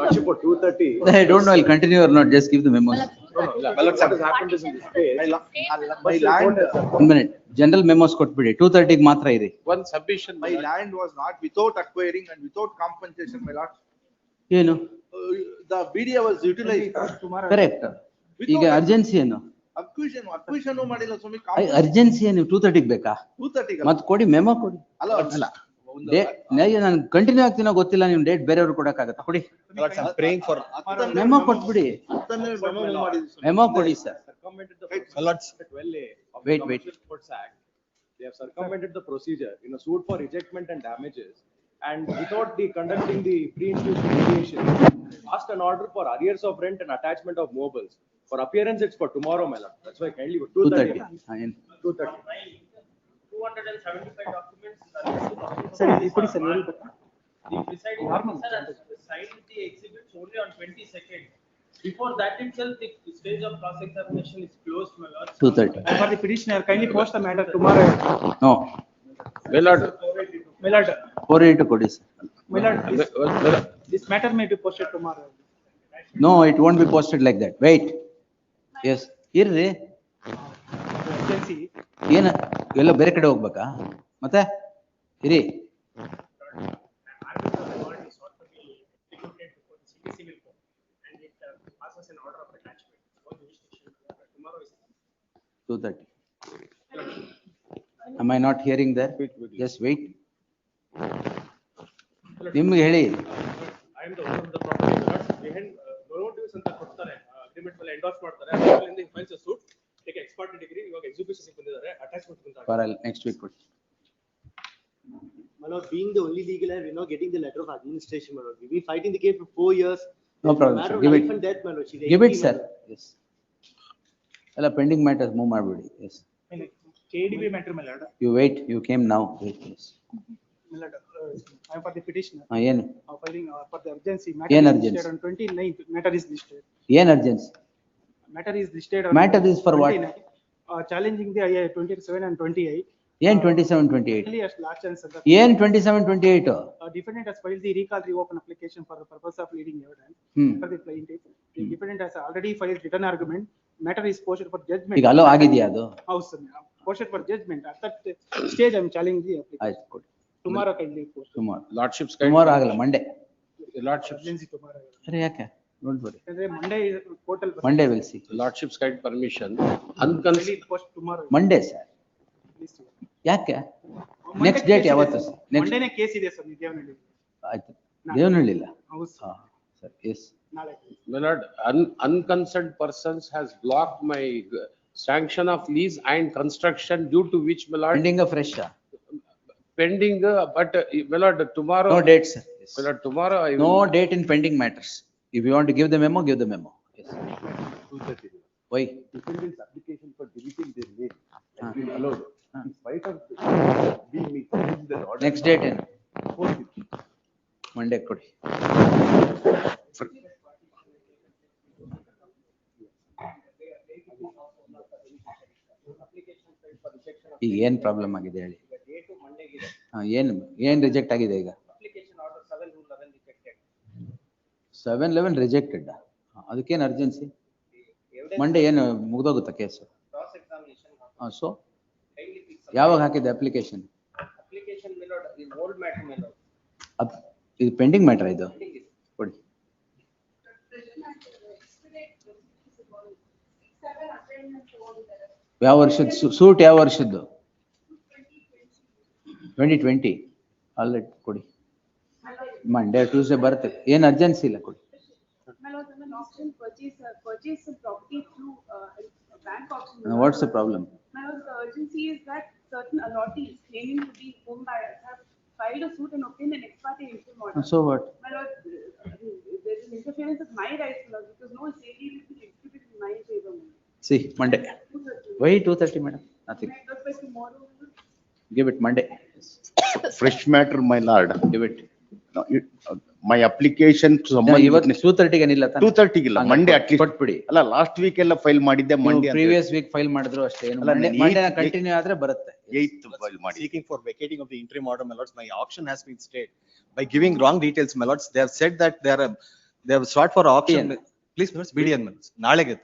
Lordship for 230. I don't know, I'll continue or not, just give the memos. What has happened is in this case. My land, 1 minute, general memos ಕೊಟ್ಬಿಡಿ, 230 ಗೆ ಮಾತ್ರ ಇರಿ. One submission. my land was not without acquiring and without compensation, my lord. ಏನು? The BDA was utilized. Correct. ಈಗ urgency ಏನು? Acquisition ಮಾಡಿಲ್ಲ ಸ್ವಾಮಿ. Urgency ಏನು 230 ಬೇಕಾ? 230 ಮತ್ ಕೊಡಿ, ಮೆಮೊ ಕೊಡಿ. ಅಲ್ಲ. ನಾನು ಕಂಟಿನ್ಯೂ ಆಗ್ತೀನೋ ಗೊತ್ತಿಲ್ಲ, ನೀವು ಡೇಟ್ ಬೇರೆಯವ್ರು ಕೊಡಕ್ಕಾಗತ್ತಾ? ಕೊಡಿ. Praying for. ಮೆಮೊ ಕೊಟ್ಬಿಡಿ. ಮೆಮೊ ಕೊಡಿ sir. Wait. They have circumvented the procedure in a suit for ejectment and damages, and without conducting the pre-institution mediation, asked an order for arrears of rent and attachment of mobiles. For appearance, it's for tomorrow, my lord. That's why kindly 230. 230. 275 documents. Sir, ippudu sir The presiding officer has signed the exhibits only on 22nd. Before that itself, the stage of cross-examination is closed, my lord. 230. for the petitioner, kindly post the matter tomorrow. No. My lord, 482 ಕೊಡಿ sir. my lord, this matter may be posted tomorrow. No, it won't be posted like that. Wait. Yes. ಇರ್ರಿ. Agency. ಏನ ಎಲ್ಲ ಬೇರೆ ಕಡೆ ಹೋಗ್ಬೇಕಾ? ಮತ್ತೆ ಇರಿ. Am I not hearing there? Just wait. ನಿಮ್ಗೆ ಹೇಳಿ. I am the owner of the property, my lord. Behind notice ಅಂತ ಕೊಡ್ತಾರೆ, agreement ಮೇಲೆ endorse ಮಾಡ್ತಾರೆ. ಆಮೇಲೆ he files a suit, take expert degree, ಇವಾಗ execution ಗೆ ಬಂದಿದ್ದಾರೆ, attachment ಬಂದಿದ್ದಾರೆ. Parallel next week ಕೊಡಿ. My lord, being the only legal heir, we're not getting the letter of administration, my lord. We've been fighting the case for 4 years. No problem, Matter sir. of Give life it. and death, my lord. She's Give it, 80, sir. my lord. Yes. ಎಲ್ಲ pending matters move ಮಾಡ್ಬಿಡಿ. Yes. KDB matter, my lord. You wait. You came now. Wait, yes. My lord, I am for the petitioner. ಏನು? Filing for the urgency. ಏನ್ Matter is urgency? listed on 29th. Matter is listed. ಏನ್ urgency? Matter is listed on. Matter is for what? 29th. Challenging the IA 27 and 28. ಏನ್ 27, 28? Only as last chance. ಏನ್ 27, 28? Defendant has filed the recall reopen application for the purpose of leading evidence. For the plaintiff, the defendant has already filed written argument. Matter is posted for judgment. ಈಗ hello ಆಗಿದೆಯಾ ಅದು? House, posted for judgment. At that stage, I am challenging the application. ಆಯ್ತು ಕೊಡಿ. Tomorrow kindly post. Tomorrow. Lordship's. Tomorrow ಆಗಲ್ಲ, Monday. Lordship's. Urgency tomorrow. ಅರೆ ಯಾಕೆ? Don't worry. Monday portal. Monday we'll see. Lordship's kind permission. Kindly post tomorrow. Monday sir. ಯಾಕೆ? Next date ಯಾವತ್ತು? Next Monday case ಇದೆ sir Devanahalli. ಆಯ್ತು. ದೇವನಹಳ್ಳಿಲ್ಲ. ಹೌದು ಹಾ sir. S. ನಾಳೆ. My lord, unconcerned persons has blocked my sanction of lease and construction, due to which, my lord. Pending fresh. Pending, but my lord, tomorrow. No date sir. Yes. My lord, tomorrow I will. No date in pending matters. If you want to give the memo, give the memo. Yes. 230. Why? Defendant's application for deleting their name has been allowed. In spite of being mixed in the order. Next date ಏನು? Monday ಕೊಡಿ. ಈಗ ಏನ್ problem ಆಗಿದೆ ಹೇಳಿ? ಏನ್ reject ಆಗಿದೆ ಈಗ? 7/11 rejected. ಅದಕ್ಕೇನು ಅರ್ಜೆನ್ಸಿ? ಮಂಡೇ ಏನು ಮುಗ್ದೋಗುತ್ತಾ ಕೇಸು? ಸೊ ಯಾವಾಗ ಹಾಕಿದೆ ಅಪ್ಲಿಕೇಶನ್? ಇದು ಪೆಂಡಿಂಗ್ ಮ್ಯಾಟರ್ ಇದು ಕೊಡಿ. ಯಾವ ವರ್ಷದ ಸೂಟ್? ಯಾವ ವರ್ಷದ್ದು? 2020. ಆಲ್ರೆಡಿ ಕೊಡಿ. ಮಂಡೇ ಟ್ಯೂಸ್ಡೇ ಬರುತ್ತೆ. ಏನು ಅರ್ಜೆನ್ಸಿ ಇಲ್ಲ ಕೊಡಿ. What's the problem? My lord, the urgency is that certain allottees claiming to be owned by us have filed a suit and obtained an ex parte interim order. So what? My lord, there is interference of my rights, my lord, because no safety will be executed in my favor. See, Monday. Why 2:30, madam? Nothing. Can I get by tomorrow? Give it Monday. Fresh matter, my lord. Give it. No, my application to someone. ಇವತ್ತು 2:30 ಏನಿಲ್ಲ ತಾನೆ? 2:30 ಇಲ್ಲ, Monday at least ಕೊಟ್ಬಿಡಿ. ಅಲ್ಲ, last week ಎಲ್ಲ file ಮಾಡಿದ್ದೆ, Monday. Previous weak file ಮಾಡಿದ್ರು ಅಷ್ಟೇ. ಏನು ಮಂಡೇ ಕಂಟಿನ್ಯೂ ಆದ್ರೆ ಬರುತ್ತೆ. 8th ಫೈಲ್ ಮಾಡಿ. Seeking for vacating of the interim order, my lords, my auction has been stayed by giving wrong details, my lords. They have said that they are They have sought for auction. Please, minutes, BDN minutes. ನಾಳೆಗೆ.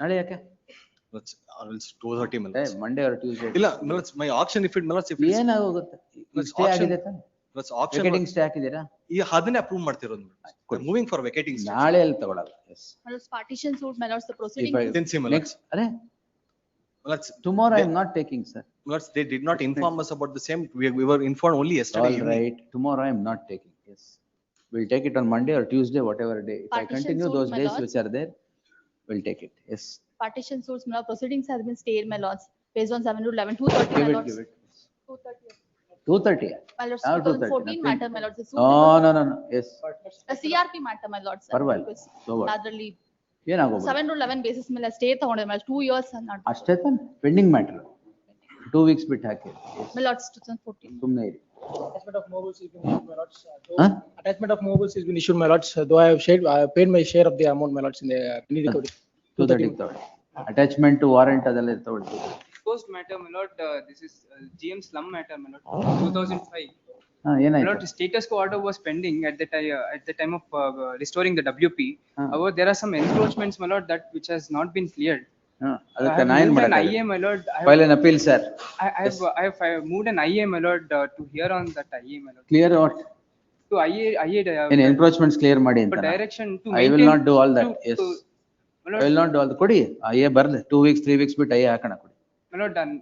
ನಾಳೆ ಯಾಕೆ? Let's 2:30 minutes. Monday or Tuesday. ಇಲ್ಲ, minutes, my auction if it's. ಏನಾಗೋಗುತ್ತೆ? Let's stay auction- ಆಗಿದೆ ತಾನೆ? Let's auction. ವೆಕೇಟಿಂಗ್ stay ಹಾಕಿದ್ದೀರಾ? ಈ ಅದನ್ನೇ approve ಮಾಡ್ತಿರೋದು. Moving for vacating. ನಾಳೆ ಅಲ್ಲಿ ತಗೊಳಲ್ಲ. Yes. Partition suit, my lords, the If proceeding. I- Tenancy, my Next, ಅರೆ, Let's, tomorrow I am not taking, sir. let's, they did not inform us about the same. We were informed only yesterday. All right, tomorrow I am not taking, yes. We'll take it on Monday or Tuesday, whatever day. If I Partition continue suit, those my days lords. which are there, we'll take it, yes. Partition suits, my lord, proceedings has been stayed, my lords, based on 7 to 11, 2:30, my Give it, lords. give it. 2:30. 2:30. My lords, Now 2014 2:30, matter, my lords. the suit Oh, number- no, yes. A CRP matter, my lords. ಪರವಾಗಿಲ್ಲ. So what? Laterally, ಏನಾಗೋದು? 7 to 11 basis ಮೇಲೆ stay ತಗೊಂಡೆ, my lords, 2 years and not. ಅಷ್ಟೇ ತಾನೆ, pending matter. 2 weeks ಬಿಟ್ಟು ಹಾಕಿ. My lords, 2014. ಸುಮ್ಮನೆ ಇರಿ. Attachment of mobiles has been issued, my lords. Huh? Attachment of mobiles has been issued, my lords, though I have shared, I have paid my share of the amount, my lords, in the penny recording. 2:30 ತಗೊಳ್ಳಿ. Attachment to warrant ಅದೆಲ್ಲ ತಗೊಳ್ಳಿ. Post matter, my lord, this is GM slum matter, my lord, 2005. ಹಾ, My ಏನಾಯ್ತು? lord, status quo order was pending at the time of restoring the WP. However, there are some encroachments, my lord, that which has not been cleared. ಹಾ, I ಅದಕ್ಕೆ have ನಾ ಏನ್ moved an ಮಾಡಕ್ಕಾಗಲ್ಲ? IA, my lord. File an appeal, sir. I have moved an IA, my lord, to hear on that IA, my lord. Clear what? To IA, ಏನ್ encroachments clear ಮಾಡಿ for ಅಂತ? direction to I will maintain. not do all that, to- yes. to- My I lord, will not do all that. ಕೊಡಿ, ಅಯ್ಯೇ ಬರ್ಲಿ, 2 weeks, 3 weeks ಬಿಟ್ಟು ಅಯ್ಯೇ ಹಾಕೋಣ ಕೊಡಿ. my lord, done.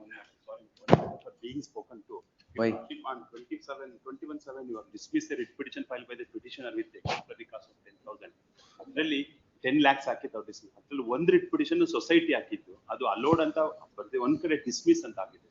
Being spoken to. Why? If on 21/7, you have dismissed the writ petition filed by the petitioner with exemplary cost of 10,000. Really, 10 lakhs ಹಾಕಿದ್ದು ಅವ್ರು dismiss. ಅದ್ರಲ್ಲಿ ಒಂದು writ petition society ಹಾಕಿದ್ದು, ಅದು allowed ಅಂತ ಬರ್ದೆ, ಒಂದ್ ಕಡೆ dismiss ಅಂತ ಆಗಿದೆ.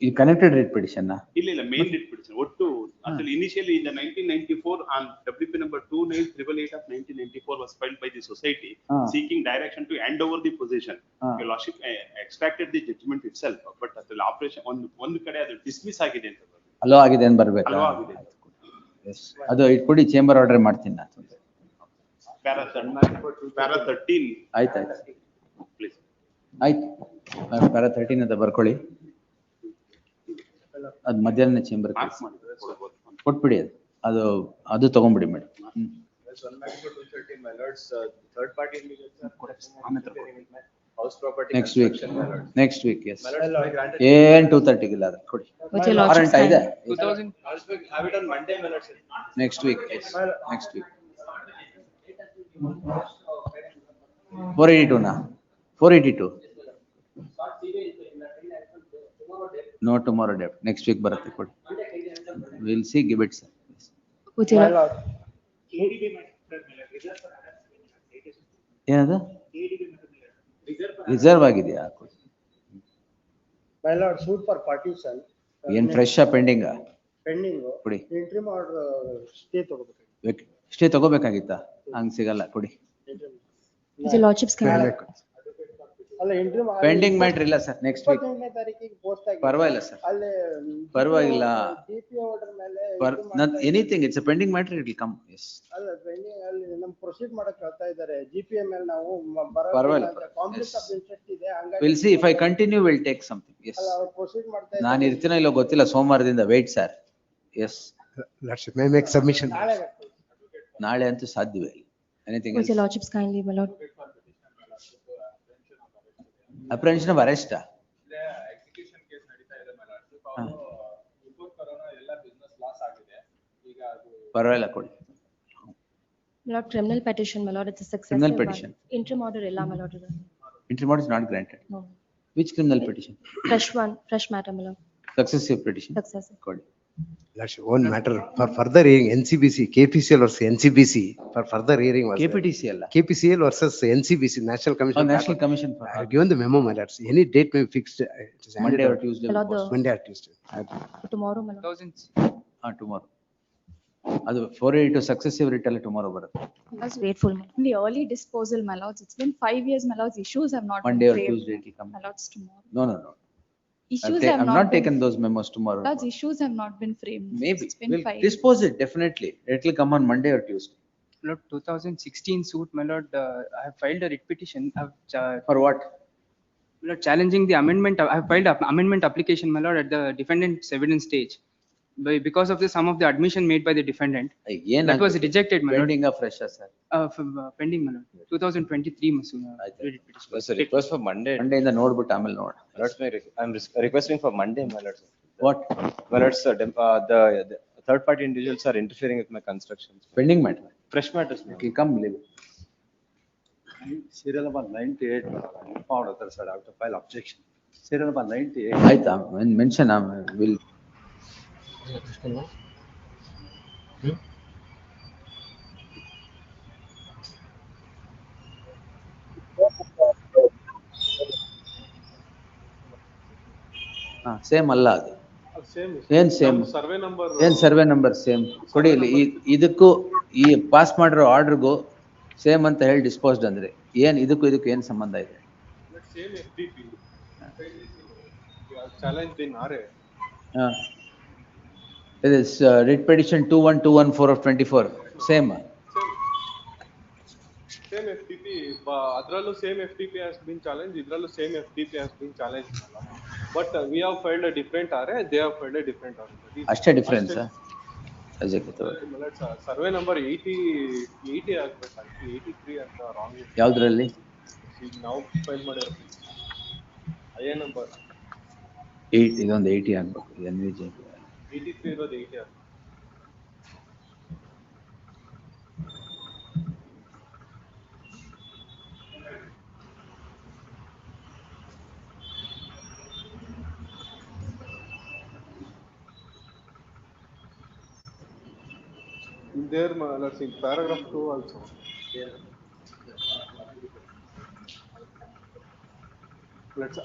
ಈ connected writ petition ನಾ? ಇಲ್ಲ, main writ petition. ಒಟ್ಟು ಅದ್ರಲ್ಲಿ initially in the 1994 on WP number 2988 of 1994 was filed by the society seeking direction to hand over the possession. Your lordship extracted the judgment itself, but ಅದ್ರಲ್ಲಿ operation ಒಂದು ಕಡೆ ಅದು dismiss ಆಗಿದೆ ಅಂತ ಬರ್ತದೆ. Hello ಆಗಿದೆ ಅಂತ ಬರ್ಬೇಕಾ? ಅಲೋ ಆಗಿದೆ. Yes. ಅದು ಇಟ್ಕೊಡಿ, ಚೇಂಬರ್ ಆರ್ಡರ್ ಮಾಡ್ತೀನಿ ನಾನು. Para 13. ಆಯ್ತು. Please. ಆಯ್ತು. ಪ್ಯಾರಾ 13 ಅಂತ ಬರ್ಕೊಳ್ಳಿ. ಅದು ಮಧ್ಯಾಹ್ನ ಚೇಂಬರ್ Mark ಮಾಡಿ ಕೊಡ್ಬೋದು. ಕೊಟ್ಬಿಡಿ, ಅದು ತಗೊಂಡ್ಬಿಡಿ madam. One matter for 213, my lords, third party house property. Next week, construction, my lords. next week, yes. My lords, I granted. ಏನ್ 2:30 ಗಿಲ್ಲ ಅದು ಕೊಡಿ. With your lordship's ವಾರಂಟ್ ಇದೆ. 2000. Have it on Monday, my lords. Next week, yes, next week. 482 ನಾ? 482. No tomorrow day, next week ಬರುತ್ತೆ ಕೊಡಿ. We'll see, give it, sir. With your lord. ಏನದು? Reserve ಆಗಿದೆಯಾ? My lord, suit for partition. ಏನ್ fresh pending Pending. ಕೊಡಿ. Interim order stay ತಗೋಬೇಕು. Stay ತಗೋಬೇಕಾಗಿತ್ತಾ? ಹಂಗ್ ಸಿಗಲ್ಲ, ಕೊಡಿ. With your lordship's kind. ಅಲ್ಲ interim. ಪೆಂಡಿಂಗ್ ಮ್ಯಾಟ್ರ್ ಇಲ್ಲ ಸರ್, ನೆಕ್ಸ್ಟ್ ವೀಕ್. 25ನೇ ತಾರೀಕಿಗೆ post ಆಗಿದೆ. ಪರವಾಗಿಲ್ಲ ಸರ್, ಅಲ್ಲಿ ಪರವಾಗಿಲ್ಲ. DPO order ಮೇಲೆ. Anything it's a pending matter, it will come. Yes. ಅಲ್ಲ pending ಅಲ್ಲಿ ನಮ್ ಪ್ರೊಸೀಡ್ ಮಾಡಕ್ ಹೇಳ್ತಾ ಇದ್ದಾರೆ. GPA ಮೇಲೆ ನಾವು ಪರವಾಗಿಲ್ಲ. ಕಾನ್ಫ್ಲಿಕ್ಟ್ ಆಫ್ ಇಂಟ್ರೆಸ್ಟ್ ಇದೆ. ಹಂಗಾಗಿ will see if I continue will take something. Yes. ಅಲ್ಲ ಅವ್ರು ಪ್ರೊಸೀಡ್ ಮಾಡ್ತಾ ಇದ್ದಾರೆ. ನಾನು ಇರ್ತೀನೋ ಇಲ್ಲೋ ಗೊತ್ತಿಲ್ಲ, ಸೋಮವಾರದಿಂದ wait sir. Yes. Lordship may make submission. ನಾಳೆ ಅಂತೂ ಸಾಧ್ಯವೇ ಇಲ್ಲ. Anything With your lordship's kindly, my lord. Apprehension of arrest. Execution case ನಡೀತಾ ಇದೆ, my lords. Before corona ಎಲ್ಲ business loss ಆಗಿದೆ. ಈಗ ಅದು ಪರವಾಗಿಲ್ಲ ಕೊಡಿ. My lord, criminal petition, my lord, it's a successive Criminal one. petition. Interim order illa, my lord. Interim order is not granted. No. Which criminal petition? Fresh one, fresh matter, my lord. Successive petition. Successive. ಕೊಡಿ. Lordship, one matter for further hearing, NCBC, KPCL versus NCBC for further hearing was. KPTCL. KPCL versus NCBC, National Commission. Oh, National Commission for. I have given the memo, my lords. Any date may be fixed. It is Monday handed or out. Tuesday. My lord, the- Monday or Tuesday. Tomorrow, my lord. 2000. Tomorrow. ಅದು 482 successive writ ಅಲ್ಲಿ tomorrow ಬರುತ್ತೆ. I was grateful, my lord. The early disposal, my lords, it's been 5 years, my lords, issues have not been Monday or framed. Tuesday it will come. My lords, tomorrow. No. Issues have I'm not taken those memos tomorrow. Lords, issues have not been framed. Maybe. It's been We'll 5 dispose it definitely. It will come on Monday or Tuesday. Lord, 2016 suit, my lord, I have filed a writ petition. For what? My lord, challenging the amendment. I have filed an amendment application, my lord, at the defendant's evidence stage. because of some of the admission made by the defendant. That was rejected, my lord. Pending of fresh, sir. Pending, my lord. 2023 That's a request for Monday. Monday in the node, but Tamil node. That's my, I'm requesting for Monday, my lord. What? My lord, sir, the third party individuals are interfering with my constructions. Pending matter. Fresh matters. Okay, come, leave it. Serial number 98, found other side, I have to file objection. Serial number 98. ಆಯ್ತಾ mention will. Same ಅಲ್ಲ ಅದು. ಏನ್ same? ಏನ್ survey number same? ಕೊಡಿ ಇಲ್ಲಿ ಇದಕ್ಕೂ ಈ pass ಮಾಡಿರೋ ಆರ್ಡರ್ಗೂ ಸೇಮ್ ಅಂತ ಹೇಳಿ ಡಿಸ್ಪೋಸ್ಡ್ ಅಂದ್ರೆ ಏನ್ ಇದಕ್ಕೂ ಏನ್ ಸಂಬಂಧ ಇದೆ? It is writ petition 21214 of 24. Same. Same FTP, adrallu same FTP has been challenged, idrallu same FTP has been challenged. But we have filed a different RA, they have filed a different RA. ಅಷ್ಟೇ difference survey number 80 ಆಗ್ಬೇಕು, 83 ಅಂತ wrong. ಯಾವ್ದ್ರಲ್ಲಿ? ನಾವು file ಮಾಡಿರೋ IA number 8 ಇದೊಂದು 80 ಆಗ್ಬೇಕು. NVJ 83 ಇರೋದು 80 ಆಗ್ಬೇಕು. There, let's see, paragraph 2 also. Let's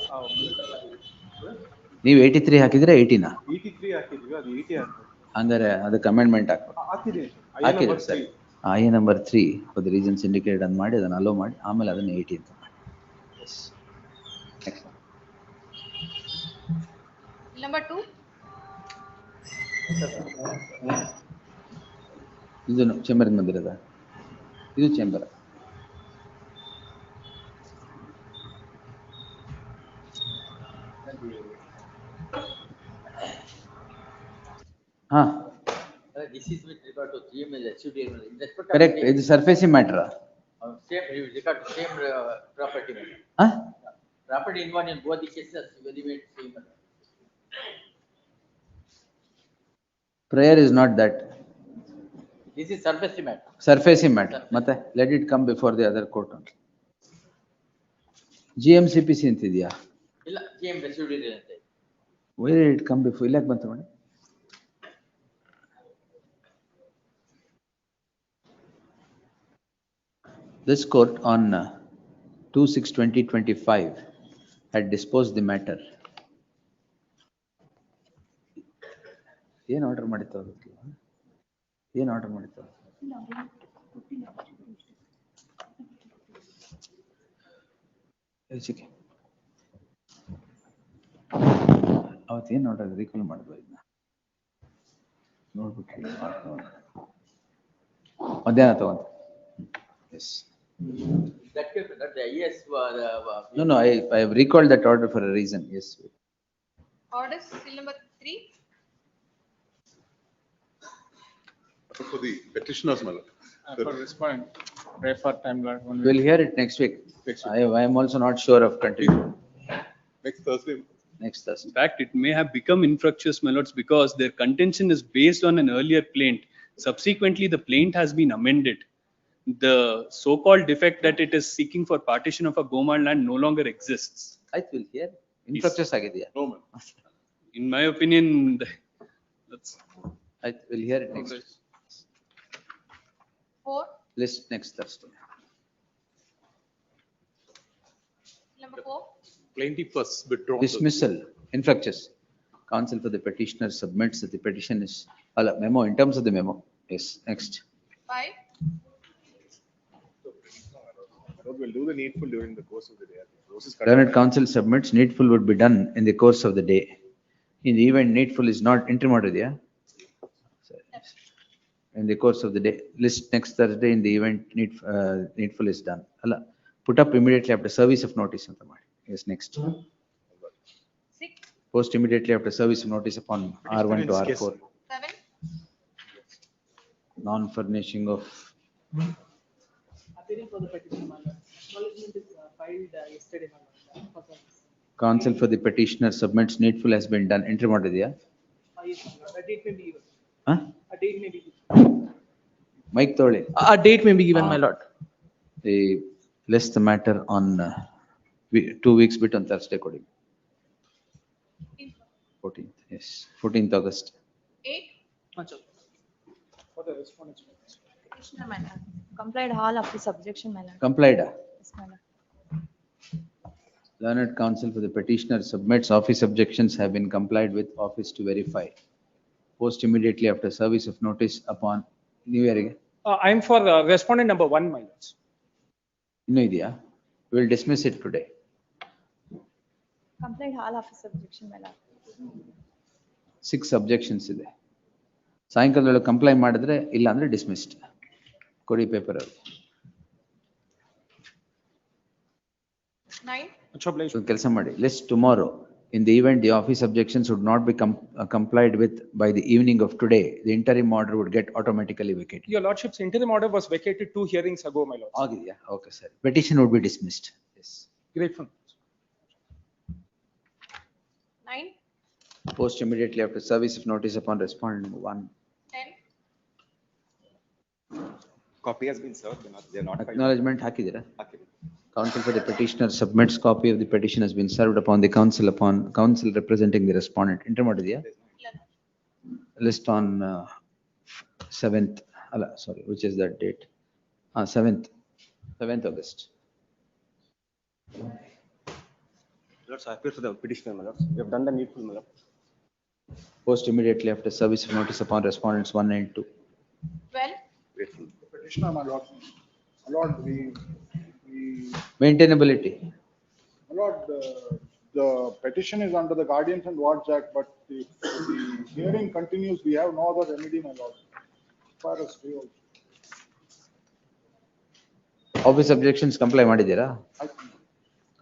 ನೀವು 83 ಹಾಕಿದ್ರೆ 80ನಾ? 83 ಹಾಕಿದ್ವಿ, ಅದು 80 ಆಗ್ತದೆ. ಹಂಗಾರೆ ಅದಕ್ಕೆ ಅಮೆಂಡ್ಮೆಂಟ್ ಹಾಕ್ಬೇಕು. ಹಾಕಿದ್ರೆ ಸರಿ. I number 3 for the reasons indicated ಅಂತ ಮಾಡಿ ಅದನ್ನ ಅಲೋ ಮಾಡಿ ಆಮೇಲೆ ಅದನ್ನ 80 ಅಂತ ಮಾಡಿ. ನೆಕ್ಸ್ಟ್ ನಂಬರ್ 2 ಇದು ಚೇಂಬರ್ ಬಂದಿರೋದ? ಇದು ಚೇಂಬರ್. ಹಾ This is with regard to GML, HUD, correct. ಇದು SARFAESI matter. Same, with regard to same property. Property involved in both the cases, very much same. Prayer is not that. This is surface matter. SARFAESI matter. ಮತ್ತೆ let it come before the other court. GMCPC ಅಂತಿದ್ಯಾ? ಇಲ್ಲ, GM residuary ಅಂತ. Where did it come before? ಇಲ್ಲಕ್ಕೆ ಬಂತು ನೋಡಿ. This court on 2/6/2025 had disposed the matter. ಏನು order ಮಾಡಿತ್ತು ಅದಕ್ಕೆ? ಏನು ಆರ್ಡರ್ ಮಾಡಿತ್ತು? ಅವತ್ತೇನು ಆರ್ಡರ್ ರೀಕಾಲ್ ಮಾಡಿದ್ವು ಇದನ್ನ ನೋಡ್ಬಿಟ್ಟು ಮಧ್ಯಾಹ್ನ ತಗೊಂಡು. Yes. That the IS No, I have recalled that order for a reason. Yes. Order seal number 3. For the petitioners, my lord. For respondent, refer timeline. We'll hear it next week. I am also not sure of continuing. Next Thursday. Next Thursday. In fact, it may have become infructuous, my lords, because their contention is based on an earlier plaint. Subsequently, the plaint has been amended. The so-called defect that it is seeking for partition of a Gomad land no longer exists. I will hear. Infructuous ಆಗಿದೆಯಾ? No, man. In my opinion, that's. I will hear it next. 4. List next Thursday. Number 4. Plaintiff was withdrawn. Dismissal, infructuous. Counsel for the petitioner submits that the petition is, memo, in terms of the memo. Yes, next. 5. We'll do the needful during the course of the day. Learned counsel submits, needful would be done in the course of the day. In the event needful is not interim order, yeah? In the course of the day. List next Thursday in the event needful is done. Put up immediately after service of notice. Yes, next. 6. Post immediately after service of notice upon R1 to R4. 7, Non-furnishing of Appearing for the petition, my lord. Acknowledgement is filed yesterday, my lord. For service. counsel for the petitioner submits needful has been done. Entry ಮಾಡಿದ್ಯಾ? Yes, my lord. A date may be given. Huh? A date may be given. Mike ತೊಗೊಳ್ಳಿ. A date may be given, my lord. The list the matter on 2 weeks bit on Thursday ಕೊಡಿ. 14th, yes. 14th August. 8, For the respondents. Petitioner, my lord. Complied all of the subjection, my lord. Complied. Yes, my lord. Learned counsel for the petitioner submits office objections have been complied with, office to verify. Post immediately after service of notice upon New Year. I am for respondent number 1, my lord. ಇನ್ನೂ ಇದೆಯಾ? We will dismiss it today. Complied all of the subjection, my lord. 6 objections ಇದೆ. ಸಾಯಂಕಾಲದೊಳಗೆ comply ಮಾಡಿದ್ರೆ ಇಲ್ಲ ಅಂದ್ರೆ dismissed. ಕೊಡಿ paper ಅಲ್ಲಿ. 9, ಕೆಲಸ ಮಾಡಿ. List tomorrow. In the event the office objections would not be complied with by the evening of today, the interim order would get automatically vacated. Your lordship's interim order was vacated 2 hearings ago, my lord. ಆಗಿದೆಯಾ? Okay, sir. Petition would be dismissed. Yes. Grateful. 9, Post immediately after service of notice upon respondent number 1. 10, Copy has been served, they are not. Acknowledgement ಹಾಕಿದ್ದೀರಾ? Counsel for the petitioner submits copy of the petition has been served upon the counsel representing the respondent. Enter ಮಾಡಿದ್ಯಾ? List on 7th, sorry, which is that date? 7th August. Lords, I appear for the petitioner, my lords. We have done the needful, my lord. Post immediately after service of notice upon respondents 1 and 2. 12, Grateful. Petitioner, my lord. My lord, we, Maintainability. my lord, the petition is under the Guardians and Wards Act, but the hearing continues. We have no other remedy, my lord. As far as we also. Office objections comply ಮಾಡಿದ್ದೀರಾ?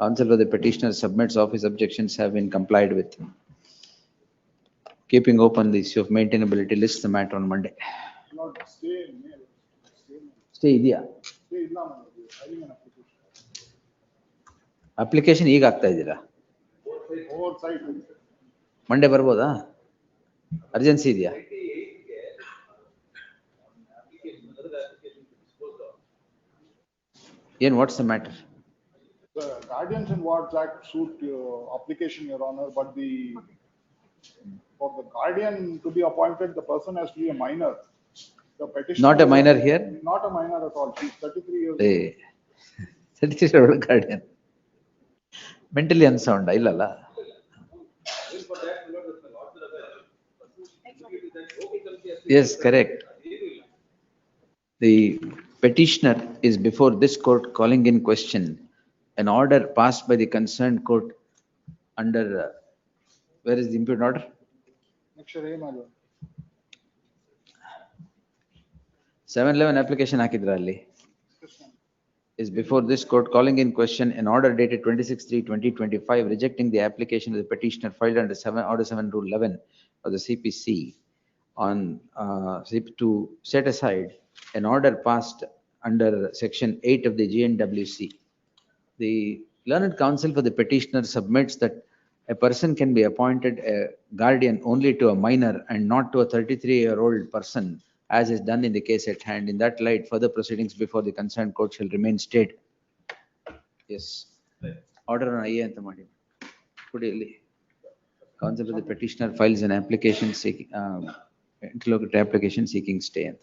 Counsel for the petitioner submits office objections have been complied with. Keeping open the issue of maintainability, list the matter on Monday. Lord, stay. Stay ಇದೆಯಾ? Stay ಇಲ್ಲ, my lord. We are filing an application. Application ಈಗ ಆಗ್ತಾ ಇದ್ದೀರಾ? Oversight. Monday ಬರ್ಬೋದಾ? Urgency ಇದೆಯಾ? ಏನು what's the matter? The Guardians and Wards Act suit application, Your Honor, but for the guardian to be appointed, the person has to be a minor. The petitioner. Not a minor here? Not a minor at all. She's 33 years Hey, 33 year old guardian. Mentally unsound, ಇಲ್ಲಲ್ಲ? Yes, correct. The petitioner is before this court calling in question an order passed by the concerned court under, where is the imputed order? Make sure, my lord. 711 application ಹಾಕಿದ್ರ ಅಲ್ಲಿ? Is before this court calling in question an order dated 26/3/2025 rejecting the application of the petitioner filed under Order 7 Rule 11 of the CPC on to set aside an order passed under Section 8 of the GNWC. The learned counsel for the petitioner submits that a person can be appointed a guardian only to a minor and not to a 33-year-old person, as is done in the case at hand. In that light, further proceedings before the concerned court shall remain stayed. Yes. Order on IA ಅಂತ ಮಾಡಿ. ಕೊಡಿ ಇಲ್ಲಿ. Counsel for the petitioner files an application seeking, interlocutory application seeking stay ಅಂತ.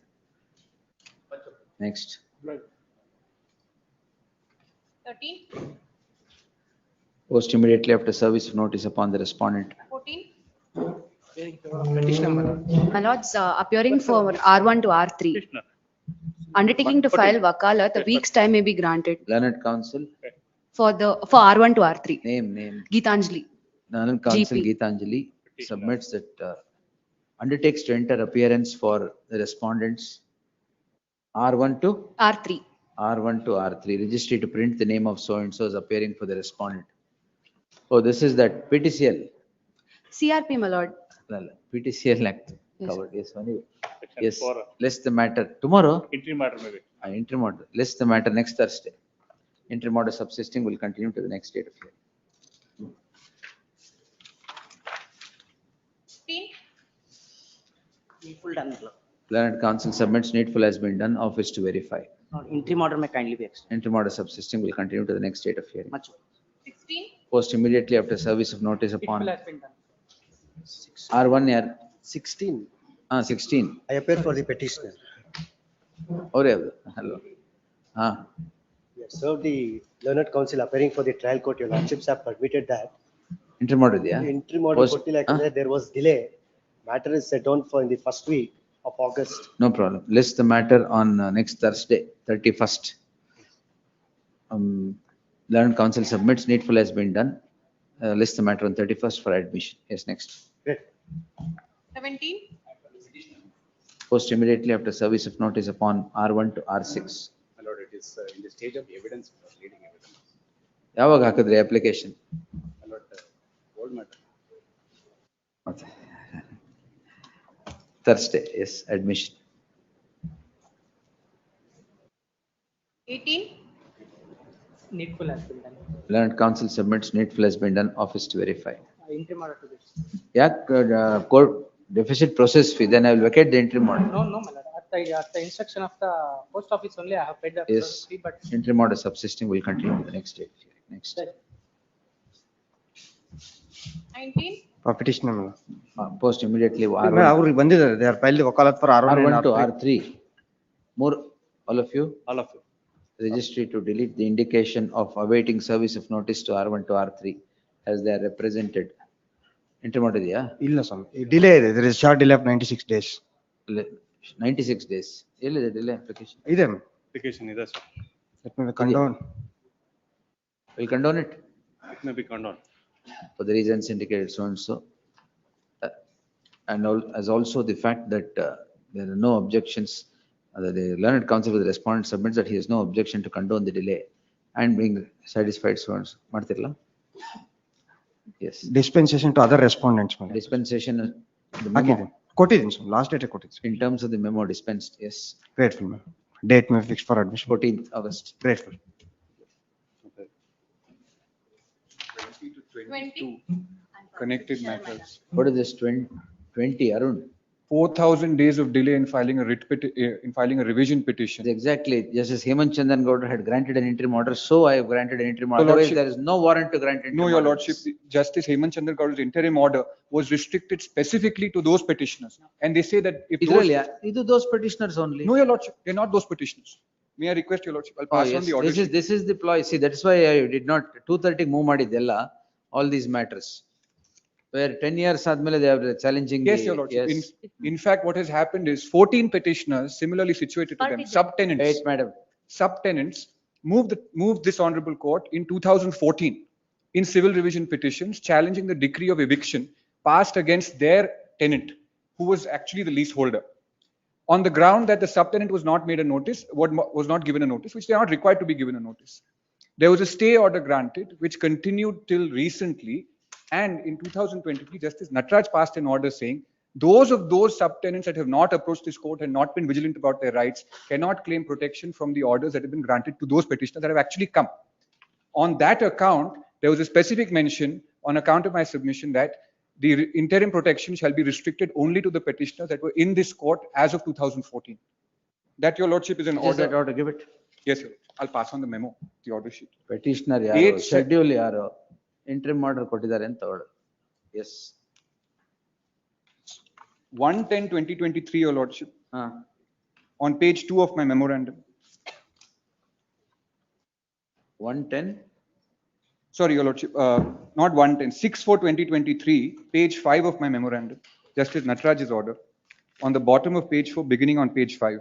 Next. 13, Post immediately after service of notice upon the respondent. 14, Petitioner, my lord. My lords, appearing for R1 to R3. Undertaking to file wakalat, a week's time may be granted Learned counsel, for R1 to R3. name. Geetanjali. Learned counsel GP. Geetanjali submits that undertakes to enter appearance for the respondents R1 to R3. R1 to R3, registry to print the name of so and so is appearing for the respondent. Oh, this is that PTCL. CRP, my lord. PTCL Act. Yes, covered, yes, only, Section yes, 4. list the matter tomorrow. Interim order maybe. Interim order, list the matter next Thursday. Interim order subsisting will continue to the next date of hearing. 15. Needful done. Learned counsel submits needful has been done, office to verify. Interim order may kindly be extended. Interim order subsisting will continue to the next date of hearing. Much. 16. Post immediately after service of notice upon Needful has been done. R1 year, 16. 16. I appear for the petitioner. Hello. We have served the learned counsel appearing for the trial court. Your lordships have permitted that. Interim order, yeah. Interim order, there was delay. Matter is set on for in the first week of August. No problem. List the matter on next Thursday, 31st. Learned counsel submits needful has been done. List the matter on 31st for admission. Yes, next. Great. 17. Post immediately after service of notice upon R1 to R6. My lord, it is in the stage of evidence, leading evidence. ಯಾವಾಗ ಹಾಕಿದ್ರಿ application? My lord, old matter. Okay. Thursday, yes, admission. 18. Needful has been done. Learned counsel submits needful has been done, office to verify. Interim order to this. Yeah, court deficit process fee, then I will vacate the interim order. No, my lord. At the instruction of the post office only, I have paid the Yes, fee, but interim order subsisting will continue to the next date. Next. 19. Petitioner. Post immediately ಅವ್ರಿಗೆ ಬಂದಿದ್ದಾರೆ. They are filed the wakalat for R1 R1 and to R3. R3. More, all of you? All of you. Registry to delete the indication of awaiting service of notice to R1 to R3 as they are represented. Interim order, yeah? ಇಲ್ಲ ಸ್ವಾಮಿ. Delay ಇದೆ. There is short delay of 96 days. 96 days. ಎಲ್ಲಿದೆ delay application? ಇದೆ. Application ಇದೆ, sir. Let me condone. Will condone it It may be condoned. for the reasons indicated so and so. And as also the fact that there are no objections, the learned counsel with the respondent submits that he has no objection to condone the delay and being satisfied so and so. ಮಾಡ್ತಿರಲ್ಲ? Yes. Dispensation to other respondents. Dispensation, the memo, ಹಾಕಿದ್ದೀನಿ. ಕೊಟ್ಟಿದ್ದೀನಿ ಸ್ವಾಮಿ. Last date ಕೊಟ್ಟಿದ್ದೀನಿ. in terms of the memo dispensed, yes. Grateful, ma'am. Date may fix for admission. 14th August. Grateful. 20. Connected matters. What is this 20, Arun? 4,000 days of delay in filing a in filing a revision petition. Exactly. Justice Hemant Chandan Gowda had granted an interim order, so I have granted an interim order. Your Otherwise, Lordship- there is no warrant to grant interim No, your order. lordship, Justice Hemant Chandra Gowda's interim order was restricted specifically to those petitioners. And they say that if those, Those, those petitioners only. no, your lordship, they're not those petitioners. May I request your lordship, I'll Oh, pass on yes. the order. This is the ploy. See, that's why I did not 230 move ಮಾಡಿದ್ದೆಲ್ಲ all these matters. Where 10 years ಆದ್ಮೇಲೆ they are challenging. Yes, the- your lordship. yes. In fact, what has happened is 14 petitioners similarly situated to them, subtenants. Wait, madam. Subtenants moved this honorable court in 2014 in civil revision petitions challenging the decree of eviction passed against their tenant, who was actually the leaseholder, on the ground that the subtenant was not made a notice, was not given a notice, which they are not required to be given a notice. There was a stay order granted, which continued till recently. And in 2023, Justice Nataraj passed an order saying those subtenants that have not approached this court and not been vigilant about their rights cannot claim protection from the orders that have been granted to those petitioners that have actually come. On that account, there was a specific mention on account of my submission that the interim protection shall be restricted only to the petitioners that were in this court as of 2014. That, your lordship, is an Just order. that order, give it. Yes, sir. I'll pass on the memo, the order sheet. Petitioner ಯಾರು, schedule ಯಾರು, interim order ಕೊಟ್ಟಿದ್ದಾರೆ ಅಂತ order. Yes. 110/2023, your lordship. On page 2 of my memorandum. 110? Sorry, your lordship, not 110, 6/4/2023, page 5 of my memorandum. Justice Nataraj's order. On the bottom of page 4, beginning on page 5.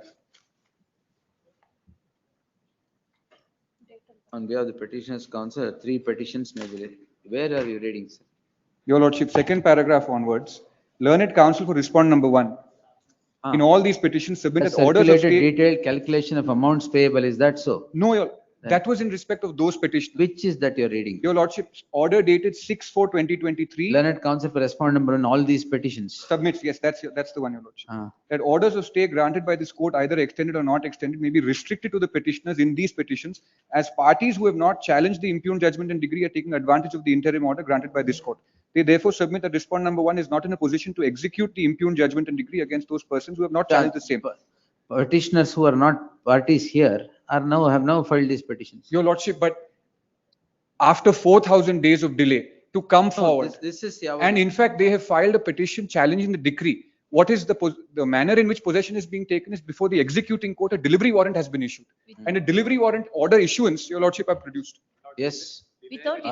On behalf of the petitioner's counsel, 3 petitions may be read. Where are you reading, sir? Your lordship, second paragraph onwards. Learned counsel for respondent number 1. In all these petitions submitted orders of Circulated stay. detailed calculation of amounts payable, is that so? No, That was in respect of those petitions. Which is that you're reading? Your Lordship, order dated 6/4/2023. Learned counsel for respondent number on all these petitions. Submits, yes, that's the one, Your Lordship. That orders of stay granted by this court, either extended or not extended, may be restricted to the petitioners in these petitions as parties who have not challenged the impugned judgment and degree are taking advantage of the interim order granted by this court. They therefore submit that respondent number 1 is not in a position to execute the impugned judgment and degree against those persons who have not challenged the same. Petitioners who are not parties here have now filed these petitions. Your Lordship, but after 4,000 days of delay to come forward, This is and in fact, they have filed a petition challenging the decree. What is the manner in which possession is being taken is before the executing court, a delivery warrant has been issued. And a delivery warrant order issuance, Your Lordship, are produced. Yes. Without,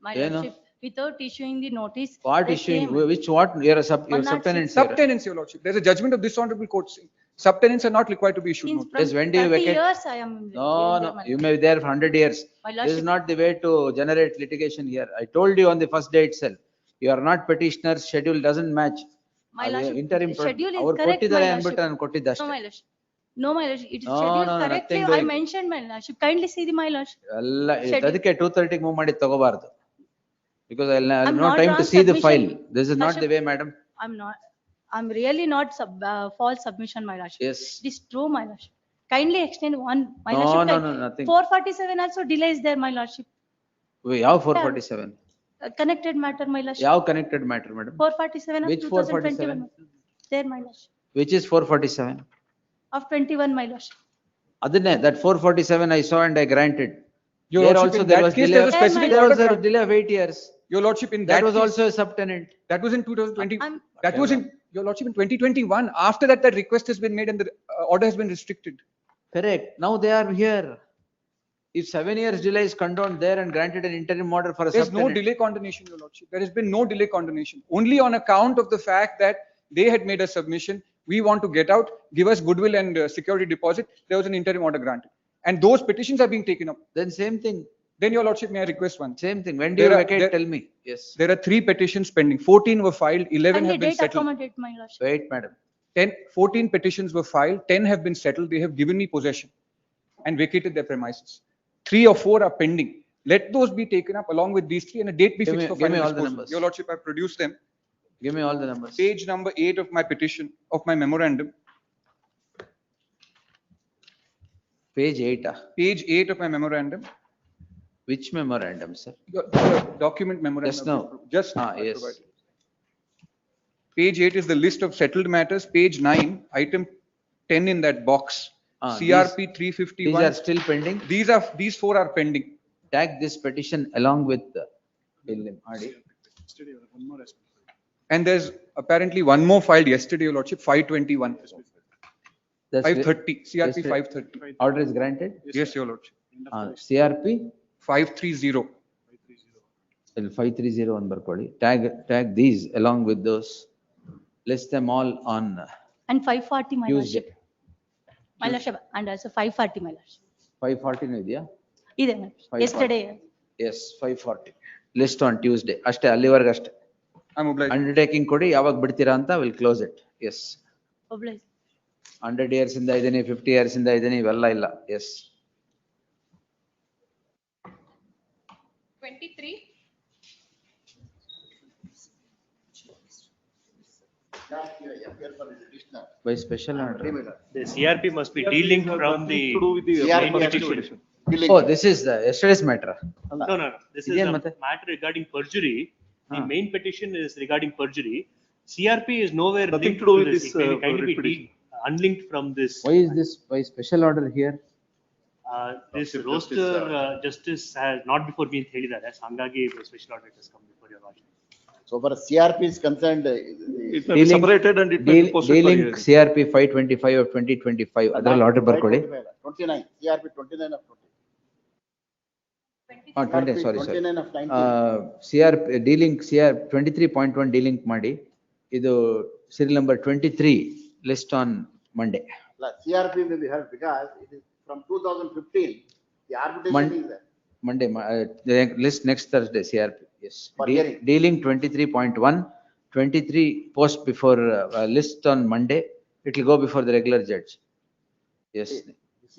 my Yeah, no. lordship, without issuing the notice. What they issuing, came- which what, you're a One not subtenant. Subtenants, Your Lordship. There's a judgment of this honorable court saying subtenants are not required to be issued Since notice. from Yes, when do you 30 vacate? years I am. No, you may be there for 100 years. My This is lordship- not the way to generate litigation here. I told you on the first day itself. You are not petitioners, schedule doesn't match. My ಅದು lordship, interim schedule is ಅವ್ರು correct, ಕೊಟ್ಟಿದ್ದಾರೆ my ಅಂದ್ಬಿಟ್ಟು ನಾನು ಕೊಟ್ಟಿದ್ದೆ No, ಅಷ್ಟೇ. my lordship. No, my lordship, it is No, scheduled no, correctly, nothing I doing. mentioned, my lordship, kindly see the, my lordship. ಎಲ್ಲ Schedule. ಅದಕ್ಕೆ 230 move ಮಾಡಿ ತಗೋಬಾರ್ದು. Because I'll have I'm no not time to wrong see the file. submission. This is not the Lordship, way, madam. I'm really not false submission, my lordship. Yes. It is true, my lordship. Kindly extend one, my No, lordship. no, nothing. 447 also delays there, my lordship. ಯಾವ 447? Connected matter, my lordship. ಯಾವ connected matter, madam? 447 of Which 2021. 447? There, my lordship. Which is 447? Of 21, my lordship. ಅದನ್ನೇ, that 447 I saw and I granted. Your There Lordship, also in there that was case, delay. there's a specific There order was a granted. delay of 8 years. Your Lordship, in That that was case- also a subtenant. That was in 2020. That was in, Your Lordship, in 2021. After that, that request has been made and the order has been restricted. Correct. Now they are here. If 7 years delay is condoned there and granted an interim order for a There's no subtenant. delay condonation, Your Lordship. There has been no delay condonation. Only on account of the fact that they had made a submission, we want to get out, give us goodwill and security deposit, there was an interim order granted. And those petitions are being taken up. Then same thing. Then, Your Lordship, may I request one? Same thing. When do you vacate? Tell me. Yes. There are 3 petitions pending. 14 were filed, 11 Kindly have been date settled. accommodate, my lordship. Wait, madam. 14 petitions were filed, 10 have been settled. They have given me possession and vacated their premises. 3 or 4 are pending. Let those be taken up along with these 3 and a date be Give fixed me- for give me final all the disposal. numbers. Your Lordship, I produced them. Give me all the numbers. Page number 8 of my petition, of my memorandum. Page 8. Page 8 of my memorandum. Which memorandum, sir? The document memorandum. Just now. Just now. I Yes. provided. Page 8 is the list of settled matters. Page 9, item 10 in that box. CRP 351. These are still pending. These 4 are pending. Tag this petition along with the bill. And there's apparently one more filed yesterday, Your Lordship, 521. That's 530, CRP yesterday. 530. Order is granted? Yes, Your Lordship. CRP? 530. 530 on ಬರ್ಕೊಳ್ಳಿ. Tag these along with those. List them all on And 540, my Tuesday. lordship. My lordship, and also 540, my lordship. 540 ಇದೆಯಾ? ಇದೆ, my lordship. 540. Yesterday. Yes, 540. List on Tuesday. ಅಷ್ಟೇ, ಅಲ್ಲಿವರೆಗೆ ಅಷ್ಟೇ. I'm obliged. Undertaking ಕೊಡಿ, ಯಾವಾಗ ಬಿಡ್ತೀರಾ ಅಂತ will close it. Yes. Obliged. 100 years ಇಂದ ಇದೀನಿ, 50 years ಇಂದ ಇದೀನಿ, ಇವೆಲ್ಲ ಇಲ್ಲ. Yes. 23. By special order. The CRP must be delinked from the main petition. Oh, this is the yesterday's matter. No. This is Iದೇನ್ a ಮತ್ತೆ? matter regarding perjury. The main petition is regarding perjury. CRP is nowhere Nothing linked to do with this. this, It can kindly be petition. unlinked from this. Why is this by special order here? This roster justice has not before been ಹೇಳಿದ್ದಾರೆ. So ಹಂಗಾಗಿ special order has come before your lordship. So far as CRP is concerned, It may be separated and it may be posted for Dealing hearing. CRP 525 of 2025. ಅದರಲ್ಲಿ order ಬರ್ಕೊಳ್ಳಿ. 29, CRP 29 of 20. 20, sorry. 29 of 19. CRP dealing CR 23.1 dealing ಮಾಡಿ. ಇದು serial number 23 list on Monday. CRP may be heard because it is from 2015. The arbitration is there. Monday, the list next Thursday, CRP, yes. For hearing. Dealing 23.1, 23 post before list on Monday, it will go before the regular judge. Yes.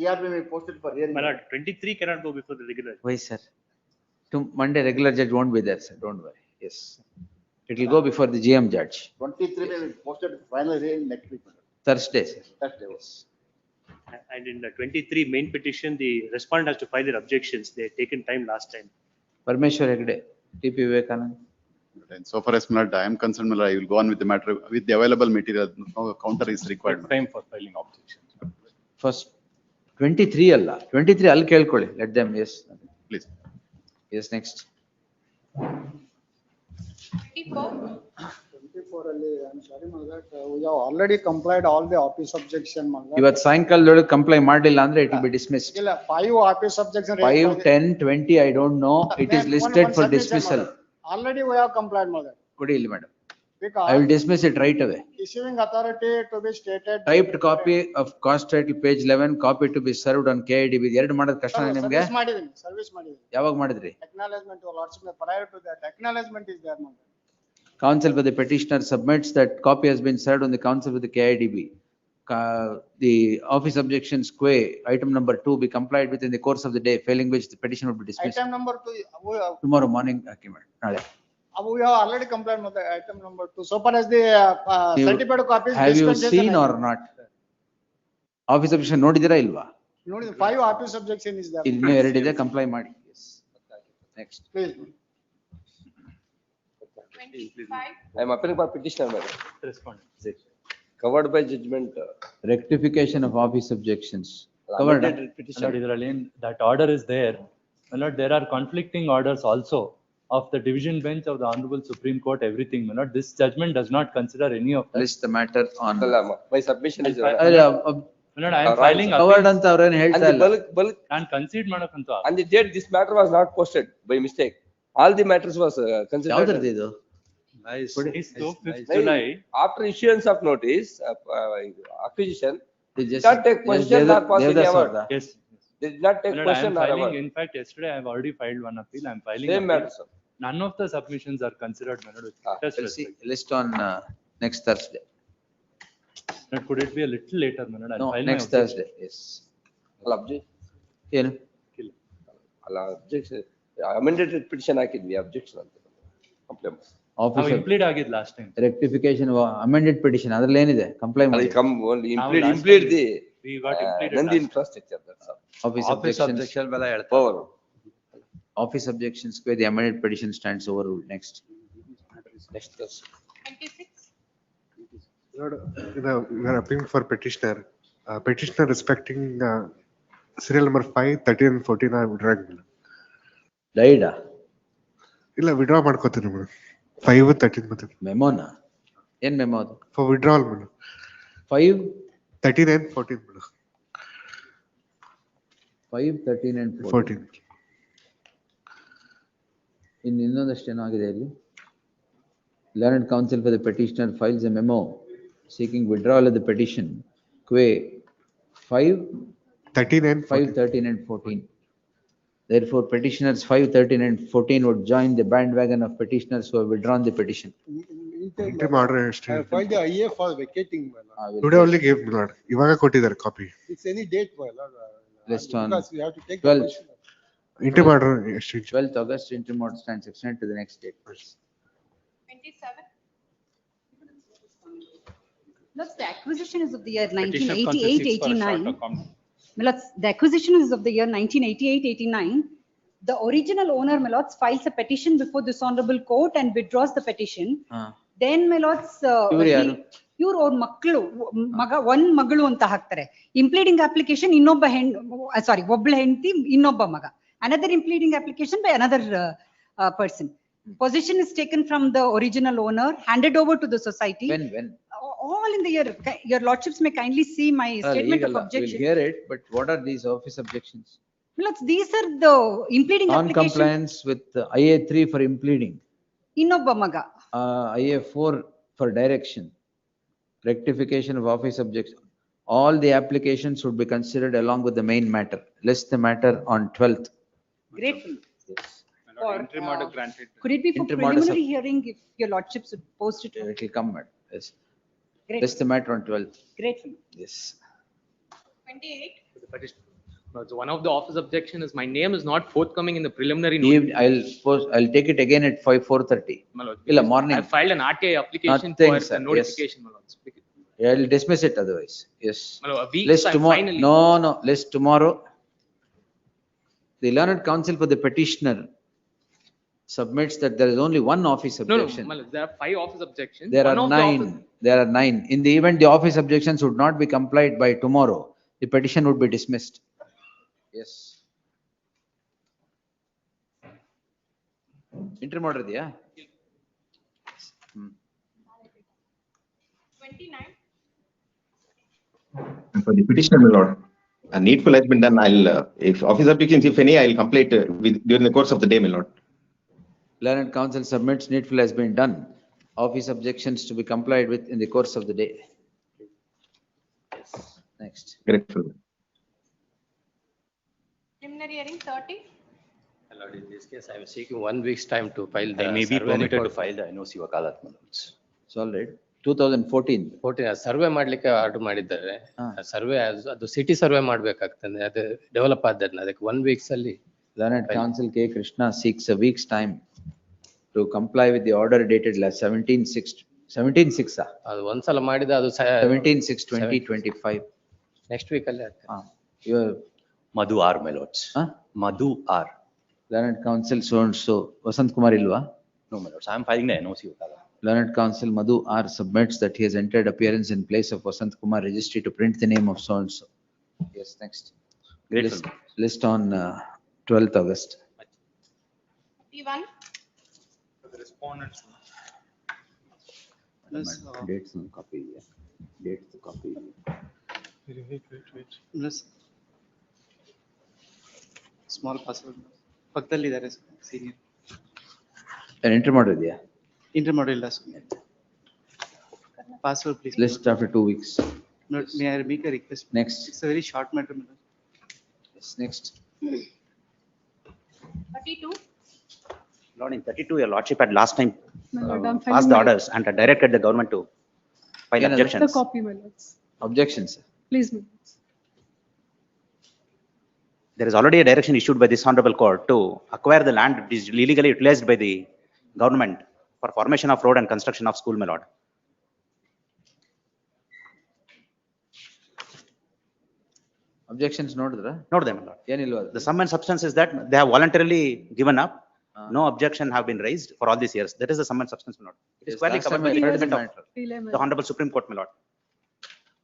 CRB may post it for hearing. My lord, 23 cannot go before the regular. Why, sir? To Monday, regular judge won't be there, sir. Don't worry. Yes. It will go before the GM judge. 23 may be posted for final hearing next week. Thursday, sir. Thursday. Yes. And in the 23 main petition, the respondent has to file their objections. They had taken time last time. Parmeshwar Hegde, TP Vivekanand. And so far as I am concerned, my lord, I will go on with the matter with the available material. No counter is required. Time for filing objections. First, 23 alla. 23 al kelkoli. Let them, yes. Please. Yes, next. 24. 24 ಅಲ್ಲಿ, I'm sorry, my lord, we have already complied all the office objection, my lord. ಇವತ್ತು ಸಾಯಂಕಾಲದೊಳಗೆ comply ಮಾಡಲಿಲ್ಲ ಅಂದ್ರೆ it will be dismissed. ಇಲ್ಲ, 5 office objection. 5, 10, 20, I don't know. It is listed for dismissal. Already we have complied, my lord. ಕೊಡಿ ಇಲ್ಲಿ madam. I Because will dismiss it right away. issuing authority to be stated. Typed copy of cost title page 11, copy to be served on KIDB. ಎರಡು ಮಾಡೋದು ಕಷ್ಟ ನಿಮ್ಗೆ? Service ಮಾಡಿದೀನಿ, service ಮಾಡಿದೀನಿ. ಯಾವಾಗ ಮಾಡಿದ್ರಿ? Acknowledgement to lordship, prior to that, acknowledgement is there, my lord. Counsel for the petitioner submits that copy has been served on the counsel for the KIDB. The office objections quae, item number 2 be complied with in the course of the day, failing which the petition will be dismissed. Item number 2, Tomorrow morning, document. Nale. we have already complied with the item number 2. So far as the certified copies. Have you dispensation, seen or not? Office objection ನೋಡಿದಿರಾ ಇಲ್ವಾ? ನೋಡಿ, 5 office objection is there. ಇನ್ನೂ ಎರಡಿದೆ, comply ಮಾಡಿ. Yes. Next. Please. 25. I am appealing for petitioner, madam. Respondent. Covered by judgment. Rectification of office objections. Covered. Amended petition. That order is there. My lord, there are conflicting orders also of the division bench of the Honorable Supreme Court, everything. My lord, this judgment does not consider any of that. List the matter on. My submission is. My lord, I am filing. Covered ಅಂತ ಅವರೇನು And ಹೇಳ್ತಾ the ಇಲ್ಲ. bulk. ನಾನು concede ಮಾಡಕ್ಕಂತ. And the date, this matter was not posted by mistake. All the matters was considered. ಯಾವ್ದ್ರದ್ದು ಇದು? Nice. 5th July. After issuance of notice, acquisition, They did not take question or pass any award. Yes. They did not take My lord, I question am or filing, award. in fact, yesterday I have already filed one appeal. I am filing. Same appeal. matter, sir. None of the submissions are considered, my lord. with greatest We'll see. respect. List on next Thursday. Lord, could it be a little later, my lord? I'll No, file my next objection. Thursday. Yes. I'll object. ಏನು? I'll object. Amended petition ಹಾಕಿದ್ವಿ objection ಅಂತ. Complaint. Office ನಾವು implead ಆಗಿದ್ದು last time. rectification of amended petition. ಅದ್ರಲ್ಲಿ ಏನಿದೆ? Comply ಮಾಡಿ. I'll come only Now implead, last implead time the we got impleaded Nandi last infrastructure, that's all. Office objections. ಮೇಲೆ ಹೇಳ್ತಾರೆ. Power. Office objections where the amended petition stands overruled. Next. Next Thursday. 26. Lord, we are appealing for petitioner. Petitioner respecting serial number 5, 13 and 14 are withdrawing. Died. ಇಲ್ಲ, withdraw ಮಾಡ್ಕೋತೀನಿ madam. 5, 13 ಮತ್ತೆ. ಮೆಮೋನಾ? ಏನ್ memo ಅದು? For withdrawal madam. 5, 13 and 14 madam. 5, 13 and 14. ಇನ್ನೊಂದಷ್ಟು ಏನೋ ಆಗಿದೆ ಇಲ್ಲಿ. Learned counsel for the petitioner files a memo seeking withdrawal of the petition. Quae 5, 13 and 5, 13 and 14. Therefore, petitioners 5, 13 and 14 would join the bandwagon of petitioners who have withdrawn the petition. Interim order ಅಷ್ಟೇ. I filed the IA for vacating, my lord. Today only gave my lord. ಇವಾಗ ಕೊಟ್ಟಿದ್ದಾರೆ copy. It's any date, my lord. List on Because we have to take. 12th. Interim order exchange. 12th August, interim order stands extended to the next date. 27. Look, the acquisition is of the year Petition of 1988-89. consent for short Milots, the acquisition is of the year 1988-89. The original owner, Milots, files a petition before this honorable court and withdraws the petition. Then, Milots, ಇವ್ರು ಅವ್ರ ಮಕ್ಕಳು ಒಂದ್ ಮಗಳು ಅಂತ ಹಾಕ್ತಾರೆ. Impleading application ಇನ್ನೊಬ್ಬ ಸಾರಿ ಒಬ್ಳ ಹೆಂಡತಿ ಇನ್ನೊಬ್ಬ ಮಗ. Another impleading application by another person. Possession is taken from the original owner, handed over to the society. When? All in the year. Your lordships may kindly see my statement of objection. We'll hear it, but what are these office objections? These are the impleading application. Non-compliance with IA3 for impleading. Innobba maga. IA4 for direction. Rectification of office objections. All the applications should be considered along with the main matter. List the matter on 12th. Grateful. Yes. For, Interim order granted. could it be for Interim order preliminary hearing if your lordships would post it? It will come, madam. Yes. Great. List the matter on 12th. Grateful. Yes. 28. No, so one of the office objection is my name is not forthcoming in the preliminary notice. I'll take it again at 4:30. Illa, morning. I filed an RTI application Nothing, for sir. the Yes. notification, my lords. I'll dismiss it otherwise. Yes. A week List time tomorrow. finally. No, list tomorrow. The learned counsel for the petitioner submits that there is only one office No, objection. my lords, there are 5 office objections. There One are of the office- 9. There are 9. In the event the office objections would not be complied by tomorrow, the petition would be dismissed. Yes. Interim order idea? 29. For the petitioner, my lord, a needful has been done. If office objections, if any, I'll complete during the course of the day, my lord. Learned counsel submits needful has been done. Office objections to be complied with in the course of the day. Yes. Next. Grateful. Preliminary hearing 30. My lord, in this case, I am seeking 1 week's time to file the. I may be survey permitted to report. file the NOC wakalat, my lords. It's all right. 2014. 14 survey ಮಾಡ್ಲಿಕ್ಕೆ order ಮಾಡಿದ್ದಾರೆ. Survey ಅದು city survey ಮಾಡ್ಬೇಕಾಗ್ತದೆ. ಅದು develop ಆದ್ರೆ ಅದಕ್ಕೆ 1 weeks ಅಲ್ಲಿ. Learned counsel K. Krishna seeks a week's time to comply with the order dated 17/6. ಅದು ಒಂದ್ಸಲ ಮಾಡಿದ ಅದು 17/6/2025. ನೆಕ್ಸ್ಟ್ ವೀಕ್ ಅಲ್ಲಿ ಆಗ್ತದೆ. Your Madhu R, my lords. Madhu R. Learned counsel so and so. Vasant Kumar ilva? No, my lords, I am filing the NOC wakalat. Learned counsel Madhu R submits that he has entered appearance in place of Vasant Kumar registry to print the name of so and so. Yes, next. Grateful. List on 12th August. 31. The respondents. Dates on copy. Dates copy. Wait. Plus small password. ಪಕ್ಕದಲ್ಲಿ ಇದ್ದಾರೆ senior. An interim order idea? Interim order ಇಲ್ಲ sir. Password please. List after 2 weeks. May I make a request? Next. It's a very short matter. Yes, next. 32. Lord, in 32, your lordship had last time My lord, I'm passed filing the my- orders and directed the government to file Yeah, objections. The copy, my lords. Objections. Please, my lords. There is already a direction issued by this honorable court to acquire the land that is illegally utilized by the government for formation of road and construction of school, my lord. Objections notiದ್ರ? Note them, my lord. ಏನಿಲ್ವಾ? The sum and substance is that they have voluntarily given up. No objection have been raised for all these years. That is the sum and substance, my lord. It is Yes, squarely last covered time by I the heard the judgment matter. of the honorable Supreme Court, my lord.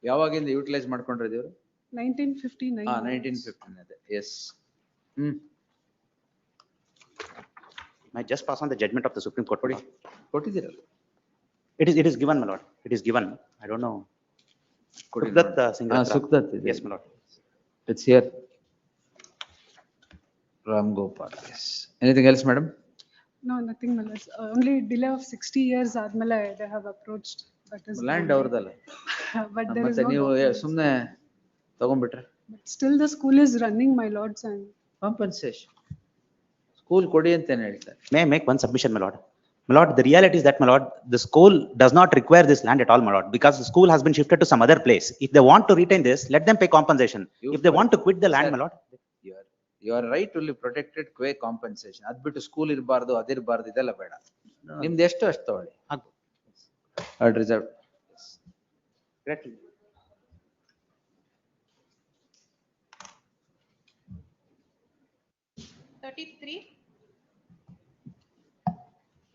ಯಾವಾಗಿಂದ utilise ಮಾಡ್ಕೊಂಡ್ರಿ ಇವರು? 1959. 1915 ಅದೇ. Yes. May I just pass on the judgment of the Supreme Court? ಕೊಟ್ಟಿದ್ದೀರಲ್ಲ? It is given, my lord. It is given. I don't know. Sukdat Singh. Sukdat ಇದೆ. Yes, my lord. It's here. Ram Gopal, yes. Anything else, madam? No, nothing, my lords. Only delay of 60 years ಆದ್ಮೇಲೆ they have approached. That is. Land ಅವ್ರದಲ್ಲ. But there is ಮತ್ತೆ no ನೀವು documents. ಸುಮ್ನೆ ತಗೊಂಡ್ಬಿಟ್ರೆ? But still the school is running, my lords, and. Compensation. School ಕೊಡಿ ಅಂತ ಏನ್ ಹೇಳ್ತಾರೆ? May I make one submission, my lord? My lord, the reality is that, my lord, the school does not require this land at all, my lord, because the school has been shifted to some other place. If they want to retain this, let them pay compensation. If they want to quit the land, my lord. Your right will be protected quay compensation. ಅದ್ ಬಿಟ್ಟು school ಇರಬಾರ್ದು ಅದಿರಬಾರ್ದು ಇದೆಲ್ಲ ಬೇಡ. ನಿಮ್ದು ಎಷ್ಟು ಅಷ್ಟು ತಗೊಳ್ಳಿ. I'd reserve. Correct.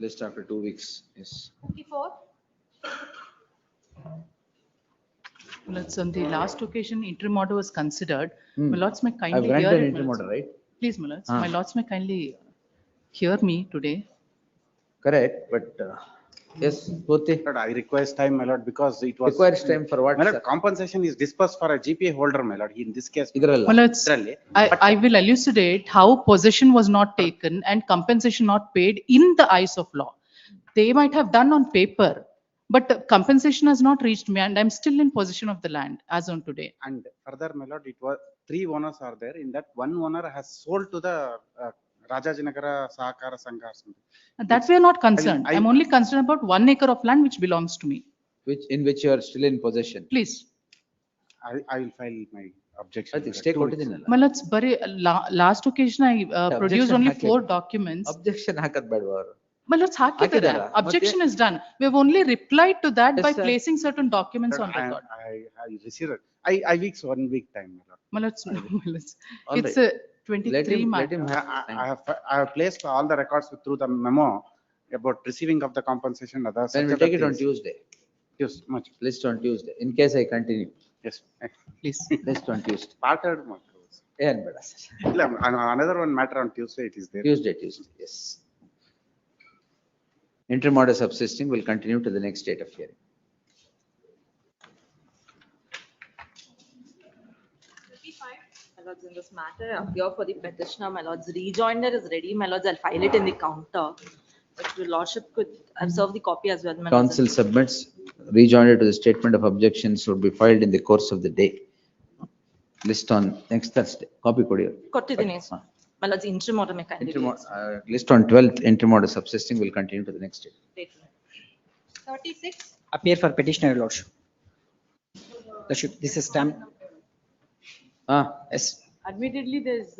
List after 2 weeks, yes. 54. Lords, on the last occasion, interim order was considered. Hmm. My lords may I've kindly granted hear an it. my interim lords. order, right? Please, my lords, Ah. my lords may kindly hear me today. Correct, but yes, Purti. I request time, my lord, because it was. Requires time for what, My lord, sir? compensation is dispersed for a GPA holder, my lord, in this case. My lords, I will elucidate how possession was not taken and compensation not paid in the eyes of law. They might have done on paper, but compensation has not reached me and I'm still in possession of the land as on today. And further, my lord, it was 3 owners are there. In that, one owner has sold to the Rajajinagara Sahakara Sangha or something. That we are not concerned. I'm only concerned about 1 acre of land which belongs to me. In which you are still in possession. Please. I will file my objection. I think stay ಕೊಟ್ಟಿದ್ದೀನಲ್ಲ. My lords, last occasion I produced only 4 documents. Objection ಹಾಕದ್ ಬೇಡವಾ ಅವರು? My lords, ಹಾಕಿದ್ದಾರೆ. ಹಾಕಿದಾರಾ? Objection is done. We have only replied to that Yes, by sir. placing certain documents on I record. received it. I weeks 1 week time, my lord. My lords, no, my lords. All It's right. a 23 Let matter. him have I have placed all the records through the memo about receiving of the compensation, other. Then we'll take it on Tuesday. Yes, much. List on Tuesday, in case I continue. Yes. Please. List on Tuesday. Started. ಏನ್ ಬೇಡ sir. ಇಲ್ಲ, another one matter on Tuesday, it is there. Tuesday, yes. Interim order subsisting will continue to the next date of hearing. My lords, in this matter, I appear for the petitioner. My lords, rejoinder is ready. My lords, I'll file it in the counter. If your lordship could observe the copy as well. My lords. Council submits rejoinder to the statement of objections would be filed in the course of the day. List on next Thursday. Copy ಕೊಡಿ. ಕೊಟ್ಟಿದ್ದೀನಿ. My lords, interim order may kindly be List on 12th, interim order subsisting will continue to the next day. executed. 36. Appear for petitioner, your lordship. Lordship, this is stamp. Yes. Admittedly, there's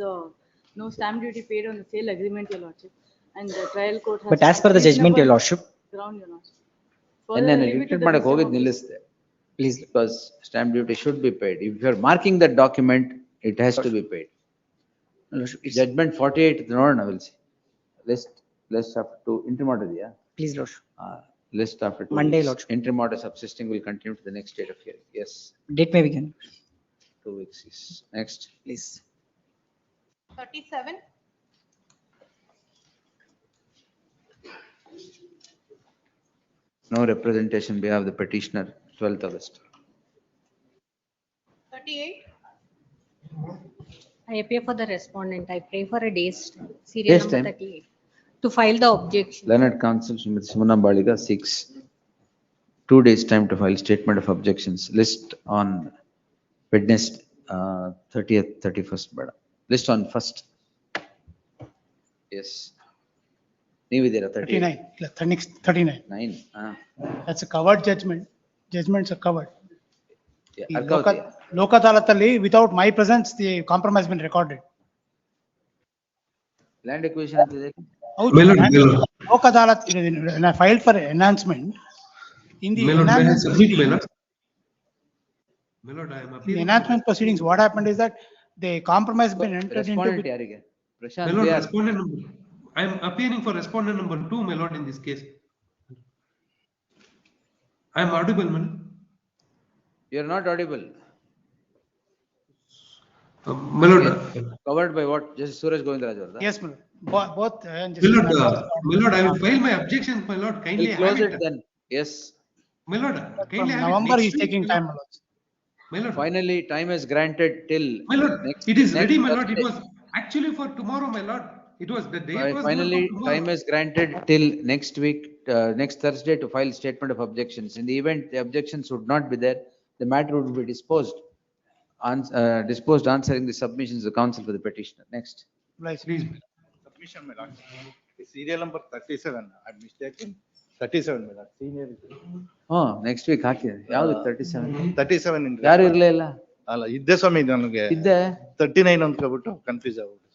no stamp duty paid on the sale agreement, your lordship, and the trial court has. But as per the judgment, your lordship. Ground, your lordship. And then return ಮಾಡಕ್ಕೆ ಹೋಗಿದ್ ನಿಲ್ಲಿಸಿದೆ. Please. Because stamp duty should be paid. If you are marking that document, it has to be paid. Judgment 48 ನೋಡೋಣ, we'll see. List after 2 interim order ಇದೆಯಾ? Please, lordship. List after 2 Monday, weeks. lordship. Interim order subsisting will continue to the next date of hearing. Yes. Date may begin. 2 weeks, yes. Next. Please. 37. No representation behalf of the petitioner, 12th August. 38. I appear for the respondent. I pray for a day's time, Day's serial number time? 38, to file the objection. Leonard Counsel, Srimati Sumana Baliga, 6. 2 days time to file statement of objections. List on Wednesday, 30th, 31st. Bada. List on 1st. Yes. ನೀವಿದ್ದೀರಾ 39, ಇಲ್ಲ, 39. 9. That's a covered judgment. Judgments are covered. Yeah, ಈ ಲೋಕ ಅದಾಲತಲ್ಲಿ without my presence, the compromise been recorded. Land acquisition ಅಂತಿದೆ. ಹೌದು, Lok Adalat I filed for enhancement. In the enhancement proceedings, what happened is that the compromise been entered into. Respondent ಯಾರಿಗೆ? Prashant My lord, ಯಾರು? respondent number. I am appearing for respondent number 2, my lord, in this case. I am audible, man. You are not audible. My lord. Covered by what? Just Suresh Govindaraj Varda? Yes, my lord. Both. My lord, I will file my objections, my lord, kindly. We'll close it then. Yes. My lord, kindly have it November next is week, taking my time, lord. my lord. My lord. Finally, time is granted till. My lord, next- it is ready, my lord. It Thursday. was actually for tomorrow, my lord. It was the day. It was Finally, for tomorrow. time is granted till next week, next Thursday to file statement of objections. In the event the objections would not be there, the matter would be disposed. Disposed answering the submissions of the council for the petitioner. Next. Please. Submission, my lord. Serial number 37, I'm mistaken. 37, my lord. Senior. Oh, next week ಹಾಕಿದೆ. ಯಾವ್ದು 37? 37 in. ಯಾರು ಇರ್ಲಿಲ್ಲ? ಅಲ್ಲ, ಇದ್ದೇ ಸ್ವಾಮಿ ನನಗೆ. ಇದ್ದೆ. 39 ಅಂದ್ಕೊಬಿಟ್ಟು confuse ಆಗ್ಬಿಟ್ಟು.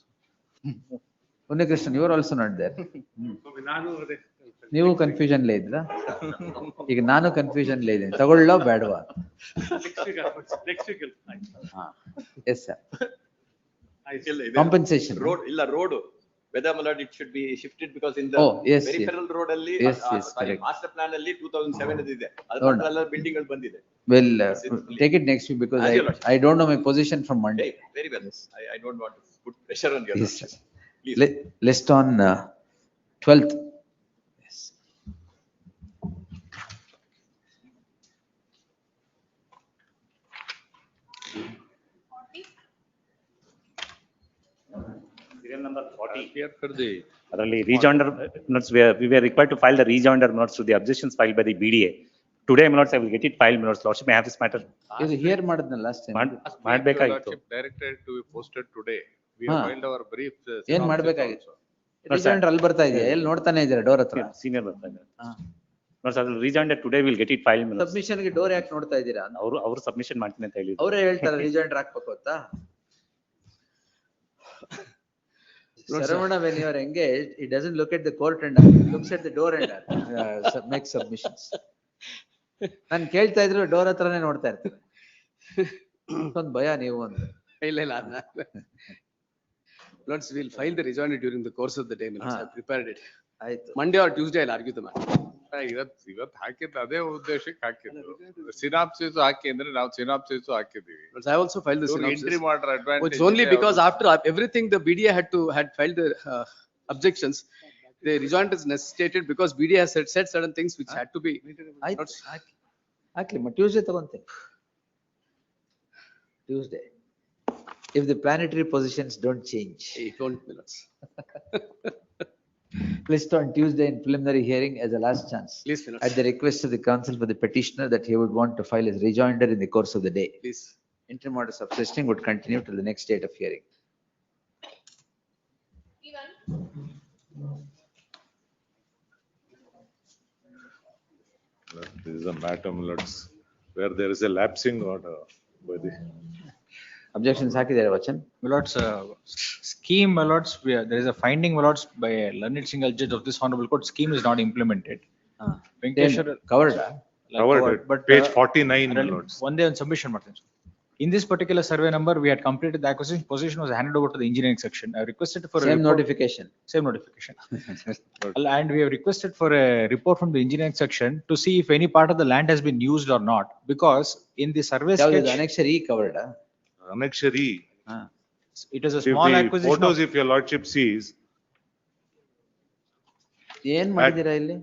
Unnikrishnan, you are also not there. ನೀವು ಕನ್ಫ್ಯೂಷನ್ ಲೇ ಇದ್ರ? ಈಗ ನಾನು ಕನ್ಫ್ಯೂಷನ್ ಲೇ ಇದ್ದೀನಿ. ತಗೊಳ್ಳೋ ಬೇಡವಾ? Next week. Yes, sir. Compensation. Road, illa road. Whether my lord it should be shifted because in the peripheral road alli, master plan alli 2007 ಇದೆ. ಅದರ building ಗಳು ಬಂದಿದೆ. Well, take it next week because I don't know my position from Monday. Very well. I don't want to put pressure on your Yes, list on 12th. Yes. Serial number 40. Here for the. Really, rejoinder notes, we were required to file the rejoinder notes to the objections filed by the BDA. Today, my lords, I will get it filed, my lords. Lordship, may I have this matter? ಇದು here ಮಾಡಿದ್ನ last time. ಮಾಡಬೇಕಾಗಿತ್ತು. Directed to be posted today. We have filed our brief. ಏನ್ ಮಾಡ್ಬೇಕಾಗಿತ್ತು? ರಿಜಾಯಿಂಡರ್ ಅಲ್ಲಿ ಬರ್ತಾ ಇದೆಯಾ? ಎಲ್ಲಿ ನೋಡ್ತಾನೆ ಇದ್ದೀರಾ ಡೋರ್ ಹತ್ರ? ಸೀನಿಯರ್ ಬರ್ತಾ ಇದ್ದಾರೆ. Because I will rejoinder today, we'll get it filed. Submission ಗೆ ಡೋರ್ ಯಾಕೆ ನೋಡ್ತಾ ಇದ್ದೀರಾ? ಅವ್ರು submission ಮಾಡ್ತೀನಿ ಅಂತ ಹೇಳಿದ್ರು. ಅವರೇ ಹೇಳ್ತಾರೆ rejoinder ಹಾಕ್ಬೇಕು ಅಂತ. Saravana, when you are engaged, he doesn't look at the court and looks at the door and makes submissions. ನಾನು ಕೇಳ್ತಾ ಇದ್ರು ಡೋರ್ ಹತ್ರನೇ ನೋಡ್ತಾ ಇರ್ತಾರೆ. ಒಂದು ಭಯ ನೀವು ಅಂತ. ಇಲ್ಲ. Lords, we'll file the rejoinder during the course of the day. I have prepared it. ಆಯ್ತು. Monday or Tuesday, I'll argue the matter. ಇವತ್ತು ಹಾಕಿದ್ದು ಅದೇ ಉದ್ದೇಶಕ್ಕೆ ಹಾಕಿದ್ದು. ಸಿನಾಪ್ಸಿಸ್ ಹಾಕಿ ಅಂದ್ರೆ ನಾವು ಸಿನಾಪ್ಸಿಸ್ ಹಾಕಿದೀವಿ. But I also filed the synopsis. Entry matter advantage. It's only because after everything, the BDA had filed the objections. The rejoinder is necessitated because BDA has said certain things which had to be. ಹಾಕ್ಲಿ Tuesday ತಗೊಂತೆ. Tuesday. If the planetary positions don't change. Don't, Millards. List on Tuesday in preliminary hearing as a last chance. Please, Millards. At the request of the counsel for the petitioner that he would want to file his rejoinder in the course of the day. Please. Interim order subsisting would continue till the next date of hearing. This is a matter, Millards, where there is a lapsing order by the. Objections ಹಾಕಿದ್ದಾರೆ ವಚನ್. Millards, scheme, Millards, there is a finding, Millards, by a learned single judge of this honorable court, scheme is not implemented. Covered. But page 49, Millards. One day on submission, Martin. In this particular survey number, we had completed the acquisition, possession was handed over to the engineering section. I requested for a Same report- notification. Same notification. And we have requested for a report from the engineering section to see if any part of the land has been used or not, because in the survey sketch. Annexure E covered. Annexure E. It is a small acquisition. Photos, if your lordship sees. ಏನ್ ಮಾಡಿದೀರಾ ಇಲ್ಲಿ?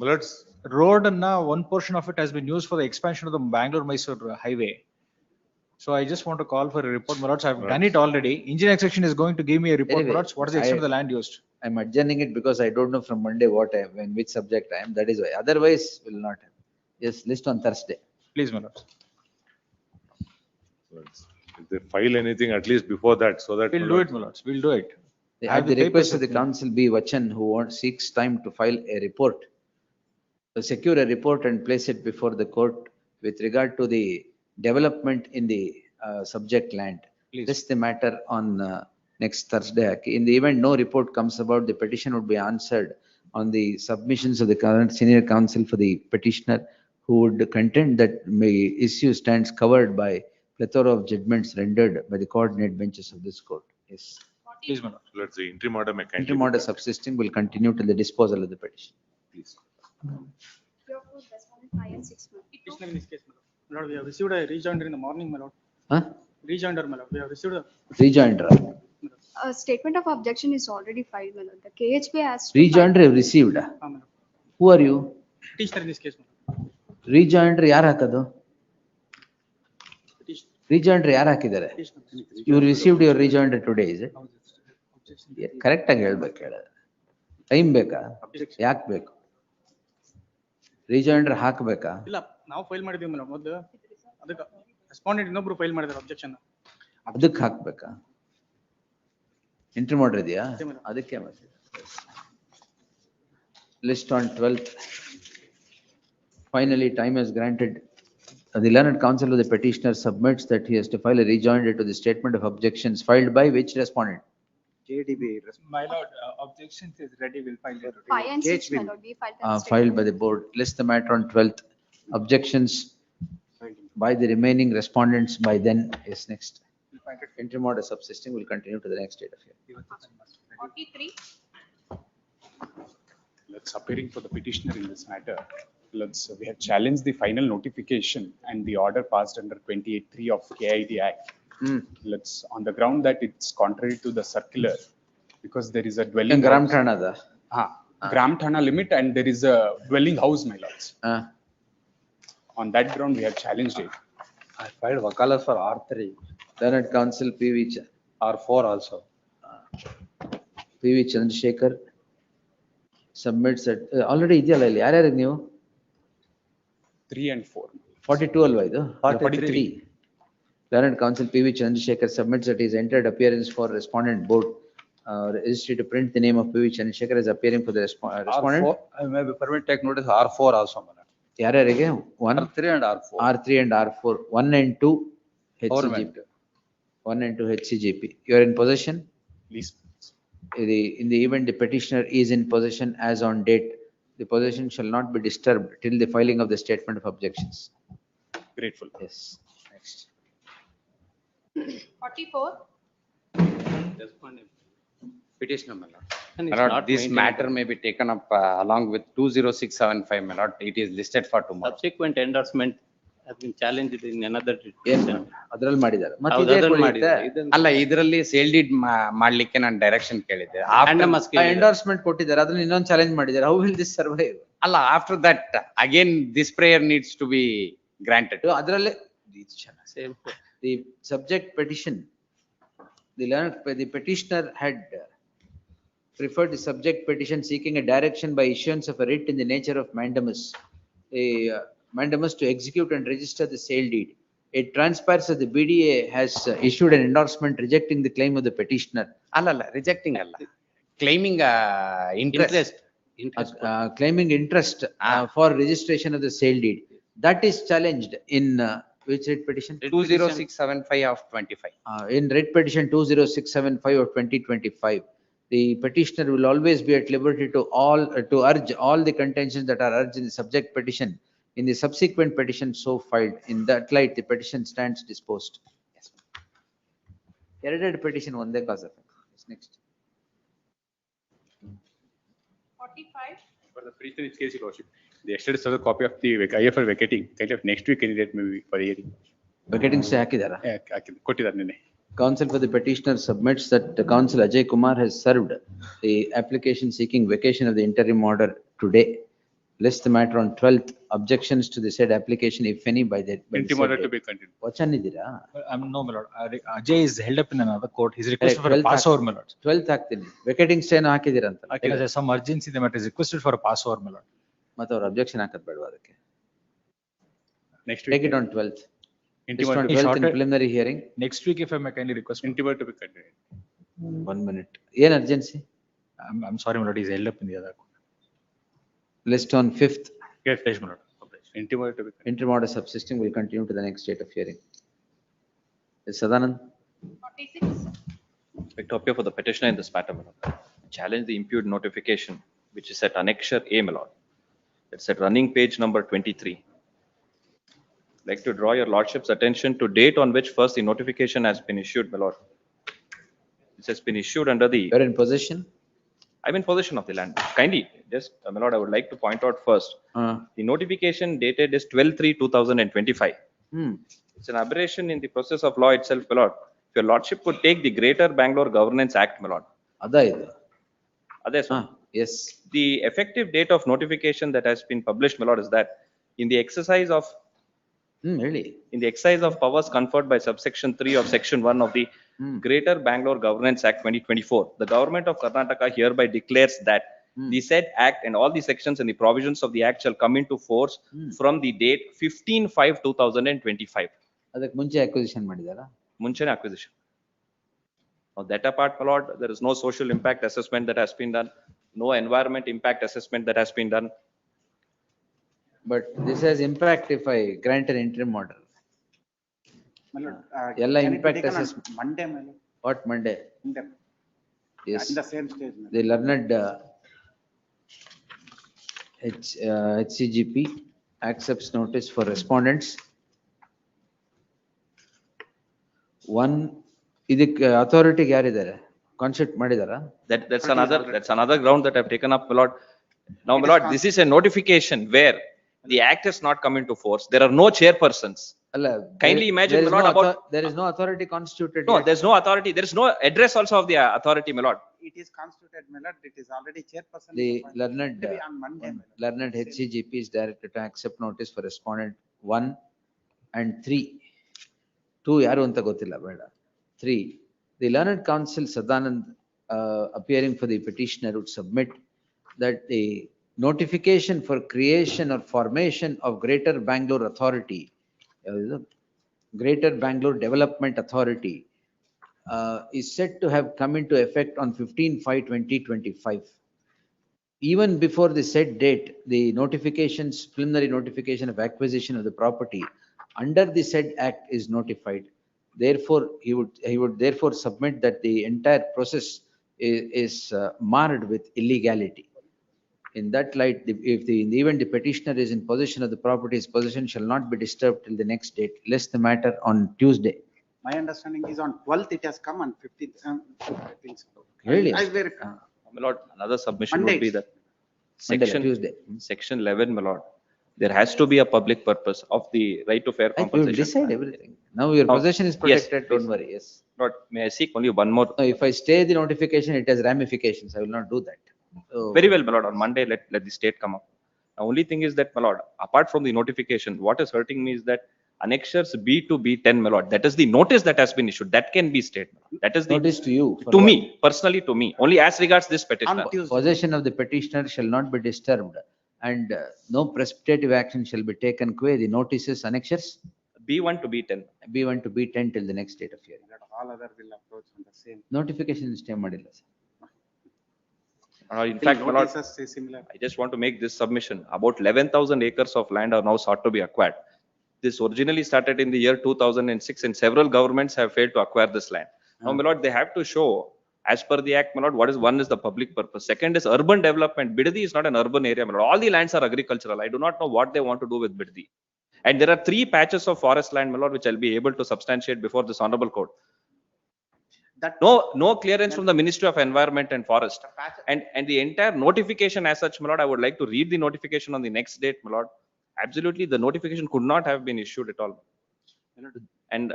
Millards, road and one portion of it has been used for the expansion of the Bangalore-Mysore highway. So I just want to call for a report, Millards. I've done it already. Engineering section is going to give me a report, Anyway, Millards. What is the extent of the land used? I'm adjourning it because I don't know from Monday what I am, in which subject I am. That is why. Otherwise, will not have. Yes, list on Thursday. Please, Millards. If they file anything at least before that, so that. We'll do it, Millards. We'll do it. At the request of the council B. Vachan, who seeks time to file a report, to secure a report and place it before the court with regard to the development in the subject land. This the matter on next Thursday. In the event no report comes about, the petition would be answered on the submissions of the current senior counsel for the petitioner, who would contend that issue stands covered by plethora of judgments rendered by the coordinate benches of this court. Yes. Please, Millards. Let's see, interim order may continue. Interim order subsisting will continue till the disposal of the petition. Please. Petitioner in this case, my lord, we have received a rejoinder in the morning, my lord. Huh? Rejoinder, my lord, we have received a. Rejoinder. A statement of objection is already filed, my lord. The KHP has. Rejoinder have received. Who are you? Petitioner in this case, my lord. Rejoinder ಯಾರು ಹಾಕೋದು? Rejoinder ಯಾರು ಹಾಕಿದ್ದಾರೆ? You received your rejoinder today, is it? Correct ಆಗಿ ಹೇಳ್ಬೇಕು ಹೇಳಿದ್ರೆ. Time ಬೇಕಾ? ಯಾಕೆ ಬೇಕು? Rejoinder ಹಾಕ್ಬೇಕಾ? ಇಲ್ಲ, ನಾವು ಫೈಲ್ ಮಾಡಿದೀವಿ ಮೇಡಮ್ ಮೊದಲು. ಅದಕ್ಕೆ ರೆಸ್ಪಾಂಡೆಂಟ್ ಇನ್ನೊಬ್ರು ಫೈಲ್ ಮಾಡಿದ್ದಾರೆ ಅಬ್ಜೆಕ್ಷನ್. ಅದಕ್ಕೆ ಹಾಕ್ಬೇಕಾ? Interim order ಇದೆಯಾ? ಅದಕ್ಕೆ ಮತ್ತೆ. List on 12th. Finally, time is granted. The learned counsel of the petitioner submits that he has to file a rejoinder to the statement of objections filed by which respondent? JDB. My lord, objection is ready. We'll file it. 5 and 6, my lord, we filed that Filed by the board. List the matter on 12th. Objections by the remaining respondents by then is next. Interim order subsisting will continue to the next date of hearing. 43. Let's appearing for the petitioner in this matter. We have challenged the final notification and the order passed under 28(3) of KID Act. On the ground that it's contrary to the circular, because there is a dwelling. Gram Thana da. Gram Thana limit and there is a dwelling house, my lords. On that ground, we have challenged it. I filed wakalas for R3. Learned counsel PV R4 also. PV Chandrasekhar submits that already ಇದೆಯಲ್ಲ ಇಲ್ಲಿ ಯಾರ್ಯಾರಿಗೆ ನೀವು 3 and 4. 42 ಅಲ್ವಾ ಇದು? 43. Learned counsel PV Chandrasekhar submits that he has entered appearance for respondent board registry to print the name of PV Chandrasekhar as appearing for the respondent. R4, I may be permitted to take notice R4 also, my lord. ಯಾರ್ಯಾರಿಗೆ? One, R3 and R4. R3 and R4, 1 and 2 Government. HCGP. 1 and 2 HCGP. You are in possession? Lease. In the event the petitioner is in possession as on date, the possession shall not be disturbed till the filing of the statement of objections. Grateful. Yes. Next. 44. Petitioner, my lord. My lord, this matter may be taken up along with 20675, my lord. It is listed for tomorrow. Subsequent endorsement has been challenged in another. ಅದ್ರಲ್ಲಿ ಮಾಡಿದ್ದಾರೆ. ಹೌದು, ಅದನ್ನ ಮಾಡಿದ್ದಾರೆ. ಅಲ್ಲ, ಇದರಲ್ಲಿ sale deed ಮಾಡ್ಲಿಕ್ಕೆ ನಾನು direction ಕೇಳಿದ್ದೆ. ಎಂಡೋರ್ಸ್ಮೆಂಟ್ ಕೊಟ್ಟಿದ್ದಾರೆ, ಅದನ್ನ ಇನ್ನೊಂದು ಚಾಲೆಂಜ್ ಮಾಡಿದ್ದಾರೆ. How will this survive? ಅಲ್ಲ, after that, again, this prayer needs to be granted. ಅದರಲ್ಲೇ the subject petition, the petitioner had preferred the subject petition seeking a direction by issuance of a writ in the nature of mandamus, mandamus to execute and register the sale deed. It transpires that the BDA has issued an endorsement rejecting the claim of the petitioner. ಅಲ್ಲ, rejecting ಅಲ್ಲ, claiming interest. Claiming interest for registration of the sale deed. That is challenged in which writ petition? 20675 of 25. In writ petition 20675 of 2025. The petitioner will always be at liberty to urge all the contentions that are urged in the subject petition in the subsequent petition so filed. In that light, the petition stands disposed. Hereded petition ಒಂದೇ cause of effect. Next. 45. For the petition case, your lordship, the extended server copy of the IFR vacating, kind of next week candidate may be for hearing. Vacating stay ಹಾಕಿದಾರಾ? ಕೊಟ್ಟಿದ್ದಾರೆ ನಿನ್ನೆ. Counsel for the petitioner submits that the counsel Ajay Kumar has served the application seeking vacation of the interim order today. List the matter on 12th. Objections to the said application, if any, by the Interim order to be continued. ವಚನಿದ್ದೀರಾ? No, my lord. Ajay is held up in another court. He's requested for a passover, my lord. 12th ಹಾಕ್ತೀನಿ. Vacating stay ನ ಹಾಕಿದ್ದೀರಾ ಅಂತ. There's some urgency, the matter is requested for a passover, my lord. ಮತ್ತೆ ಅವ್ರ objection ಹಾಕದ್ ಬೇಡವಾ ಅದಕ್ಕೆ? Next week. Take it on 12th. Interim List on order 12th in preliminary hearing. Next week, if I may kindly request. Interim order to be continued. 1 minute. ಏನ್ urgency? I'm sorry, my lord. He's held up in the other court. List on 5th. Yes, my lord. Interim order to be continued. Interim order subsisting will continue to the next date of hearing. Sadanand. 46. Victopia for the petitioner in this matter, my lord. Challenge the imputed notification, which is at annexure A, my lord. It's at running page number 23. Like to draw your lordship's attention to date on which first the notification has been issued, my lord. This has been issued under the. You're in possession? I'm in possession of the land. Kindly, just, my lord, I would like to point out first. The notification dated is 12/3/2025. It's an aberration in the process of law itself, my lord. If your lordship could take the Greater Bangalore Governance Act, my lord. Yes. The effective date of notification that has been published, my lord, is that in the exercise of really? In the exercise of powers conferred by subsection 3 of section 1 of the Greater Bangalore Governance Act 2024, the government of Karnataka hereby declares that the said act and all the sections and the provisions of the act shall come into force from the date 15/5/2025. ಅದಕ್ಕೆ ಮುಂಚೆ acquisition ಮಾಡಿದಾರಾ? ಮುಂಚೆನೇ acquisition. Now that apart, my lord, there is no social impact assessment that has been done, no environment impact assessment that has been done. But this has impact if I grant an interim order. Yella impact assessment. Monday, my lord. What Monday? Yes. In the same stage. The learned HCGP accepts notice for respondents. One, ಇದಕ್ಕೆ authority ಯಾರಿದ್ದಾರೆ? Constitute ಮಾಡಿದಾರಾ? That's another ground that I've taken up, my lord. Now, my lord, this is a notification where the act has not come into force. There are no chairpersons. Kindly imagine, my lord, there is no authority constituted. No, there's no authority. There is no address also of the authority, my lord. It is constituted, my lord. It is already chairperson. The learned Maybe on Monday, my lord. learned HCGP is directed to accept notice for respondent 1 and 3. 2 ಯಾರು ಅಂತ ಗೊತ್ತಿಲ್ಲ ಬೇಡ. 3. The learned counsel Sadanand appearing for the petitioner would submit that the notification for creation or formation of Greater Bangalore Authority, Greater Bangalore Development Authority, is said to have come into effect on 15/5/2025. Even before the said date, the notifications, preliminary notification of acquisition of the property under the said act is notified. Therefore, he would therefore submit that the entire process is marred with illegality. In that light, in the event the petitioner is in possession of the property, his possession shall not be disturbed till the next date, lest the matter on Tuesday. My understanding is on 12th it has come, on 15th, I think so. Really? I verify. My lord, another submission Monday. would be that Monday, section, Tuesday. section 11, my lord, there has to be a public purpose of the right to fair You compensation. decide everything. Now your Now, possession is yes, protected, don't please. worry, yes. Lord, may I seek only one more? No, if I stay the notification, it has ramifications. I will not do that. So- Very well, my lord, on Monday, let the state come up. The only thing is that, my lord, apart from the notification, what is hurting me is that annexures B to B10, my lord, that is the notice that has been issued, that can be stayed. That is the. Notice to you. for To what? me, personally to me, only as regards this petitioner. Possession of the petitioner shall not be disturbed, and no precipitative action shall be taken qua the notices annexures B1 to B10. B1 to B10 till the next date of hearing. All other will approach on the same. Notification stay madilla, sir. In fact, my lord, Notices say similar. I just want to make this submission. About 11,000 acres of land are now sought to be acquired. This originally started in the year 2006 and several governments have failed to acquire this land. Now, my lord, they have to show, as per the act, my lord, one is the public purpose. Second is urban development. Bidadi is not an urban area, my lord. All the lands are agricultural. I do not know what they want to do with Bidadi. And there are 3 patches of forest land, my lord, which I'll be able to substantiate before this honorable court. No clearance from the Ministry of Environment and Forest. And the entire notification as such, my lord, I would like to read the notification on the next date, my lord. Absolutely, the notification could not have been issued at all. And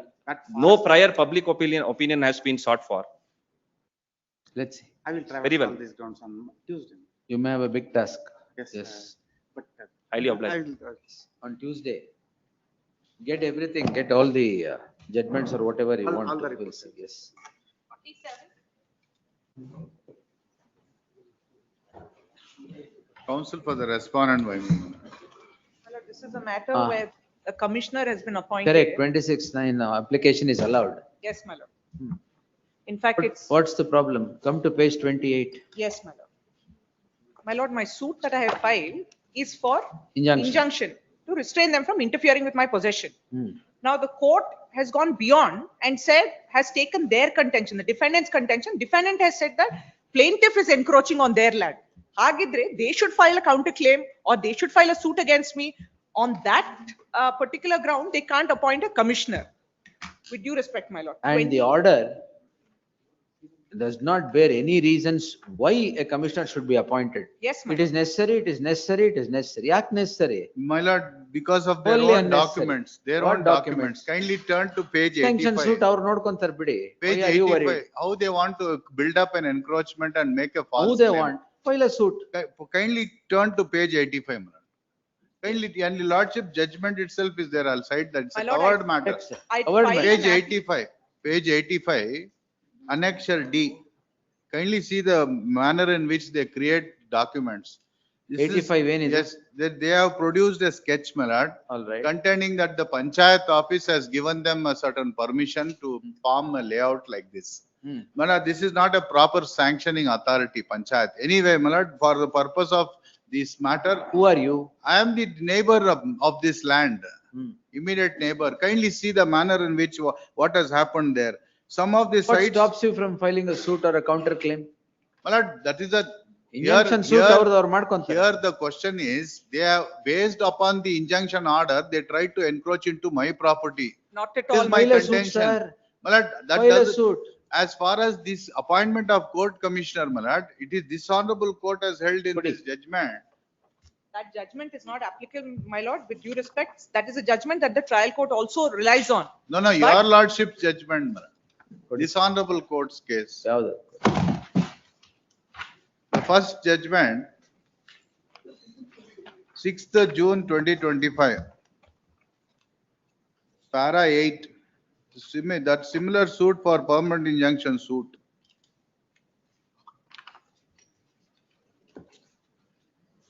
no prior public opinion has been sought for. Let's see. I will travel Very well. all these grounds on Tuesday. You may have a big task. Yes. But Highly I obliged. will, On Tuesday, get everything, get all the judgments or whatever you All- want. all the to. We'll reports. see, yes. Counsel for the respondent, by me. My lord, this is a matter Ah. where a commissioner has been appointed. Correct, 26(9) application is allowed. Yes, my lord. In fact, it's, What's the problem? Come to page 28. yes, my lord. My lord, my suit that I have filed is for Injunction. injunction to restrain them from interfering with my possession. Hmm. Now, the court has gone beyond and said, has taken their contention, the defendant's contention. Defendant has said that plaintiff is encroaching on their land. Hagidre, they should file a counterclaim or they should file a suit against me. On that particular ground, they can't appoint a commissioner. With due respect, my lord. And the order does not bear any reasons why a commissioner should be appointed. Yes, my It is necessary, it is necessary, it is necessary. Yak necessary. My lord, because of their Wholly own unnecessary. documents, their What own documents, kindly turn to page Sanction suit 85. ಅವ್ರು ನೋಡ್ಕೊಂತಾರೆ ಬಿಡಿ. Page Why are you 85, worried? how they want to build up an encroachment and make a false Who they claim. want? File a suit. Kindly turn to page 85, my lord. Kindly, and the lordship judgment itself is there, I'll cite that, it's a My lord, covered matter. I Covered filed Page an app- 85, page 85, annexure D. Kindly see the manner in which they create documents. This is- 85 when is it? Yes, they have produced a sketch, my lord, All right. containing that the panchayat office has given them a certain permission to form a layout like this. Hmm. My lord, this is not a proper sanctioning authority, panchayat. Anyway, my lord, for the purpose of this matter, Who are you? I am the neighbor of this land, Hmm. immediate neighbor. Kindly see the manner in which what has happened there. Some of the What sites, stops you from filing a suit or a counter claim? my lord, that is a. Injunction suit ಅವ್ರದ್ದು ಅವ್ರು ಮಾಡ್ಕೊಂತಾರೆ. Here the question is, they have based upon the injunction order, they tried to encroach into my property. Not at This all. is my File a suit, contention. sir. My lord, that File a doesn't, suit. as far as this appointment of court commissioner, my lord, it is this honorable court has held in this judgment. That judgment is not applicable, my lord, with due respect. That is a judgment that the trial court also relies on. No, no, your But- lordship's judgment, my lord. This honorable court's case. ಯಾವ್ದು? The first judgment, 6th June 2025. Para 8, that similar suit for permanent injunction suit.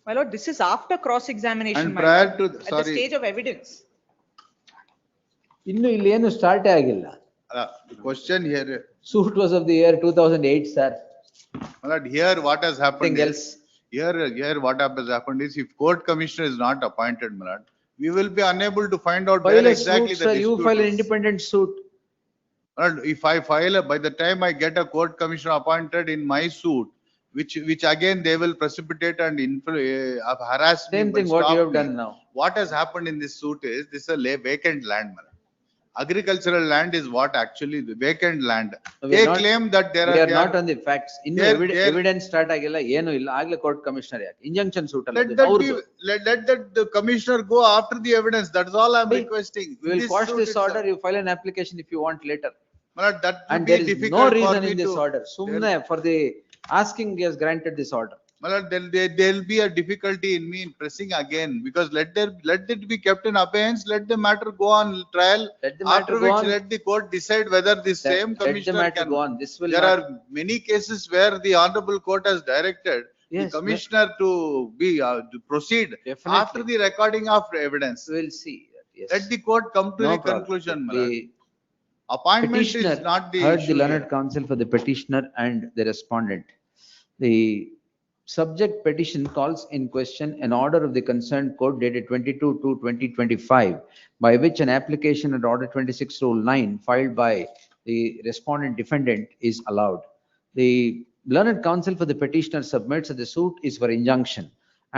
My lord, this is after cross-examination, And my prior lord, to, at the sorry, stage of evidence. ಇನ್ನು ಇಲ್ಲಿ ಏನು ಸ್ಟಾರ್ಟೇ ಆಗಿಲ್ಲ. the question here, Suit was of the year 2008, sir. But here what has happened Nothing is, here what has happened is if court commissioner is not appointed, my lord, we will be unable to find out where File a exactly suit, the sir. You dispute file an is. independent suit. But if I file, by the time I get a court commissioner appointed in my suit, which again they will precipitate and harass me. Same but thing what you stop have me. done now. What has happened in this suit is, this is a vacant land, madam. Agricultural land is what actually the vacant land. They claim that there We are. are not on the facts. In evidence start agilla, ಏನು ಇಲ್ಲ, ಆಗ್ಲೇ court commissioner ಯಾಕೆ? Injunction suit ಅಲ್ಲ ಅದು, ಅವ್ರದ್ದು. Let that the commissioner go after the evidence. That's all I'm requesting. We will This quash suit this itself. order, you file an application if you want later. But that will And be there is no difficult for reason me in this to- order. Sumne for the asking he has granted this order. Well, there'll be a difficulty in me in pressing again, because let it be kept in abeyance, let the matter go on trial. Let the matter After go which on. let the court decide whether the same Let the commissioner matter can. go on. This will There not- are many cases where the honorable court has directed the Yes, commissioner to be, to proceed Definitely. after the recording of evidence. We'll see. Yes. Let the court come to No the problem. conclusion, my The lord. Appointment petitioner is not the heard the issue learned here. counsel for the petitioner and the respondent. The subject petition calls in question an order of the concerned court dated 22/2/2025, by which an application under Order 26 Rule 9 filed by the respondent defendant is allowed. The learned counsel for the petitioner submits that the suit is for injunction,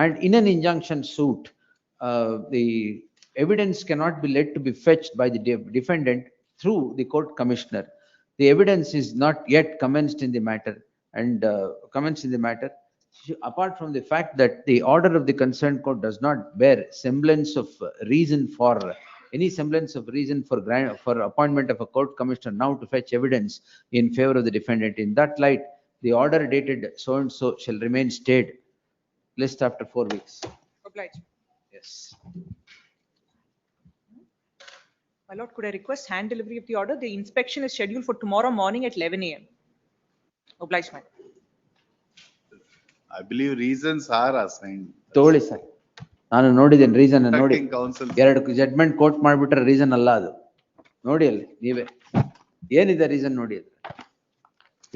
and in an injunction suit, the evidence cannot be led to be fetched by the defendant through the court commissioner. The evidence is not yet commenced in the matter, and apart from the fact that the order of the concerned court does not bear semblance of reason for for appointment of a court commissioner now to fetch evidence in favor of the defendant. In that light, the order dated so and so shall remain stayed. List after 4 weeks. Obliged. Yes. My lord, could I request hand delivery of the order? The inspection is scheduled for tomorrow morning at 11 a.m. Obliged, ma'am. I believe reasons are assigned. ತಗೊಳ್ಳಿ sir, ನಾನು ನೋಡಿದ್ದೇನೆ reason ನೋಡಿ. Acting counsel. ಎರಡು judgement court ಮಾಡ್ಬಿಟ್ರೆ reason ಅಲ್ಲ ಅದು. ನೋಡಿ ಅಲ್ಲಿ ನೀವೇ ಏನಿದೆ ರೀಸನ್ ನೋಡಿ ಅದು.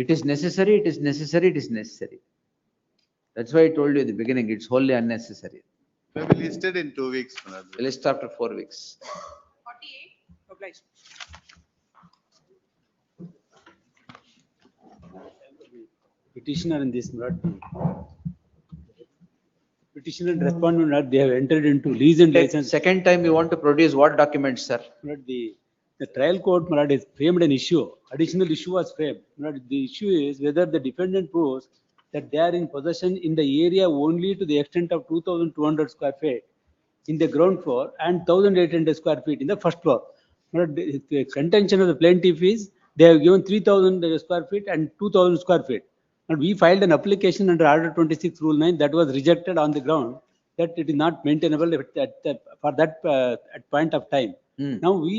It is necessary, it is necessary, it is necessary. That's why I told you at the beginning, it's wholly unnecessary. We will list it in 2 weeks. my lord. List after 4 weeks. 48. Obliged. Petitioner in this, not petitioner and respondent, not they have entered into lease and license. Second time you want to produce what documents, sir? Not the trial court, Malad, has framed an issue, additional issue was framed. Malad, the issue is whether the defendant proves that they are in possession in the area only to the extent of 2,200 square feet in the ground floor and 1,800 square feet in the first floor. Malad, the contention of the plaintiff is they have given 3,000 square feet and 2,000 square feet. And we filed an application under Order 26 Rule 9 that was rejected on the ground that it is not maintainable for that at point of time. Now we.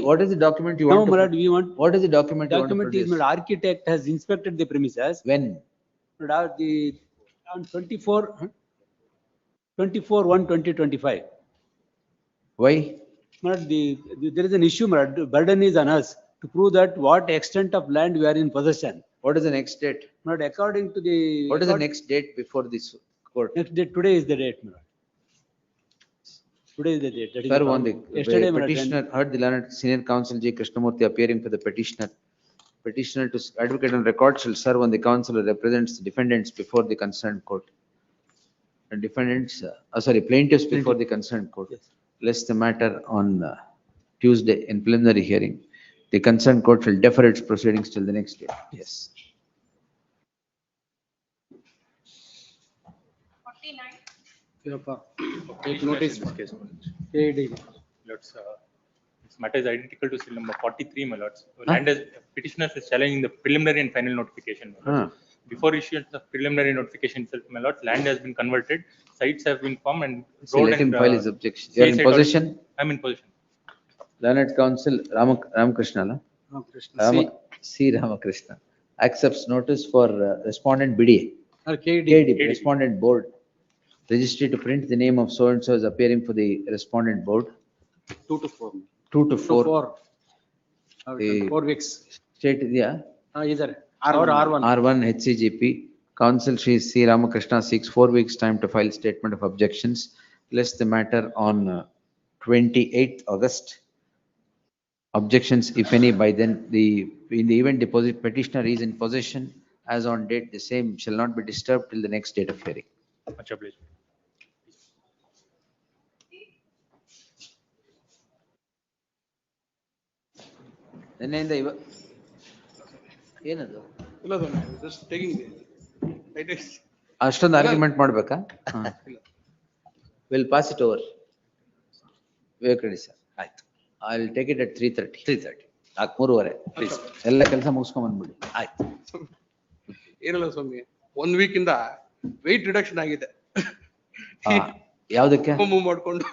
What is the document you want? Now, Malad, we want. What is the document you want to Document is, produce? Malad, architect has inspected the premises. When? Malad, on 24/1/2025. Why? Malad, there is an issue, Malad, burden is on us to prove that what extent of land we are in possession. What is the next date? Malad, according to the. What is the next date before this court? Next date, today is the date, Malad. Today is the date. That is Sir, the one the yesterday, Malad, petitioner heard the learned senior counsel G. Krishnamurthy appearing for the petitioner. Petitioner to advocate on record shall serve on the counsel who represents the defendants before the concerned court. And defendants, plaintiffs before the concerned court. Yes. List the matter on Tuesday in preliminary hearing. The concerned court shall defer its proceedings till the next day. Yes. 49. Take notice. Let's, this matter is identical to seal number 43, my lords. Land as petitioners is challenging the preliminary and final notification. my lords. Before issuance of preliminary notification itself, my lords, land has been converted, sites have been formed and. So road let him and, file his objection. You are in CH-16 possession? I'm in possession. Learned counsel Ramakrishna, no? C. Ramakrishna accepts notice for respondent BDA. KD, respondent board. Registry to print the name of so and so is appearing for the respondent board. 2 to 4. 2 to 4. 4 weeks. State ಇದೆಯಾ? ಇದಾರೆ. R1 HCGP. Counsel Shri C. Ramakrishna seeks 4 weeks time to file statement of objections. List the matter on 28th August. Objections, if any, by then in the event deposit petitioner is in possession as on date, the same shall not be disturbed till the next date of hearing. Acha, please. ನಿನ್ನೆಯಿಂದ ಏನದು? ಇಲ್ಲ just taking the ಅಷ್ಟೊಂದು argument ಮಾಡ್ಬೇಕಾ? We'll pass it over. Vivek Reddy sir. ಆಯ್ತು. I'll take it at 3:30. 3:30. 3:30. Please. ಎಲ್ಲ ಕೆಲಸ ಮುಗಿಸ್ಕೊಂಡ್ ಬಂದ್ಬಿಡಿ. ಆಯ್ತು. ಏನಿಲ್ಲ ಸ್ವಾಮಿ, 1 week ಇಂದ weight reduction ಆಗಿದೆ. ಯಾವ್ದಕ್ಕೆ? ಮೂವ್ ಮಾಡ್ಕೊಂಡು.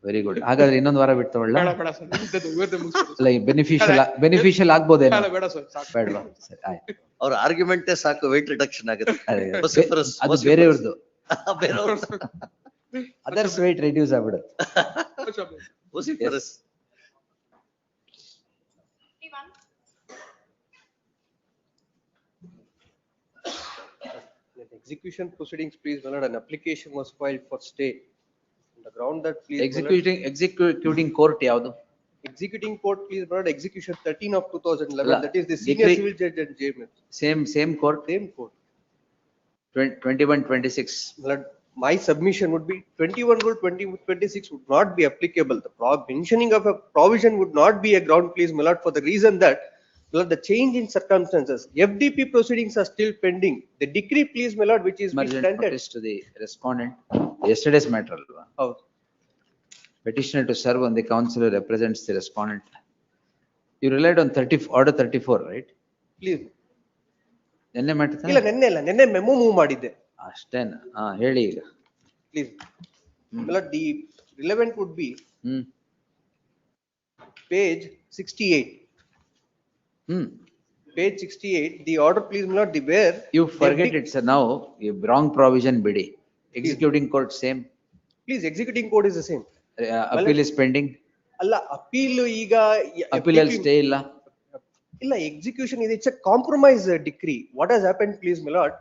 Very good. ಹಾಗಾದ್ರೆ ಇನ್ನೊಂದು ವಾರ ಬಿಟ್ಟು ತಗೊಳ್ಳ? ಬೇಡ ಸರ್, ಇವತ್ತೇ ಮುಗಿಸ್ಬಿಡು. ಅಲ್ಲ, ಬೆನಿಫಿಷಿಯಲ್ ಆಗ್ಬೋದೇನೋ? ಬೇಡ ಸರ್, ಸಾಕು. ಬೇಡವಾ? ಸರಿ, ಆಯ್ತು. ಅವ್ರ ಆರ್ಗ್ಯುಮೆಂಟೇ ಸಾಕು, weight reduction ಆಗುತ್ತೆ. ಅದು ಬೇರೆಯವ್ರದ್ದು. ಬೇರೆಯವ್ರದ್ದು. ಅದರ್ಸ್ weight reduce ಆಗ್ಬಿಡುತ್ತೆ. vociferous. Execution proceedings, please, my lord, an application was filed for stay. On the ground that, please, Executing court ಯಾವುದು? Executing court, please, my lord, execution 13 of 2011, that is the senior civil judge and JML. Same court? Same court. 21-26. My lord, my submission would be 21 rule 2026 would not be applicable. The mentioning of a provision would not be a ground, please, my lord, for the reason that the change in circumstances, FDP proceedings are still pending. The decree, please, my lord, which is Emergent notice to the respondent. Yesterday's matter. Oh. Petitioner to serve on the counsel who represents the respondent. You relied on order 34, right? Please. ನೆನ್ನೆ ಮಾಡ್ತಾ? ಇಲ್ಲ, ನೆನ್ನೆ memo move ಮಾಡಿದ್ದೆ. ಅಷ್ಟೇನಾ? ಹೇಳಿ ಈಗ. Please. My lord, the relevant would be page 68. Page 68, the order, please, my lord, where you forget it, sir. Now wrong provision bidi. Executing court same. Please, executing court is the same. Appeal is pending. Alla, appeal ಈಗ appeal al stay illa. Illa, execution is, it's a compromise decree. What has happened, please, my lord?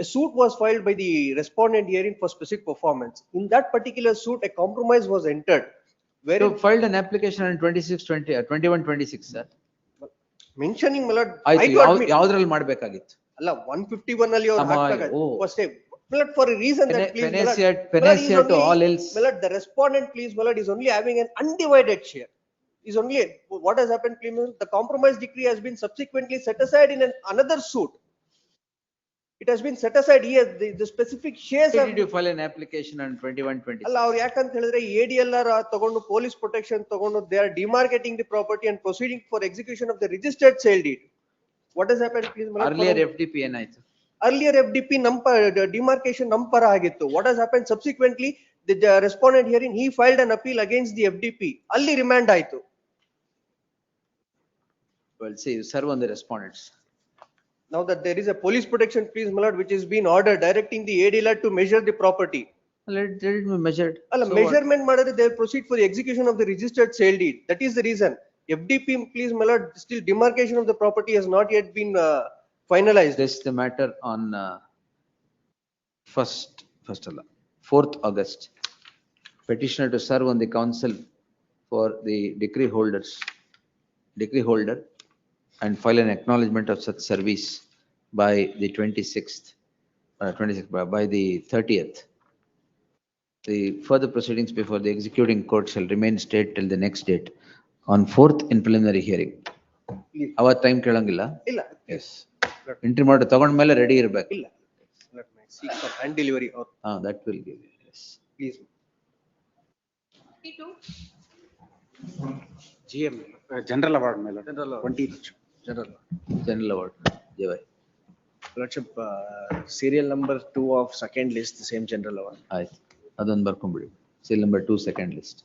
A suit was filed by the respondent hearing for specific performance. In that particular suit, a compromise was entered. Where you filed an application on 21-26, sir. Mentioning, my lord, ಯಾವ್ದ್ರಲ್ಲಿ ಮಾಡ್ಬೇಕಾಗಿತ್ತು? ಅಲ್ಲ, 151 ಅಲ್ಲಿ ಅವರು ಹಾಕ್ತಾರೆ. First, my lord, for a reason that, please, Penesia to all else. My lord, the respondent, please, my lord, is only having an undivided share. Is only what has happened, please, the compromise decree has been subsequently set aside in another suit. It has been set aside here. The specific shares. Why did you file an application on 21-26? ಅಲ್ಲ, ಅವ್ರು ಯಾಕಂತ ಹೇಳಿದ್ರೆ ADLR ತಗೊಂಡು police protection ತಗೊಂಡು they are demarcating the property and proceeding for execution of the registered sale deed. What has happened, please? Earlier FDP ಏನಾಯ್ತು? Earlier FDP demarcation ನಂಪರ ಆಗಿತ್ತು. What has happened subsequently? The respondent hearing, he filed an appeal against the FDP. ಅಲ್ಲಿ remand ಆಯ್ತು. Well, see, you serve on the respondents. Now that there is a police protection, please, my lord, which has been ordered directing the ADLR to measure the property. Let it be measured. Measurement madare, they proceed for the execution of the registered sale deed. That is the reason. FDP, please, my lord, still demarcation of the property has not yet been finalized. This is the matter on 4th August. Petitioner to serve on the counsel for the decree holder and file an acknowledgement of such service by the 26th, by the 30th. The further proceedings before the executing court shall remain stayed till the next date on 4th in preliminary hearing. Our time kelangilla? Illa. Yes. Entry ಮಾಡಿ ತಗೊಂಡ ಮೇಲೆ ready ಇರಬೇಕು. ಇಲ್ಲ. Let me seek for hand delivery or. That will give you. Yes. Please. GM. General award, my lord. General award. 20 lakhs. General award. Jevai. Lordship, serial number 2 of second list, the same general award. ಆಯ್ತು. ಅದೊಂದು ಬರ್ಕೊಂಡ್ಬಿಡಿ. Serial number 2 second list.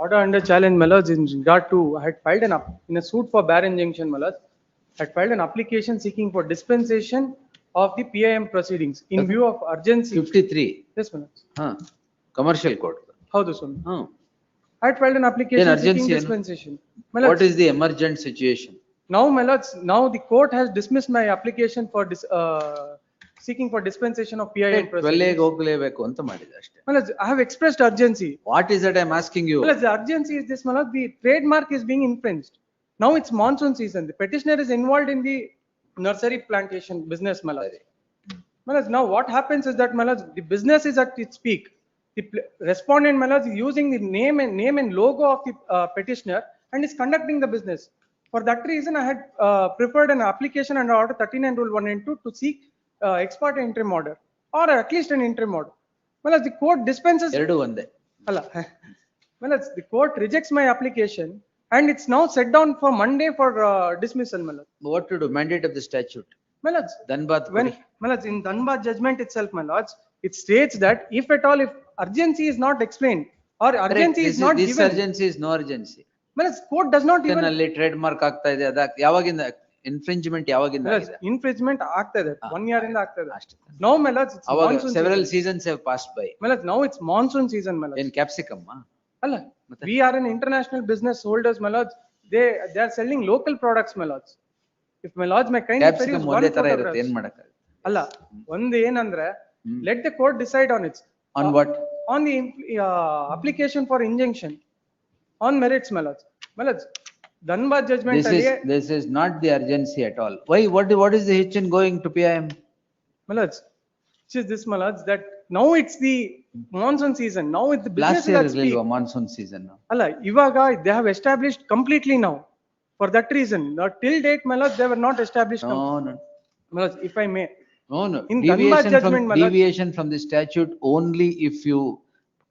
Order under challenge, my lords, in regard to, I had filed in a suit for bare injunction, my lords, had filed an application seeking for dispensation of the PIM proceedings in view of urgency. 53. Yes, my lords. commercial court. ಹೌದು ಸ್ವಾಮಿ. Hmm. I had filed an application seeking urgency ಏನು? dispensation. What is the emergent situation? Now, my lords, now the court has dismissed my application for seeking for dispensation of PI and 12 proceedings. ಹೋಗ್ಲೇಬೇಕು ಅಂತ ಮಾಡಿದೆ ಅಷ್ಟೇ. My lords, I have expressed urgency. What is that I am asking you? My lords, the urgency is this, my lords, the trademark is being infringed. Now it's monsoon season. The petitioner is involved in the nursery plantation business, my lords. My lords, now what happens is that, my lords, the business is at its peak. The respondent, my lords, is using the name and logo of the petitioner and is conducting the business. For that reason, I had preferred an application under Order 39 Rule 1 and 2 to seek ex parte interim order or at least an interim order. Well, as the court dispenses. ಎರಡು ಒಂದೇ. Allah. Well, as the court rejects my application and it's now set down for Monday for dismissal, my lord. What to do? Mandate of the statute. My lords, Dhanbad. my lords, in Dhanbad judgment itself, my lords, it states that if at all, if urgency is not explained or urgency is not This given. urgency is no urgency. My lords, court does not even. ಅಲ್ಲಿ trademark ಆಗ್ತಾ ಇದೆ ಅದ ಯಾವಾಗಿಂದ infringement ಯಾವಾಗಿಂದ ಆಗಿದೆ? Infringement ಆಗ್ತಾ ಇದೆ 1 year ಇಂದ ಆಗ್ತಾ ಇದೆ. Now, my lords, it's ಅವಾಗ monsoon several season. seasons have passed by. My lords, now it's monsoon season, my lords. In capsicum. Allah, we are an international business holders, my lords. They are selling local products, my lords. If my lords may kindly produce Capsicum one ಒಂದೇ ತರ photograph. ಇರುತ್ತೆ, ಏನ್ ಮಾಡಕ್ಕಾಗಲ್ಲ. ಅಲ್ಲ, ಒಂದು ಏನಂದ್ರೆ let the court decide on it. On what? On the application for injunction on merits, my lords. My lords, Dhanbad judgment. This is not the urgency at all. Why? What is the hitch in going to PIM? My lords, which is this, my lords, that now it's the monsoon season. Now it's the business. Last year is monsoon season now. Allah, ivaga they have established completely now. For that reason, till date, my lords, they were not established. No. My lords, if I may. No. In Dhanbad judgment, my lords. Deviation from the statute only if you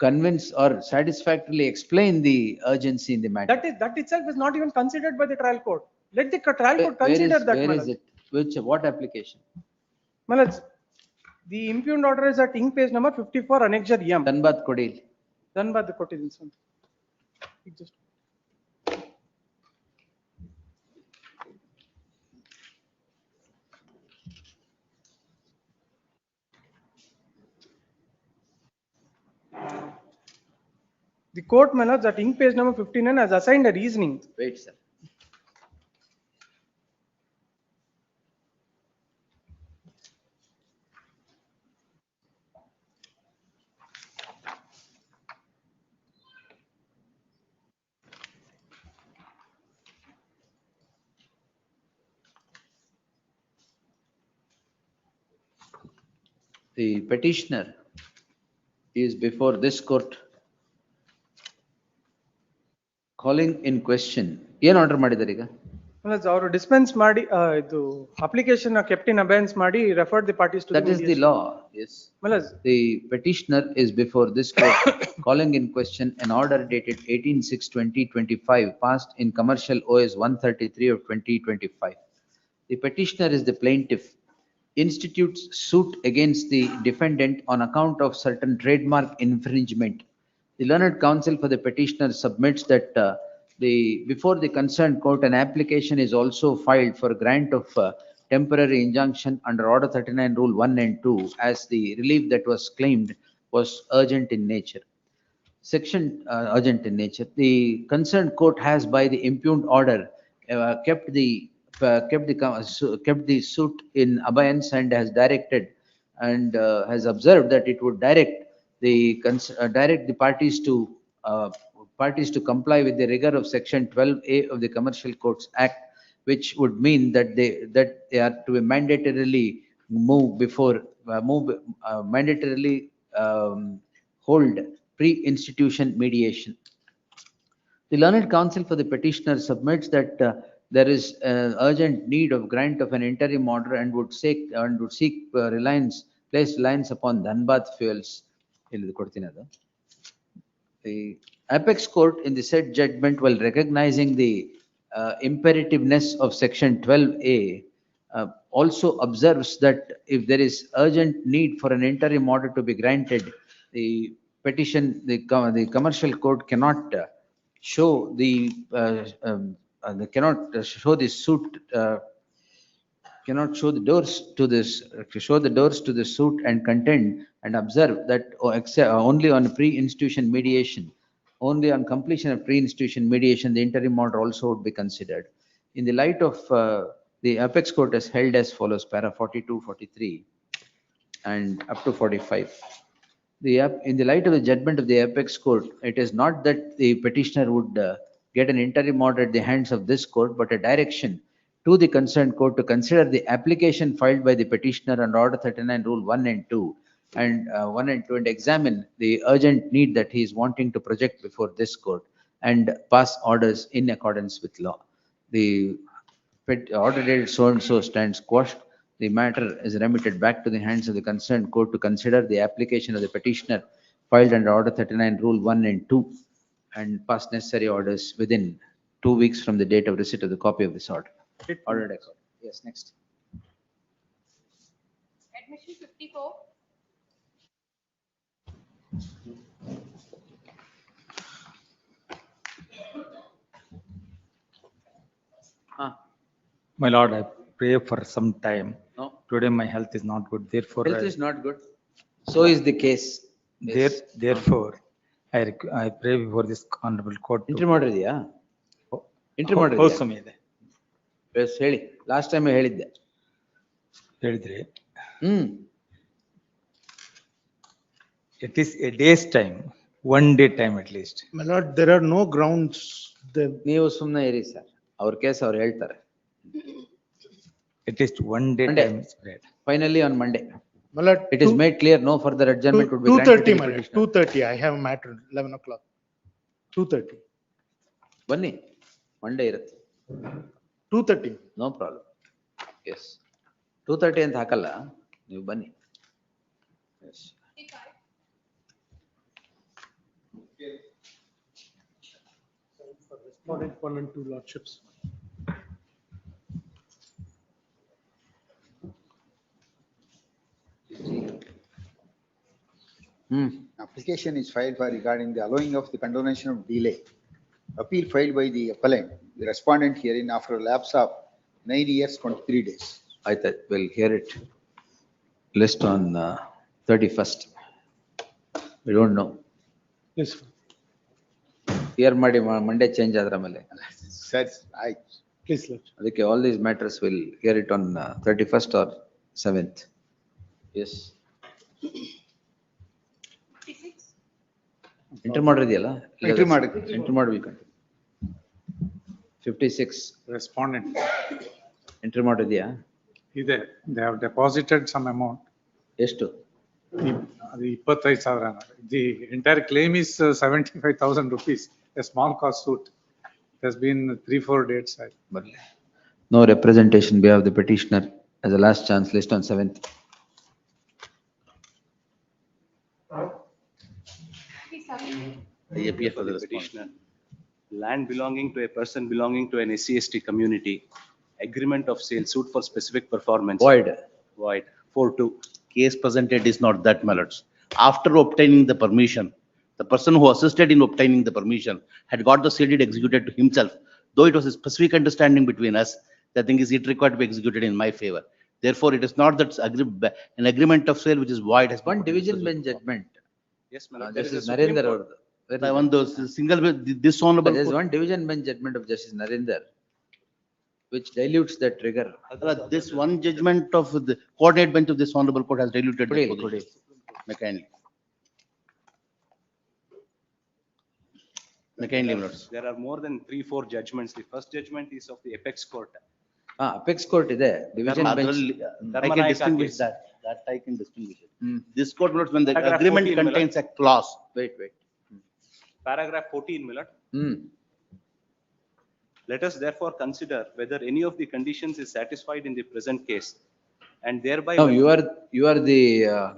convince or satisfactorily explain the urgency in the matter. That itself is not even considered by the trial court. Let the trial court consider that. Where is it? What application? My lords, the impugned order is at ink page number 54, annexure M. Dhanbad Kodil. Dhanbad Kodil. Just. The court, my lords, at ink page number 59 has assigned a reasoning. Wait, sir. The petitioner is before this court calling in question. ಏನು order ಮಾಡಿದ್ದಾರೆ ಈಗ? ಅವರು dispense ಮಾಡಿ ಇದು application kept in abeyance ಮಾಡಿ referred the parties to. That is the law. Yes. The petitioner is before this court calling in question an order dated 18/6/2025 passed in commercial OS 133 of 2025. The petitioner is the plaintiff, institutes suit against the defendant on account of certain trademark infringement. The learned counsel for the petitioner submits that before the concerned court, an application is also filed for grant of temporary injunction under Order 39 Rule 1 and 2 as the relief that was claimed was urgent in nature. Urgent in nature. The concerned court has by the impugned order kept the suit in abeyance and has directed and has observed that it would direct the parties to comply with the rigor of section 12A of the Commercial Courts Act, which would mean that they are to be mandatorily mandatorily hold pre-institution mediation. The learned counsel for the petitioner submits that there is an urgent need of grant of an interim order and would seek place reliance upon Dhanbad Fuels. The apex court in the said judgment, while recognizing the imperativeness of section 12A, also observes that if there is urgent need for an interim order to be granted, the commercial court cannot show the suit cannot show the doors to this, show the doors to the suit and contend and observe that only on pre-institution mediation, only on completion of pre-institution mediation, the interim order also would be considered. In the light of the apex court has held as follows, para 42, 43 and up to 45. In the light of the judgment of the apex court, it is not that the petitioner would get an interim order at the hands of this court, but a direction to the concerned court to consider the application filed by the petitioner under Order 39 Rule 1 and 2 and and examine the urgent need that he is wanting to project before this court and pass orders in accordance with law. The order dated so and so stands quashed. The matter is remitted back to the hands of the concerned court to consider the application of the petitioner filed under Order 39 Rule 1 and 2 and pass necessary orders within 2 weeks from the date of receipt of the copy of this order. Ordered accord. Yes, next. Admission 54. My lord, I pray for some time. No. Today my health is not good, therefore. Health is not good. So is the case. Yes. Therefore, I pray before this honorable court. Interim order ಇದೆಯಾ? Interim order ಹೌದು ಇದೆಯಾ? ಸ್ವಾಮಿ ಇದೆ. Yes, ಹೇಳಿ. Last time ಹೇಳಿದ್ದೆ. ಹೇಳಿದ್ರಿ. It is a day's time, 1 day time at least. My lord, there are no grounds. ನೀವು ಸುಮ್ಮನೆ ಇರಿ ಸರ್. ಅವ್ರ ಕೇಸ್ ಅವ್ರು ಹೇಳ್ತಾರೆ. At least 1 day Monday. time is read. Finally on Monday. My lord, It is made clear no further adjournment would be granted. 2:30, to the my lord, petitioner. 2:30. I have a matter, 11 o'clock. 2:30. ಬನ್ನಿ. Monday ಇರುತ್ತೆ. 2:30. No problem. Yes. 2:30 ಅಂತ ಹಾಕಲ್ಲ. ನೀವು ಬನ್ನಿ. Yes. Respondent 1 and 2 lordships. Application is filed for regarding the allowing of the condonation of delay. Appeal filed by the appellant, the respondent herein after a lapse of 9 years, 23 days. I thought we'll hear it. List on 31st. We don't know. Yes. Hear ಮಾಡಿ Monday change ಆದ್ರ ಮೇಲೆ. That's right. Please, Lord. ಅದಕ್ಕೆ all these matters will hear it on 31st or 7th. Yes. Interim order ಇದೆಯಲ್ಲ? Interim order. Interim order will continue. 56. Respondent. Interim order ಇದೆಯಾ? ಇದೆ. They have deposited some amount. ಎಷ್ಟು? ಅದು 25,000. The entire claim is 75,000 rupees, a small cost suit. There's been 3-4 dates. No representation behalf the petitioner as a last chance list on 7th. APF for the petitioner. Land belonging to a person belonging to an SC/ST community, agreement of sale, suit for specific performance. Void. Void. 4-2. Case presented is not that, my lords. After obtaining the permission, the person who assisted in obtaining the permission had got the sale deed executed to himself, though it was a specific understanding between us, the thing is it required to be executed in my favor. Therefore, it is not that an agreement of sale which is void has. One division bench judgment. Yes, my lord. Justice Narendra ಅವ್ರದ್ದು. One those single, this honorable. There's one division bench judgment of Justice Narendra, which dilutes that trigger. This one judgment of the coordinate bench of this honorable court has diluted the position. Mechanically. Mechanically, my lords. There are more than 3-4 judgments. The first judgment is of the apex court. Apex court ಇದೆ. Division bench. I can distinguish that. That I can distinguish it. This court, my lords, when the agreement contains a clause. Wait. Paragraph 14, my lord. Let us therefore consider whether any of the conditions is satisfied in the present case, and thereby. No, you are the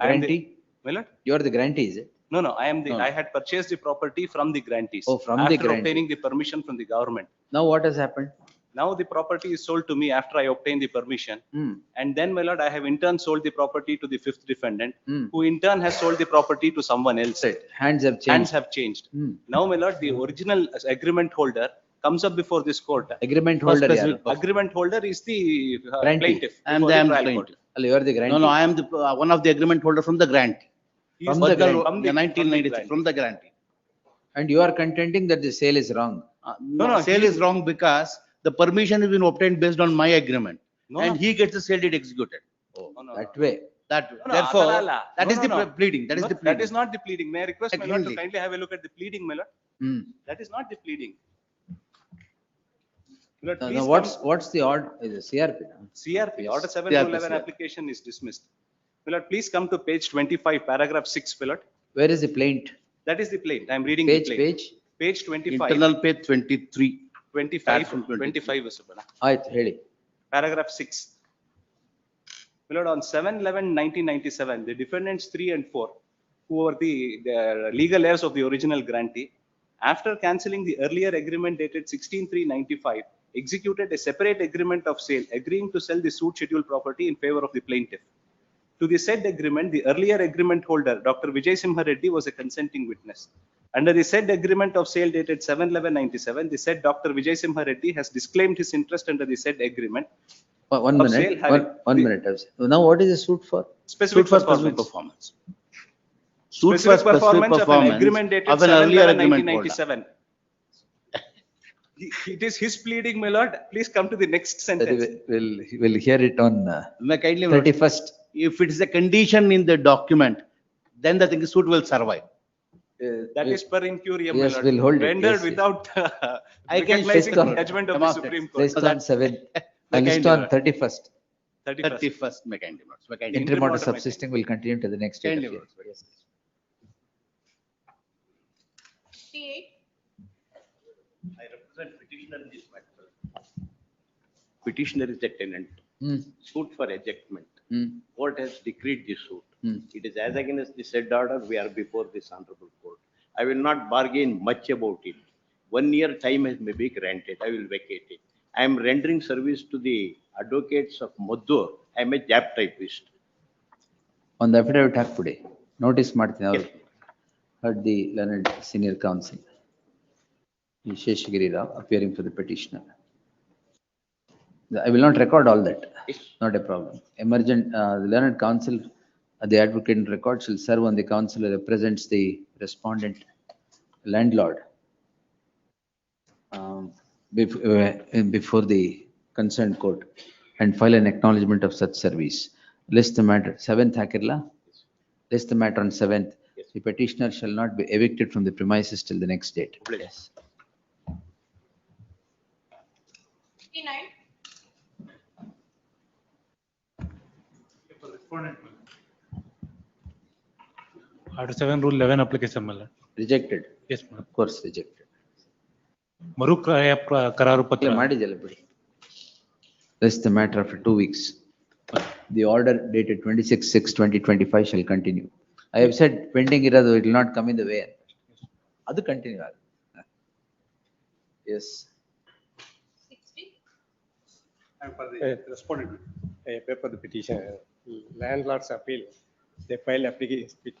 grantee. My lord? You are the grantee, is it? No, I am the. No. I had purchased the property from the grantees. Oh, from the after grantee. obtaining the permission from the government. Now what has happened? Now the property is sold to me after I obtained the permission, and then, my lord, I have in turn sold the property to the fifth defendant, who in turn has sold the property to someone else. Hands have changed. Hands have changed. Now, my lord, the original agreement holder comes up before this court. Agreement For holder specific yaru? Agreement holder is the Grantee. plaintiff. I am before the trial court. plaintiff. All, you are the No, grantee. no, I am the, one of the agreement holder from the grant. He From is the original- grant. from the- 1996, from the grantee. And you are contending that the sale is wrong. No, sale he- is wrong because the permission has been obtained based on my agreement. No, And no. he gets the sale deed executed. That way. That, No, no, therefore, Atalala. that No, is no, the no. pleading, that is No, the That pleading. is not the pleading. May I request my lord to Clearly. kindly have a look at the pleading, my lord? Hmm. That is not the pleading. My lord, Now, please what's the odd, is it CRP? no? CRP, order 7 CRP, to 11 CRP. application is dismissed. My lord, please come to page 25, paragraph 6, my lord. Where is the plaint? That is the plaint. I am reading the Page, plaint. page? Page 25. Internal page 23. 25, Paragraph 25 Vasubala. ಆಯ್ತು ಹೇಳಿ. Paragraph 6. My lord, on 7/11/1997, the defendants 3 and 4, who were the legal heirs of the original grantee, after cancelling the earlier agreement dated 16/3/95, executed a separate agreement of sale, agreeing to sell the suit schedule property in favor of the plaintiff. To the said agreement, the earlier agreement holder, Dr. Vijay Simha Reddy, was a consenting witness. Under the said agreement of sale dated 7/11/97, the said Dr. Vijay Simha Reddy has disclaimed his interest under the said agreement. One of minute, sale having one the- minute. Now what is the suit for? Specific Suit for specific performance. performance. Suit for Specific performance of an performance agreement dated of an earlier agreement holder. 7/11/1997. It is his pleading, my lord. Please come to the next sentence. We'll hear it on May I kindly, 31st. if it is a condition in the document, then the thing suit will survive. That is per incurium, my Yes, lord. we'll hold it, Rendered yes, yes. without I can recognizing take the on- judgment of come the on, Supreme Placed Court. on 7th, That list kind on of- 31st. 31st. 31st, may kindly, lords, may kindly. Interim order order, subsisting will continue to the next date. Kindly, of lords, hearing. Yes. I represent petitioner in this matter. Petitioner is a tenant. Hmm. Suit for ejectment. Hmm. Court has decreed this suit. Hmm. It is as against the said order, we are before this honorable court. I will not bargain much about it. 1 year time has may be granted, I will vacate it. I am rendering service to the advocates of Maddur. I am a jab typist. On the affidavit ಹಾಕ್ಬಿಡಿ. Notice ಮಾಡ್ತೀನಿ ಅವ್ರು. Heard the learned senior counsel. Sheshagiri Rao appearing for the petitioner. I will not record all that. Yes. Not a problem. Emergent, the learned counsel, the advocate in record shall serve on the counsel who represents the respondent landlord before the concerned court and file an acknowledgement of such service. List the matter, 7th hakirla? List the matter on 7th. The petitioner shall not be evicted from the premises till the next date. Yes. 59. Order 7 rule 11 application, my lord. Rejected. Yes, madam. Of course, rejected. ಮರುಕ್ರಯ ಕರಾರು ಪತ್ರ. ಮಾಡಿದ್ಯಲ್ಲ ಬಿಡಿ. List the matter after 2 weeks. The order dated 26/6/2025 shall continue. I have said pending iradu, it will not come in the way. Adu continue. Yes. 60. For the respondent, I pay for the petition, landlord's appeal, they file application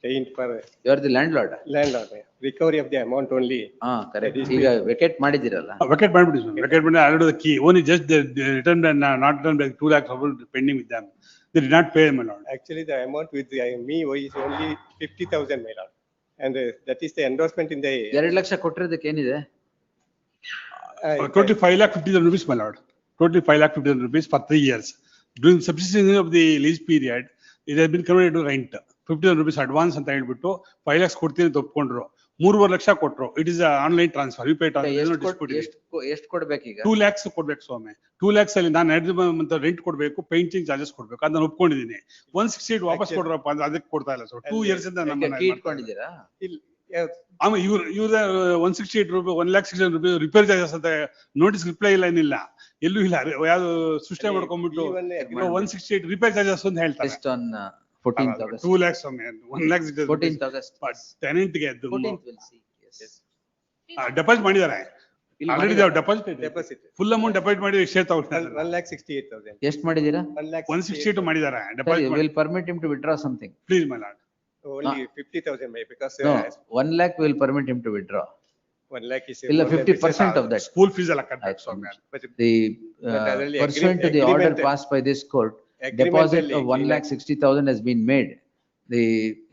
claim for You are the landlord. landlord, recovery of the amount only. Correct. That is ಈಗ vacate ಮಾಡಿದಿರಲ್ಲ. Vacate ಮಾಡ್ಬಿಡಿ, vacate ಮಾಡಿ I the key, only just the returned and not returned by 2 lakhs pending with them. They did not pay, my lord. Actually, the amount with me is only 50,000, my lord. And that is the endorsement in the. 2 lakh ಕೊಟ್ಟಿರೋದಕ್ಕೆ ಏನಿದೆ? Totally 5,50,000 rupees, my lord. Totally 5,50,000 rupees for 3 years. During subsistence of the lease period, it has been converted to rent. 50,000 rupees advance ಅಂತ ಹೇಳ್ಬಿಟ್ಟು 5 lakhs ಕೊಡ್ತೀನಿ ಅಂತ ಒಪ್ಕೊಂಡ್ರು. 3.5 ಲಕ್ಷ ಕೊಟ್ರು. It is online transfer. You pay ಎಷ್ಟು ಕೊಡ್ಬೇಕೀಗ? 2 lakhs ಕೊಡ್ಬೇಕು ಸ್ವಾಮಿ. 2 lakhs ಅಲ್ಲಿ ನಾನು ಎರಡು ರೆಂಟ್ ಕೊಡ್ಬೇಕು, ಪೇಂಟಿಂಗ್ ಚಾರ್ಜಸ್ ಕೊಡ್ಬೇಕು. ಅದನ್ನ ನಾನು ಒಪ್ಕೊಂಡಿದ್ದೀನಿ. 168 ವಾಪಸ್ ಕೊಡ್ರಪ್ಪ ಅಂದ್ರೆ ಅದಕ್ಕೆ ಕೊಡ್ತಾ ಇಲ್ಲ. ಸೊ 2 years ಇಂದ ನಮ್ಮನ್ನ ಇಟ್ಕೊಂಡಿದ್ದೀರಾ? ಆಮೇಲೆ ಇವ್ರ 168 ರೂಪಾಯಿ 1,60,000 ರೂಪಾಯಿ ರಿಪೇರ್ ಚಾರ್ಜಸ್ ಅಂತ ನೋಟಿಸ್ ರಿಪ್ಲೈ ಇಲ್ಲ, ಏನಿಲ್ಲ, ಎಲ್ಲೂ ಇಲ್ಲ. ಯಾವ್ದು ಸೃಷ್ಟಿ ಮಾಡ್ಕೊಂಡ್ಬಿಟ್ಟು 168 ರಿಪೇರ್ ಚಾರ್ಜಸ್ ಅಂತ ಹೇಳ್ತಾರೆ. Just on 14th August. 2 lakhs ಒಮ್ಮೆ 1 lakh 14th August. ಟೆನೆಂಟ್ ಗೆ ಅದು 14th we'll see. Yes. Deposit ಮಾಡಿದ್ದಾರೆ. Already deposit Deposit. Full amount deposit ಮಾಡಿ ಎಷ್ಟು ತಗೊಳ್ತಾರೆ? 1,68,000. ಎಷ್ಟು ಮಾಡಿದ್ದೀರಾ? 168 ಮಾಡಿದ್ದಾರೆ Sir, deposit. we'll permit him to withdraw something. Please my lord. Only 50,000, because. No, 1 lakh will permit him to withdraw. 1 lakh is. ಇಲ್ಲ more than 50% of that. School fees ಎಲ್ಲ ಕಟ್ಟಬೇಕು ಆಯ್ತು, ಸ್ವಾಮಿ. The But ಅದರಲ್ಲಿ pursuant to the order agreement- passed by this court, agreement deposit ಅಲ್ಲಿ of 1,60,000 has been made.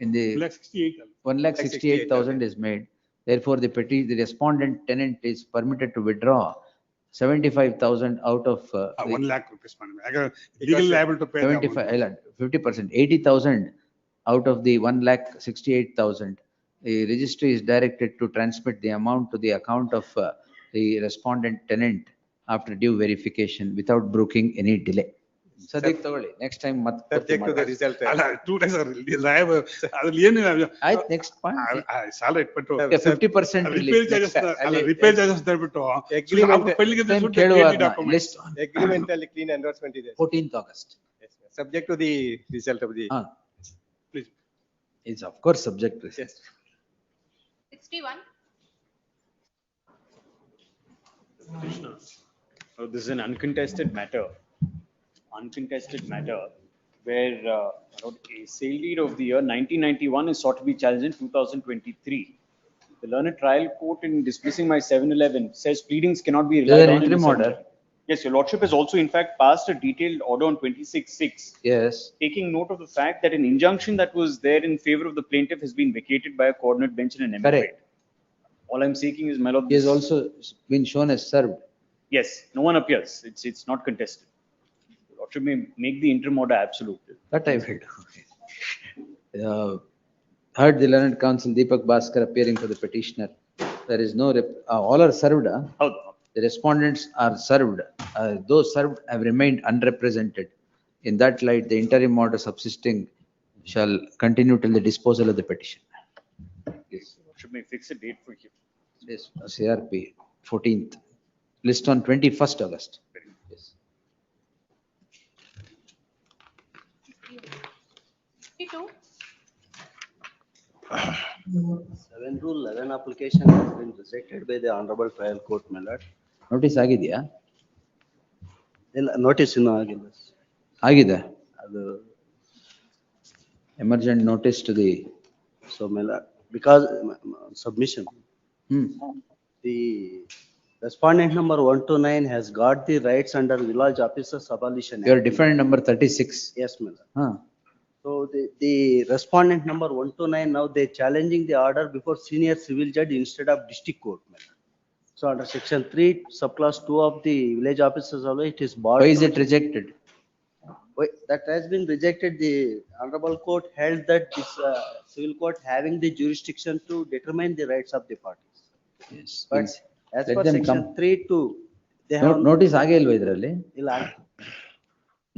In the 1,68,000. 1,68,000 is made. Therefore, the respondent tenant is permitted to withdraw 75,000 out of 1 lakh rupees madam. Legal liable to pay. 75, 50%, 80,000 out of the 1,68,000. The registry is directed to transmit the amount to the account of the respondent tenant after due verification without broking any delay. ಸದ್ಯಕ್ಕೆ ತಗೊಳ್ಳಿ, next time ಮತ್ತೆ Subject to the result. ಅಲ್ಲ 2 days ಅದ್ರಲ್ಲಿ ಏನು ಆಯ್ತು, next point. ಸಾಲ ಇಟ್ಬಿಟ್ಟು 50% repair charges repair charges ಹೇಳ್ಬಿಟ್ಟು Agreement- list Agreement ಅಲ್ಲಿ clean endorsement ಇದೆ. 14th August. Yes, sir. Subject to the result of the. Please. It's of course subject to. Yes. 61. So this is an uncontested matter where a sale deed of the year 1991 is sought to be challenged in 2023. The learned trial court in dismissing my 711 says pleadings cannot be There's relied an on. in interim this order. matter. Yes, your lordship has also in fact passed a detailed order on 26/6. Yes. Taking note of the fact that an injunction that was there in favor of the plaintiff has been vacated by a coordinate bench in an emirate. Correct. All I'm seeking is my lord. He has also been shown as served. Yes, no one appears. It's not contested. Lordship may make the interim order absolute. That I will do. Heard the learned counsel Deepak Bhaskar appearing for the petitioner. There is no, all are served. The respondents are served. Those served have remained unrepresented. In that light, the interim order subsisting shall continue till the disposal of the petition. Yes. Lordship may fix a date for you. Yes, CRP 14th. List on 21st August. Yes. 62. 7 rule 11 application has been rejected by the honorable trial court, my lord. Notice ಆಗಿದೆಯಾ? ಇಲ್ಲ, notice ಇನ್ನೂ ಆಗಿಲ್ಲ. ಆಗಿದೆ. ಅದು Emergent notice to the. So my lord, because submission. The respondent number 129 has got the rights under village officers abolition. Your defendant number 36. Yes, my lord. So the respondent number 129, now they challenging the order before senior civil judge instead of district court, my lord. So under section 3, subclass 2 of the village officers, it is barred. Why is it rejected? That has been rejected. The honorable court held that this civil court having the jurisdiction to determine the rights of the parties. Yes. But as Let per them section come. 3 2, they have. Notice ಆಗೇ ಇಲ್ವಾ ಇದರಲ್ಲಿ? ಇಲ್ಲ.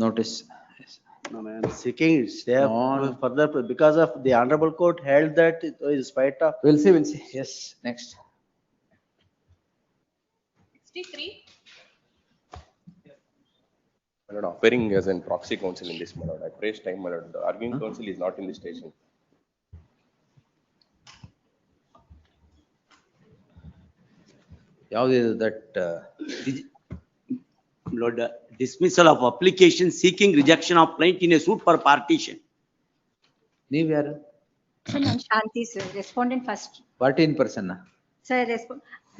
Notice. No, man, seeking stay further because of the honorable court held that in spite of. We'll see. Yes, next. 63. My lord, appearing as a proxy counsel in this, my lord. I praise time, my lord. The arguing counsel is not in the station. ಯಾವ್ದಿದು that Lord, dismissal of application seeking rejection of plaintiff in a suit for partition. ನೀವ್ ಯಾರು? Sir, I'm Shanti, sir, respondent first. Party in person. Sir,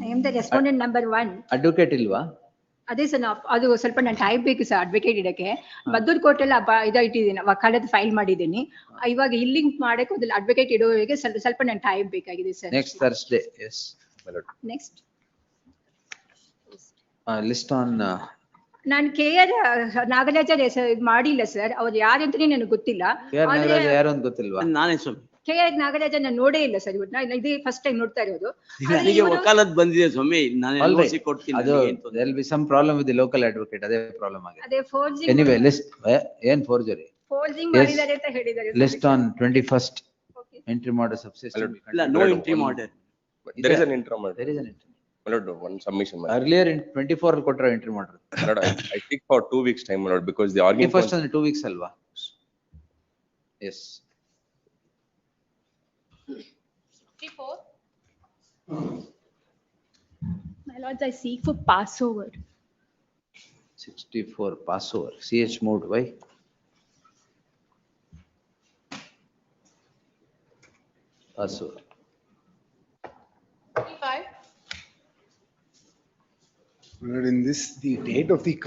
I am the respondent number 1. Advocate ಇಲ್ವಾ? ಅದೇ sir ಅದು ಸ್ವಲ್ಪ ನಾನು type ಬೇಕು sir advocate ಇಡಕ್ಕೆ Maddur ಕೋರ್ಟಲ್ಲಿ ಇಟ್ಟಿದ್ದೀನಿ ವಕಾಲತ್ ಫೈಲ್ ಮಾಡಿದ್ದೀನಿ ಇವಾಗ ಇಲ್ಲಿಂಗ್ ಮಾಡಕ್ಕೆ ಒಂದು ಅಡ್ವೊಕೇಟ್ ಇಡುವವರೆಗೆ ಸ್ವಲ್ಪ ನಾನು ಟೈಪ್ ಬೇಕಾಗಿದೆ sir. Next Thursday, yes. Next List on. ನಾನು KR ನಾಗರಾಜ ಇದು ಮಾಡಿಲ್ಲ ಸರ್, ಅವ್ರು ಯಾರು ಅಂತಾನೆ ನನಗೆ ಗೊತ್ತಿಲ್ಲ. ಯಾರು ಅಂತ ಗೊತ್ತಿಲ್ವಾ? ನಾನೇ ಸ್ವಾಮಿ. KR ನಾಗರಾಜ ನಾನು ನೋಡೇ ಇಲ್ಲ ಸರ್, ಇವತ್ತು ಇದೇ ಫಸ್ಟ್ ಟೈಮ್ ನೋಡ್ತಾ ಇರೋದು. ನನಗೆ ವಕಾಲತ್ ಬಂದಿದೆ ಸ್ವಾಮಿ, ನಾನು ಎಲ್ಒಸಿ ಕೊಡ್ತೀನಿ. ಅದು there will be some problem with the local advocate, ಅದೇ ಪ್ರಾಬ್ಲಮ್ ಆಗಿದೆ. ಅದೇ ಫೋರ್ಜಿಂಗ್. Anyway, list ಏನ್ forgery? ಫೋರ್ಜಿಂಗ್ ಮಾಡಿದ್ದಾರೆ ಅಂತ ಹೇಳಿದ್ದಾರೆ. List on 21st. Interim order subsisting. ಇಲ್ಲ, no interim order. There is an interim order. There is an interim. My lord, one submission. My lord. Earlier in 24 ಅಲ್ಲಿ ಕೊಟ್ಟರೆ interim order. My lord, I seek for 2 weeks time, my lord, because the arguing. 21st ಅಂದ್ರೆ 2 weeks ಅಲ್ವಾ? Yes. 64. My lords, I seek for Passover. 64 Passover. CH mode, why? Passover. 65. Well, in this, the date of the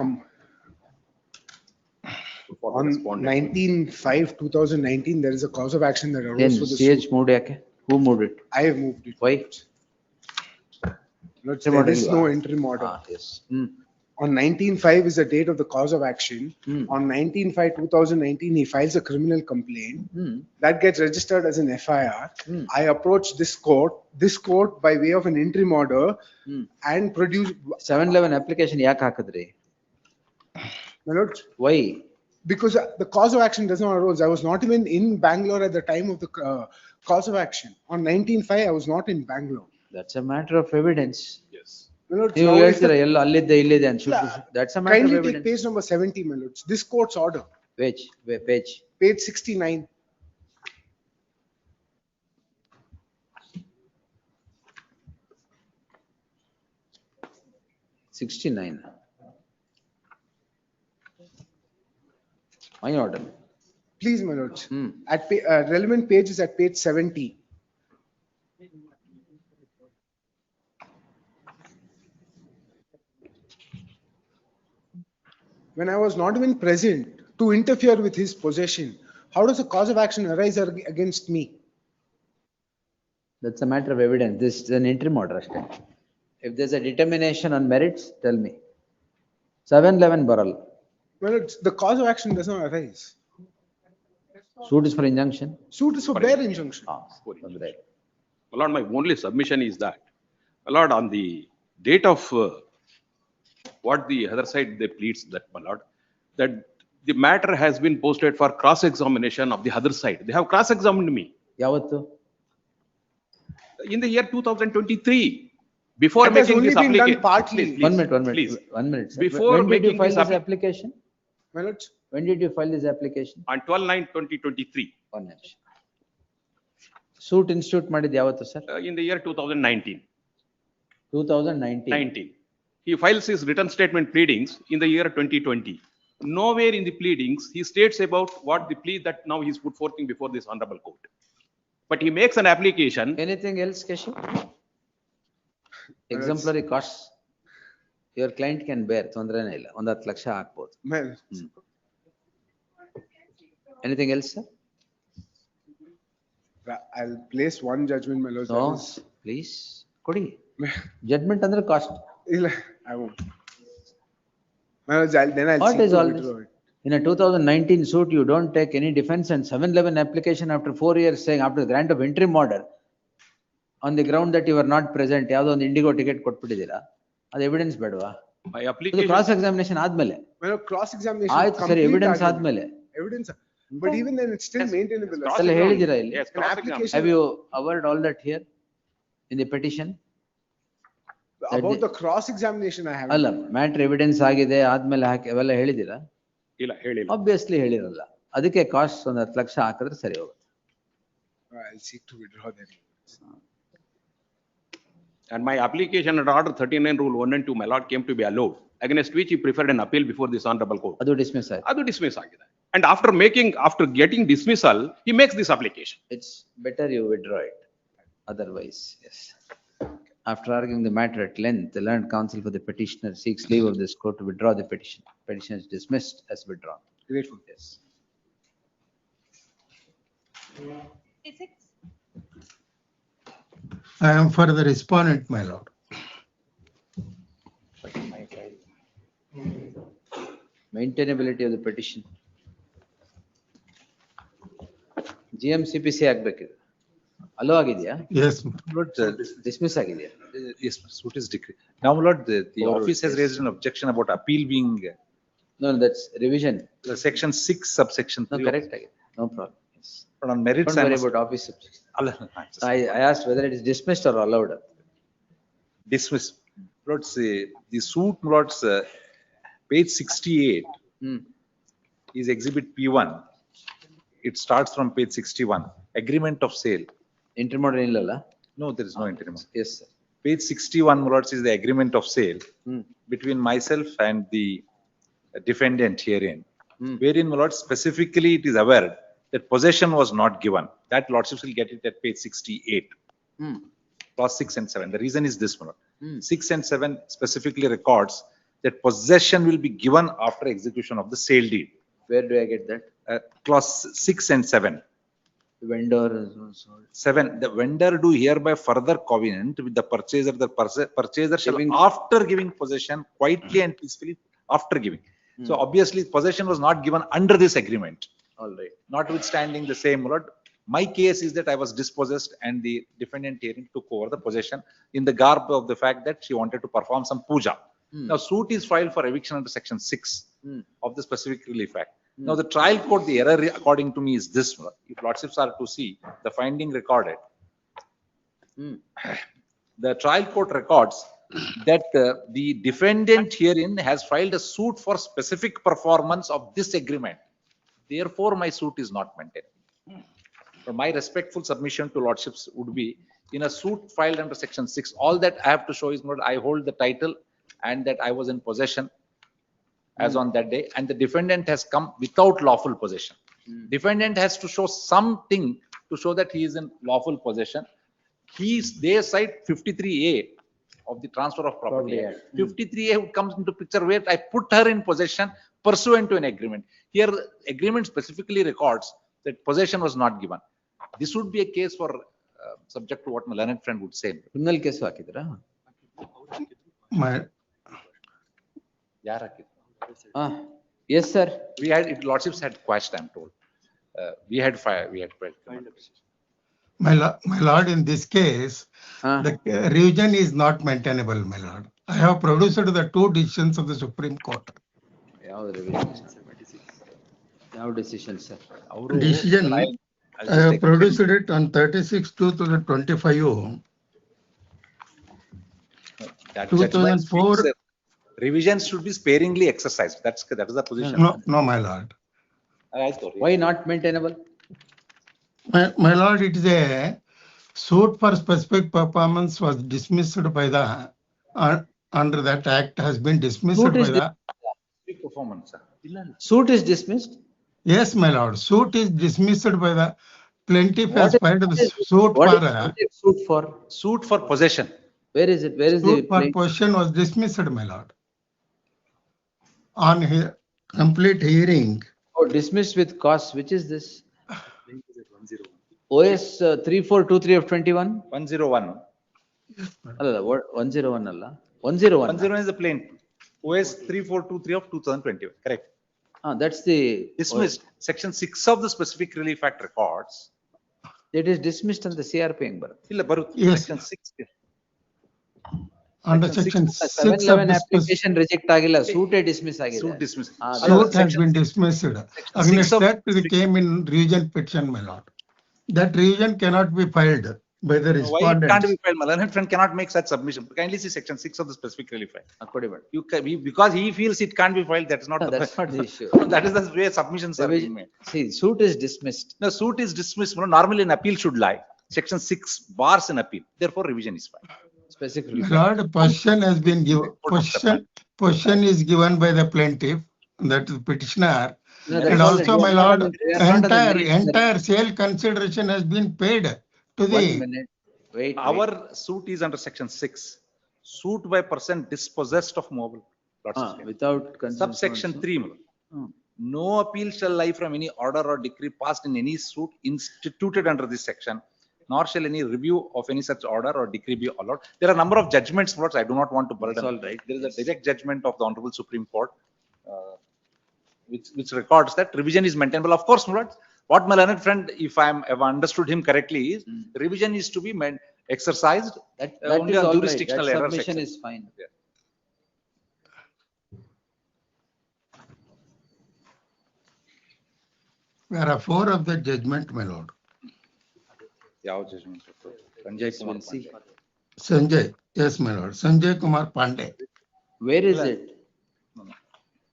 on 19/5/2019, there is a cause of action that arose for the suit. CH moved yake? Who moved it? I have moved it. Why? Lord, there is no interim order. Yes. On 19/5 is the date of the cause of action. On 19/5/2019, he files a criminal complaint. That gets registered as an FIR. I approach this court by way of an interim order and produce. 711 application yak hakadri? My lord, Why? because the cause of action does not arise. I was not even in Bangalore at the time of the cause of action. On 19/5, I was not in Bangalore. That's a matter of evidence. Yes. My lord, ನೀವು now is ಹೇಳ್ತೀರಾ the- ಎಲ್ಲ ಅಲ್ಲಿದ್ದೆ ಇಲ್ಲಿದೆ ಅಂತ that's a matter of Kindly take evidence. page number 70, my lords. This court's order, Page. page 69. '69. My order. Please, my lords. At relevant page is at page 70. When I was not even present to interfere with his possession, how does a cause of action arise against me? That's a matter of evidence. This is an interim order. If there's a determination on merits, tell me. 711 Baral. Well, the cause of action does not arise. Suit is for injunction. Suit is for bare injunction. Right. My lord, my only submission is that, my lord, on the date of what the other side they pleads that, my lord, that the matter has been posted for cross-examination of the other side. They have cross-examined me. Yavattu? In the year 2023, before That has making only this been done application. partly. One minute. Please. 1 minute. Sir. Before When did you making file this this application? My lords, When did you file this application? On 12/9/2023, 1 ನಿಮಿಷ. Suit institute ಮಾಡಿದ್ದು ಯಾವತ್ತು sir? in the year 2019. 2019. 19. He files his written statement pleadings in the year 2020. Nowhere in the pleadings, he states about what the plea that now he's put forth before this honorable court. But he makes an application. Anything else, Keshav? Exemplary costs. Your client can bear, ತೊಂದರೆನೇ ಇಲ್ಲ. 1 ಲಕ್ಷ ಹಾಕ್ಬೋದು. Anything else, sir? I'll place one judgment, my lords. No, please. ಕೊಡಿ. Judgment ಅಂದ್ರೆ cost. ಇಲ್ಲ, I won't. My lords, then I'll What seek is to all withdraw this? it. In a 2019 suit, you don't take any defense, and 711 application after 4 years saying after the grant of interim order on the ground that you were not present, ಯಾವುದೋ ಒಂದು IndiGo ticket ಕೊಟ್ಬಿಟ್ಟಿದ್ದೀರಾ, ಅದು evidence ಬೇಡವಾ? My application. Cross examination ಆದ್ಮೇಲೆ. My lord, cross examination. ಆಯ್ತು ಸರಿ, evidence ಆದ್ಮೇಲೆ. Evidence, but even then it's still maintainable. ಅಲ್ಲ ಹೇಳಿದಿರಾ ಇಲ್ಲಿ? Yes, An application Have you averred all that here in the petition? about the cross examination I have. ಅಲ್ಲ, matter evidence ಆಗಿದೆ ಆದ್ಮೇಲೆ ಹಾಕಿ ಅವೆಲ್ಲ ಹೇಳಿದಿರಾ? ಇಲ್ಲ ಹೇಳಿಲ್ಲ. ಆಬ್ವಿಯಸ್ಲಿ ಹೇಳಿರಲ್ಲ. ಅದಕ್ಕೆ ಕಾಸ್ಟ್ 1 ಲಕ್ಷ ಹಾಕಿದ್ರೆ ಸರಿ ಹೋಗುತ್ತೆ. I'll seek to withdraw that. And my application under order 39 rule 1 and 2, my lord, came to be allowed, against which he preferred an appeal before this honorable court. ಅದು ಡಿಸ್ಮಿಸ್ ಆಯ್ತು. ಅದು dismiss ಆಗಿದೆ. And after getting dismissal, he makes this application. It's better you withdraw it. Otherwise, yes. After arguing the matter at length, the learned counsel for the petitioner seeks leave of this court to withdraw the petition. Petition is dismissed as withdrawn. Grateful. Yes. I am for the respondent, my lord. Maintainability of the petition. GMCPC ಆಗ್ಬೇಕಿದೆ. Allow ಆಗಿದೆಯಾ? Yes. Dismiss ಆಗಿದೆಯಾ? Yes, suit is decreed. Now, my lord, the office has raised an objection about appeal being. No, that's revision. Section 6, subsection 3. No, correct again. No problem. Yes. But on merits. Don't worry about office subject. I asked whether it is dismissed or allowed. Dismiss. Lords, the suit, lords, page 68 is exhibit P1. It starts from page 61. Agreement of sale. Interim order illalla? No, there is no interim. Yes, sir. Page 61, lords, is the agreement of sale between myself and the defendant herein, wherein, my lord, specifically it is aware that possession was not given. That lordships will get it at page 68. clause 6 and 7. The reason is this one. 6 and 7 specifically records that possession will be given after execution of the sale deed. Where do I get that? Clause 6 and 7. The vendor is also. 7, the vendor do hereby further covenant with the purchaser. The purchaser shall, after giving possession, quietly and peacefully, after giving. So obviously, possession was not given under this agreement. All right. Notwithstanding the same, Lord, my case is that I was dispossessed and the defendant hearing took over the possession in the garb of the fact that she wanted to perform some puja. Now, suit is filed for eviction under section 6 of the specific relief act. Now, the trial court, the error according to me is this. If lordships are to see the finding recorded, the trial court records that the defendant herein has filed a suit for specific performance of this agreement. Therefore, my suit is not maintained. So my respectful submission to lordships would be, in a suit filed under section 6, all that I have to show is not I hold the title and that I was in possession as on that day, and the defendant has come without lawful possession. Defendant has to show something to show that he is in lawful possession. They cite 53A of the transfer of property. 53A comes into picture where I put her in possession pursuant to an agreement. Here, the agreement specifically records that possession was not given. This would be a case for subject to what my learned friend would say. Criminal case hakidra? Yes, sir. We had, lordships had quashed, I'm told. We had filed. My lord, in this case, the revision is not maintainable, my lord. I have produced the two decisions of the Supreme Court. Now decision, sir. Decision, I have produced it on 36/2025. 2004. Revisions should be sparingly exercised. That is the position. No, my lord. Why not maintainable? My lord, it is a suit for specific performance was dismissed by the, under that act has been dismissed by the. Suit is dismissed? Yes, my lord. Suit is dismissed by the plaintiff has filed the suit for. Suit for possession. Where is it? Where is suit the for possession was dismissed, my lord. On here, complete hearing. Oh, dismissed with cause. Which is this? OS 3423 of 21? 101. What? 101 alla? 101. 101 is the plaintiff. OS 3423 of 2021. Correct. That's the dismissed. Section 6 of the specific relief act records. It is dismissed on the CRP. Yes. Section 6. Under section 6 711 application reject agila. Suit dismiss agila. Suit dismissed. Suit has been dismissed. Against that, it came in revision petition, my lord. That revision cannot be filed by the respondent. Why it can't be filed? My learned friend cannot make such submission. Kindly see section 6 of the specific relief act. Because he feels it can't be filed, that's not that's not the issue. That is the way submissions are being made. See, suit is dismissed. No, suit is dismissed. Normally an appeal should lie. Section 6 bars an appeal. Therefore, revision is filed. Specific relief. Lord, possession has been given. Possession is given by the plaintiff, that is petitioner. No, and also, my lord, entire sale consideration has been paid to the. 1 minute. Wait. Our suit is under section 6. Suit by person dispossessed of mobile. Without consent. Subsection 3. No appeal shall lie from any order or decree passed in any suit instituted under this section, nor shall any review of any such order or decree be allowed. There are a number of judgments, I do not want to burden. That's all right. There is a direct judgment of the Honorable Supreme Court, which records that revision is maintainable. Of course, what my learned friend, if I have understood him correctly, is revision is to be exercised. That only is on all jurisdictional right. That error submission section. is fine. Yeah. There are 4 of the judgment, my lord. Judgment? Sanjay Kumar Pandey. Sanjay, yes, my lord. Sanjay Kumar Pandey. Where is it?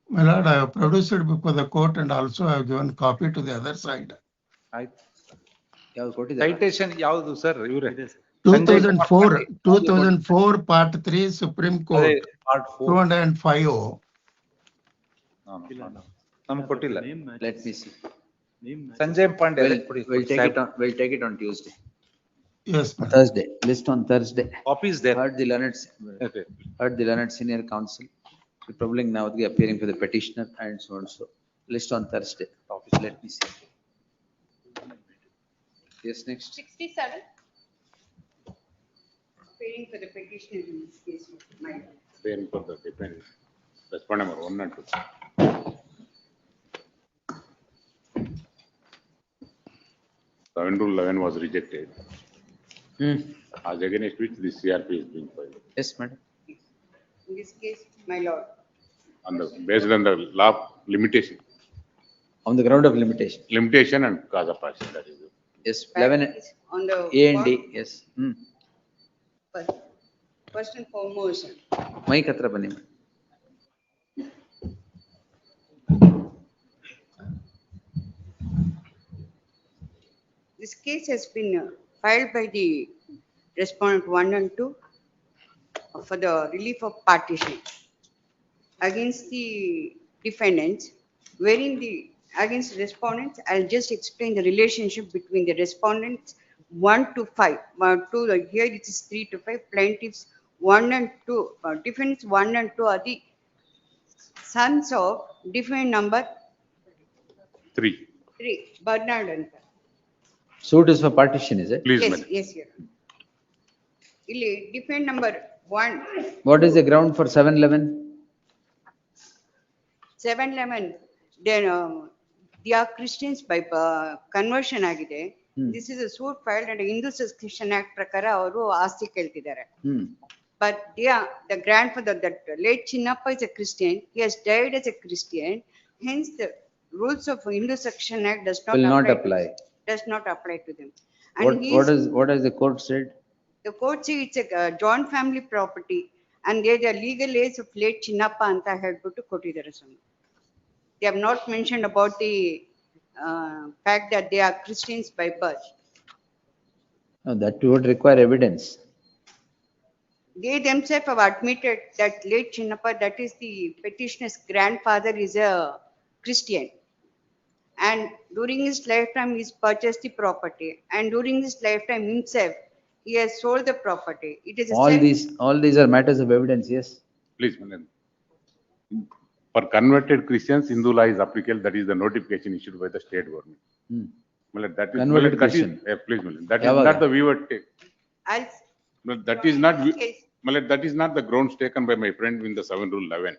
My lord, I have produced it before the court and also I have given copy to the other side. Citation, yavadu, sir? 2004, part 3, Supreme Court, part 4. 205. Let me see. Sanjay Pandey. We'll take it on Tuesday. Yes, ma'am. Thursday, list on Thursday. Copy is there. Heard the learned senior counsel, the troubling now appearing for the petitioner and so on so. List on Thursday. Let me see. Yes, next. 67. Appearing for the petitioner in this case. Appearing for the defendant. Respondent number 1 and 2. 7 rule 11 was rejected. As against which the CRP is being filed. Yes, madam. In this case, my lord. Based on the law limitation. On the ground of limitation. Limitation and cause of action, that is it. Yes, 11 On the. A and D, yes. First and foremost, Mic hatra bani. this case has been filed by the respondent 1 and 2 for the relief of partition against the defendants, wherein against respondents, I'll just explain the relationship between the respondents 1 to 5. Here it is 3 to 5. Plaintiffs 1 and 2, defendants 1 and 2 are the sons of defendant number 3. Bernard and. Suit is for partition, is it? Please, Yes, madam. yes, your Honor. Illi defendant number 1, What is the ground for 711? 711, then they are Christians by conversion agide. This is a suit filed under Hindu Succession Act prakara avaru aasti keltidare. But the grandfather, that late Chinnappa is a Christian, he has died as a Christian, hence the rules of Hindu Succession Act does not Will not apply. apply. Does not apply to them. And What has the court said? the court says it's a joint family property and there's a legal age of late Chinnappa anta helbuttu kottidare sonu. They have not mentioned about the fact that they are Christians by birth. No, that would require evidence. They themselves have admitted that late Chinnappa, that is the petitioner's grandfather, is a Christian. And during his lifetime, he's purchased the property. And during his lifetime himself, he has sold the property. It is a All these are matters of evidence, yes. Please, madam. For converted Christians, Hindu law is applicable. That is the notification issued by the state government. Madam, that is Converted that is- Christian. please, madam. That is Yavaga. not the viewer take. I'll Madam, that is not. Madam, that is not the grounds taken by my friend in the 7 rule 11.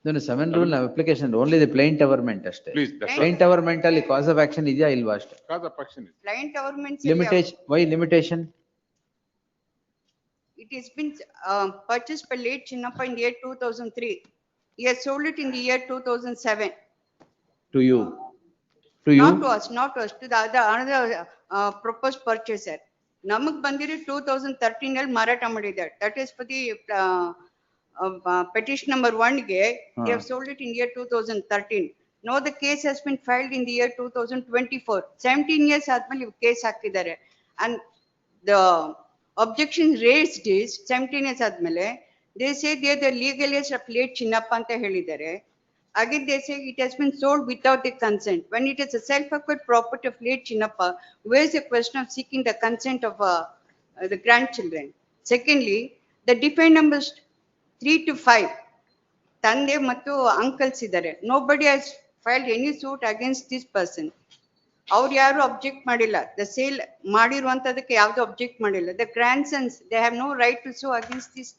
No, 7 rule application, only the plaint government ಅಷ್ಟೇ. Please, that's all. Plaint government ಅಲ್ಲಿ cause of action ಇದೆಯಾ ಇಲ್ವಾ ಅಷ್ಟೇ. Cause of action is. client government. Limitation, why limitation? It has been purchased by late Chinnappa in the year 2003. He has sold it in the year 2007. To you? To you? Not to us, to the another proposed purchaser. Namak bandiri 2013 al marata madidare. That is for the petition number 1 ge, they have sold it in year 2013. Now the case has been filed in the year 2024. 17 years admali case hakidare. And the objection raised is 17 years admale. They say they are the legal age of late Chinnappa anta helidare. Again, they say it has been sold without the consent. When it is a self-acquired property of late Chinnappa, where is the question of seeking the consent of the grandchildren? Secondly, the defendant numbers 3 to 5, Tande ಮತ್ತು uncles ಇದ್ದಾರೆ. Nobody has filed any suit against this person. ಅವ್ರು ಯಾರು object ಮಾಡಿಲ್ಲ. The sale ಮಾಡಿರುವಂತದಕ್ಕೆ ಯಾವುದು object ಮಾಡಿಲ್ಲ. The grandsons, they have no right to sue against these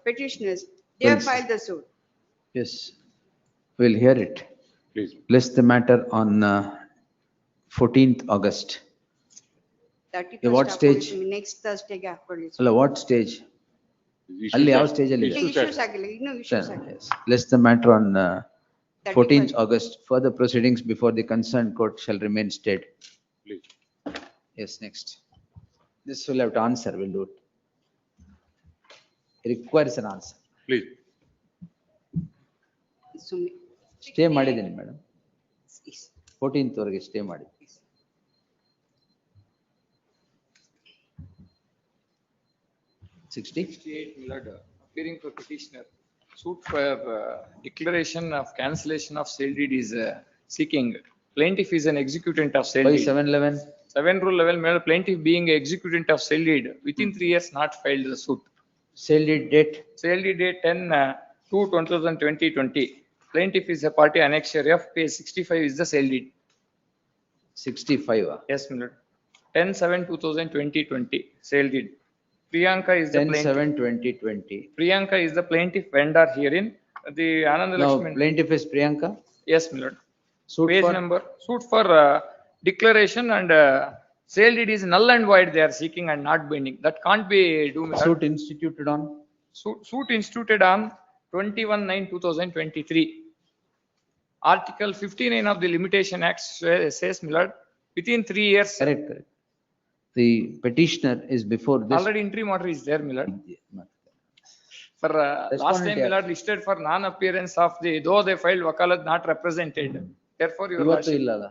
petitioners. They have filed the suit. Yes, we'll hear it. Please. List the matter on 14th August. 31st what stage? Next Thursday ಗೆ ಹಾಕೊಳ್ಳಿ. ಅಲ್ಲ, what stage? ಅಲ್ಲಿ ಯಾವ stage ಅಲ್ಲಿ ಇದೆ? Issues ಆಗಿಲ್ಲ, ಇನ್ನೂ issues ಆಗಿಲ್ಲ. Yes. List the matter on 14th August. Further proceedings before the concerned court shall remain stayed. Please. Yes, next. This will have to answer, we'll do it. It requires an answer. Please. Stay ಮಾಡಿದ್ದೀನಿ madam. 14th ವರೆಗೆ stay ಮಾಡಿ. 68, my lord, appearing for petitioner. Suit for declaration of cancellation of sale deed is seeking. Plaintiff is an executant of sale Why deed. 711? 7 rule 11, my lord, plaintiff being executant of sale deed within 3 years not filed the suit. Sale deed date? Sale deed date 10/2/2020. Plaintiff is a party annexure F, page 65 is the sale deed. 65. Yes, my lord. 10/7/2020, sale deed. Priyanka is the 10/7/2020. plaintiff. Priyanka is the plaintiff vendor herein. The Anand Now Lakshman. plaintiff is Priyanka? Yes, my lord. Suit Page for? number, suit for declaration and sale deed is null and void they are seeking and not binding. That can't be do. my lord. Suit instituted on? Suit instituted on 21/9/2023. Article 59 of the Limitation Act says, my lord, within 3 years. Correct, correct. The petitioner is before this. Already interim order is there, my lord. For last time, my lord, listed for non-appearance of the, though they filed wakalat not represented. Therefore, your ಇವತ್ತು ಇಲ್ಲಲ್ಲ.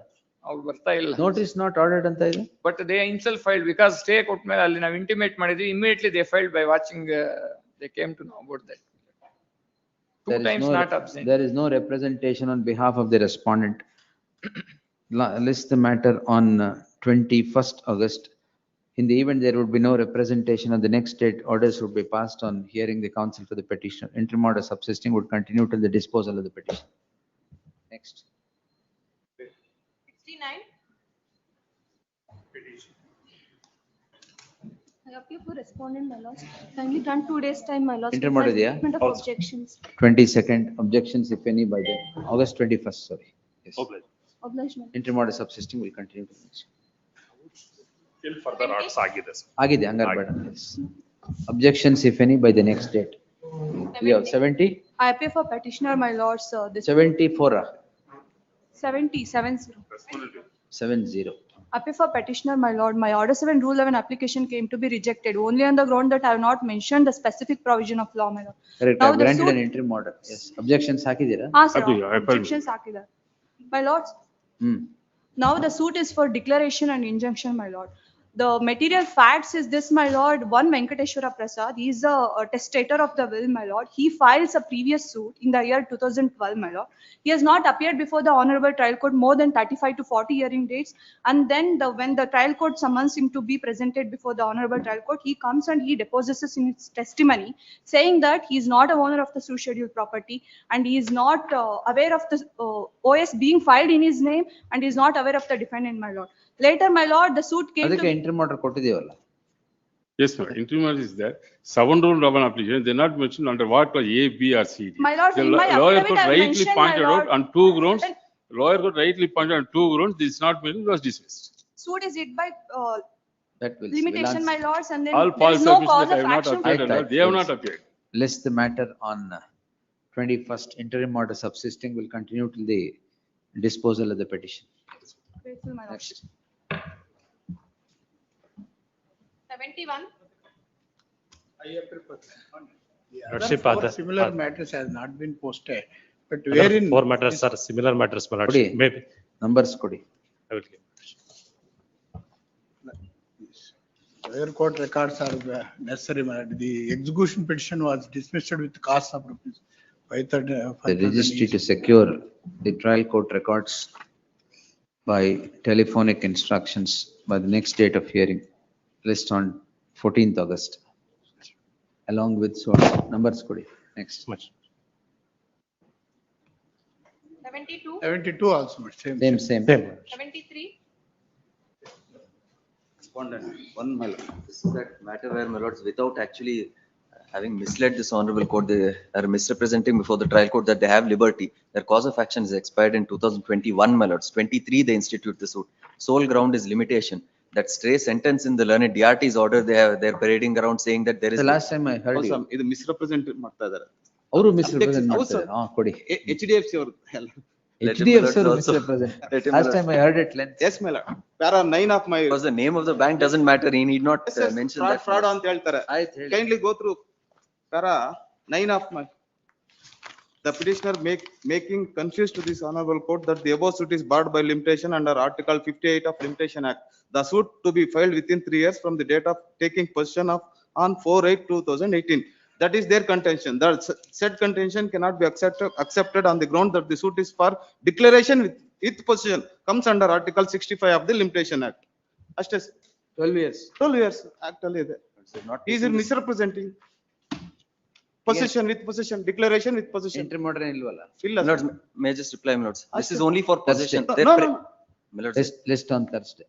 ಅವ್ರು ಬರ್ತಾ ಇಲ್ಲ. Notice not ordered ಅಂತ ಇದೆ. But they himself filed because stay ಕೊಟ್ಟ ಮೇಲೆ ಅಲ್ಲಿ ನಾವು intimate ಮಾಡಿದ್ವಿ. Immediately they filed by watching, they came to know about that. Two times not absent. There is no representation on behalf of the respondent. List the matter on 21st August. In the event there would be no representation on the next date, orders would be passed on hearing the counsel for the petitioner. Interim order subsisting would continue till the disposal of the petition. Next. 69. I appear for respondent, my lords. Kindly grant 2 days time, my lords. Interim order there? Statement of objections. 22nd, objections if any by the August 21st, sorry. Yes. Obligement. Interim order subsisting will continue to next. Till further orders ಆಗಿದೆ sir. ಆಗಿದೆ ಹಂಗಾರೆ ಬೇಡ. Yes. Objections if any by the next date. We have 70? I appear for petitioner, my lords, this 74. 70. 70. Appear for petitioner, my lord. My order 7 rule 11 application came to be rejected only on the ground that I have not mentioned the specific provision of law, my lord. Correct, I Now have the granted suit- an interim order. Yes. Objections ಹಾಕಿದ್ದೀರಾ? Sir, objections hakidare. My lords, now the suit is for declaration and injunction, my lord. The material facts is this, my lord. One Venkateshwara Prasad, he is a testator of the will, my lord. He files a previous suit in the year 2012, my lord. He has not appeared before the honorable trial court more than 35 to 40 hearing dates. And then when the trial court summons him to be presented before the honorable trial court, he comes and he deposes in his testimony saying that he is not a owner of the suit schedule property and he is not aware of the OS being filed in his name and he is not aware of the defendant, my lord. Later, my lord, the suit came ಅದಕ್ಕೆ to. interim order ಕೊಟ್ಟಿದ್ದೀವಲ್ಲ. Yes, ma'am. Interim order is there. 7 rule 11 application, they not mentioned under what was A, B or C. My lord, The in my lawyer affidavit, could I rightly mentioned, my pointed out lord. on 2 grounds. Lawyer could rightly point out on 2 grounds. This is not mentioned, it was dismissed. Suit is hit by That will. limitation, my lords, and then All there false is no submissions cause that of have not action. appeared, Right, they have yes. not appeared. List the matter on 21st. Interim order subsisting will continue till the disposal of the petition. Grateful, my lord. Next. 71. Lordship, Similar matters has not been posted, but wherein. 4 matters are similar matters, my lordship. ಕೊಡಿ. Maybe. Numbers ಕೊಡಿ. I will give. Lower court records are necessary, my lord. The execution petition was dismissed with cost of rupees 530. The registry to secure the trial court records by telephonic instructions by the next date of hearing. List on 14th August. Along with so numbers ಕೊಡಿ. Next. 72. 72 also, but same. Same. 73. Respondent, one, my lord. This is that matter where, my lords, without actually having misled this honorable court, they are misrepresenting before the trial court that they have liberty. Their cause of action is expired in 2021, my lords. 23, they institute the suit. Sole ground is limitation. That stray sentence in the learned DRT's order, they're parading around saying that there is. The last time I heard you. ಇದು ಮಿಸ್ರೆಪ್ರೆಸೆಂಟ್ ಮಾಡ್ತಾ ಇದ್ದಾರೆ. ಅವರು misrepresent ಮಾಡ್ತಾರೆ. ಕೊಡಿ. HDFC ಅವರು HDFC ಅವರು misrepresent. Last time I heard it length. Yes, my lord. Para 9 of my. Because the name of the bank doesn't matter, he need not mention that. Fraud ಅಂತ ಹೇಳ್ತಾರೆ. Kindly go through para 9 of my. The petitioner making confused to this honorable court that the above suit is barred by limitation under Article 58 of Limitation Act. The suit to be filed within 3 years from the date of taking possession of on 4/8/2018. That is their contention. The said contention cannot be accepted on the ground that the suit is for declaration with possession comes under Article 65 of the Limitation Act. ಅಷ್ಟೇ 12 years. 12 years actually ಇದೆ. Not He is misrepresenting. Possession with possession, declaration with possession. Entry modern ilwala. ಇಲ್ಲ My lords, may I just reply, my lords? This is only for Thursday. possession. No, They no, pre- no. My lords, List on Thursday.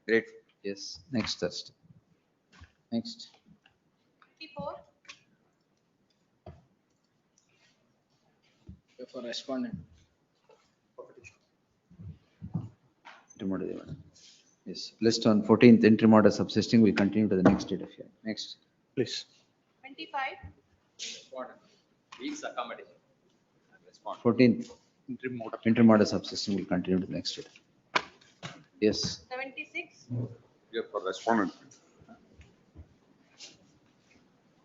great. Yes, next Thursday. Next. 54. For respondent. Entry model, yes, list on 14th entry model subsisting will continue to the next date of hearing. Next. Please. 25. Lease accommodation. Respond. 14th entry model subsisting will continue to the next date. Yes. 76. Here for respondent.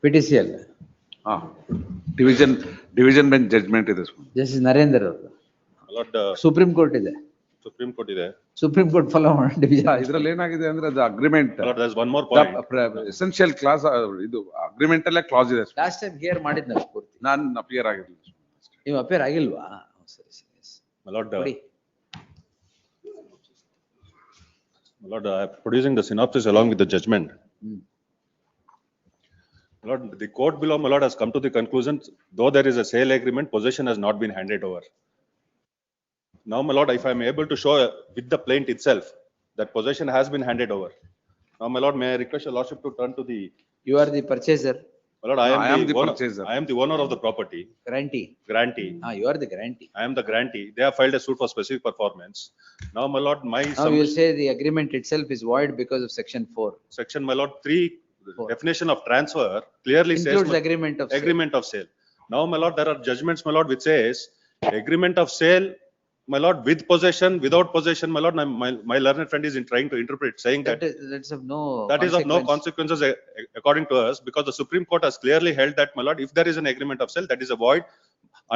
PTCL. Division bench judgment ಇದೆ. Justice Narendra ಅವರು. My lord, Supreme Court ಇದೆ. Supreme Court ಇದೆ. Supreme Court follow ಮಾಡಿ division. ಇದ್ರಲ್ಲಿ ಏನಾಗಿದೆ ಅಂದ್ರೆ ಅದು agreement. My lord, there's one more point. Essential class ಇದು ಅಗ್ರಿಮೆಂಟ್ ಅಲ್ಲೇ ಕ್ಲಾಸ್ ಇದೆ. Last time here ಮಾಡಿದ್ನಲ್ಲ ಪೂರ್ತಿ. ನಾನು ಅಪಿಯರ್ ಆಗಿರ್ಲಿಲ್ಲ. ನೀವು ಅಪೇರ್ ಆಗಿಲ್ವಾ? ಸರಿ ಸರಿ. My lord, ಕೊಡಿ. my lord, producing the synopsis along with the judgment. My lord, the court below, my lord, has come to the conclusion, though there is a sale agreement, possession has not been handed over. Now, my lord, if I am able to show with the plaint itself that possession has been handed over. Now, my lord, may I request your lordship to turn to the. You are the purchaser. My lord, I am the owner- purchaser. I am the owner of the property, Grantee. grantee. You are the grantee. I am the grantee. They have filed a suit for specific performance. Now, my lord, my Now you say the agreement itself is void because of section 4. section, my lord, 3, definition of transfer clearly says. Includes my- agreement of sale. Agreement of sale. Now, my lord, there are judgments, my lord, which says agreement of sale, my lord, with possession, without possession, my lord, my learned friend is trying to interpret, saying that That's of no. that is of no consequences according to us, because the Supreme Court has clearly held that, my lord, if there is an agreement of sale, that is a void.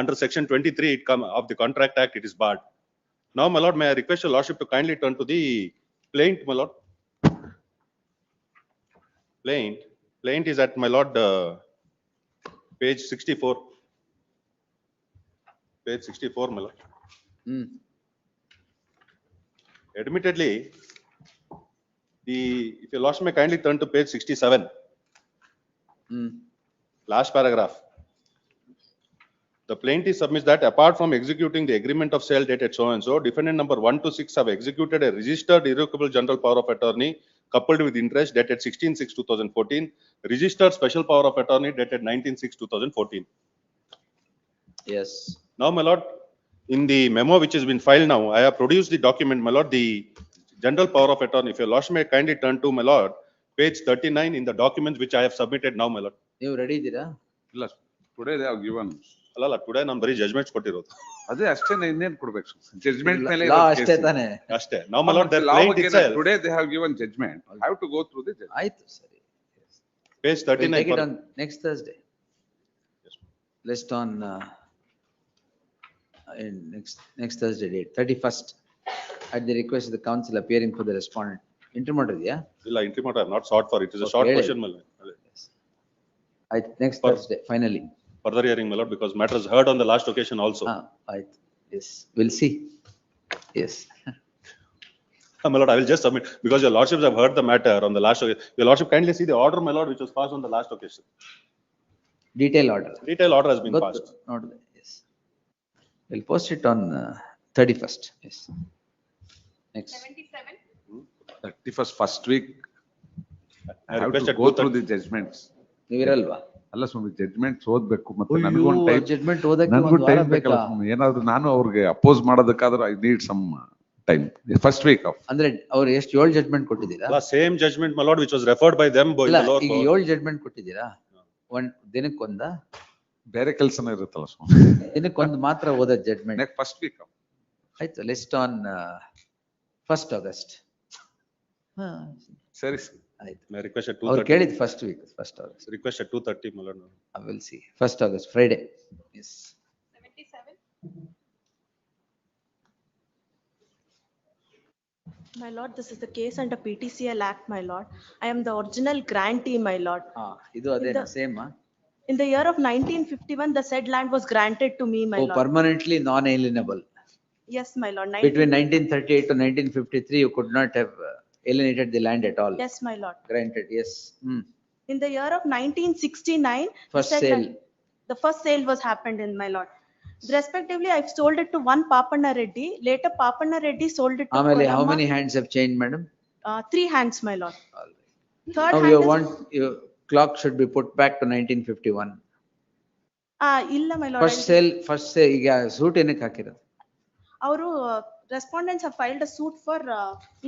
Under section 23 of the Contract Act, it is barred. Now, my lord, may I request your lordship to kindly turn to the plaint, my lord. Plaint is at, my lord, page 64. Page 64, my lord. Admittedly, if your lordship may kindly turn to page 67. Last paragraph. The plaintiff submits that apart from executing the agreement of sale dated so and so, defendant number 1 to 6 have executed a registered irrevocable general power of attorney coupled with interest dated 16/6/2014, registered special power of attorney dated 19/6/2014. Yes. Now, my lord, in the memo which has been filed now, I have produced the document, my lord, the general power of attorney. If your lordship may kindly turn to, my lord, page 39 in the documents which I have submitted now, my lord. ನೀವು ready ಇದ್ದೀರಾ? ಇಲ್ಲ, today they have given. ಅಲ್ಲ, today ನಾನು ಬರೀ judgements ಕೊಟ್ಟಿರೋದು. ಅದೇ ಅಷ್ಟೇ, ಇನ್ನೇನ್ ಕೊಡ್ಬೇಕು? ಜಜ್ಮೆಂಟ್ ಮೇಲೆ ಅಷ್ಟೇ ತಾನೆ. ಅಷ್ಟೇ. Now, my lord, the plaint itself. Today they have given judgment. I have to go through the judgment. ಆಯ್ತು ಸರಿ. Page We'll 39. take it on next Thursday. List on in next Thursday date, 31st, at the request of the council appearing for the respondent. Intermodal, yeah? ಇಲ್ಲ, intimate I have not sought for. It is a Okay, short ಹೇಳಿ. question, my lord. Next Thursday, finally. Further hearing, my lord, because matters heard on the last occasion also. ಆಯ್ತು. Yes, we'll see. Yes. My lord, I will just submit, because your lordships have heard the matter on the last occasion. Your lordship kindly see the order, my lord, which was passed on the last occasion. Detail order. Detail order has been passed. Noted, yes. We'll post it on 31st, yes. Next. 77. 31st first week. I have request to at go 2:30. through the judgments. ನೀವಿರಲ್ವಾ? ಅಲ್ಲ ಸ್ವಾಮಿ, judgements ಓದ್ಬೇಕು, ಮತ್ತೆ ಅಯ್ಯೋ, ನನಗೊಂದು time, judgment ಓದಕ್ಕೆ ನನಗೂ ಒಂದು ವಾರ time ಬೇಕಲ್ಲ ಬೇಕಾ? ಸ್ವಾಮಿ. ಏನಾದ್ರು ನಾನು ಅವ್ರಿಗೆ ಅಪೋಸ್ ಮಾಡೋದಕ್ಕಾದ್ರೆ I need some time. First week of. ಅಂದ್ರೆ ಅವ್ರು ಎಷ್ಟು 7 ಜಡ್ಜ್ಮೆಂಟ್ ಕೊಟ್ಟಿದ್ದೀರಾ? Same judgment, my lord, which was referred by them by ಇಲ್ಲ, the lower ಈಗ court. 7 ಜಡ್ಜ್ಮೆಂಟ್ ಕೊಟ್ಟಿದ್ದೀರಾ? ದಿನಕ್ಕೊಂದ? ಬೇರೆ ಕೆಲಸನ ಇರುತ್ತಲ್ಲ ಸ್ವಾಮಿ. ದಿನಕ್ಕೊಂದು ಮಾತ್ರ ಓದೋ judgment. Next first week off. ಆಯ್ತು, ಲಿಸ್ಟ್ ಆನ್ 1st August. ಸರಿ. ಆಯ್ತು. May I request at ಅವ್ರು 2:30. ಕೇಳಿದ್ first week, 1st August. Request at 2:30, my lord. I will see. 1st August, Friday. Yes. 77. My lord, this is the case under PTCL Act, my lord. I am the original grantee, my lord. ಇದು ಅದೇನಾ same? In the year of 1951, the said land was granted to me, my lord. Permanently non-alienable. Yes, my lord. Between 1938 to 1953, you could not have alienated the land at all. Yes, my lord. Granted, yes. In the year of 1969, the First said sale. land- the first sale was happened in my lord. Respectively, I've sold it to one Papanna Reddy. Later, Papanna Reddy sold it to Amale, how Kollamma. many hands have changed, madam? 3 hands, my lord. Third Now hand you is, want, your clock should be put back to 1951. illa, my lord. First sale, ಈಗ suit ಏನಕ್ಕೆ ಹಾಕಿರೋದು? Our respondents have filed a suit for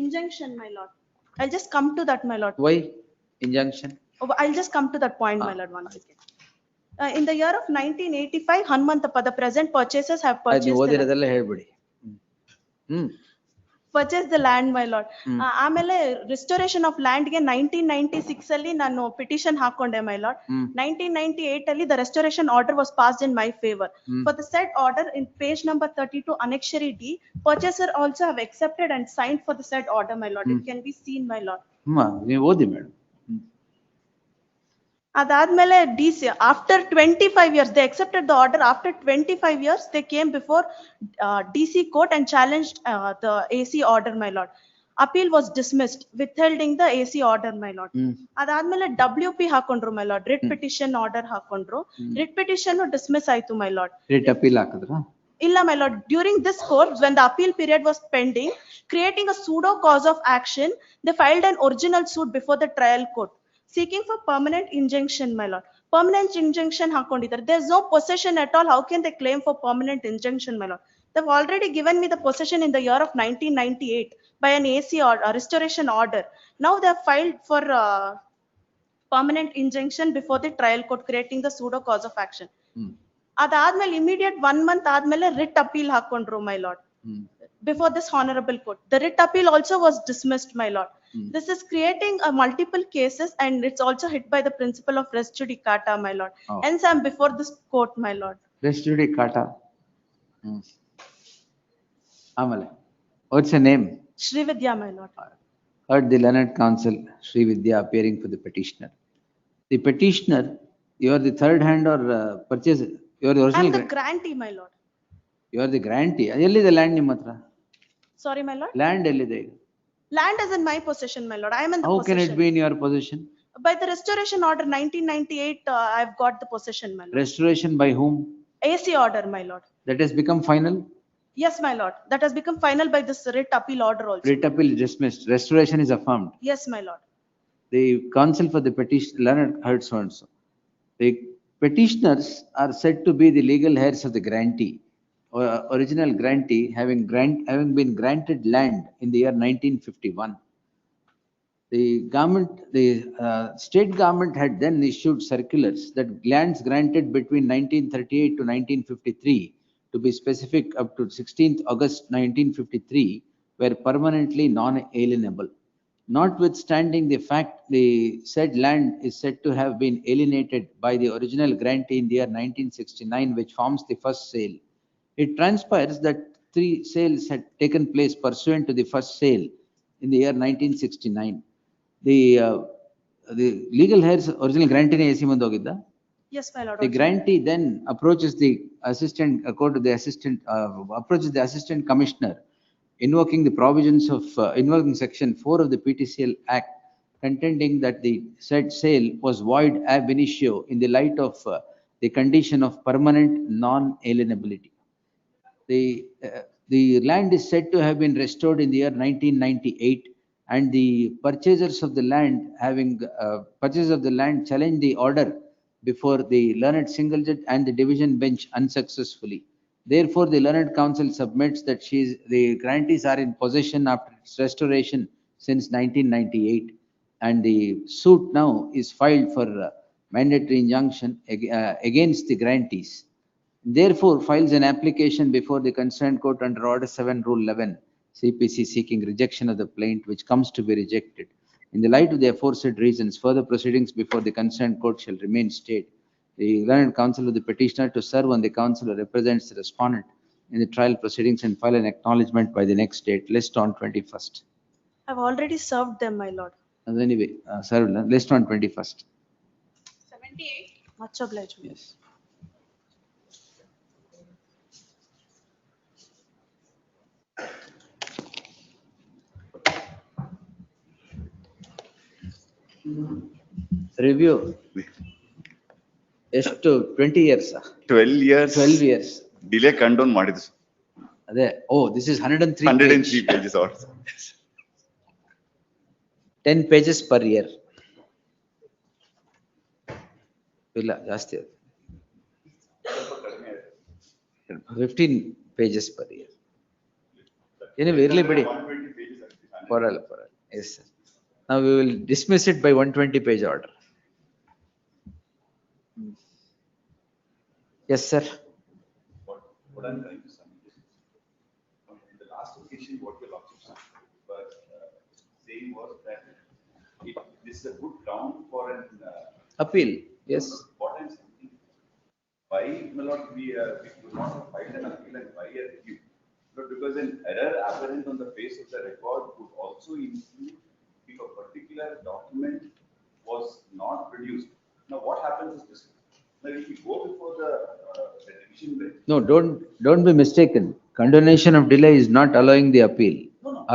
injunction, my lord. I'll just come to that, my lord. Why injunction? Oh, I'll just come to that point, my lord, once again. In the year of 1985, Hanmantappa, the present purchasers have ಅದು purchased the land. ಓದಿರೋದೆಲ್ಲ ಹೇಳ್ಬಿಡಿ. Purchase the land, my lord. ಆಮೇಲೆ restoration of land ಗೆ 1996 ಅಲ್ಲಿ ನಾನು petition ಹಾಕೊಂಡೆ, my lord. 1998 ಅಲ್ಲಿ the restoration order was passed in my favor. For the said order in page number 32 annexure D, purchaser also have accepted and signed for the said order, my lord. It can be seen, my lord. ನೀವು ಓದಿ madam. ಅದಾದ್ಮೇಲೆ DC after 25 years they accepted the order. After 25 years they came before DC court and challenged the AC order, my lord. Appeal was dismissed, withholding the AC order, my lord. ಅದಾದ್ಮೇಲೆ WP ಹಾಕೊಂಡ್ರು, my lord. Writ petition order ಹಾಕೊಂಡ್ರು. Writ petition dismiss ಆಯ್ತು, my lord. Writ appeal ಹಾಕಿದ್ರಾ? Illa, my lord. During this court, when the appeal period was pending, creating a pseudo cause of action, they filed an original suit before the trial court, seeking for permanent injunction, my lord. Permanent injunction hakondidare. There's no possession at all. How can they claim for permanent injunction, my lord? They've already given me the possession in the year of 1998 by an AC or a restoration order. Now they have filed for permanent injunction before the trial court, creating the pseudo cause of action. ಅದಾದ್ಮೇಲೆ immediate 1 month ಆದ್ಮೇಲೆ writ appeal ಹಾಕೊಂಡ್ರು, my lord. Before this honorable court, the writ appeal also was dismissed, my lord. This is creating a multiple cases and it's also hit by the principle of res judicata, my lord. Hence I am before this court, my lord. res judicata. ಆಮೇಲೆ what's your name? Srividya, my lord. Heard the learned counsel Srividya appearing for the petitioner. The petitioner, you are the third hand or purchaser? You are the I original. am the grantee, my lord. You are the grantee. ಎಲ್ಲಿದೆ land ನಿಮ್ಮ ಹತ್ರ? Sorry, my lord. Land ಎಲ್ಲಿದೆ ಈಗ? Land is in my possession, my lord. I am in the How possession. can it be in your possession? By the restoration order 1998, I've got the possession, my lord. Restoration by whom? AC order, my lord. That has become final? Yes, my lord. That has become final by this writ appeal order also. Writ appeal is dismissed. Restoration is affirmed. Yes, my lord. The counsel for the petition, learned heard so and so. The petitioners are said to be the legal heirs of the grantee, or original grantee having been granted land in the year 1951. The government, the state government had then issued circulars that lands granted between 1938 to 1953, to be specific up to 16th August 1953, were permanently non-alienable. Notwithstanding the fact the said land is said to have been alienated by the original grantee in the year 1969, which forms the first sale, it transpires that 3 sales had taken place pursuant to the first sale in the year 1969. The legal heirs original grantee ne AC munde hogidda? Yes, my lord. The grantee then approaches the assistant, according to the assistant, approaches the assistant commissioner, invoking the provisions of invoking section 4 of the PTCL Act, contending that the said sale was void ab initio in the light of the condition of permanent non-alienability. The land is said to have been restored in the year 1998, and the purchasers of the land challenged the order before the learned single judge and the division bench unsuccessfully. Therefore, the learned counsel submits that the grantees are in possession after its restoration since 1998, and the suit now is filed for mandatory injunction against the grantees. Therefore, files an application before the concerned court under Order 7, Rule 11, CPC, seeking rejection of the plaint, which comes to be rejected. In the light of the aforesaid reasons, further proceedings before the concerned court shall remain stayed. The learned counsel of the petitioner to serve on the counsel who represents the respondent in the trial proceedings and file an acknowledgement by the next date, list on 21st. I've already served them, my lord. Anyway, served list on 21st. 78. Much obliged. Yes. Review. ಎಷ್ಟು 20 years? 12 years. 12 years. Delay condone ಮಾಡಿದ್ರು. ಅದೇ, this is 103 103 pages or 10 pages per year. ಇಲ್ಲ ಜಾಸ್ತಿ ಅದು. 15 pages per year. Anyway, ಇರ್ಲಿ ಬಿಡಿ. ಪರವಾಗಿಲ್ಲ. Yes, sir. Now we will dismiss it by 120 page order. Yes, sir. What I'm trying to submit is, in the last occasion, what your lordship was saying was that this is a good ground for an Appeal, yes. What I'm saying, why, my lord, we could not have filed an appeal and why a review? But because an error apparent on the face of the record could also include if a particular document was not produced. Now, what happens is this. Now, if you go before the division bench. No, don't be mistaken. Condonation of delay is not allowing the appeal,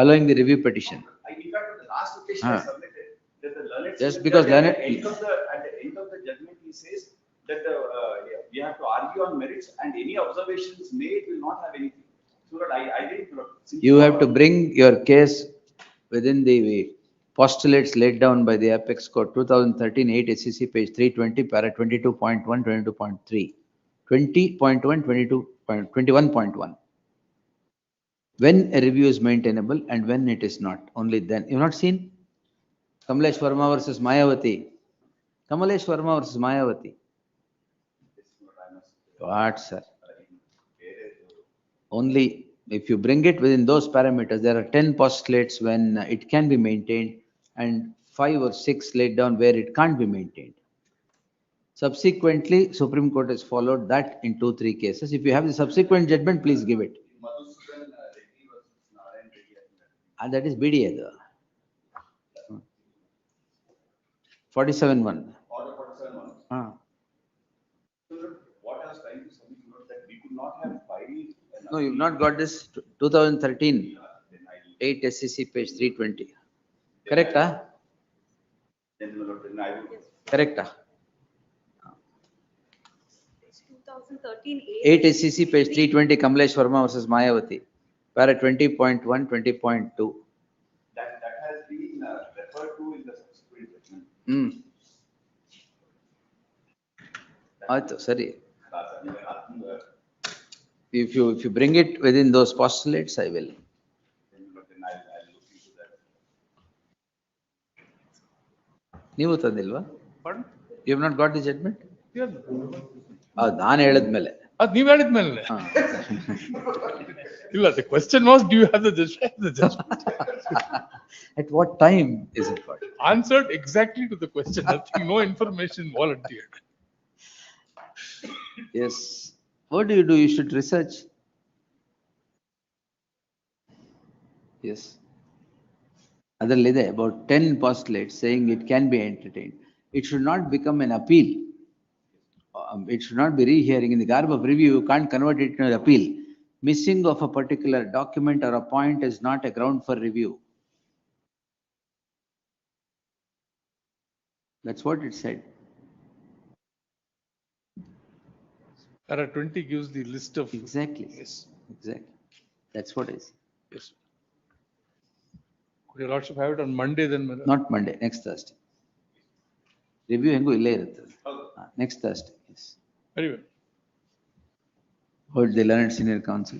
allowing the review petition. In fact, on the last occasion I submitted that the learned. Just because learned. At the end of the judgment, he says that we have to argue on merits and any observations made will not have anything. So that I didn't. You have to bring your case within the postulates laid down by the Apex Court, 2013 8 SCC page 320, para 22.1, 22.3, 20.1, 21.1. When a review is maintainable and when it is not, only then. You've not seen Kamlesh Verma versus Mayawati. Kamlesh Verma versus Mayawati. What, sir? Only if you bring it within those parameters, there are 10 postulates when it can be maintained and 5 or 6 laid down where it can't be maintained. Subsequently, Supreme Court has followed that in 2-3 cases. If you have the subsequent judgment, please give it. And that is BDA. 47-1. Order 47-1. What I was trying to submit was that we could not have filed. No, you've not got this 2013 8 SCC page 320. Correct, huh? Correct, huh? 2013 8 SCC page 320 Kamlesh Verma versus Mayawati. Para 20.1, 20.2. That has been referred to in the subsequent judgment. Sorry. If you bring it within those postulates, I will. ನೀವು ತಂದಿಲ್ವಾ? You have not got the judgment? ನಾನು ಹೇಳಿದ್ಮೇಲೆ. ಅದು ನೀವು ಹೇಳಿದ್ಮೇಲೆ. ಇಲ್ಲ, the question was, do you have the judgment? At what time is it got? Answered exactly to the question. Nothing, no information volunteered. Yes. What do? You should research. Yes. Adalide about 10 postulates saying it can be entertained. It should not become an appeal. It should not be rehearing. In the garb of review, you can't convert it into an appeal. Missing of a particular document or a point is not a ground for review. That's what it said. Para 20 gives the list of. Exactly. Yes. Exactly. That's what I see. Yes. Could your lordship have it on Monday then? Not Monday, next Thursday. Review hengu ille irutte. Next Thursday. Yes. Very well. Hold the learned senior counsel.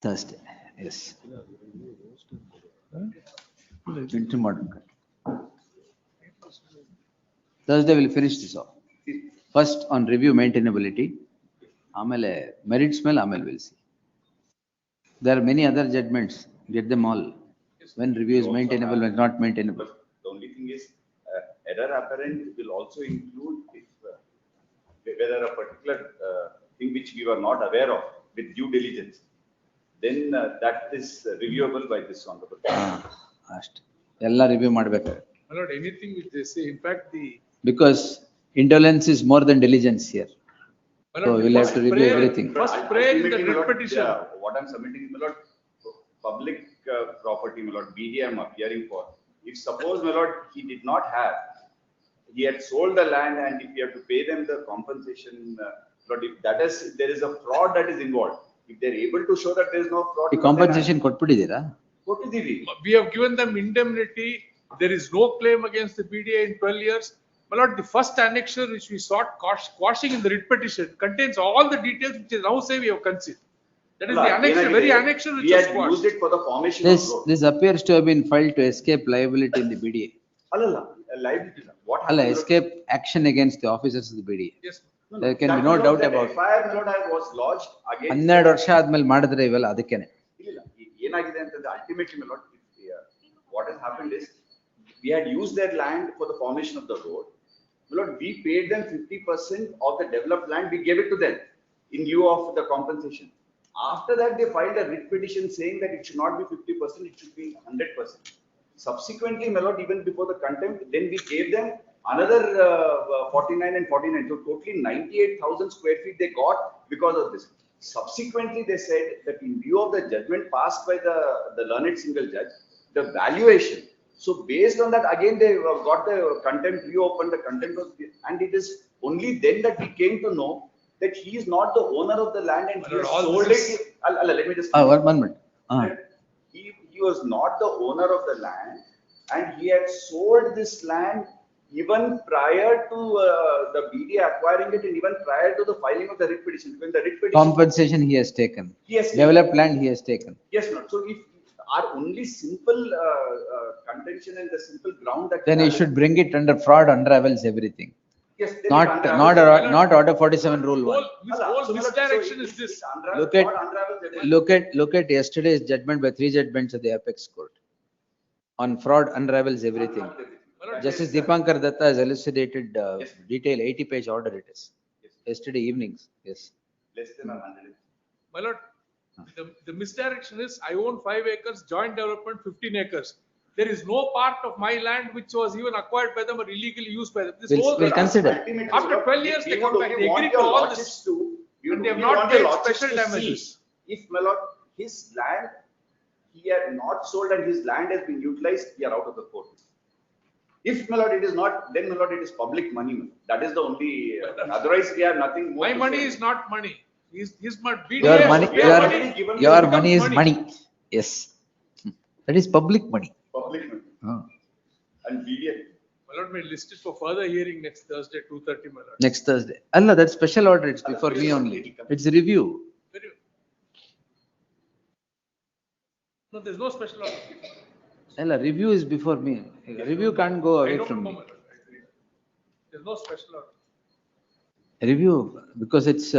Thursday. Yes. Into modern. Thursday we'll finish this off. First on review maintainability. Amele merits mele amele we'll see. There are many other judgments. Get them all. When review is maintainable, when not maintainable. The only thing is, error apparent will also include if whether a particular thing which we were not aware of with due diligence, then that is reviewable by this honorable. ಅಷ್ಟೇ. ಎಲ್ಲ review ಮಾಡಬೇಕು. My lord, anything which they say, in fact, Because indolence is more than diligence here. My So lord, we'll have to review everything. First prayer in the writ petition. What I'm submitting, my lord, public property, my lord, BD I'm appearing for. If suppose, my lord, he did not have, he had sold the land and if you have to pay them the compensation, but if that is, there is a fraud that is involved. If they're able to show that there is no fraud. ಈ compensation ಕೊಟ್ಬಿಟ್ಟಿದ್ದೀರಾ? ಕೊಟ್ಟಿದ್ದೀವಿ. We have given them indemnity. There is no claim against the BDA in 12 years. My lord, the first annexure which we sought quashing in the writ petition contains all the details which is now say we have concealed. That is the annexure, very annexure which We was had quashed. used it for the formation of road. This appears to have been filed to escape liability in the BDA. Allala, liability. What ಅಲ್ಲ, happened? escape action against the officers of the BDA. Yes. There can be no doubt about it. FIR, my lord, was lodged against. 12 ವರ್ಷ ಆದ್ಮೇಲೆ ಮಾಡಿದ್ರೆ ಇವೆಲ್ಲ ಅದಕ್ಕೇನೆ. ಇಲ್ಲ, ಏನಾಗಿದೆ ಅಂತಂದ್ರೆ ultimately, my lord, what has happened is, we had used their land for the formation of the road. My lord, we paid them 50% of the developed land, we gave it to them in lieu of the compensation. After that, they filed a writ petition saying that it should not be 50%, it should be 100%. Subsequently, my lord, even before the contempt, then we gave them another 49 and 49. So totally 98,000 square feet they got because of this. Subsequently, they said that in view of the judgment passed by the learned single judge, the valuation. So based on that, again, they got the contempt, reopened the contempt of the, and it is only then that we came to know that he is not the owner of the land and he has sold it. Let me just. One minute. He was not the owner of the land and he had sold this land even prior to the BDA acquiring it and even prior to the filing of the writ petition. When the writ petition. Compensation he has taken. Yes. Developed land he has taken. Yes, no. So if our only simple contention and the simple ground that. Then he should bring it under fraud unravels everything. Yes. Not order 47 rule 1. This whole misdirection is this. Look at yesterday's judgment by 3 judgments of the apex court. On fraud unravels everything. Justice Deepankar Datta has elucidated detail 80-page order it is. Yesterday evenings, yes. Less than 100. My lord, the misdirection is I own 5 acres, joint development 15 acres. There is no part of my land which was even acquired by them or illegally used by them. This whole We'll consider. After 12 years, they come back, they agree to all this. And they have not paid special damages. If, my lord, his land, he had not sold and his land has been utilized, we are out of the court. If, my lord, it is not, then, my lord, it is public money. That is the only, otherwise we have nothing more. My money is not money. His money. Your money is money. Yes. That is public money. Public money. And BDA. My lord, may list it for further hearing next Thursday, 2:30, my lord. Next Thursday. Allah, that special order, it's before me only. It's a review. No, there's no special order. Allah, review is before me. Review can't go away from me. There's no special order. Review, because it's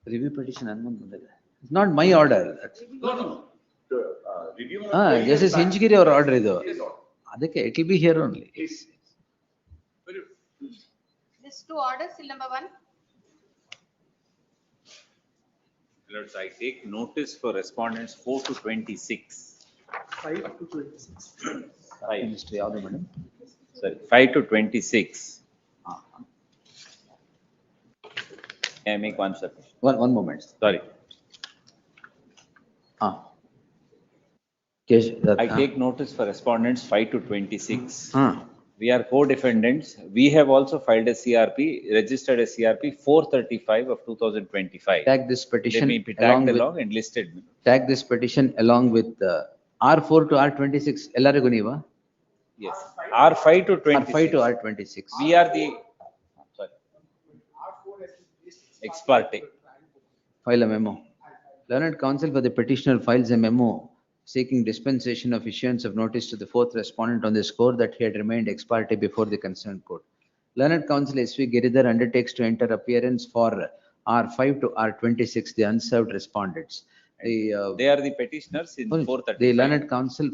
review petition. It's not my order. No. Review. Justice Hinchgiri or order idu. Adake, it will be here only. This 2 orders, seal number 1. Lords, I take notice for respondents 4 to 26. 5 to 26. 5 to 26. May I make one submission? One moment. Sorry. I take notice for respondents 5 to 26. We are co-defendants. We have also filed a CRP, registered a CRP 435 of 2025. Tag this petition tagged along and listed. Tag this petition along with R4 to R26. Ellarigu neeva? Yes. R5 to 26. R5 to R26. We are the ex parte. File a memo. Learned counsel for the petitioner files a memo seeking dispensation of issuance of notice to the 4th respondent on the score that he had remained ex parte before the concerned court. Learned counsel S.V. Giridhar undertakes to enter appearance for R5 to R26, the unserved respondents. They are the petitioners in 435. The learned counsel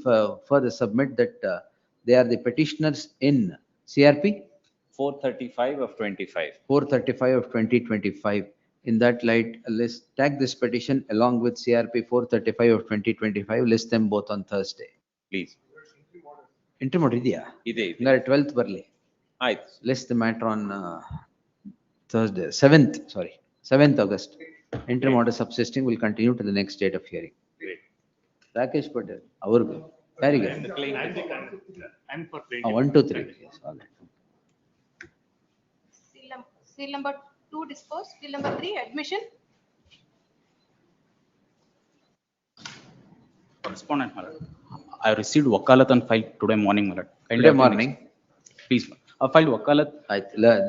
further submit that they are the petitioners in CRP 435 of 25. 435 of 2025. In that light, list tag this petition along with CRP 435 of 2025. List them both on Thursday. Please. Interim order idea. Ide. 12th barli. Right. List the matter on Thursday, 7th August. Interim order subsisting will continue to the next date of hearing. Great. Rakesh Patel, our Very good. And for Ah, 1, 2, 3. Yes, all right. Seal number 2 disposed, seal number 3 admission. Respondent, my lord. I received wakalat and filed today morning, my lord. Kindly Today have to morning? next- Please, I filed wakalat.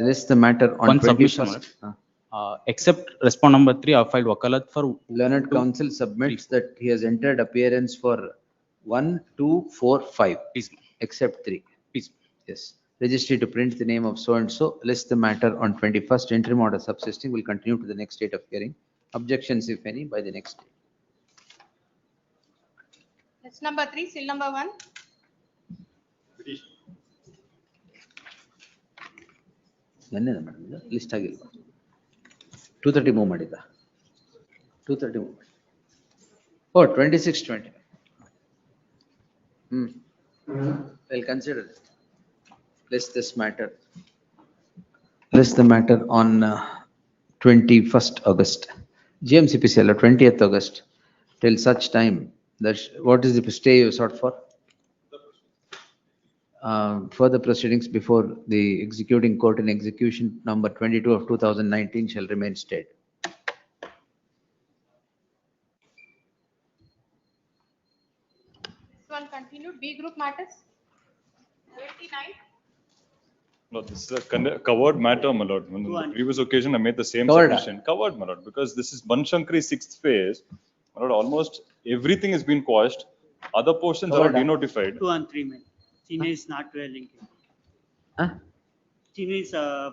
This is the matter on One submission, my 21st. lord. Except respond number 3, I filed wakalat for. Learned counsel submits that he has entered appearance for 1, 2, 4, 5. Please. Except 3. Please. Yes. Registry to print the name of so and so. List the matter on 21st. Interim order subsisting will continue to the next date of hearing. Objections, if any, by the next day. That's number 3, seal number 1. ನನ್ನೇನ madam ಇದು list ಆಗಿಲ್ವಾ 230 move ಮಾಡಿದ್ದ 230 move ಮಾಡಿ ಓ 2620 we'll consider it. List this matter. List the matter on 21st August. GMC PTCL 20th August. Till such time, what is the stay you sought for? Further proceedings before the executing court in execution number 22 of 2019 shall remain stayed. This one continued. B group matters. 29. No, this is a covered matter, my lord. On the previous occasion, I made the same Covered, submission. Covered, my lord, because this is Banshankari's 6th phase. My lord, almost everything has been quashed. Other portions are denotified. 2 and 3 men. China is not linked. China is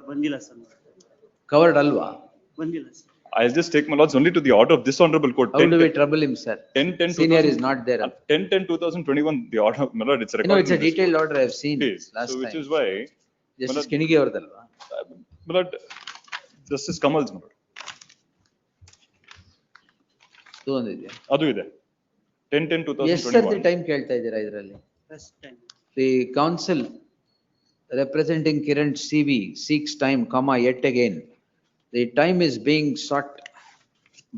Bandila sir. Covered alwa. Bandila sir. I'll just take my lords only to the order of this honorable court. How do we trouble him, sir? 10 Senior is not there. 10/10/2021, the order, my lord, it's a You record. know, it's a detailed order I've seen last So time. which is why, Justice Kinigi avardalva. my lord, Justice Kamal's, my lord. ತಗೊಂಡಿದ್ಯಾ ಅದು ಇದೆ 10/10/2021. ಎಷ್ಟು ಸರ್ತಿ time ಕೇಳ್ತಾ ಇದ್ದೀರಾ ಇದರಲ್ಲಿ? First time. The counsel representing Kiran CV seeks time, comma, yet again. The time is being sought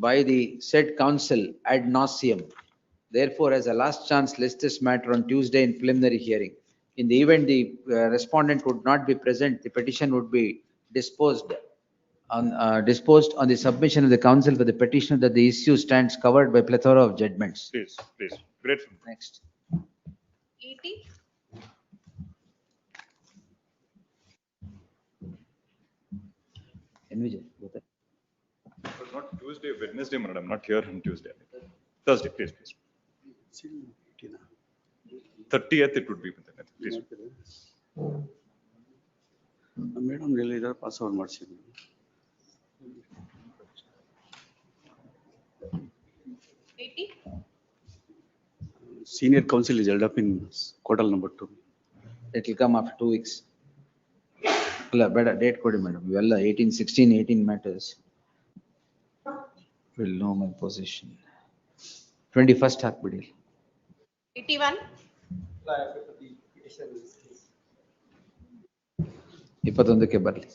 by the said counsel ad nauseam. Therefore, as a last chance, list this matter on Tuesday in preliminary hearing. In the event the respondent would not be present, the petition would be disposed on the submission of the counsel for the petitioner that the issue stands covered by plethora of judgments. Please. Grateful. Next. 80. Not Tuesday, Wednesday, madam. I'm not here on Tuesday. Thursday, please. 30th it would be. Please. Madam ಹೇಳಿದ್ರೆ password ಮಾಡಿಸಿದ್ವಿ. Senior counsel is held up in Kotal number 2. It will come after 2 weeks. Better date code, madam. Well, 18, 16, 18 matters. Will know my position. 21st hakbidi. 81. 21ಕ್ಕೆ ಬರಲಿ.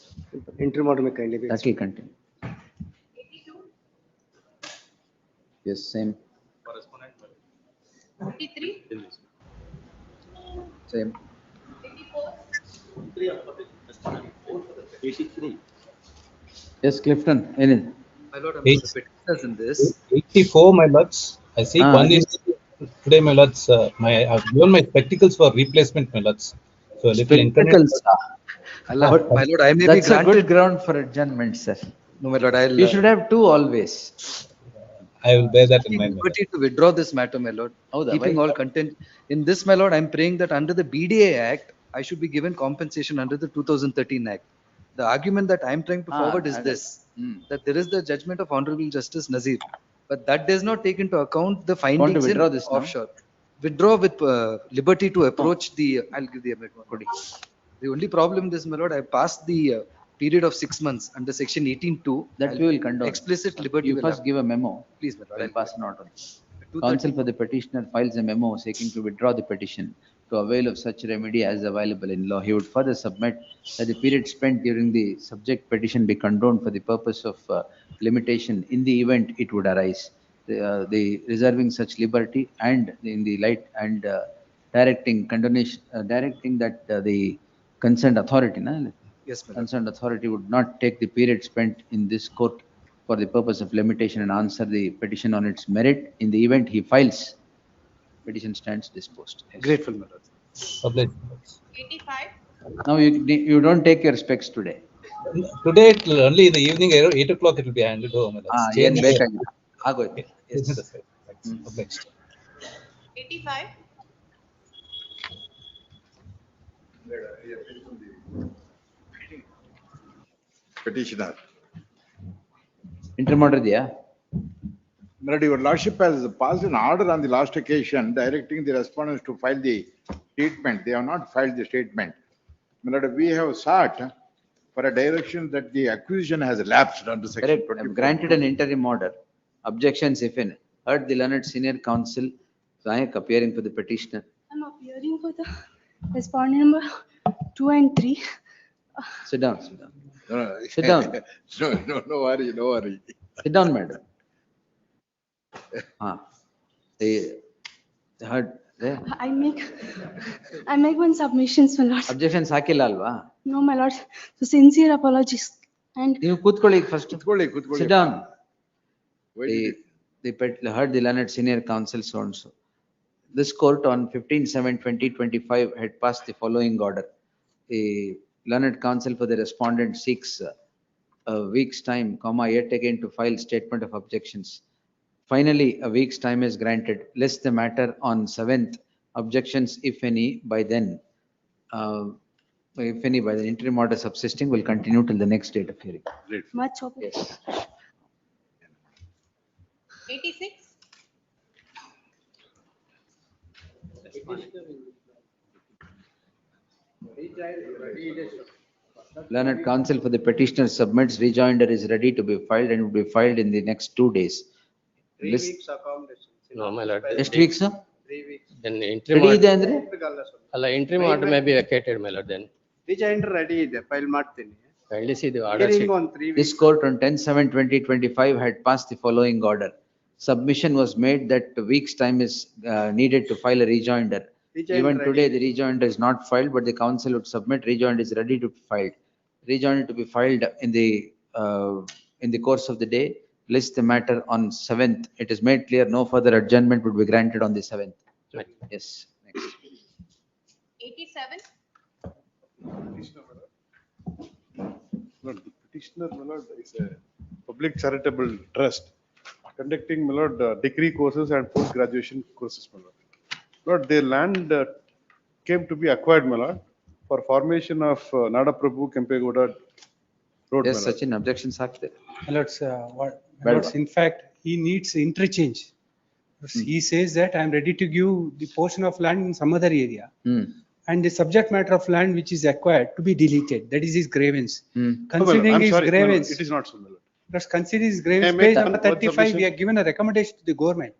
Interim order may kindly be. That will continue. 82. Yes, same. 43. Same. 84. Yes, Clifton. Any? My lord, I'm the petitioners in this. 84, my lords. I see one yes. is today, my lords. I've given my spectacles for replacement, my lords. So a little Spectacles. My lord, I may be That's a good granted. ground for adjournment, sir. No, my lord, You should have two always. I will bear that in mind. Liberty to withdraw this matter, my lord. Keeping all content. In this, my lord, I'm praying that under the BDA Act, I should be given compensation under the 2013 Act. The argument that I'm trying to forward is this, that there is the judgment of Honorable Justice Nazir, but that does not take into account the findings in withdraw this now? offshore. Withdraw with liberty to approach the, I'll give the amendment. The only problem is, my lord, I passed the period of 6 months under section 18(2). That we will condone. Explicit liberty You will first have. give a memo. Please, my lord. I'll pass an order. Counsel for the petitioner files a memo seeking to withdraw the petition to avail of such remedy as available in law. He would further submit that the period spent during the subject petition be condoned for the purpose of limitation in the event it would arise. The reserving such liberty and in the light and directing condonation, directing that the concerned authority, Yes, my lord. concerned authority would not take the period spent in this court for the purpose of limitation and answer the petition on its merit. In the event he files, petition stands disposed. Yes. Grateful, my lord. Obliged. 85. Now you don't take your specs today. Today, it will only in the evening, 8 o'clock, it will be handed over. my lords. ಏನ್ Change ಬೇಕಾಗಿಲ್ಲ. ಆಗೋಯ್ತು. Yes. Yes. Obliged. 85. Petitioner. Interim order ಇದೆಯಾ? My lord, your lordship has passed an order on the last occasion directing the respondents to file the statement. They have not filed the statement. My lord, we have sought for a direction that the accusation has lapsed under section Correct. I have 24. granted an interim order. Objections if any. Heard the learned senior counsel, Sayak appearing for the petitioner. I'm appearing for the respondent number 2 and 3. Sit down, sit down. No, Sit down. No worry, no worry. Sit down, madam. They heard, there. I make one submissions, my lord. Objections ಹಾಕಿಲ್ಲ ಅಲ್ವಾ? No, my lord. So sincere apologies. And ನೀವು ಕೂತ್ಕೊಳ್ಳಿ first. ಕೂತ್ಕೊಳ್ಳಿ. Sit down. They heard the learned senior counsel so and so. This court on 15/7/2025 had passed the following order. The learned counsel for the respondent seeks a week's time, yet again to file statement of objections. Finally, a week's time is granted, lest the matter on 7th, objections, if any, by then, by the interim order subsisting, will continue till the next date of hearing. much obliged. 86. Learned counsel for the petitioner submits rejoinder is ready to be filed and will be filed in the next 2 days. 3 List- weeks accommodation. No, my lord. ಎಷ್ಟು weeks? 3 weeks. Then interim Ready ಇದೆ order, ಅಂದ್ರೆ? ಅಲ್ಲ interim order may be vacated, my lord, then. Rejoinder ready ಇದೆ, file ಮಾಡ್ತೀನಿ. Kindly see the order Hearing sheet. on 3 This weeks. court on 10/7/2025 had passed the following order. Submission was made that a week's time is needed to file a rejoinder. Rejoinder Even ready. today, the rejoinder is not filed, but the council would submit rejoinder is ready to be filed. Rejoinder to be filed in the course of the day, list the matter on 7th. It is made clear no further adjournment would be granted on the 7th. Right. Yes, next. 87. Lord, the petitioner, my lord, is a public charitable trust conducting, my lord, degree courses and post-graduation courses, my lord. Lord, their land came to be acquired, my lord, for formation of Nada Prabhu Kempegoda Road. Yes, my lord. Sachin, objections active. My lords, in fact, he needs interchange. He says that I am ready to give the portion of land in some other area. And the subject matter of land which is acquired to be deleted. That is his grievance. Oh, my lord, Considering I'm his sorry, my lord, grievance, it is not so, my lord. let's consider his grievance. May I make Page that number one 35, submission? we have given a recommendation to the government.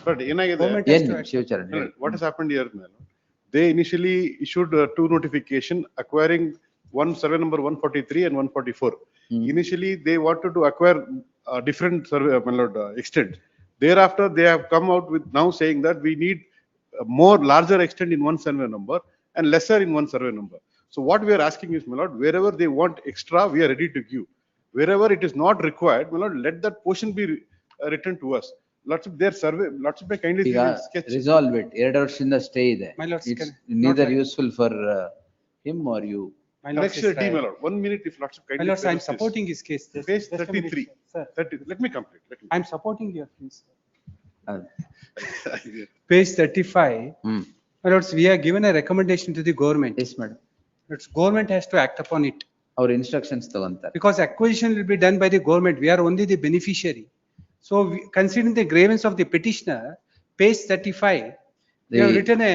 Lord, ಏನಾಗಿದೆ? Government has ಏನು to act. ಶಿವಚರಣ್ No, ಹೇಳಿ. no, what has happened here, my lord? They initially issued 2 notification acquiring one survey number 143 and 144. Initially, they wanted to acquire different survey, my lord, extent. Thereafter, they have come out with now saying that we need more larger extent in one survey number and lesser in one survey number. So what we are asking is, my lord, wherever they want extra, we are ready to give. Wherever it is not required, my lord, let that portion be returned to us. Lots of their survey, lots of my kindly ಈಗ see the sketch. resolve it. 2 ವರ್ಷದಿಂದ stay ಇದೆ. My lords, It's can- neither not like- usul for him or you. My lords, Next year, is, my lord, 1 minute if lots of kindly. my lords, I am spare us this. supporting his case. Page Just a minute, 33. sir. 30, let me complete. Let me. I am supporting your case. Uh, Page 35, hmm. my lords, we have given a recommendation to the government. Yes, madam. It's government has to act upon it. ಅವ್ರ instructions ತಗೊಂತಾರೆ. Because acquisition will be done by the government, we are only the beneficiary. So considering the grievance of the petitioner, page 35, we have The- written a,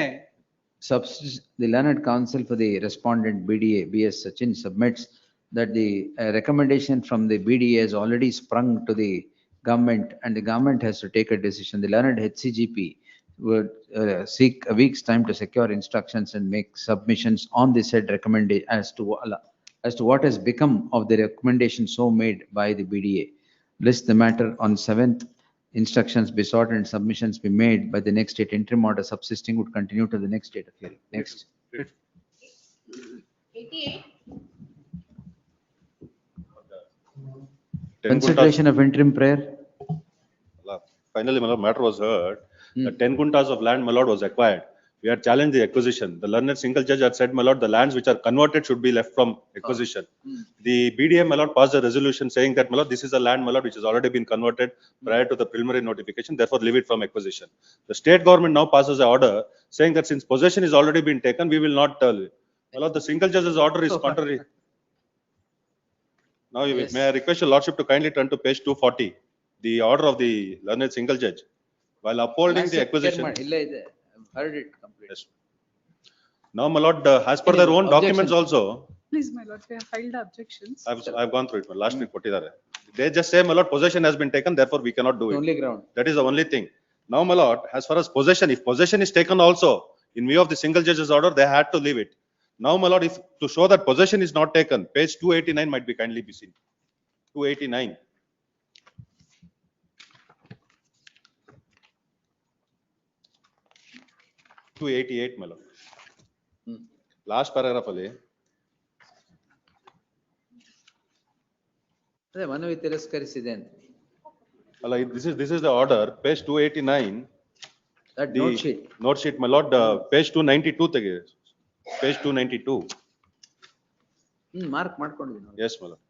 The learned counsel for the respondent BDA, BS Sachin submits that the recommendation from the BDA has already sprung to the government and the government has to take a decision. The learned HCGP would seek a week's time to secure instructions and make submissions on the said recommendation as to what has become of the recommendation so made by the BDA. List the matter on 7th. instructions be sought and submissions be made by the next date, interim order subsisting would continue to the next date of hearing. Next. 88. Consideration of interim prayer. Finally, my lord, matter was heard. The 10 guntas of land, my lord, was acquired. We had challenged the acquisition. The learned single judge had said, my lord, the lands which are converted should be left from acquisition. The BDM, my lord, passed a resolution saying that, my lord, this is a land, my lord, which has already been converted prior to the preliminary notification, therefore leave it from acquisition. The state government now passes an order saying that since possession is already been taken, we will not, my lord, the single judge's order is contrary. Now, may I request your lordship to kindly turn to page 240, the order of the learned single judge, while upholding the acquisition. I've heard it complete. Yes. Now, my lord, as per their own documents also, Please, my lord, we have filed objections. I've gone through it, last week, they just say, my lord, possession has been taken, therefore we cannot do it. Only ground. That is the only thing. Now, my lord, as far as possession, if possession is taken also, in view of the single judge's order, they had to leave it. Now, my lord, if to show that possession is not taken, page 289 might be kindly be seen. 289. My lord. Last paragraph ಅಲ್ಲಿ ಅದೇ ಮನವಿ ತಿರಸ್ಕರಿಸಿದೆ ಅಂತ. ಅಲ್ಲ this is the order, page 289. That note sheet, my lord, page 292 ತೆಗೆ. Page 292. Mark ಮಾಡ್ಕೊಂಡಿದ್ದೀನಿ. Yes, my lord.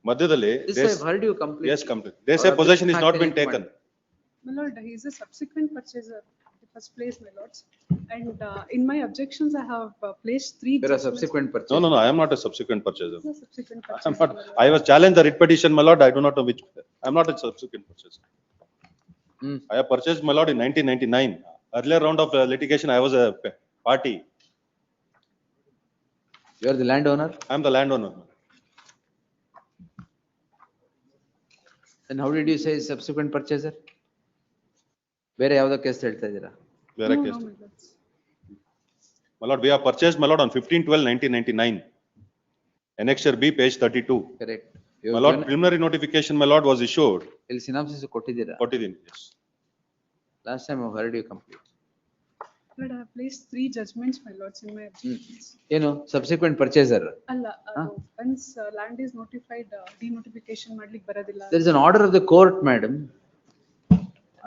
ಮಧ್ಯದಲ್ಲಿ This I've heard you complete. Yes, complete. They say possession is not been taken. My lord, he is a subsequent purchaser at the first place, my lords. And in my objections, I have placed 3 There are judgments. subsequent purchases. No, I am not a subsequent purchaser. He is a subsequent I am purchaser. not. I was challenged the writ petition, my lord. I do not know which. I am not a subsequent purchaser. I have purchased, my lord, in 1999. Earlier round of litigation, I was a party. You are the landowner? I am the landowner. Then how did you say subsequent purchaser? ಬೇರೆ ಯಾವುದೋ case ಹೇಳ್ತಾ ಇದ್ದೀರಾ? ಬೇರೆ case. My lord, we have purchased, my lord, on 15/12/1999. Annexure B, page 32. Correct. My lord, preliminary notification, my lord, was issued. ಇಲ್ಲಿ synopsis ಕೊಟ್ಟಿದ್ದೀರಾ? ಕೊಟ್ಟಿದ್ದೀನಿ. Yes. Last time I've heard you complete. Lord, I have placed 3 judgments, my lords, in my objections. ಏನು subsequent purchaser? ಅಲ್ಲ, once land is notified, denotification ಮಾಡ್ಲಿಕ್ಕೆ ಬರೋದಿಲ್ಲ. There is an order of the court, madam.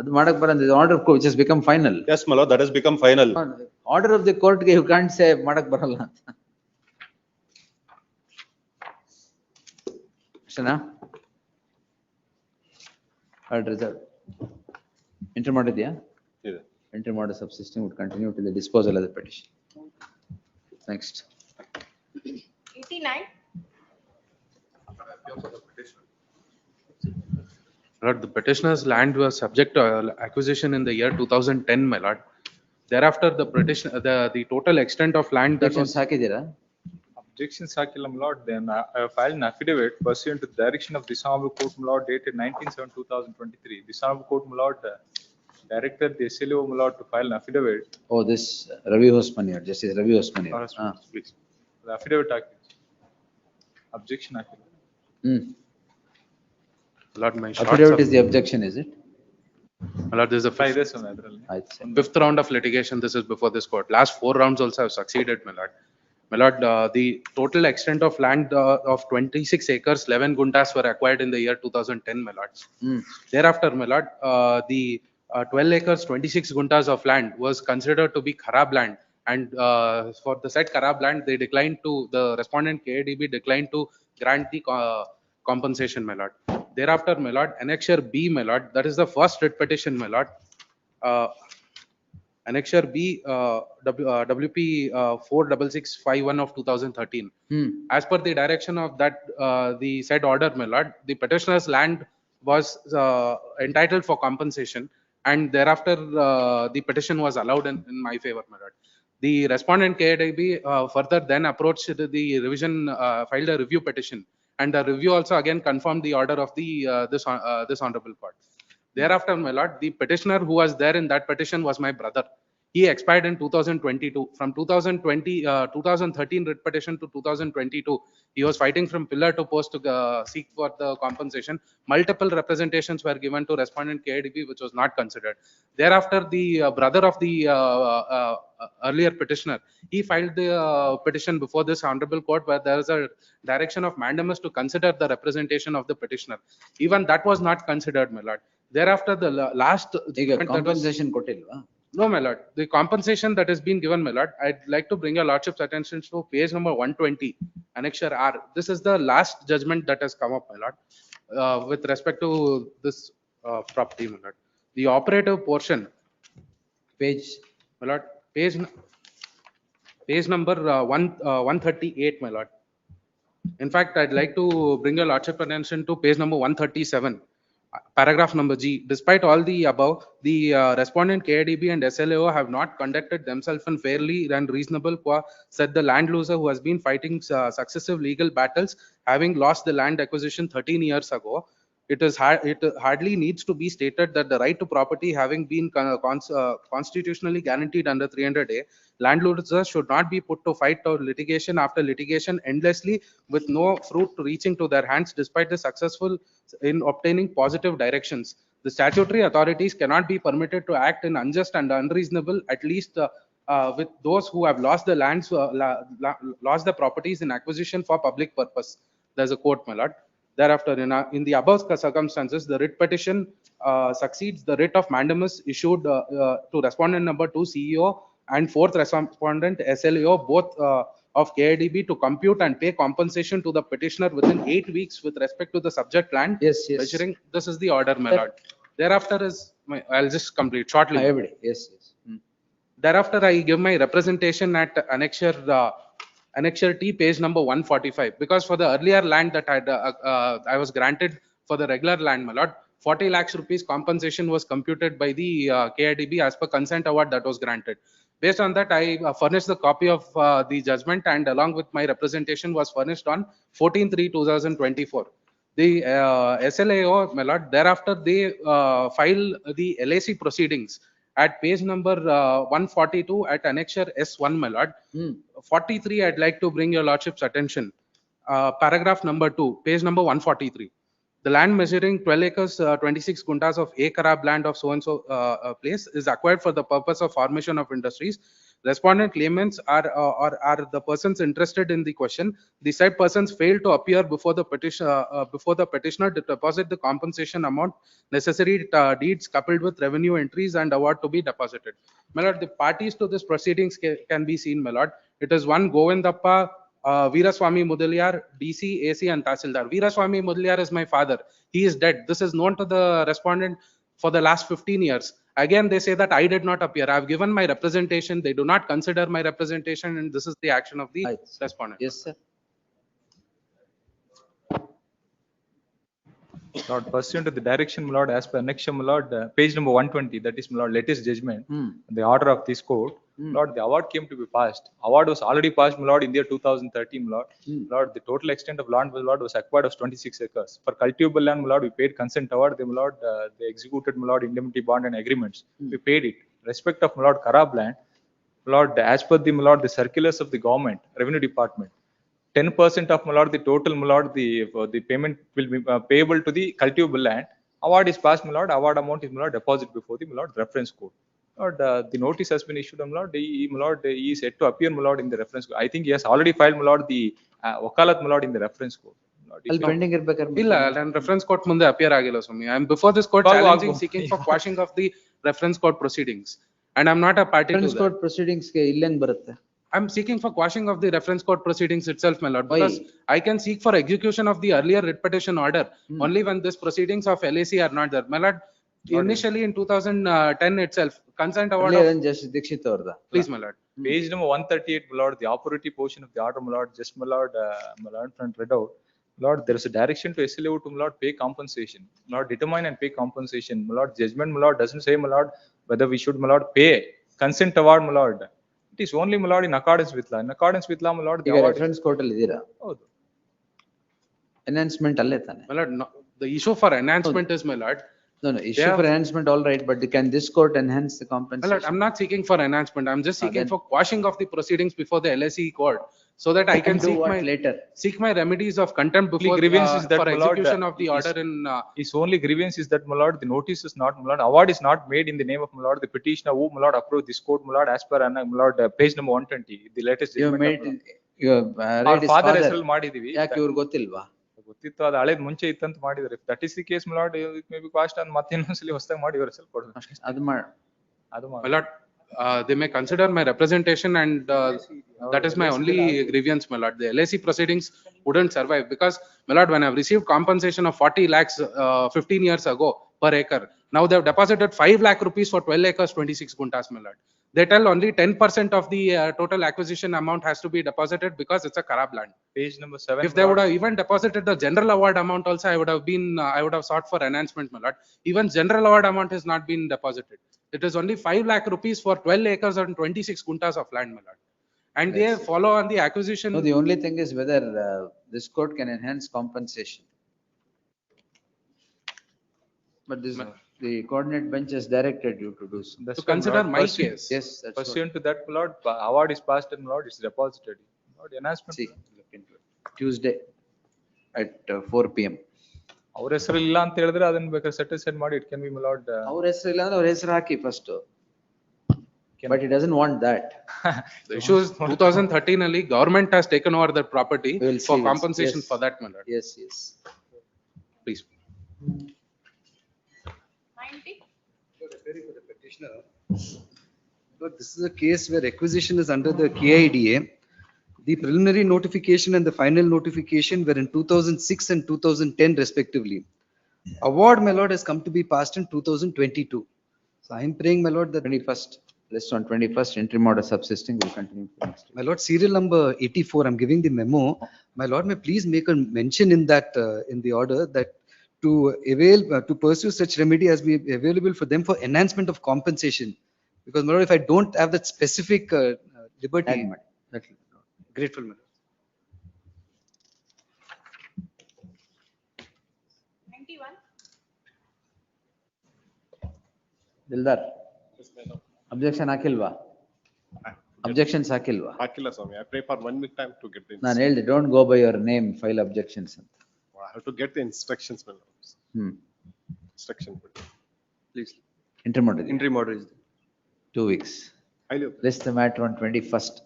ಅದು ಮಾಡಕ್ ಬರಲ್ಲ. The order which has become final. Yes, my lord, that has become final. Order of the court ಗೆ you can't say ಮಾಡಕ್ ಬರಲ್ಲ ಅಂತ. ಅಷ್ಟೇನಾ? Reserve. Enter ಮಾಡಿದ್ಯಾ? ಇದೆ. Enter order subsisting would continue to the disposal of the petition. Next. 89. Lord, the petitioner's land was subject to acquisition in the year 2010, my lord. Thereafter, the petition, the total extent of land that was. ಹಾಕಿದ್ದೀರಾ? Objections hakila, my lord. Then I filed an affidavit pursuant to the direction of this honorable court, my lord, dated 19/7/2023. This honorable court, my lord, directed the SLO, my lord, to file an affidavit. Oh, this Ravi Hosmani, Justice Ravi Hosmani. Please. The affidavit objection hakila. Lord, my affidavit is the objection, is it? My lord, there's a fifth round of litigation. This is before this court. Last 4 rounds also have succeeded, my lord. My lord, the total extent of land of 26 acres, 11 guntas were acquired in the year 2010, my lord. Thereafter, my lord, the 12 acres, 26 guntas of land was considered to be kharab land. And for the said kharab land, they declined to, the respondent KADB declined to grant the compensation, my lord. Thereafter, my lord, Annexure B, my lord, that is the first writ petition, my lord. Annexure B, WP 46651 of 2013. As per the direction of that, the said order, my lord, the petitioner's land was entitled for compensation, and thereafter the petition was allowed in my favor, my lord. The respondent KADB further then approached the revision, filed a review petition, and the review also again confirmed the order of the this honorable court. Thereafter, my lord, the petitioner who was there in that petition was my brother. He expired in 2022. From 2013 writ petition to 2022, he was fighting from pillar to post to seek for the compensation. Multiple representations were given to respondent KIDB, which was not considered. Thereafter, the brother of the earlier petitioner, he filed the petition before this honorable court, where there is a direction of mandamus to consider the representation of the petitioner. Even that was not considered, my lord. Thereafter, the last compensation kotilva. No, my lord. The compensation that has been given, my lord, I'd like to bring your lordship's attention to page number 120, annexure R. This is the last judgment that has come up, my lord, with respect to this property, my lord. The operative portion, page, my lord, page number 138, my lord. In fact, I'd like to bring your lordship's attention to page number 137. Paragraph number G. Despite all the above, the respondent KIDB and SLAO have not conducted themselves in fairly and reasonable, said the land loser who has been fighting successive legal battles, having lost the land acquisition 13 years ago. It hardly needs to be stated that the right to property having been constitutionally guaranteed under 300A, landlords should not be put to fight or litigation after litigation endlessly with no fruit reaching to their hands despite the successful in obtaining positive directions. The statutory authorities cannot be permitted to act in unjust and unreasonable, at least with those who have lost the lands, lost the properties in acquisition for public purpose. There's a quote, my lord. Thereafter, in the above circumstances, the writ petition succeeds the writ of mandamus issued to respondent number 2 CEO and fourth respondent SLAO, both of KIDB, to compute and pay compensation to the petitioner within 8 weeks with respect to the subject land. Yes. Measuring. This is the order, my lord. Thereafter is I'll just complete shortly. Yes. Thereafter, I give my representation at Annexure T, page number 145, because for the earlier land that I was granted for the regular land, my lord, 40 lakhs rupees compensation was computed by the KIDB as per consent award that was granted. Based on that, I furnished the copy of the judgment, and along with my representation was furnished on 14/3/2024. The SLAO, my lord, thereafter they file the LAC proceedings at page number 142 at annexure S1, my lord. 43, I'd like to bring your lordship's attention. Paragraph number 2, page number 143. The land measuring 12 acres, 26 guntas of A Karab land of so-and-so place is acquired for the purpose of formation of industries. Respondent claimants are the persons interested in the question. The said persons failed to appear before the petitioner to deposit the compensation amount, necessary deeds coupled with revenue entries and award to be deposited. My lord, the parties to this proceedings can be seen, my lord. It is one Govindappa, Veeraswamy Mudaliar, DC, AC and Tahsildar. Veeraswamy Mudaliar is my father. He is dead. This is known to the respondent for the last 15 years. Again, they say that I did not appear. I have given my representation. They do not consider my representation, and this is the action of the respondent. Yes, sir. Lord, pursuant to the direction, my lord, as per annexure, my lord, page number 120, that is, my lord, latest judgment, the order of this court, Lord, the award came to be passed. Award was already passed, my lord, in the year 2013, my lord. Lord, the total extent of land, my lord, was acquired of 26 acres. For cultivable land, my lord, we paid consent award. My lord, they executed, my lord, indemnity bond and agreements. We paid it. Respect of, my lord, Karab land, my lord, as per the, my lord, the circulars of the government, revenue department, 10% of, my lord, the total, my lord, the payment will be payable to the cultivable land. Award is passed, my lord. Award amount is, my lord, deposit before the, my lord, reference court. Lord, the notice has been issued, my lord. My lord, he is yet to appear, my lord, in the reference court. I think he has already filed, my lord, the wakalat, my lord, in the reference court. Pending and reference court munde appear agilo Swami. I am before this court challenging, seeking for quashing of the reference court proceedings, and I'm not a party to that. Reference court proceedings ke illen barutte. I'm seeking for quashing of the reference court proceedings itself, my lord, because I can seek for execution of the earlier writ petition order only when this proceedings of LAC are not there, my lord. Initially in 2010 itself, consent award of please, my lord. Page number 138, my lord, the operative portion of the order, my lord, just my lord, front read out. Lord, there is a direction to SLAO to, my lord, pay compensation. My lord, determine and pay compensation. My lord, judgment, my lord, doesn't say, my lord, whether we should, my lord, pay consent award, my lord. It is only, my lord, in accordance with law. In accordance with law, my lord, the reference court enhancement my lord, no, the issue for enhancement is, my lord, No, no, issue have- for enhancement, all right, but can this court enhance the My compensation? lord, I'm not seeking for enhancement. I'm just Ah, seeking then- for quashing of the proceedings before the LSE court so that I can Do seek what my, later? seek my remedies of contempt Only before, grievance is that, for my lord, execution of the order in, His only grievance is that, my lord, the notice is not, my lord, award is not made in the name of, my lord, the petitioner who, my lord, approved this court, my lord, as per, my lord, page number 120, the latest You judgment of, made, my lord. you have Our read his father father. ಹೆಸರಲ್ಲಿ ಮಾಡಿದೀವಿ. ಯಾಕೆ ಇವ್ರಿಗೆ ಗೊತ್ತಿಲ್ವಾ? ಗೊತ್ತಿತ್ತು ಅದು ಹಳೇದ್ ಮುಂಚೆ ಇತ್ತಂತ ಮಾಡಿದ್ದಾರೆ. That is the case, my lord, it may be cost and ಮತ್ತೆ ಇನ್ನೊಂದ್ಸಲಿ ಹೊಸದಾಗಿ ಮಾಡಿ ಇವ್ರ ಹೆಸರು ಕೊಡೋದು. ಅದು ಮಾಡು. ಅದು my lord, they may consider my representation and that is my only grievance, my lord. The LSE proceedings wouldn't survive because, my lord, when I've received compensation of 40 lakhs 15 years ago per acre, now they've deposited 5 lakh rupees for 12 acres, 26 guntas, my lord. They tell only 10% of the total acquisition amount has to be deposited because it's a Kharab land. Page number 7. If they would have even deposited the general award amount also, I would have been, I would have sought for enhancement, my lord. Even general award amount has not been deposited. It is only 5 lakh rupees for 12 acres and 26 guntas of land, my lord. And they follow on the acquisition. No, the only thing is whether this court can enhance compensation. But this, the coordinate bench has directed you to do so. That's To consider why, my my lord, case. Yes, that's what. pursuant to that, my lord, award is passed and, my lord, it's deposited. My lord, enhancement. See, look into it. Tuesday at 4 PM. ಅವ್ರ ಹೆಸರು ಇಲ್ಲ ಅಂತ ಹೇಳಿದ್ರೆ ಅದನ್ನ ಬೇಕಾದ್ರೆ satisfied ಮಾಡಿ it can be, my lord. ಅವ್ರ ಹೆಸರು ಇಲ್ಲ ಅಂದ್ರೆ ಅವ್ರ ಹೆಸರು ಹಾಕಿ first. But he doesn't want that. The issue is 2013 ali government has taken over that property We will for see, compensation yes. for that, my lord. Yes, yes. Please. 90. But this is a case where acquisition is under the KIDA. The preliminary notification and the final notification were in 2006 and 2010 respectively. Award, my lord, has come to be passed in 2022. So I am praying, my lord, that 21st, list on 21st, interim order subsisting will continue for next week. my lord, serial number 84, I'm giving the memo. My lord, may please make a mention in that, in the order that to avail, to pursue such remedy as be available for them for enhancement of compensation. Because, my lord, if I don't have that specific liberty, Tag ಮಾಡಿ. that- grateful, my lord. 91. Dildar objection ಹಾಕಿಲ್ವಾ? Objections ಹಾಕಿಲ್ವಾ? ಹಾಕಿಲ್ಲ ಸ್ವಾಮಿ. I pray for 1 week time to get the. ನಾನು ಹೇಳಿದೆ don't go by your name file objections ಅಂತ. I have to get the instructions, my lords. Instruction. Please. Interim order. Interim order is 2 weeks. List the matter on 21st.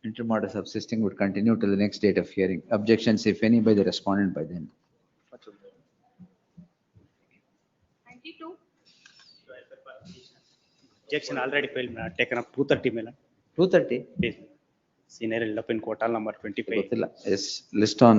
Interim order subsisting would continue till the next date of hearing. Objections, if any, by the respondent by then. 92. Objection already filed, taken up 230 million. 230? Yes. Senior held up in court on number 25. ಗೊತ್ತಿಲ್ಲ. Yes, list on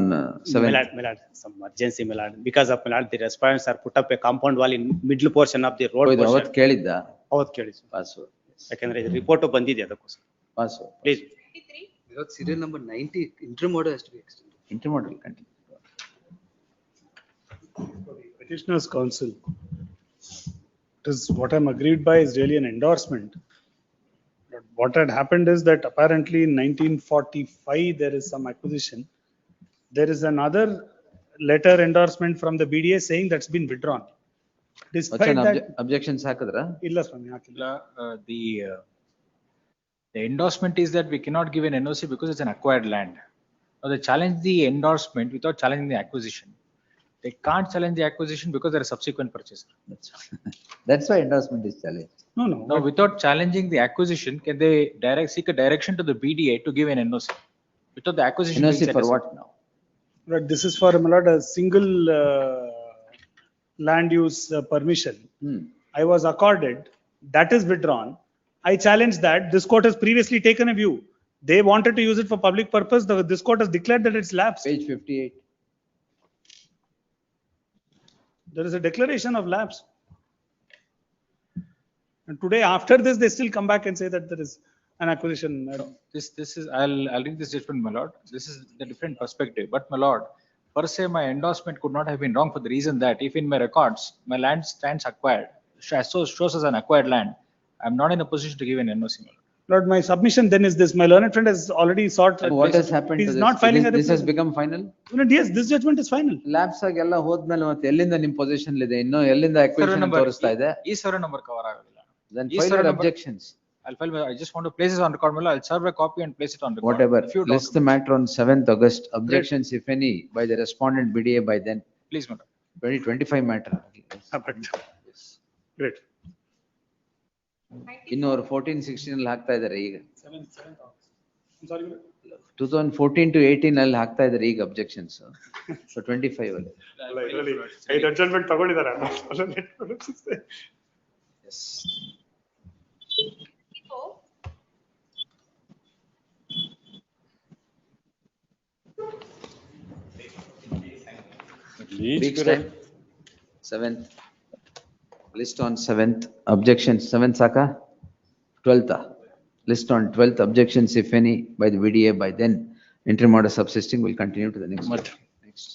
7. Millard, some urgency, Millard. Because of Millard, the respondents are put up a compound wall in middle portion of the road ಅವತ್ತು portion. ಕೇಳಿದ್ದ? ಅವತ್ತು ಕೇಳಿ. Password. ಯಾಕಂದ್ರೆ report ಬಂದಿದೆ ಅದಕ್ಕೋಸ್ಕರ. Password. Please. 93. My lord, serial number 90, interim order has to be extended. Interim order will continue. Petitioner's counsel. It is what I'm agreed by is really an endorsement. But what had happened is that apparently in 1945, there is some acquisition. There is another letter endorsement from the BDA saying that's been withdrawn. Despite that. Objections ಹಾಕಿದ್ರ? ಇಲ್ಲ ಸ್ವಾಮಿ, ಹಾಕಿಲ್ಲ. The endorsement is that we cannot give an NOC because it's an acquired land. Now they challenge the endorsement without challenging the acquisition. They can't challenge the acquisition because they're a subsequent purchaser. That's why endorsement is challenged. No. Now, without challenging the acquisition, can they seek a direction to the BDA to give an NOC? Without the acquisition. NOC for what now? Right, this is for my lord, a single land use permission. I was accorded, that is withdrawn. I challenge that. This court has previously taken a view. They wanted to use it for public purpose. This court has declared that it's lapsed. Page 58. There is a declaration of lapse. And today, after this, they still come back and say that there is an acquisition. This is, I'll read this judgment, my lord. This is the different perspective. But my lord, per se, my endorsement could not have been wrong for the reason that if in my records, my land stands acquired, shows as an acquired land, I'm not in a position to give an NOC. Lord, my submission then is this, my learned friend has already sought. What has happened to He's this? not filing a This has reply. become final? Yes, this judgment is final. Lapse ಆಗಿ ಎಲ್ಲ ಹೋದ್ಮೇಲೆ ಮತ್ತೆ ಎಲ್ಲಿಂದ ನಿಮ್ position ಇದೆ ಇನ್ನು ಎಲ್ಲಿಂದ Survey acquisition number ತೋರಿಸ್ತಾ ಇದೆ? ಈ ಸರ್ವೆ ನಂಬರ್ ಕವರ್ ಆಗೋದಿಲ್ಲ. Then ಈ file survey your number- objections. I'll file, I just want to place it on record, my lord. I'll serve a copy and place it on record. Whatever. Few List the matter on 7th August. Objections, if any, by the respondent BDA by then. Please, madam. 2025 matter. Great. ಇನ್ನು ಅವರು 14-16 ಅಲ್ಲಿ ಹಾಕ್ತಾ ಇದಾರೆ ಈಗ. sorry. 2014 to 18 ಅಲ್ಲಿ ಹಾಕ್ತಾ ಇದಾರೆ ಈಗ ಅಬ್ಜೆಕ್ಷನ್ಸ್. So 25 ಅಲ್ಲಿ. Judgment ತಗೊಂಡಿದ್ದಾರೆ. Yes. Week's time, 7th. List on 7th, objections, 7th Saka, 12th. List on 12th, objections if any by the VDA by then. Interim order subsisting will continue to the next. Next.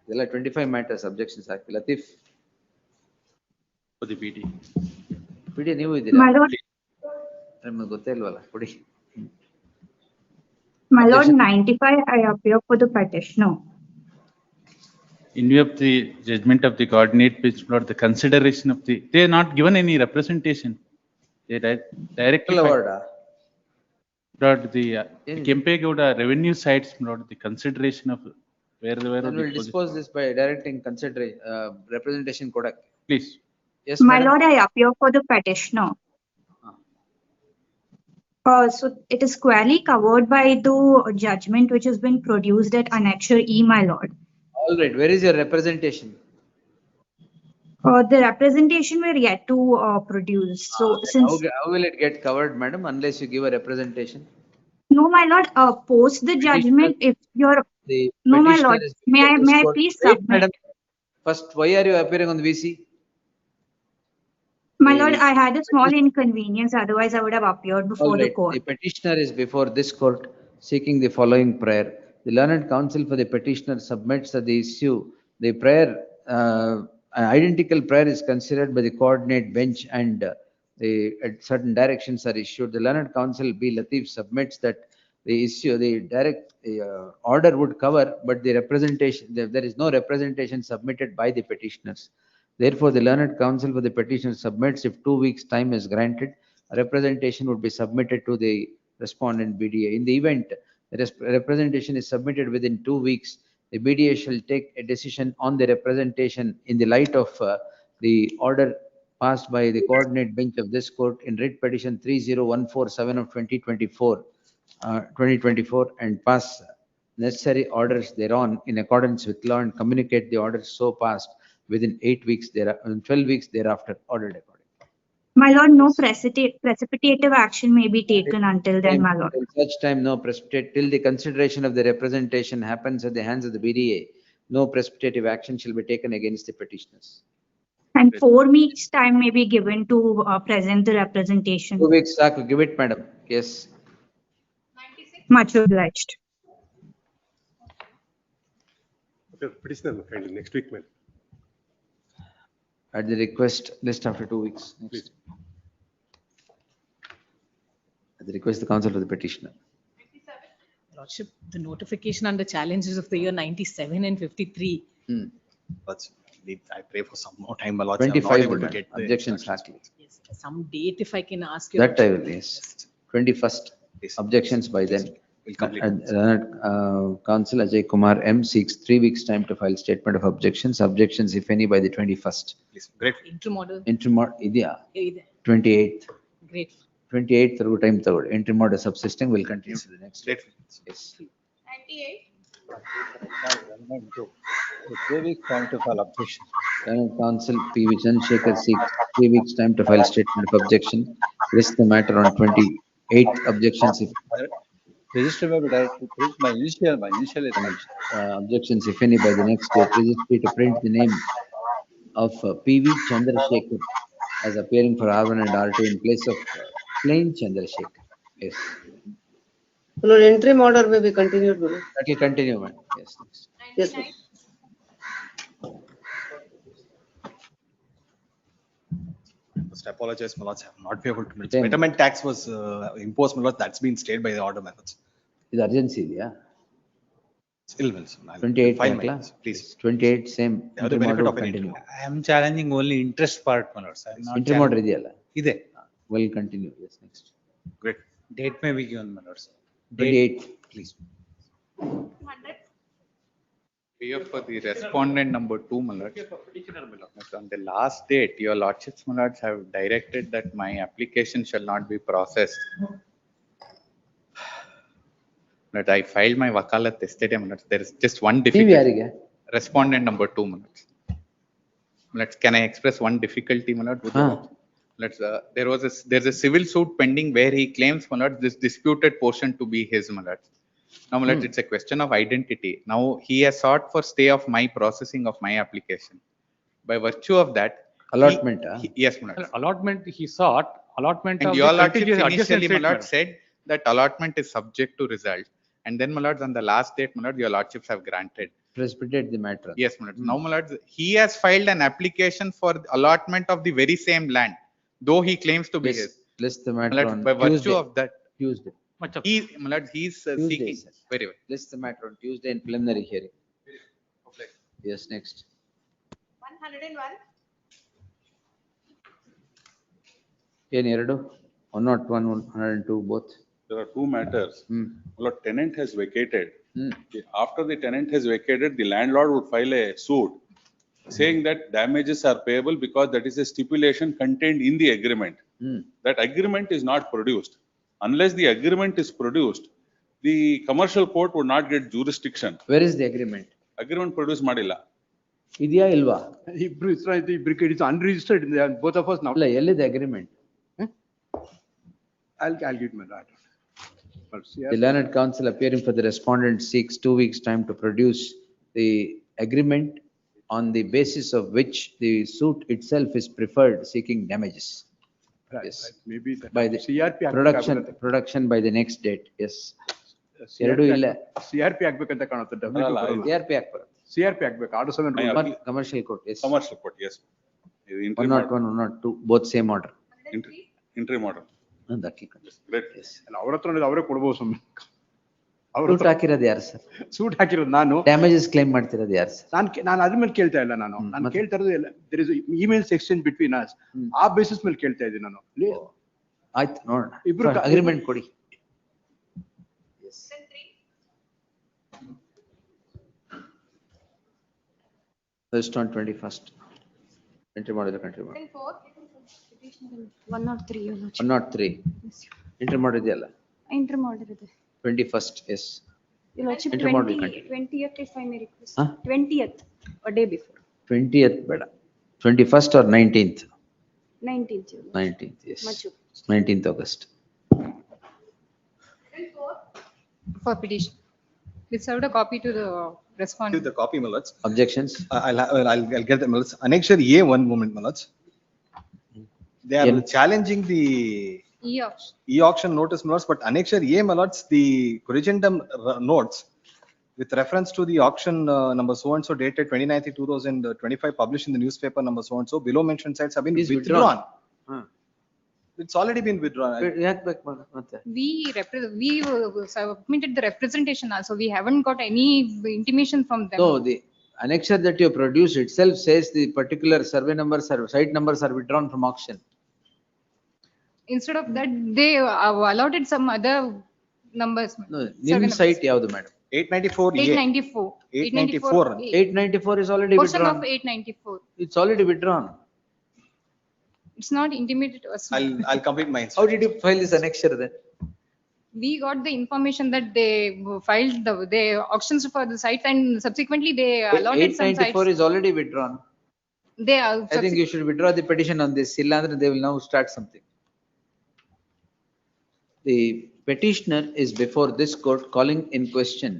There are 25 matters, objections. Latif. For the PD. PD ನೀವು ಇದ್ದೀರಾ? My lord, ನಮಗೆ ಗೊತ್ತೇ ಇಲ್ವಲ್ಲ ಕೊಡಿ. my lord, 95, I appear for the petitioner. In view of the judgment of the coordinate bench, Lord, the consideration of the, they are not given any representation. They directly. Lord, the Kempegowda revenue sites, Lord, the consideration of where they were. And we'll dispose this by directing consideration, representation Kodak. Please. Yes, My madam. lord, I appear for the petitioner. So it is squarely covered by the judgment which has been produced at Annexure E, my lord. All right, where is your representation? The representation we're yet to produce. So since, How will it get covered, madam, unless you give a representation? no, my lord, post the judgment, if you're, The no, my petitioner lord, is may before I, this may I court. please Wait, submit? madam. First, why are you appearing on the VC? My lord, I had a small inconvenience, otherwise I would have appeared All before the right, court. the petitioner is before this court seeking the following prayer. The learned counsel for the petitioner submits that the issue, the prayer, identical prayer is considered by the coordinate bench and certain directions are issued. The learned counsel B. Latif submits that the issue, the direct order would cover, but the representation, there is no representation submitted by the petitioners. Therefore, the learned counsel for the petitioner submits if 2 weeks' time is granted, a representation would be submitted to the respondent BDA. In the event the representation is submitted within 2 weeks, the BDA shall take a decision on the representation in the light of the order passed by the coordinate bench of this court in writ petition 30147 of 2024 and pass necessary orders thereon in accordance with law and communicate the orders so passed within 8 weeks there, 12 weeks thereafter, ordered accordingly. My lord, no precipitative action may be taken until then, my lord. Till such time, no precipitate, till the consideration of the representation happens at the hands of the BDA, no precipitative action shall be taken against the petitioners. And 4 weeks' time may be given to present the representation. 2 weeks, give it, madam. Yes. Much obliged. Petitioner, kindly, next week, man. At the request, list after 2 weeks. Next. At the request, the counsel of the petitioner. Lordship, the notification under challenges of the year 97 and 53. I pray for some more time, my lord. 25 objections. Yes, some date if I can ask you. That I will, yes. 21st, objections by then. Counsel Ajay Kumar M seeks 3 weeks' time to file statement of objections. Objections, if any, by the 21st. Great. Interim order. Interim order, idea. Either. 28th. Great. 28th through time third. Interim order subsisting will continue to the next. Great. Yes. 98. 3 weeks time to file objection. Counsel P. Chandrasekhar seeks 3 weeks time to file statement of objection. List the matter on 28th objections. If register may be directed to my initial objections, if any, by the next date. Registry to print the name of P.V. Chandrasekhar as appearing for R1 and R2 in place of plain Chandrasekhar. Yes. Lord, interim order may be continued, Guru. That will continue, man. Yes. Yes, sir. Must apologize, my lords, I have not been able to. Then- Betterment tax was imposed, my lords, that's been stayed by the order, my lords. ಇದು urgency ಇದೆಯಾ? Still, well, sir, I'll 28 file my ಹಾಕ್ಲಾ? case, please. 28 same. They have the benefit of an continue. I am challenging only interest part, my lords. I am not Interim order ಇದೆಯಲ್ಲ? ಇದೆ. Will continue, yes, next. Great. Date may be given, my lords. 28. Please. 200. PF for the respondent number 2, my lords. Yes, on the last date, your lordships, my lords, have directed that my application shall not be processed. But I filed my wakalat yesterday, my lords. There is just one ನೀವು difficulty. ಯಾರಿಗೆ? Respondent number 2, my lords. My lords, can I express one difficulty, my lord? There's a civil suit pending where he claims, my lord, this disputed portion to be his, my lord. Now, my lord, it's a question of identity. Now, he has sought for stay of my processing of my application. By virtue of that. Allotment, Yes, my lord. Allotment, he sought allotment And of your the lordship contiguous initially, adjacent my lord, state, said that allotment is subject to result. And then, my lords, on the last date, my lord, your lordships have granted. Precipitate the matter. Yes, my lord. Now, my lord, he has filed an application for allotment of the very same land, though he claims to be his. List the My matter lord, on by virtue Tuesday. of that, Tuesday. my lord, he's Tuesday, seeking. sir. Very well. List the matter on Tuesday in preliminary hearing. Yes, next. 101. ಏನ್ ಎರಡು? 101, 102 both. There are two matters. Well, tenant has vacated. Hmm. After the tenant has vacated, the landlord would file a suit saying that damages are payable because that is a stipulation contained in the agreement. That agreement is not produced. Unless the agreement is produced, the commercial court would not get jurisdiction. Where is the agreement? Agreement produce madilla. ಇದೆಯಾ ಇಲ್ವಾ? It's unregistered, both of us now. ಇಲ್ಲ, ಎಲ್ಲಿದೆ agreement? I'll give my right. The learned counsel appearing for the respondent seeks 2 weeks' time to produce the agreement on the basis of which the suit itself is preferred, seeking damages. Yes. Maybe that. By the CRP production by the next date, yes. ಎರಡು ಇಲ್ಲ. CRP ಆಗ್ಬೇಕಂತ ಕಾಣುತ್ತೆ. CRP ಹಾಕ್ಬಾರ್ದು. CRP ಆಗ್ಬೇಕು. Order 7 rule. Commercial court, yes. Commercial court, yes. 101, 102, both same order. Interim order. That will continue. Great. Yes. ಅವ್ರ ಹತ್ರ ಅವರೇ ಕೊಡ್ಬೋದು ಸುಮ್ಮನೆ. ಸೂಟ್ ಹಾಕಿರೋದು ಯಾರು ಸರ್? ಸೂಟ್ ಹಾಕಿರೋದು ನಾನು. ಡ್ಯಾಮೇಜಸ್ ಕ್ಲೈಮ್ ಮಾಡ್ತಿರೋದು ಯಾರು ಸರ್? ನಾನು ಅದ್ರ ಮೇಲೆ ಕೇಳ್ತಾ ಇಲ್ಲ ನಾನು ಕೇಳ್ತಾ ಇರೋದು there is emails exchange between us. ಆ ಬೇಸಿಸ್ ಮೇಲೆ ಕೇಳ್ತಾ ಇದ್ದೀನಿ ನಾನು. ಆಯ್ತು, ನೋಡೋಣ. ಇಬ್ರು ಅಗ್ರಿಮೆಂಟ್ ಕೊಡಿ. First on 21st. Entry model, country model. 103, your lordship. 103. Entry model ಇದೆಯಲ್ಲ? Interim order ಇದೆ. 21st, yes. Your lordship, Interim order continue. 20th if I may request. Huh? 20th, a day before. 20th ಬೇಡ. 21st or 19th? 19th, your lordship. 19th, yes. Much okay. 19th August. For petition. We served a copy to the respondent. Give the copy, my lords. Objections? I'll get them, my lords. Annexure A, one moment, my lords. They are challenging the E-auction. e-auction notice, my lords, but annexure A, my lords, the corrigendum notes with reference to the auction number so and so dated 29th 2025 published in the newspaper number so and so below mentioned sites have been withdrawn. It's already been withdrawn. ಯಾಕೆ ಬೇಕು ಮತ್ತೆ? We submitted the representation also. We haven't got any intimation from them. So the annexure that you produced itself says the particular survey numbers or site numbers are withdrawn from auction. Instead of that, they allotted some other numbers. No, ನಿಮ್ಮ site ಯಾವುದು madam? 894 894. 894 is already Portion withdrawn. of 894. It's already withdrawn. It's not intimated to us. I'll complete my How did you file this annexure then? We got the information that they filed the auctions for the site and subsequently they allotted some sites. 894 is already withdrawn. They are. I think you should withdraw the petition on this. Illandre they will now start something. The petitioner is before this court calling in question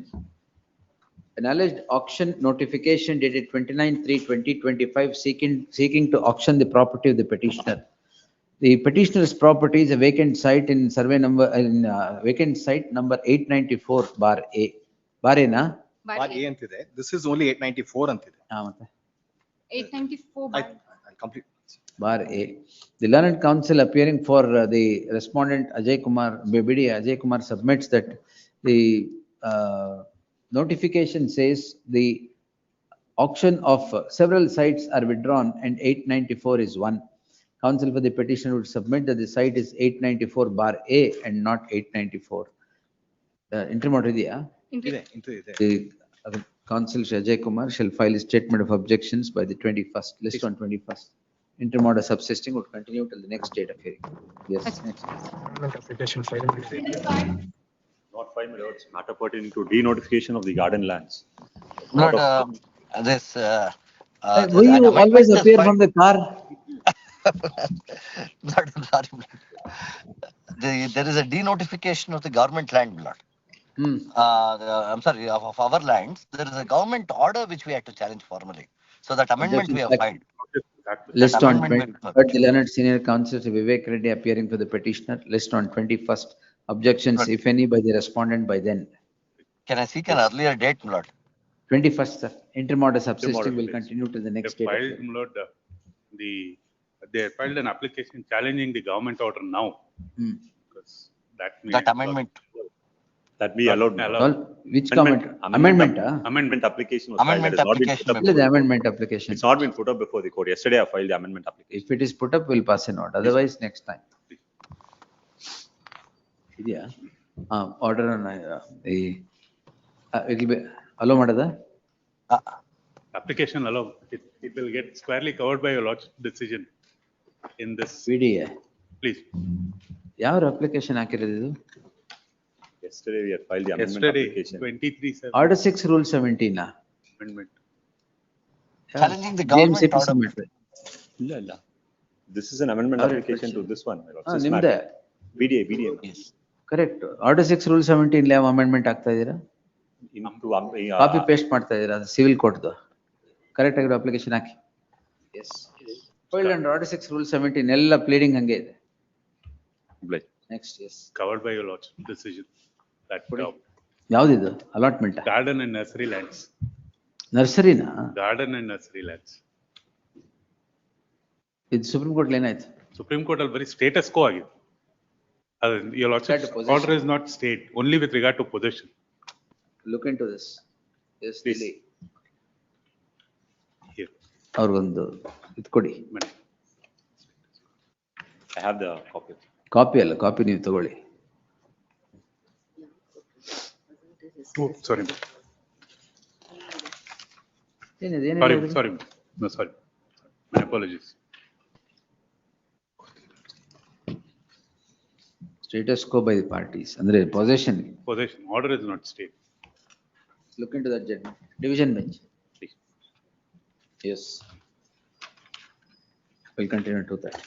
an alleged auction notification dated 29/3/2025 seeking to auction the property of the petitioner. The petitioner's property is a vacant site in survey number vacant site number 894 bar A. Bar A na? Bar A ಅಂತಿದೆ. This is only 894 ಅಂತಿದೆ. ಮತ್ತೆ 894 bar. I'll complete. Bar A. The learned counsel appearing for the respondent Ajay Kumar, BD Ajay Kumar submits that the notification says the auction of several sites are withdrawn and 894 is one. Counsel for the petitioner would submit that the site is 894 bar A and not 894. Interim idea. The counsel Ajay Kumar shall file a statement of objections by the 21st, list on 21st. Interim order subsisting would continue till the next date of hearing. Yes, next. Application file. Not 5 minutes, matter pertaining to denotification of the garden lands. Not this. Why you always appear from the car? There is a denotification of the government land, Lord. I'm sorry, of our lands. There is a government order which we had to challenge formally. So that amendment we have filed. List on 23rd, the learned senior counsel Vivek Reddy appearing for the petitioner. List on 21st. Objections, if any, by the respondent by then. Can I seek an earlier date, Lord? 21st, sir. Interim order subsisting will continue to the next date. They filed an application challenging the government order now. Because that amendment. That we allowed. Which comment? Amendment. Amendment application was amendment filed. application. The amendment application. It's not been put up before the court. Yesterday I filed the amendment application. If it is put up, we'll pass a note. Otherwise, next time. Yeah. Order on the. It will be allow madada. Application allow. It will get squarely covered by your lordship decision in this. VDA. Please. ಯಾವ application ಹಾಕಿರೋದು? Yesterday we had filed the amendment application. 23/7. Order 6 rule 17 amendment. Challenging the government order. No. This is an amendment application to this one. BDA. Yes. Correct. Order 6 rule 17 le amendment ಆಗ್ತಾ ಇದೀರಾ? Copy paste ಮಾಡ್ತಾ ಇದೀರಾ civil court correct ಆಗಿರೋ application ಹಾಕಿ. As filed under order 6 rule 17 ಎಲ್ಲ pleading ಹಂಗೆ ಇದೆ. Next as Covered by your lordship decision. That ಯಾವ್ದಿದು allotment? Garden and nursery lands. ನರ್ಸರಿನಾ? Garden and nursery lands. ಇದು ಸುಪ್ರೀಂ ಕೋರ್ಟ್ ಏನಾಯ್ತು? ಸುಪ್ರೀಂ ಕೋರ್ಟ್ ಅಲ್ಲಿ ಬರೀ ಸ್ಟೇಟಸ್ ಕೋ ಆಗಿದೆ. Your lordship order is not state, only with regard to possession. Look into this. Yes, please. Here. ಅವ್ರಿಗೊಂದು ಇದು ಕೊಡಿ. I have the copy. Copy ಅಲ್ಲ, copy ನೀವು ತಗೊಳ್ಳಿ. Oh, sorry. Sorry. No, sorry. My apologies. Status quo by the parties. Andre possession. Possession. Order is not state. Look into that judgment. Division bench. Please. Yes. We'll continue to that.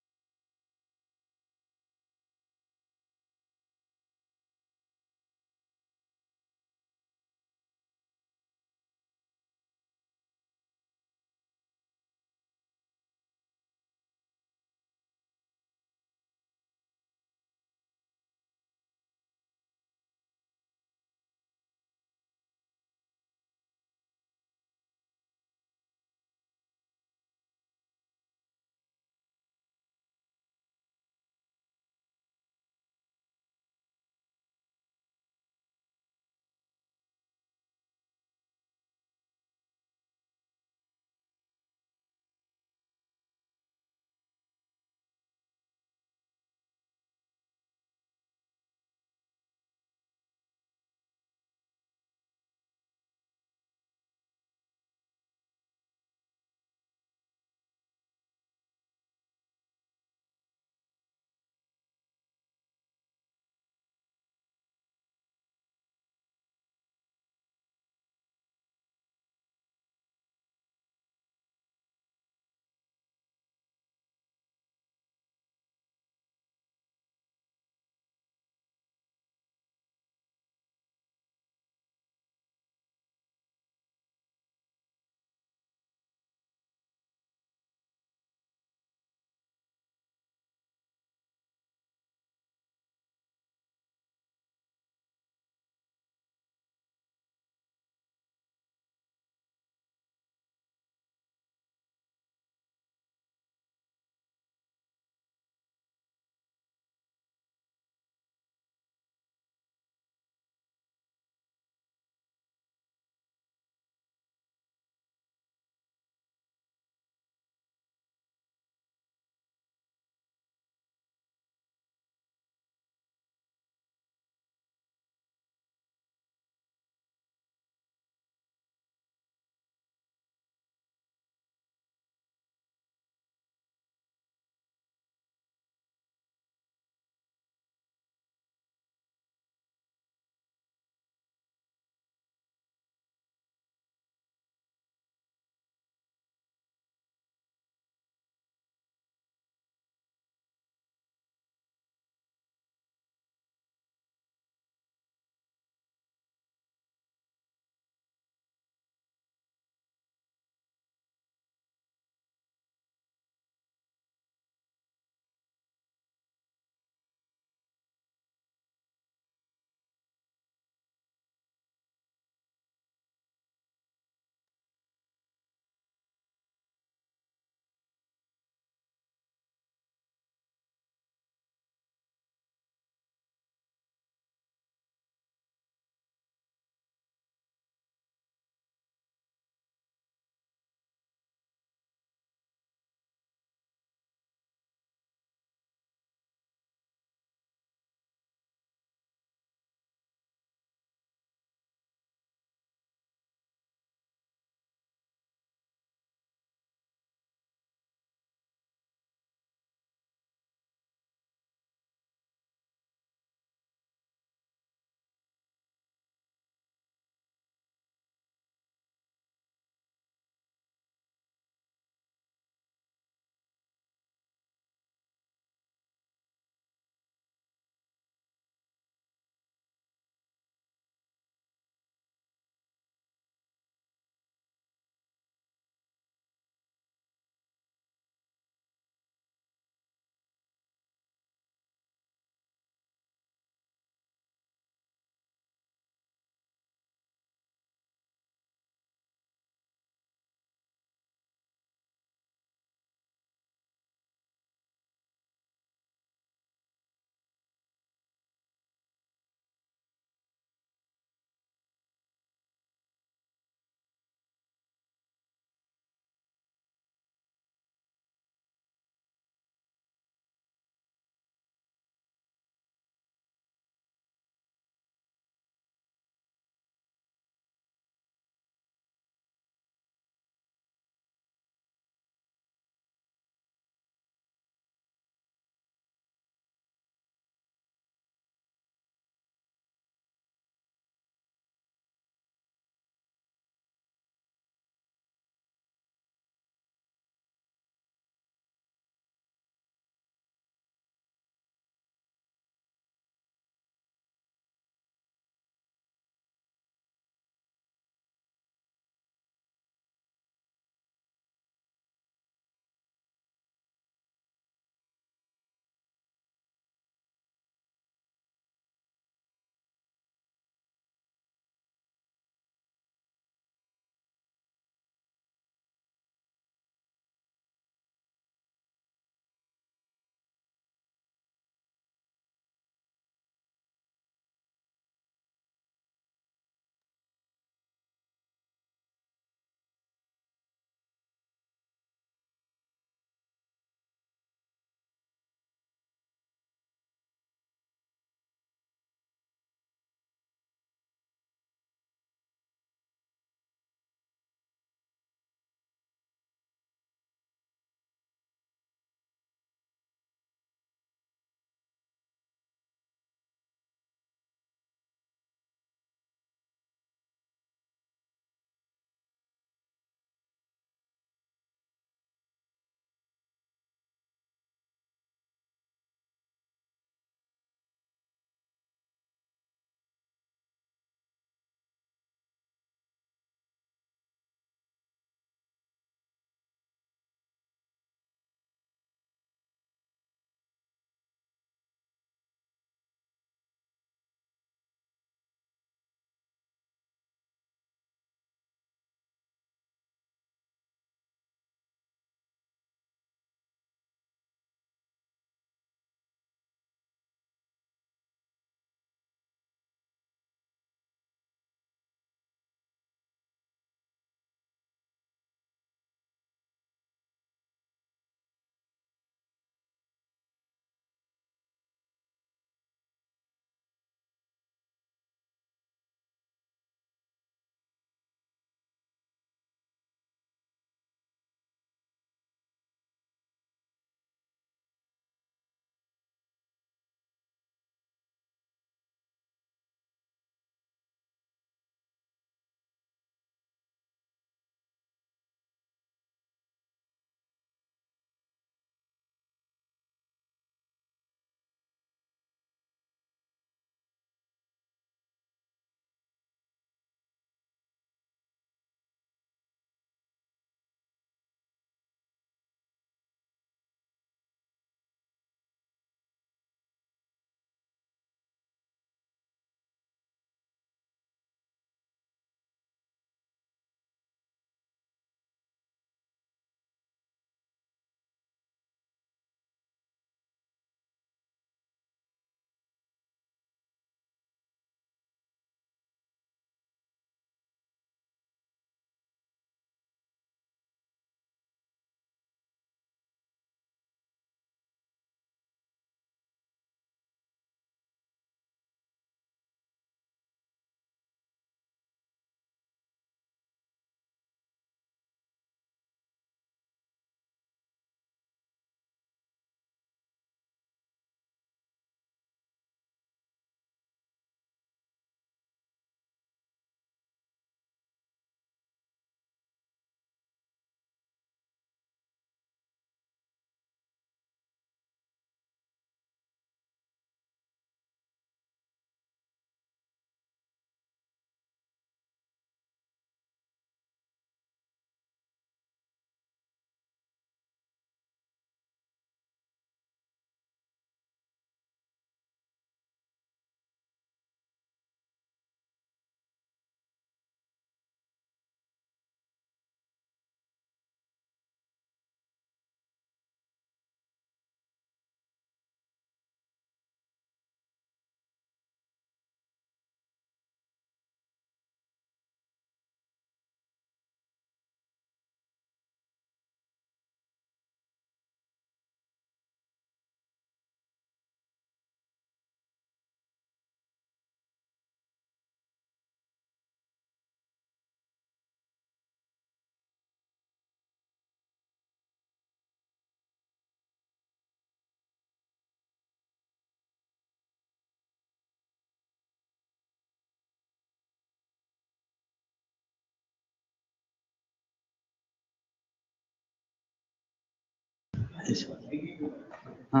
ಹಾ.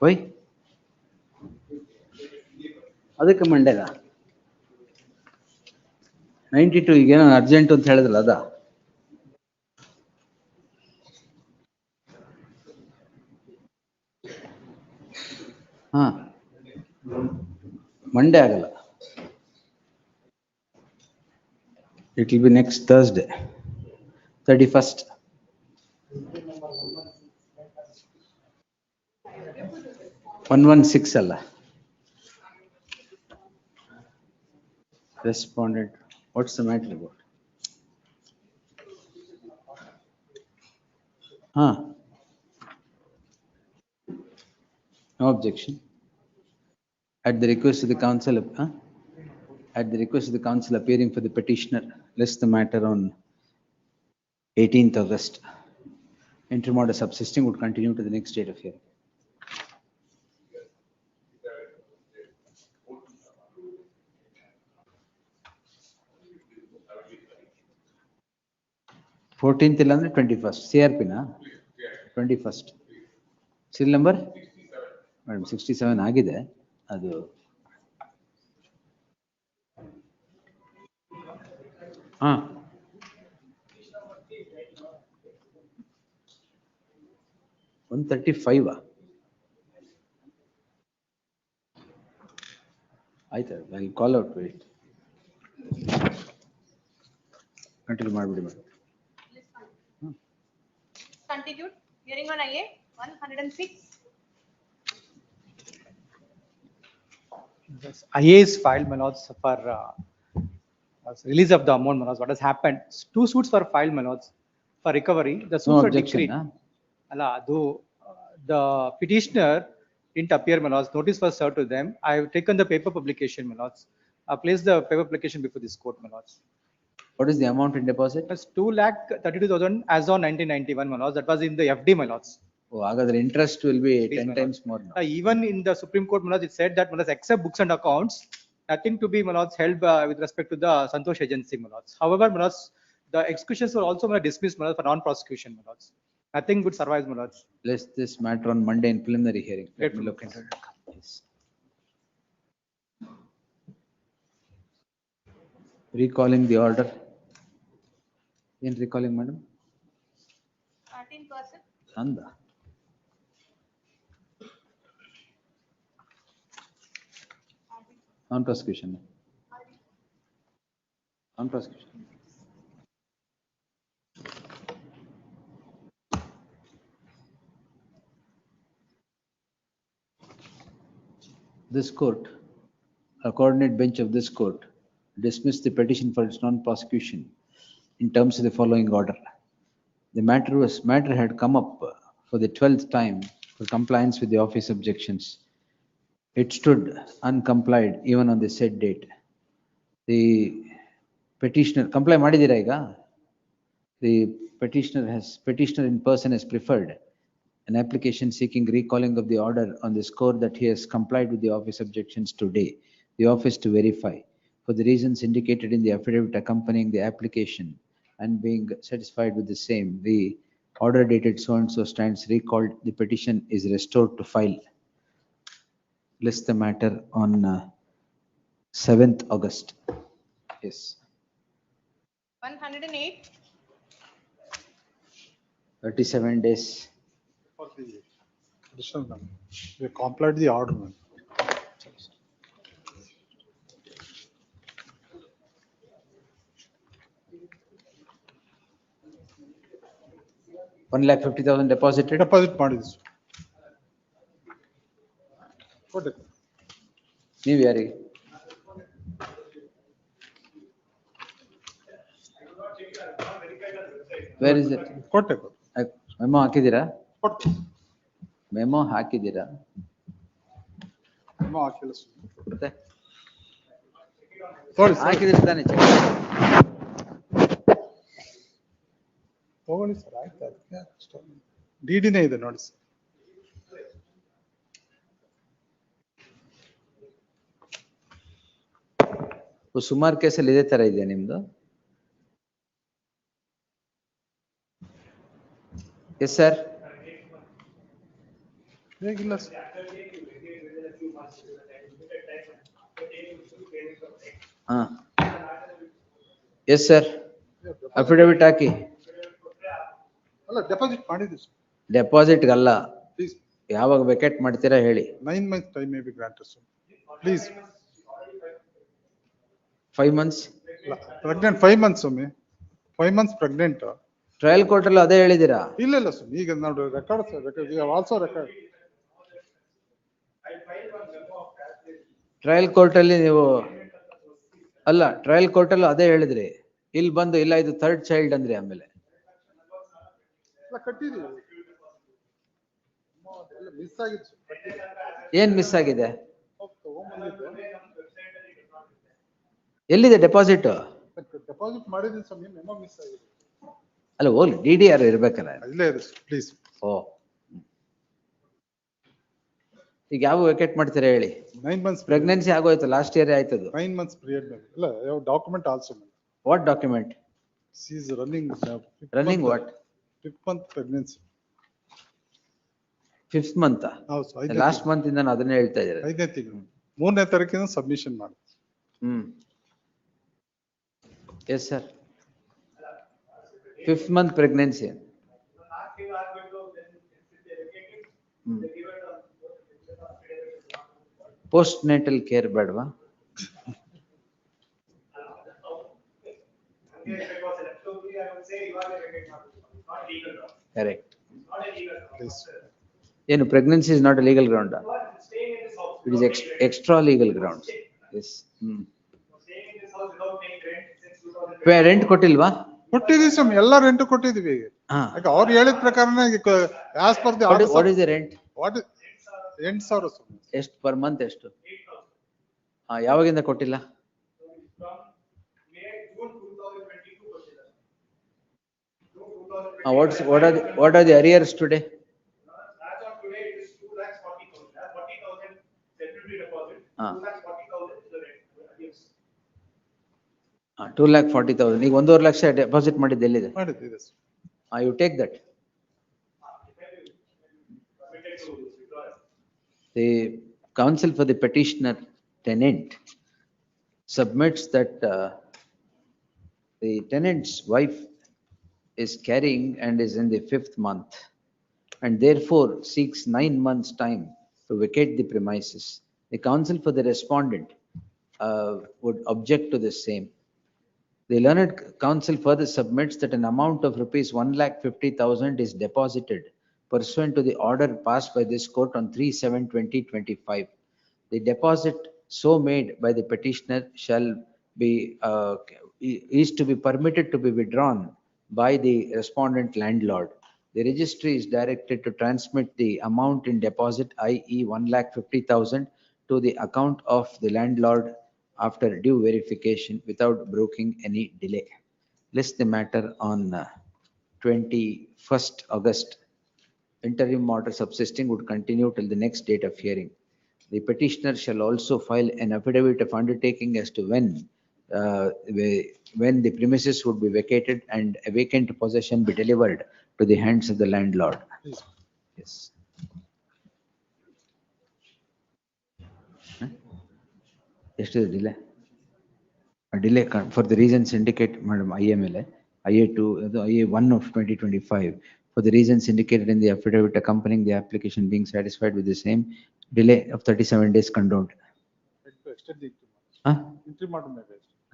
Why? ಅದಕ್ಕೆ ಮಂಡ್ಯದ 92 ಈಗೇನೋ urgent ಅಂತ ಹೇಳಿದ್ರಲ್ಲ ಅದ. ಹಾ, Monday ಆಗಲ್ಲ. It will be next Thursday, 31st. (116) ಅಲ್ಲ. Responded. What's the matter about? Huh? No objection. At the request of the council, at the request of the council appearing for the petitioner, list the matter on 18th August. Interim order subsisting would continue to the next date of hearing. Fourteenth ಇಲ್ಲ ಅಂದ್ರೆ 21st. CRP ನಾ 21st. Serial number? Madam 67 ಆಗಿದೆ ಅದು. ಹಾ. $135. ಆಯ್ತು, I'll call out to it. Continue ಮಾಡ್ಬಿಡಿ madam. Continued. Hearing on IA 106. Yes, IA is filed, my lords, for release of the amount, my lords. What has happened? 2 suits were filed, my lords, for recovery. The suits were decreed. The petitioner didn't appear, my lords. Notice was served to them. I have taken the paper publication, my lords. I placed the paper publication before this court, my lords. What is the amount in deposit? That's 2,32,000 as on 1991, my lords. That was in the FD, my lords. Oh, hagadre interest will be 10 times more now. Even in the Supreme Court, my lords, it said that, my lords, except books and accounts, nothing to be, my lords, held with respect to the Santosh agency, my lords. However, my lords, the executions were also, my lords, dismissed, my lords, for non-prosecution, my lords. Nothing good survives, my lords. Place this matter on Monday in preliminary hearing. Let me look into it. Yes. Recalling the order. In recalling, madam? 13%. Nanda. Non-prosecution. Non-prosecution. This court, a coordinate bench of this court, dismissed the petition for its non-prosecution in terms of the following order. The matter had come up for the 12th time for compliance with the office objections. It stood uncomplied even on the said date. The petitioner comply madidira iga. The petitioner in person has preferred an application seeking recalling of the order on the score that he has complied with the office objections today. The office to verify for the reasons indicated in the affidavit accompanying the application and being satisfied with the same, the order dated so and so stands recalled. The petition is restored to file. List the matter on 7th August. Yes. 108. 37 days. Additional one. We complied the order, man. $150,000 deposited. Deposit ಮಾಡಿದ್ವಿ. ನೀವು ಯಾರಿಗೆ? Where is it? ಕೊಟ್ಟೆ. Memo ಹಾಕಿದ್ದೀರಾ? Memo ಹಾಕಿದ್ದೀರಾ? Memo ಹಾಕಿಲ್ಲ. ಮತ್ತೆ ಹಾಕಿದ್ದೀರಿ ತಾನೆ? ತಗೊಳ್ಳಿ ಸರ್, ಆಯ್ತು. ಅದಕ್ಕೆ ಡಿಡಿನೇ ಇದೆ ನೋಡಿ ಸರ್. ಸುಮಾರು ಕೇಸಲ್ಲಿ ಇದೇ ತರ ಇದೆಯಾ ನಿಮ್ದು? Yes, sir. ಹೇಗಿಲ್ಲ Yes, sir. Affidavit ಹಾಕಿ. ಅಲ್ಲ ಡೆಪಾಸಿಟ್ ಮಾಡಿದ್ವಿ ಸರ್. ಡೆಪಾಸಿಟ್ ಅಲ್ಲ, ಪ್ಲೀಸ್ ಯಾವಾಗ ವೆಕೆಟ್ ಮಾಡ್ತೀರಾ ಹೇಳಿ. 9 months time may be granted sir. Please. 5 months. Pregnant 5 months ಒಮ್ಮೆ. 5 months pregnant. ಟ್ರಯಲ್ ಕೋರ್ಟ್ ಅಲ್ಲಿ ಅದೇ ಹೇಳಿದಿರಾ? ಇಲ್ಲ ಇಲ್ಲ ಸರ್, ಈಗ ನಾವು record sir, record also record. Trial court ಅಲ್ಲಿ ನೀವು ಅಲ್ಲ, ಟ್ರಯಲ್ ಕೋರ್ಟ್ ಅಲ್ಲಿ ಅದೇ ಹೇಳಿದ್ರಿ. ಇಲ್ಲಿ ಬಂದು ಇಲ್ಲ ಇದು ಥರ್ಡ್ ಚೈಲ್ಡ್ ಅಂದ್ರಿ ಆಮೇಲೆ. ಕಟ್ಟಿದೀವಿ. ಮಿಸ್ ಆಗಿತ್ತು. ಏನ್ ಮಿಸ್ ಆಗಿದೆ? ಎಲ್ಲಿದೆ ಡೆಪಾಸಿಟ್? ಡೆಪಾಸಿಟ್ ಮಾಡಿದ್ದೀನಿ ಸರ್, ಮೆಮೊ ಮಿಸ್ ಆಗಿದೆ. ಅಲ್ಲ ಹೋಗ್ಲಿ, DDR ಇರ್ಬೇಕಲ್ಲ. ಇಲ್ಲೇ ಇದೆ ಪ್ಲೀಸ್. ಓ, ಈಗ ಯಾವ ವೆಕೆಟ್ ಮಾಡ್ತೀರಾ ಹೇಳಿ? 9 months. ಪ್ರೆಗ್ನೆನ್ಸಿ ಆಗೋಯ್ತು, ಲಾಸ್ಟ್ ಇಯರ್ ಆಯ್ತದು. 9 months period ಮೇಲೆ. ಇಲ್ಲ, ಯಾವ document also. What document? She is running. Running what? 5th month pregnancy. 5th month? ಹೌದು. ಲಾಸ್ಟ್ ಮಂತ್ ಇಂದ ನಾನು ಅದನ್ನೇ ಹೇಳ್ತಾ ಇದ್ದಾರೆ. 5ನೇ ತಿಂಗಳು 3ನೇ ತಾರೀಕಿನ ಸಬ್ಮಿಷನ್ ಮಾಡಿ. Yes sir. 5th month pregnancy. Post natal care ಬೇಡವಾ? Correct. ಏನು pregnancy is not a legal ground? It is extra legal grounds. Yes. Rent ಕೊಟ್ಟಿಲ್ವಾ? ಕೊಟ್ಟಿದೀವಿ ಸರ್, ಎಲ್ಲ ರೆಂಟ್ ಕೊಟ್ಟಿದೀವಿ. ಈಗ ಅವ್ರು ಹೇಳಿದ ಪ್ರಕಾರನೇ as per the order. What is the rent? What is 8,000 sir. ಎಷ್ಟು ಪರ್ ಮಂತ್ ಎಷ್ಟು? ಯಾವಾಗಿಂದ ಕೊಟ್ಟಿಲ್ಲ? What are the arrears today? 2,40,000. ಈಗ 1.5 ಲಕ್ಷ ಡೆಪಾಸಿಟ್ ಮಾಡಿದ್ದು ಎಲ್ಲಿದೆ? You take that. The counsel for the petitioner tenant submits that the tenant's wife is carrying and is in the 5th month and therefore seeks 9 months time to vacate the premises. The counsel for the respondent would object to the same. The learned counsel further submits that an amount of rupees 1,50,000 is deposited pursuant to the order passed by this court on 3/7/2025. The deposit so made by the petitioner shall be is to be permitted to be withdrawn by the respondent landlord. The registry is directed to transmit the amount in deposit, i.e. 1,50,000, to the account of the landlord after due verification without broking any delay. List the matter on 21st August. Interim order subsisting would continue till the next date of hearing. The petitioner shall also file an affidavit of undertaking as to when the premises would be vacated and a vacant possession be delivered to the hands of the landlord. Yes. ಎಷ್ಟು delay? Delay for the reasons indicated, Madam, IMLA, IA2, IA1 of 2025, for the reasons indicated in the affidavit accompanying the application being satisfied with the same, delay of 37 days condoned.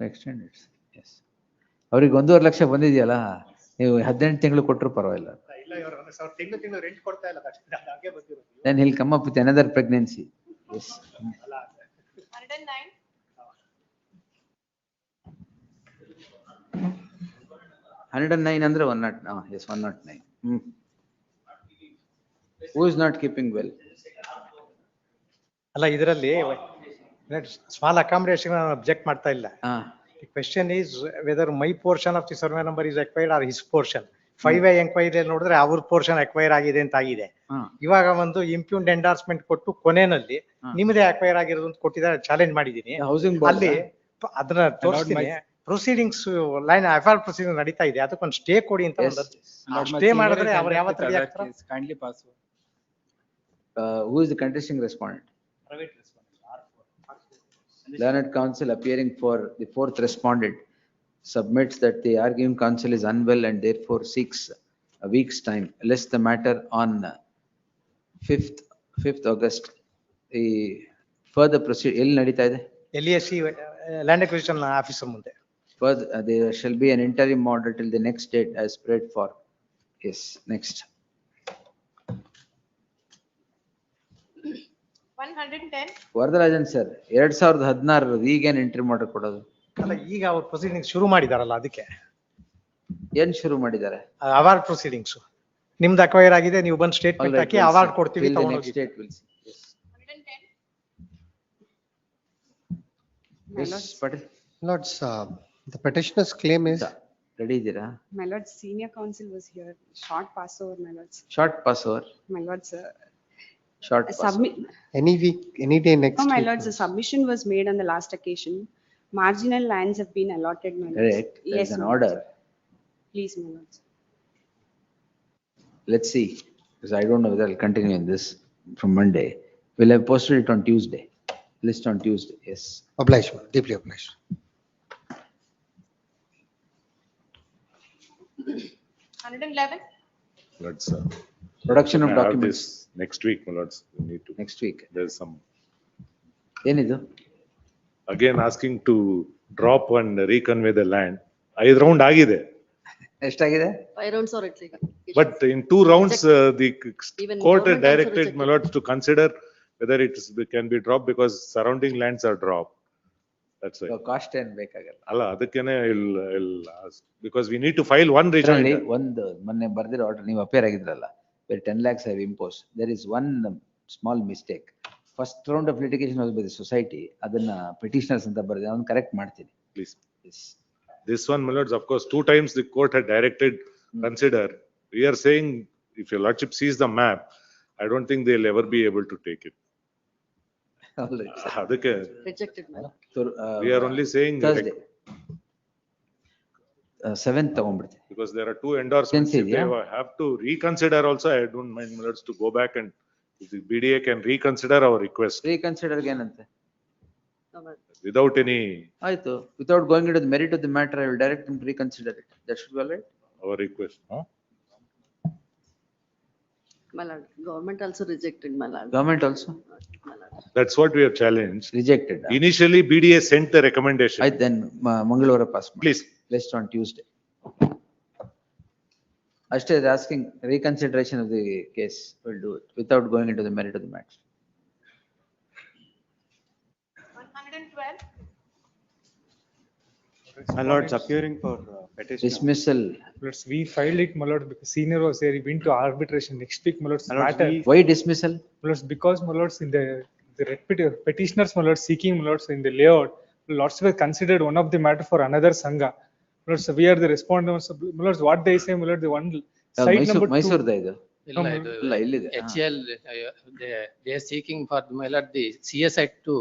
Extend it. Yes. ಅವ್ರಿಗೆ 1.5 ಲಕ್ಷ ಬಂದಿದೆಯಲ್ಲ, ನೀವು 18 ತಿಂಗಳು ಕೊಟ್ಟರು ಪರವಾಗಿಲ್ಲ. Then he'll come up with another pregnancy. Yes. 109 ಅಂದ್ರೆ 109. Yes, 109. Who is not keeping well? ಅಲ್ಲ, ಇದರಲ್ಲಿ small accommodation object ಮಾಡ್ತಾ ಇಲ್ಲ. The question is whether my portion of the survey number is acquired or his portion. 5A enquiry ನೋಡಿದ್ರೆ ಅವ್ರ portion acquire ಆಗಿದೆ ಅಂತ ಆಗಿದೆ. ಇವಾಗ ಒಂದು ಇಂಪ್ಯೂನ್ಡ್ ಎಂಡಾರ್ಸ್ಮೆಂಟ್ ಕೊಟ್ಟು ಕೊನೆಯಲ್ಲಿ ನಿಮ್ಮದೇ ಅಕ್ವೈರ್ ಆಗಿರೋದು ಅಂತ ಕೊಟ್ಟಿದ್ದಾರೆ, ಚಾಲೆಂಜ್ ಮಾಡಿದೀನಿ. ಅಲ್ಲಿ ಅದನ್ನ ತೋರಿಸ್ತೀನಿ. ಪ್ರೊಸೀಡಿಂಗ್ಸ್ ಲೈನ್ ಎಫ್ಐಆರ್ ಪ್ರೊಸೀಡಿಂಗ್ ನಡೀತಾ ಇದೆ, ಅದಕ್ಕೊಂದು ಸ್ಟೇ ಕೊಡಿ ಅಂತ ಸ್ಟೇ ಮಾಡಿದ್ರೆ ಅವ್ರು ಯಾವತ್ತು react Kindly pass. Who is the contesting respondent? Learned counsel appearing for the fourth respondent submits that the arguing counsel is unwell and therefore seeks a week's time, less the matter on 5th August. The further proceed, ಎಲ್ಲಿ ನಡೀತಾ ಇದೆ? LESC land acquisition officer ಮುಂದೆ. Further, there shall be an interim order till the next date as spread for. Yes, next. 110. Varadarajan sir, 2016 ಈಗೇನು entry ಮಾಡಕ್ ಕೊಡೋದು? ಅಲ್ಲ, ಈಗ ಅವ್ರು ಪ್ರೊಸೀಡಿಂಗ್ ಶುರು ಮಾಡಿದಾರಲ್ಲ, ಅದಕ್ಕೆ ಏನ್ ಶುರು ಮಾಡಿದ್ದಾರೆ? ಅವಾರ್ಡ್ ಪ್ರೊಸೀಡಿಂಗ್ಸ್ ನಿಮ್ದು ಅಕ್ವೈರ್ ಆಗಿದೆ, ನೀವು ಬಂದು ಸ್ಟೇಟ್ಮೆಂಟ್ ಹಾಕಿ ಅವಾರ್ಡ್ ಕೊಡ್ತೀವಿ. Next date will see. Yes. 110. Yes, Patel. Lords, the petitioner's claim is. Ready, Dira? My lord, senior counsel was here. Short passover, my lords. Short passover. My lords, Short passover. Any week, any day next no, my week. lords, the submission was made on the last occasion. Marginal lands have been allotted, my lords. Correct. There Yes, is an my order. lords. Please, my lords. Let's see, because I don't know whether I'll continue in this from Monday. We'll have posted it on Tuesday. List on Tuesday, yes. Obliged, deeply obliged. 111. Let's, Production of have documents. this next week, my lords. We need to. Next week. There's some, ಏನಿದು? again asking to drop and reconvey the land. 5 round ಆಗಿದೆ. ಎಷ್ಟಾಗಿದೆ? 5 rounds are at least. But in 2 rounds, the Even court had government also directed rejected. my lords to consider whether it can be dropped because surrounding lands are dropped. That's why. Cost ಏನ್ ಬೇಕಾಗಲ್ಲ. ಅಲ್ಲ, ಅದಕ್ಕೇನೆ I'll ask, because we need to file one ಇದರಲ್ಲಿ rejoinder. ಒಂದು ಮೊನ್ನೆ ಬರ್ದಿರೋ order ನೀವು appear ಆಗಿದ್ರಲ್ಲ, where 10 lakhs have imposed. There is one small mistake. First round of litigation was by the society. ಅದನ್ನ petitioners ಅಂತ ಬರ್ದಿದೆ, ಅದನ್ನ ಕರೆಕ್ಟ್ ಮಾಡ್ತೀನಿ. Please. Yes. This one, my lords, of course, 2 times the court had directed, consider. We are saying, if your lordship sees the map, I don't think they'll ever be able to take it. All right, sir. ಅದಕ್ಕೆ Rejected, my lord. So, we are only saying. Thursday. 7th ತಗೊಂಡ್ಬಿಡ್ತೀನಿ. Because there are 2 endorsements. Can If see, they yeah. have to reconsider also, I don't mind, my lords, to go back and if the BDA can reconsider our request Reconsider ಏನಂತೆ? No, my lord. without any, ಆಯ್ತು. Without going into the merit of the matter, I will direct him to reconsider it. That should be all right. our request. My lord, government also rejected, my lord. Government also My lord. That's what we have challenged. rejected. Initially, BDA sent the recommendation. ಆಯ್ತು, then ಮಂಗಳವಾರ pass ಮಾಡಿ. Please. List on Tuesday. ಅಷ್ಟೇ, asking reconsideration of the case. We'll do it without going into the merit of the matter. 112. My lords, appearing for petition. Dismissal. We filed it, my lord, because senior was there, he went to arbitration next week, my lords, My lords, matter. Why dismissal? My lords, because my lords, in the petitioners, my lords, seeking, my lords, in the layout, my lords were considered one of the matter for another sangha. My lords, we are the respondents, my lords, what they say, my lord, the one site number 2. ಮೈಸೂರ್ದ ಇದು? No, my ಇಲ್ಲ, ಇಲ್ಲಿದೆ. HL, they are seeking for, my lord, the CSI to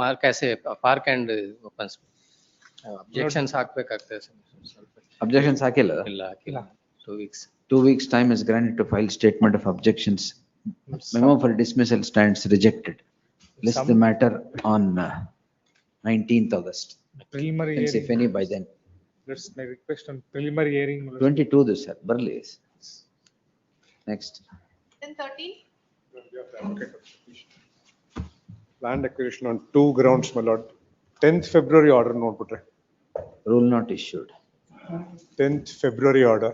mark as a park and open space. Objections ಹಾಕ್ಬೇಕಾಗ್ತದೆ ಸ್ವಲ್ಪ. Objections ಹಾಕಿಲ್ಲ? ಇಲ್ಲ ಹಾಕಿಲ್ಲ. 2 weeks. 2 weeks time is granted to file statement of objections. Memo for dismissal stands rejected. List the matter on 19th August. Preliminary Can see if hearing. any by then. That's my request on preliminary hearing, my lords. 22 this sir, ಬರ್ಲಿ. Next. Then 13. Land acquisition on 2 grounds, my lord. 10th February order ನೋಡ್ಬಿಟ್ರೆ. Rule not issued. 10th February order.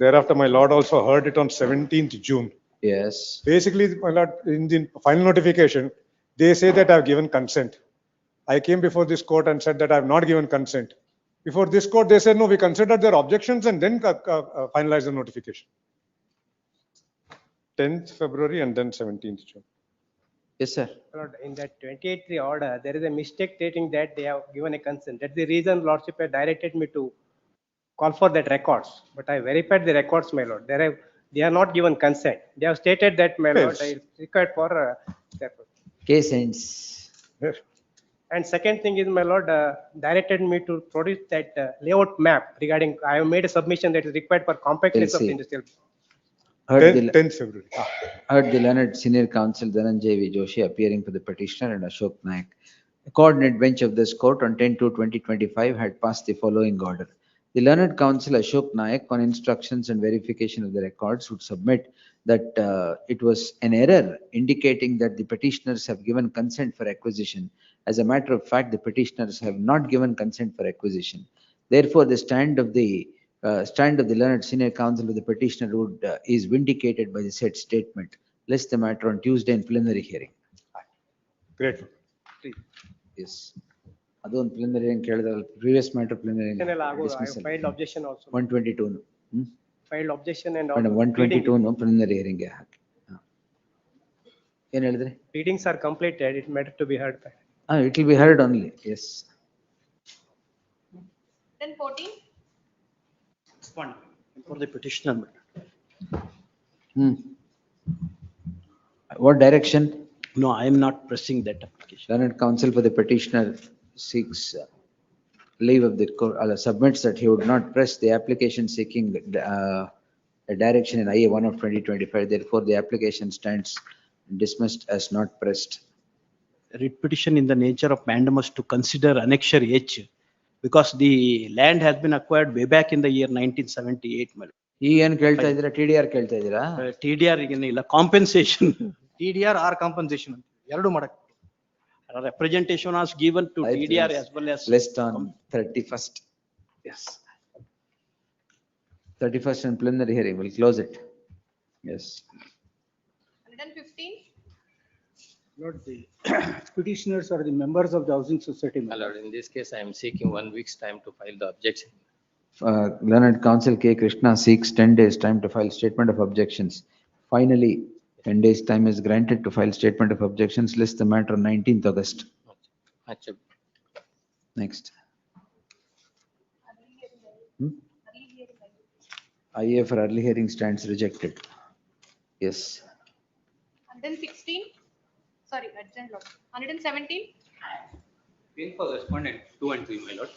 Thereafter, my lord also heard it on 17th June. Yes. Basically, my lord, in the final notification, they say that I have given consent. I came before this court and said that I have not given consent. Before this court, they said, no, we considered their objections and then finalized the notification. 10th February and then 17th June. Yes, sir. Lord, in that 28-3 order, there is a mistake stating that they have given a consent. That's the reason Lordship had directed me to call for that records. But I verified the records, my lord. They are not given consent. They have stated that, my lord, Yes. I required for. Case ends. And second thing is, my lord, directed me to produce that layout map regarding, I have made a submission that is required for compactness of the see. industrial. Heard the, 10th February. heard the learned senior counsel Dhananjay V. Joshi appearing for the petitioner and Ashok Naik. A coordinate bench of this court on 10/2/2025 had passed the following order. The learned counsel Ashok Naik, on instructions and verification of the records, would submit that it was an error indicating that the petitioners have given consent for acquisition. As a matter of fact, the petitioners have not given consent for acquisition. Therefore, the stand of the learned senior counsel of the petitioner is vindicated by the said statement. List the matter on Tuesday in plenary hearing. Great. Yes. Adon plenary hearing ಕೇಳಿದ್ರಲ್ಲ, previous matter plenary I dismissal. filed objection also. 122. Filed objection and And also 122 no preliminary hearing ಗೆ ಹಾಕಿ. ಏನ್ ಹೇಳಿದ್ರಿ? pleadings are completed, it matter to be heard by. It will be heard only. Yes. Then 14. For the petitioner. What direction? No, I am not pressing that application. Learned counsel for the petitioner seeks leave of the court, submits that he would not press the application seeking a direction in IA 1 of 2025. Therefore, the application stands dismissed as not pressed. Writ petition in the nature of mandamus to consider annexure H, because the land has been acquired way back in the year 1978. ಈ ಏನ್ ಕೇಳ್ತಾ ಇದ್ದೀರಾ? TDR ಕೇಳ್ತಾ ಇದ್ದೀರಾ? TDR ಏನಿಲ್ಲ, compensation. TDR or compensation. ಎರಡು ಮಾಡಕ್. Representation was given to TDR as well as. List on 31st. Yes. 31st in plenary hearing. We'll close it. Yes. 115. Lord, the petitioners are the members of the housing society. My lord, in this case, I am seeking 1 week's time to file the objection. Learned counsel K. Krishna seeks 10 days time to file statement of objections. Finally, 10 days time is granted to file statement of objections. List the matter on 19th August. Next. IA for early hearing stands rejected. Yes. 116. Sorry, urgent lord. 117. Being for respondent 2 and 3, my lord,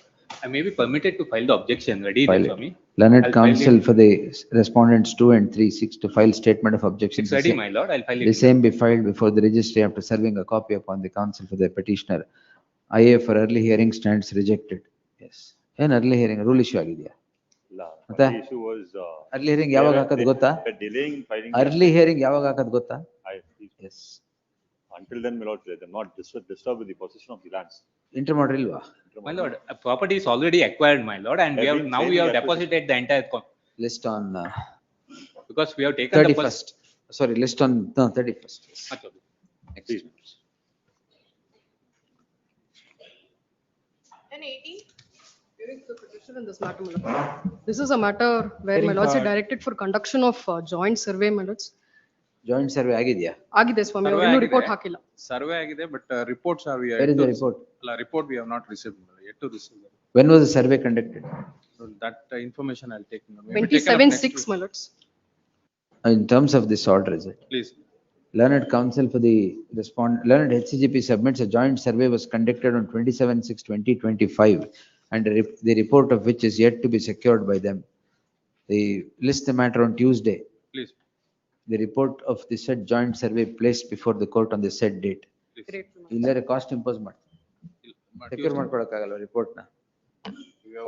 I may be permitted to file the objection. Ready, Swami? Learned counsel for the respondents 2 and 3 seeks to file statement of objections. It's ready, my lord. I'll file it. The same be filed before the registry after serving a copy upon the counsel for the petitioner. IA for early hearing stands rejected. Yes. An early hearing rule issue ಆಗಿದೆಯಾ? The issue was early hearing ಯಾವಾಗ ಹಾಕೋದು ಗೊತ್ತಾ? delaying filing. Early hearing ಯಾವಾಗ ಹಾಕೋದು ಗೊತ್ತಾ? Yes. Until then, my lord, they're not disturbed with the possession of the lands. Intermodal ilva? My lord, a property is already acquired, my lord, and we have now we have deposited the entire list on because we have taken 31st. Sorry, list on 31st. Yes. Next. Then 18. In this matter, my lord. This is a matter where my lords are directed for conduction of joint survey, my lords. Joint survey ಆಗಿದೆಯಾ? ಆಗಿದೆ ಸ್ವಾಮಿ, ಅವರು ಇನ್ನೂ report ಹಾಕಿಲ್ಲ. Survey ಆಗಿದೆ, but reports are. Where is the report? Report we have not received, yet to receive. When was the survey conducted? So that information I'll take. 27/6, my lords. In terms of this order, is it? Please. Learned counsel for the learned HCGP submits a joint survey was conducted on 27/6/2025 and the report of which is yet to be secured by them. They list the matter on Tuesday. Please. The report of the said joint survey placed before the court on the said date. Illare cost impose ಮಾಡಿ. Secure ಮಾಡ್ಕೊಳಕ್ಕಾಗಲ್ಲ report ನ.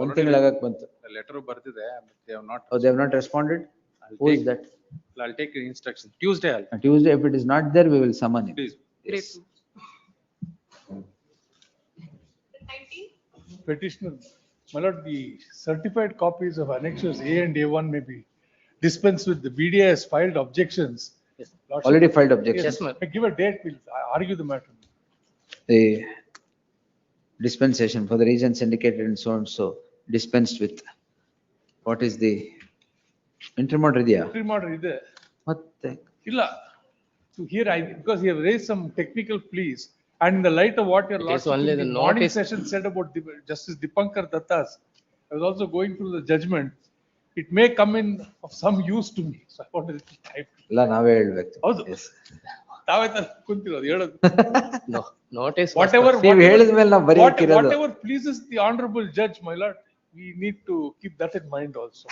ಒಂದು ತಿಂಗಳಾಗಕ್ಕೆ ಬಂತು. Letter ಬರ್ತಿದೆ, but they have not. Oh, they have not responded? Who is that? I'll take the instruction. Tuesday. Tuesday, if it is not there, we will summon him. Please. Great. Petitioner, my lord, the certified copies of annexures A and A1 may be dispensed with. The BDI has filed objections. Yes. Already filed objections. Yes, give a date, we'll argue the matter. The dispensation for the reasons indicated in so and so dispensed with. What is the intermodal idea? Intermodal ಇದೆ. What the? ಇಲ್ಲ. So here because he have raised some technical pleas and in the light of what your lordship only in the the morning notice. session said about Justice Dipankar Datta's, I was also going through the judgment. It may come in of some use to me. So I wanted to type. ಇಲ್ಲ ನಾವೇ ಹೇಳ್ಬೇಕು. ಹೌದು. Yes. ತಾವೇ ತರ ಕುಂತಿರೋದು ಹೇಳೋದು. No, notice. was Whatever, ನೀವು ಹೇಳಿದ ಮೇಲೆ ನಾವು ಬರೆಯಕ್ಕಿರೋದು. whatever pleases the honorable judge, my lord, we need to keep that in mind also.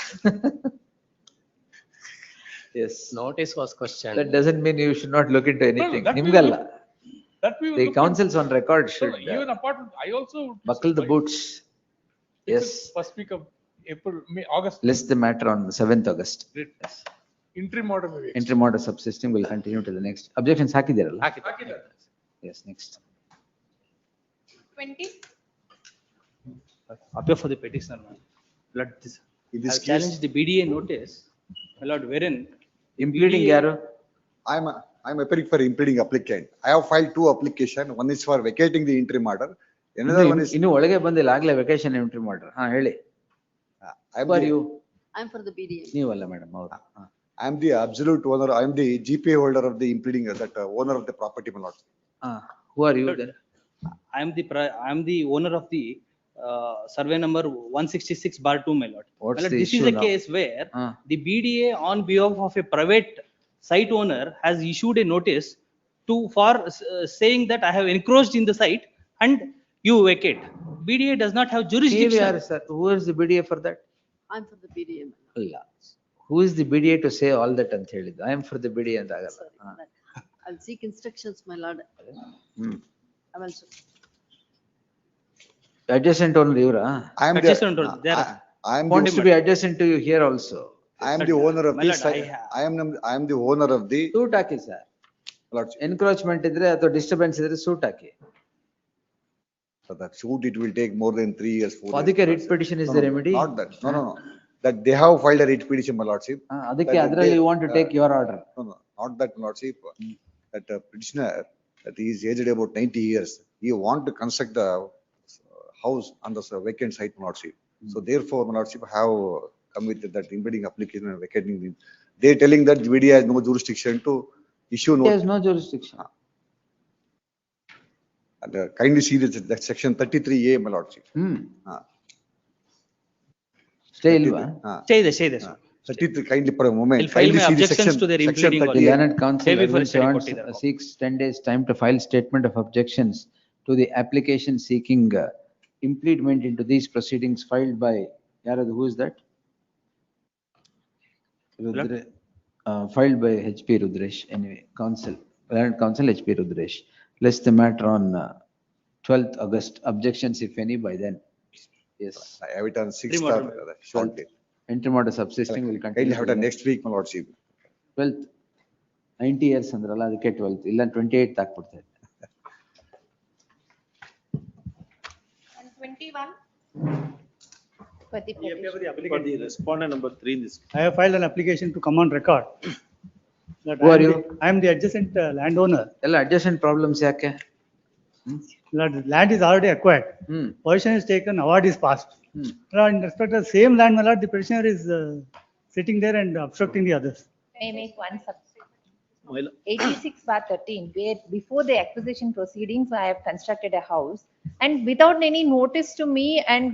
Yes. Notice was questioned. That doesn't mean you should not look into anything. that we will ನಿಮ್ಗಲ್ಲ. That we will The look councils on record into. should Even apart from, I also. buckle the boots. Yes. First week of April, May, August. List the matter on 7th August. Great. Interim order may be. Interim order subsisting will continue to the next. Objections ಹಾಕಿದ್ದೀರಲ್ಲ? Hakidaರೆ. Yes, next. 20. Appeal for the petitioner. My lord, this, In this I case- challenge the BDA notice, my lord, wherein Impleading ಯಾರು? I'm appearing for impleading applicant. I have filed two application. One is for vacating the interim order. Another one is, ಇನ್ನು ಒಳಗೆ ಬಂದಿಲ್ಲ ಆಗ್ಲೇ vacation entry ಮಾಡ್ರ. ಹಾ ಹೇಳಿ. I'm Who are the, you? I'm for the BDA. ನೀವಲ್ಲ madam ಅವರು. I'm the absolute owner. I'm the GPA holder of the impleading, that owner of the property, my lord. Who are you then? I am the owner of the survey number 166/2, my lord. What's My lord, the this is issue a now? case where the BDA on behalf of a private site owner has issued a notice for saying that I have encroached in the site and you vacate. BDA does not have jurisdiction. KVR, sir. Who is the BDA for that? I'm for the BDA. ಅಲ್ಲ. Who is the BDA to say all that ಅಂತ ಹೇಳಿದ್ದು? I am for the BDA ಅಂತ ಆಗಲ್ಲ. I'll seek instructions, my lord. I will. Adjacent owner ಇವರಾ? I am Adjacent owner, they are- I am Wants to be adjacent to you here also. I am the owner of My this lord, site. I am the owner of the. Suit ಹಾಕಿ sir. Lordship. Encroachment ಇದ್ರೆ ಅಥವಾ disturbance ಇದ್ರೆ suit ಹಾಕಿ. For that shoot, it will take more than 3 years, 4 years. ಅದಕ್ಕೆ writ petition is the remedy. Not that. No. That they have filed a writ petition, my lordship. ಅದಕ್ಕೆ ಅದರಲ್ಲಿ you want to take your order. No, not that, my lordship. That petitioner, that he is aged about 90 years. He want to construct the house on the vacant site, my lordship. So therefore, my lordship have come with that impeding application and vacating. They telling that BDA has no jurisdiction to issue There is notice. no jurisdiction. And kindly see that section 33A, my lordship. Stay ಇಲ್ವಾ? Stay there. 33, kindly for a moment. I'll file Kindly my see the objections section- to their section impleading 30. The learned counsel Heavy for Arvind study Chauhan ಕೊಟ್ಟಿದ್ದಾರೆ. seeks 10 days time to file statement of objections to the application seeking impleadment into these proceedings filed by, ಯಾರದು, who is that? Filed by HP Rudresh, anyway, counsel, learned counsel HP Rudresh. List the matter on 12th August, objections if any by then. Yes. I have it on 6th Interim or short date. Interim order subsisting will continue. Kindly have it on next week, my lordship. 12th, 90 years ಅಂದ್ರಲ್ಲ ಅದಕ್ಕೆ 12th, ಇಲ್ಲ 28th ಹಾಕ್ಬಿಡ್ತಾರೆ. And 21. For the For petition. the respondent number 3 in this. I have filed an application to come on record. that Who I are am you? I am the adjacent landowner. ಎಲ್ಲ adjacent problems ಯಾಕೆ? That land is already acquired. Possession is taken, award is passed. Now, in respect of the same land, my lord, the petitioner is sitting there and obstructing the others. May I make one substitute? 86/13, where before the acquisition proceedings, I have constructed a house and without any notice to me, and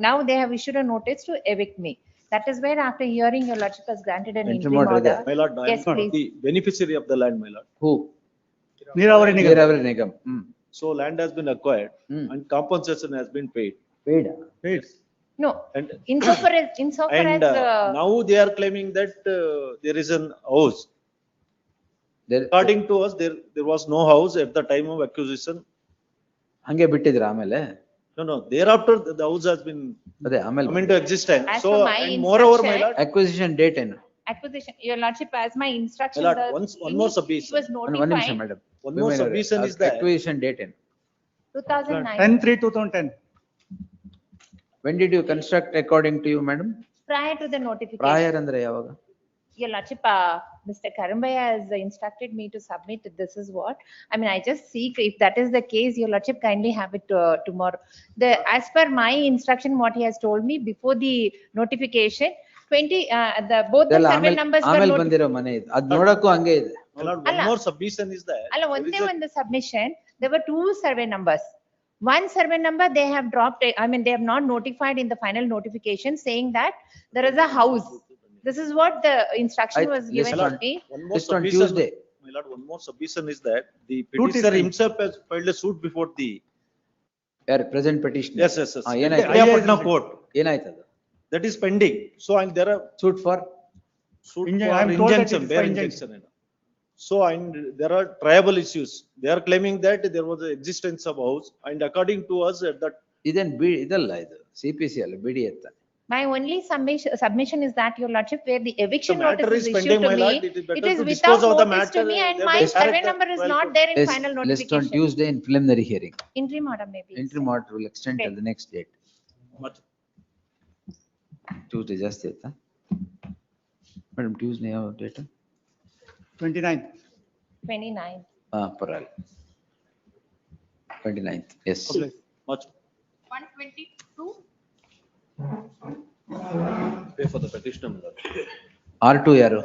now they have issued a notice to evict me. That is where, after hearing your lordship has granted an interim order. My lord, I Yes, am not please. the beneficiary of the land, my lord. Who? Neeravari Nigam. Neeravari Nigam. So land has been acquired and compensation has been paid. Paid. Paid. No, And insofar and as, now they are claiming that there is an house. According to us, there was no house at the time of acquisition. ಹಂಗೆ ಬಿಟ್ಟಿದ್ರ ಆಮೇಲೆ? No, thereafter the house has been ಅದೇ ಆಮೇಲೆ come into existence. As So per my and moreover, my instruction- lord, acquisition date ಏನು? acquisition, your lordship, as my instruction. My lord, the- one more submission. It was ಒಂದು ನಿಮಿಷ notified madam. One more submission is that Acquisition date ಏನು? 2009, 10/3/2010. When did you construct according to you, madam? prior to the notification. Prior ಅಂದ್ರೆ ಯಾವಾಗ? Your lordship, Mr. Karambaya has instructed me to submit, this is what, I mean, I just seek, if that is the case, your lordship kindly have it tomorrow. As per my instruction, what he has told me before the notification, 20, both the ಇದೆಲ್ಲ survey numbers were ಆಮೇಲೆ notified. ಬಂದಿರೋ ಮನೆ ಇದು. ಅದ್ ನೋಡಕ್ಕೂ ಹಂಗೆ ಇದೆ. my lord, one more submission is that Alla, only one the submission, there were two survey numbers. One survey number they have dropped, I mean, they have not notified in the final notification saying that there is a house. This is what the instruction was given to me. one more Just on submission, Tuesday. my lord, one more submission is that the Suit is petitioner pending. himself has filed a suit before the. ಯಾರು present petition? Yes, yes, yes. ಏನಾಯ್ತು? Patna court. ಏನಾಯ್ತು ಅದು? That is pending. So, and there are. Suit for? Suit Injun- for I am told that injunction, it is bare for injunction. So, and there are triable issues. They are claiming that there was the existence of house, and according to us, that. ಇದೇನ್ ಇದಲ್ಲ ಇದು CPC ಅಲ್ಲ, ಬಿಡಿ ಅಂತ. My only submission is that, your lordship, where the eviction The matter notice is is issued pending, to my me, lord. It is better it is to without dispose of the notice to matter. me, and They my will survey direct number is the not trial there in Yes, final list on notification. Tuesday in preliminary hearing. Interim order maybe. Interim order will extend till the next date. Tuesday ಜಾಸ್ತಿ ಆಯ್ತಾ? Madam Tuesday ಯಾವ date? 29th. 29. ಪರವಾಗಿಲ್ಲ. 29th, yes. Much. 122. Pay for the petitioner. R2 ಯಾರು?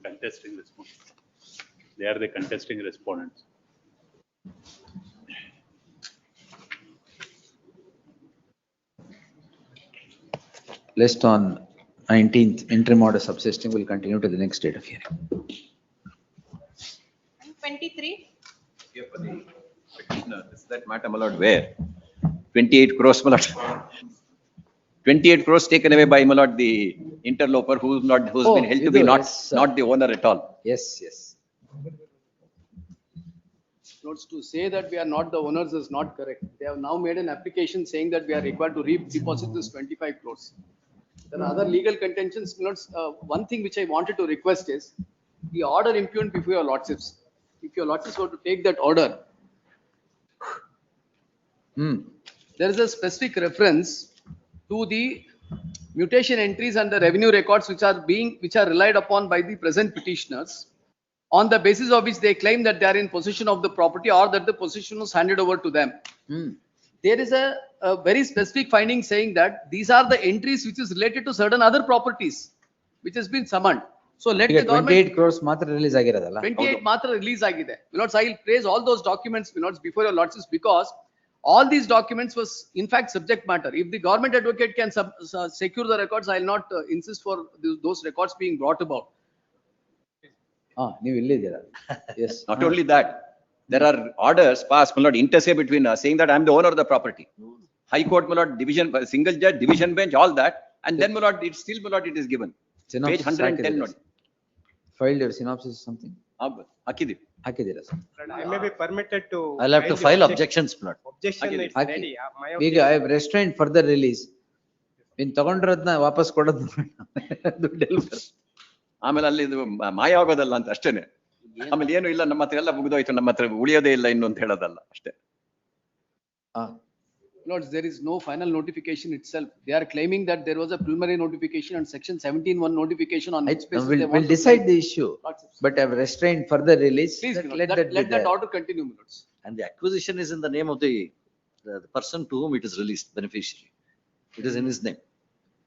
Contesting respondents. They are the contesting respondents. List on 19th, interim order subsisting will continue to the next date of hearing. 23. Here for the petitioner, is that matter, my lord, where 28 crores, my lord. 28 crores taken away by, my lord, the interloper who's been held to be not the owner at all. Yes, yes. Notes to say that we are not the owners is not correct. They have now made an application saying that we are required to redeposit this 25 crores. There are other legal contentions. Notes, one thing which I wanted to request is the order impugned before your lordships. If your lordships were to take that order, there is a specific reference to the mutation entries and the revenue records which are relied upon by the present petitioners, on the basis of which they claim that they are in possession of the property or that the possession was handed over to them. There is a very specific finding saying that these are the entries which is related to certain other properties which has been summoned. So let the government. 28 crores ಮಾತ್ರ release ಆಗಿರೋದಲ್ಲ? 28 ಮಾತ್ರ release ಆಗಿದೆ. Lords, I will praise all those documents, Lords, before your lordships, because all these documents was in fact subject matter. If the government advocate can secure the records, I will not insist for those records being brought about. ನೀವು ಇಲ್ಲಿದ್ದೀರಾ? Yes. Not only that, there are orders passed, my lord, inter se between us, saying that I am the owner of the property. High Court, my lord, division, single judge, division bench, all that, and then, my lord, it still, my lord, it is given. Page 110, Lord. Filed your synopsis or something? ಹಾಕಿದ್ದೀವಿ. ಹಾಕಿದ್ದೀರಾ sir? I may be permitted to. I'll have to file objections, my lord. Objection is ready. My ಈಗ I have restrained further release. ನೀನ್ ತಗೊಂಡಿರೋದ್ನ ವಾಪಸ್ ಕೊಡೋದು ದುಡ್ಡೆಲ್ಲ ಆಮೇಲೆ ಅಲ್ಲಿ ಇದು ಮಾಯ ಆಗೋದಲ್ಲ ಅಂತ ಅಷ್ಟೇನೆ. ಆಮೇಲೆ ಏನು ಇಲ್ಲ, ನಮ್ಮ ಹತ್ರ ಎಲ್ಲ ಮುಗಿದೋಯ್ತು, ನಮ್ಮ ಹತ್ರ ಉಳಿಯೋದೇ ಇಲ್ಲ ಇನ್ನು ಅಂತ ಹೇಳೋದಲ್ಲ ಅಷ್ಟೇ. Lords, there is no final notification itself. They are claiming that there was a preliminary notification and section 17(1) notification on which basis they want We'll to decide claim. the issue, but I have restrained further release. Please, Let that order continue, my lords. And the acquisition is in the name of the person to whom it is released, beneficiary. It is in his name.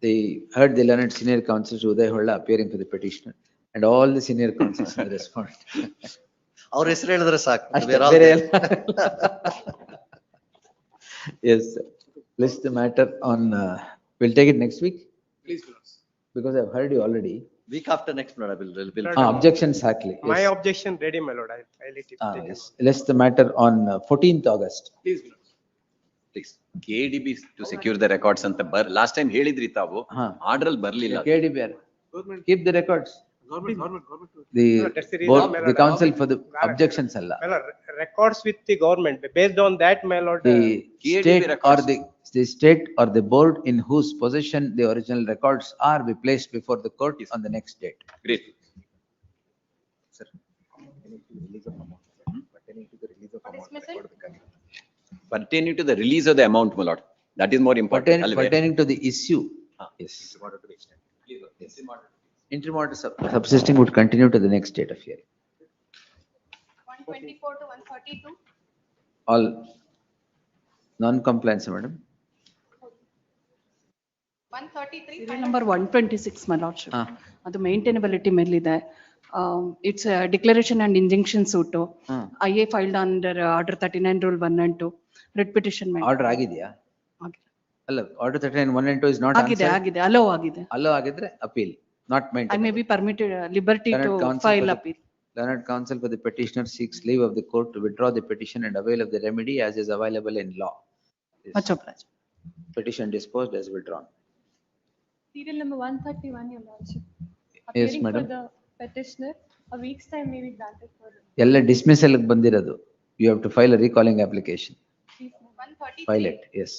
They heard the learned senior counsel Uday Holla appearing for the petitioner, and all the senior counsels will respond. ಅವ್ರ ಹೆಸರು ಹೇಳಿದ್ರೆ ಸಾಕು. ಅಷ್ಟೇ, ಬೇರೆ ಎಲ್ಲ. Yes, sir. List the matter on, we'll take it next week, Please, my lords. because I've heard you already. Week after next, Lord, I will. Objections ಹಾಕ್ಲಿ. My Yes. objection ready, my lord. I'll let it. Yes. List the matter on 14th August. Please, my lords. Please. KDB to secure the records ಅಂತ last time ಹೇಳಿದ್ರಿ ತಾವು, order ಅಲ್ಲಿ ಬರ್ಲಿಲ್ಲ. KDB, keep the records. Government. The that's the reason, board, my the lord. council for the objections alla. My lord, records with the government. Based on that, my lord. The state or the state or the board in whose possession the original records are be placed before the court on the next date. Great. Sir. Pertaining to the release of the amount, my lord. That is more important. Pertaining to the issue. Yes. Interim order subsisting would continue to the next date of hearing. 124 to 132. All non-compliance, madam. 133. Serial number 126, my lordship. ಅದು maintainability ಮೇಲಿದೆ. It's a declaration and injunction suit. IA filed under order 39 rule 1 and 2. Writ petition ಮೇಲೆ. Order ಆಗಿದೆಯಾ? ಅಲ್ಲ, order 39 1 and 2 is not ಆಗಿದೆ answered. ಆಗಿದೆ hello ಆಗಿದೆ. Allow ಆಗಿದ್ರೆ appeal. Not I maintainable. may be permitted liberty Learned to counsel file for the- appeal. Learned counsel for the petitioner seeks leave of the court to withdraw the petition and avail of the remedy as is available in law. Is Much obliged. Petition disposed as withdrawn. Serial number 131, Your Lordship. Yes, Appearing madam. for the petitioner, a week's time may be granted for. ಎಲ್ಲ dismissal ಬಂದಿರೋದು. You have to file a recalling application. 133. File it, yes.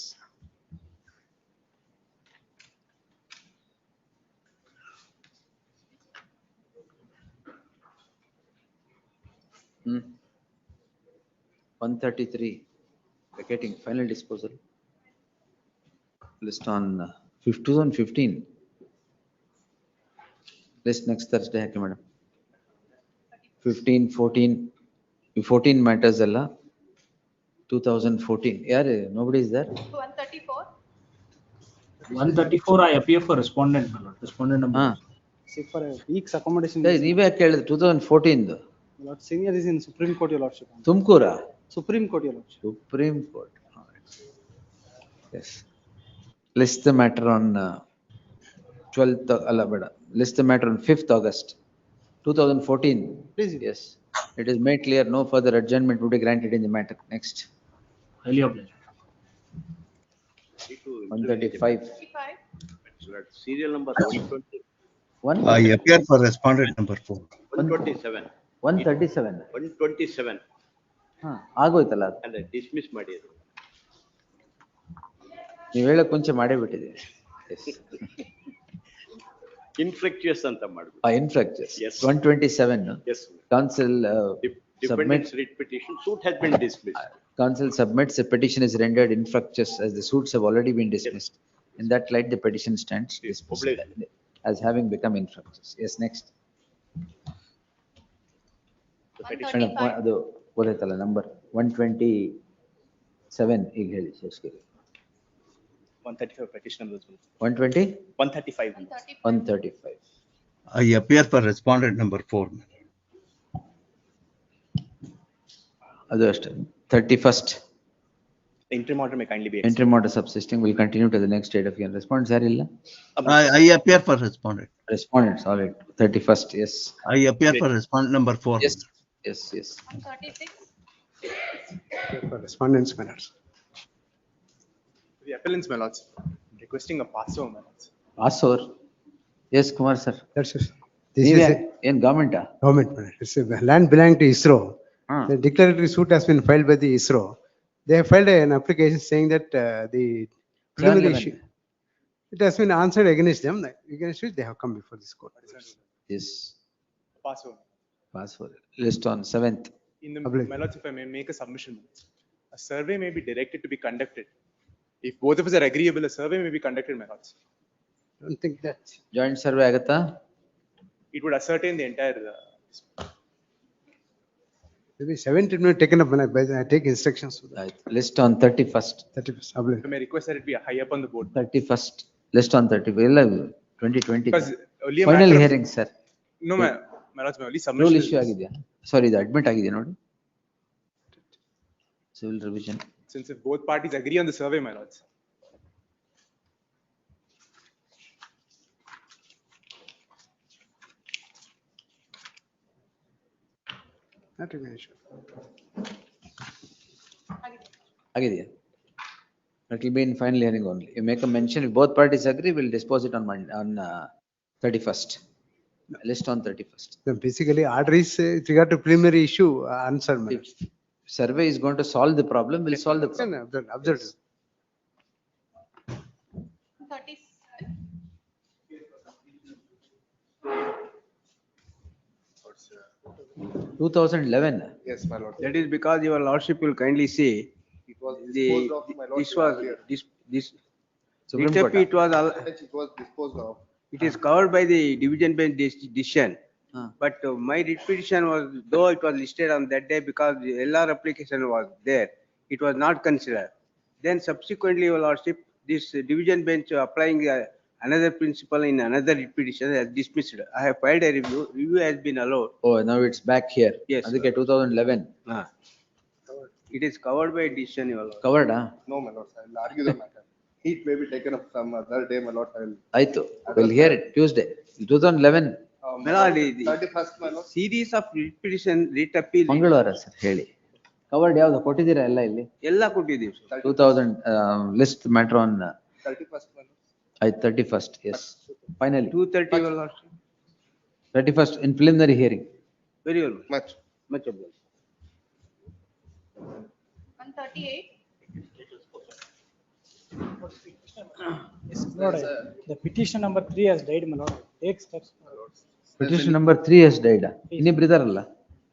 Hmm. 133, vacating final disposal. List on 2015. List next Thursday, okay, madam. 15, 14, 14 matters alla. 2014, yeah, nobody is there. 134. 134, I appear for respondent, my lord. Respondent number. See, for a week's accommodation. ನೀವೇ ಕೇಳಿದ್ರೆ 2014. Lord, senior is in Supreme Court, Your Lordship. ತುಮಕೂರ? Supreme Court, Your Lordship. Supreme Court. Yes. List the matter on 12th, list the matter on 5th August 2014. Please. Yes. It is made clear no further adjournment would be granted in the matter. Next. Highly obliged. 135. Serial number 120. I appear for respondent number 4. 127. 137. 127. ಆಗೋಯ್ತಲ್ಲ ಅದು. ಅಲ್ಲ dismiss ಮಾಡಿ ಅದು. ನೀವು ಹೇಳಕ್ ಮುಂಚೆ ಮಾಡೇ ಬಿಟ್ಟಿದ್ದೀರಿ. Infractuous ಅಂತ ಮಾಡ್ಬಿಟ್ಟು. Infractuous. Yes. 127. Yes. Council Defendant's submits. writ petition suit has been dismissed. Council submits the petition is rendered infructuous as the suits have already been dismissed. In that light, the petition stands dismissed as having become infructuous. Yes, next. ಅದು ಗೊತ್ತಾಯ್ತಲ್ಲ number 127 ಈಗ ಹೇಳಿ Sheshagiri. 135 petition number. 120? 135. 135. I appear for respondent number 4. ಅದು ಅಷ್ಟೇ. 31st. Interim order may kindly be. Interim order subsisting will continue to the next date of hearing. Respondents ಯಾರಿಲ್ಲ? I appear for respondent. Respondents, all right. 31st, yes. I appear for respondent number 4. Yes, yes, yes. 136. For respondents, my lords. The appellants, my lords, requesting a passover, my lords. Passover? Yes, Kumar sir. That's it. This is a in government. government, my lord. It's a land belonging to ISRO. The declaratory suit has been filed by the ISRO. They have filed an application saying that the preliminary issue, it has been answered against them. Against which they have come before this court. Yes. Passover. Passover. List on 7th. In the, my lords, if I may make a submission, a survey may be directed to be conducted. If both of us are agreeable, a survey may be conducted, my lords. Don't think that. Joint survey agata? It would ascertain the entire. Maybe 17 minutes taken up when I take instructions. List on 31st. 31st. I may request that it be high up on the board. 31st. List on 31st. 2020. Because only a Final matter of- hearing, sir. No, my lords, my only Rule submission. issue ಆಗಿದೆಯಾ? Sorry, ಇದು admit ಆಗಿದೆಯಾ ನೋಡಿ. Civil revision. Since if both parties agree on the survey, my lords. Not even an issue. ಆಗಿದೆಯಾ? It will be in final hearing only. You make a mention, if both parties agree, we'll dispose it on Monday, on 31st. List on 31st. Then basically order is with regard to preliminary issue answered. If survey is going to solve the problem, we'll solve the problem. Observe. 2011. Yes, my lord. That is because your lordship will kindly see. It was The, disposed of, my lord. this was, this, Supreme except Court, it was, It was disposed of. it is covered by the division bench decision. But my writ petition was, though it was listed on that day because the LR application was there, it was not considered. Then subsequently, your lordship, this division bench applying another principle in another writ petition has dismissed. I have filed a review. Review has been allowed. Oh, now it's back here. Yes. ಅದಕ್ಕೆ 2011. It is covered by decision, your lord. Covered, ah? No, my lord, I'll argue the matter. It may be taken up some other day, my lord. ಆಯ್ತು. We'll hear it Tuesday. 2011 My lord, the 31st, my lord. series of writ petition, writ appeal ಮಂಗಳವಾರ sir ಹೇಳಿ. Covered ಯಾವ್ದು ಕೊಟ್ಟಿದ್ದೀರಾ ಎಲ್ಲ ಇಲ್ಲಿ? ಎಲ್ಲ ಕೊಟ್ಟಿದ್ದೀವಿ sir. 2000 list matter on 31st, my lord. 31st, yes. Finally, 230 my lord. 31st in preliminary hearing. Very well. Much obliged. 138. Lord, the petition number 3 has died, my lord. Take steps. Petition number 3 has died. ಇನ್ನಿಬ್ರು ಇದಾರಲ್ಲ?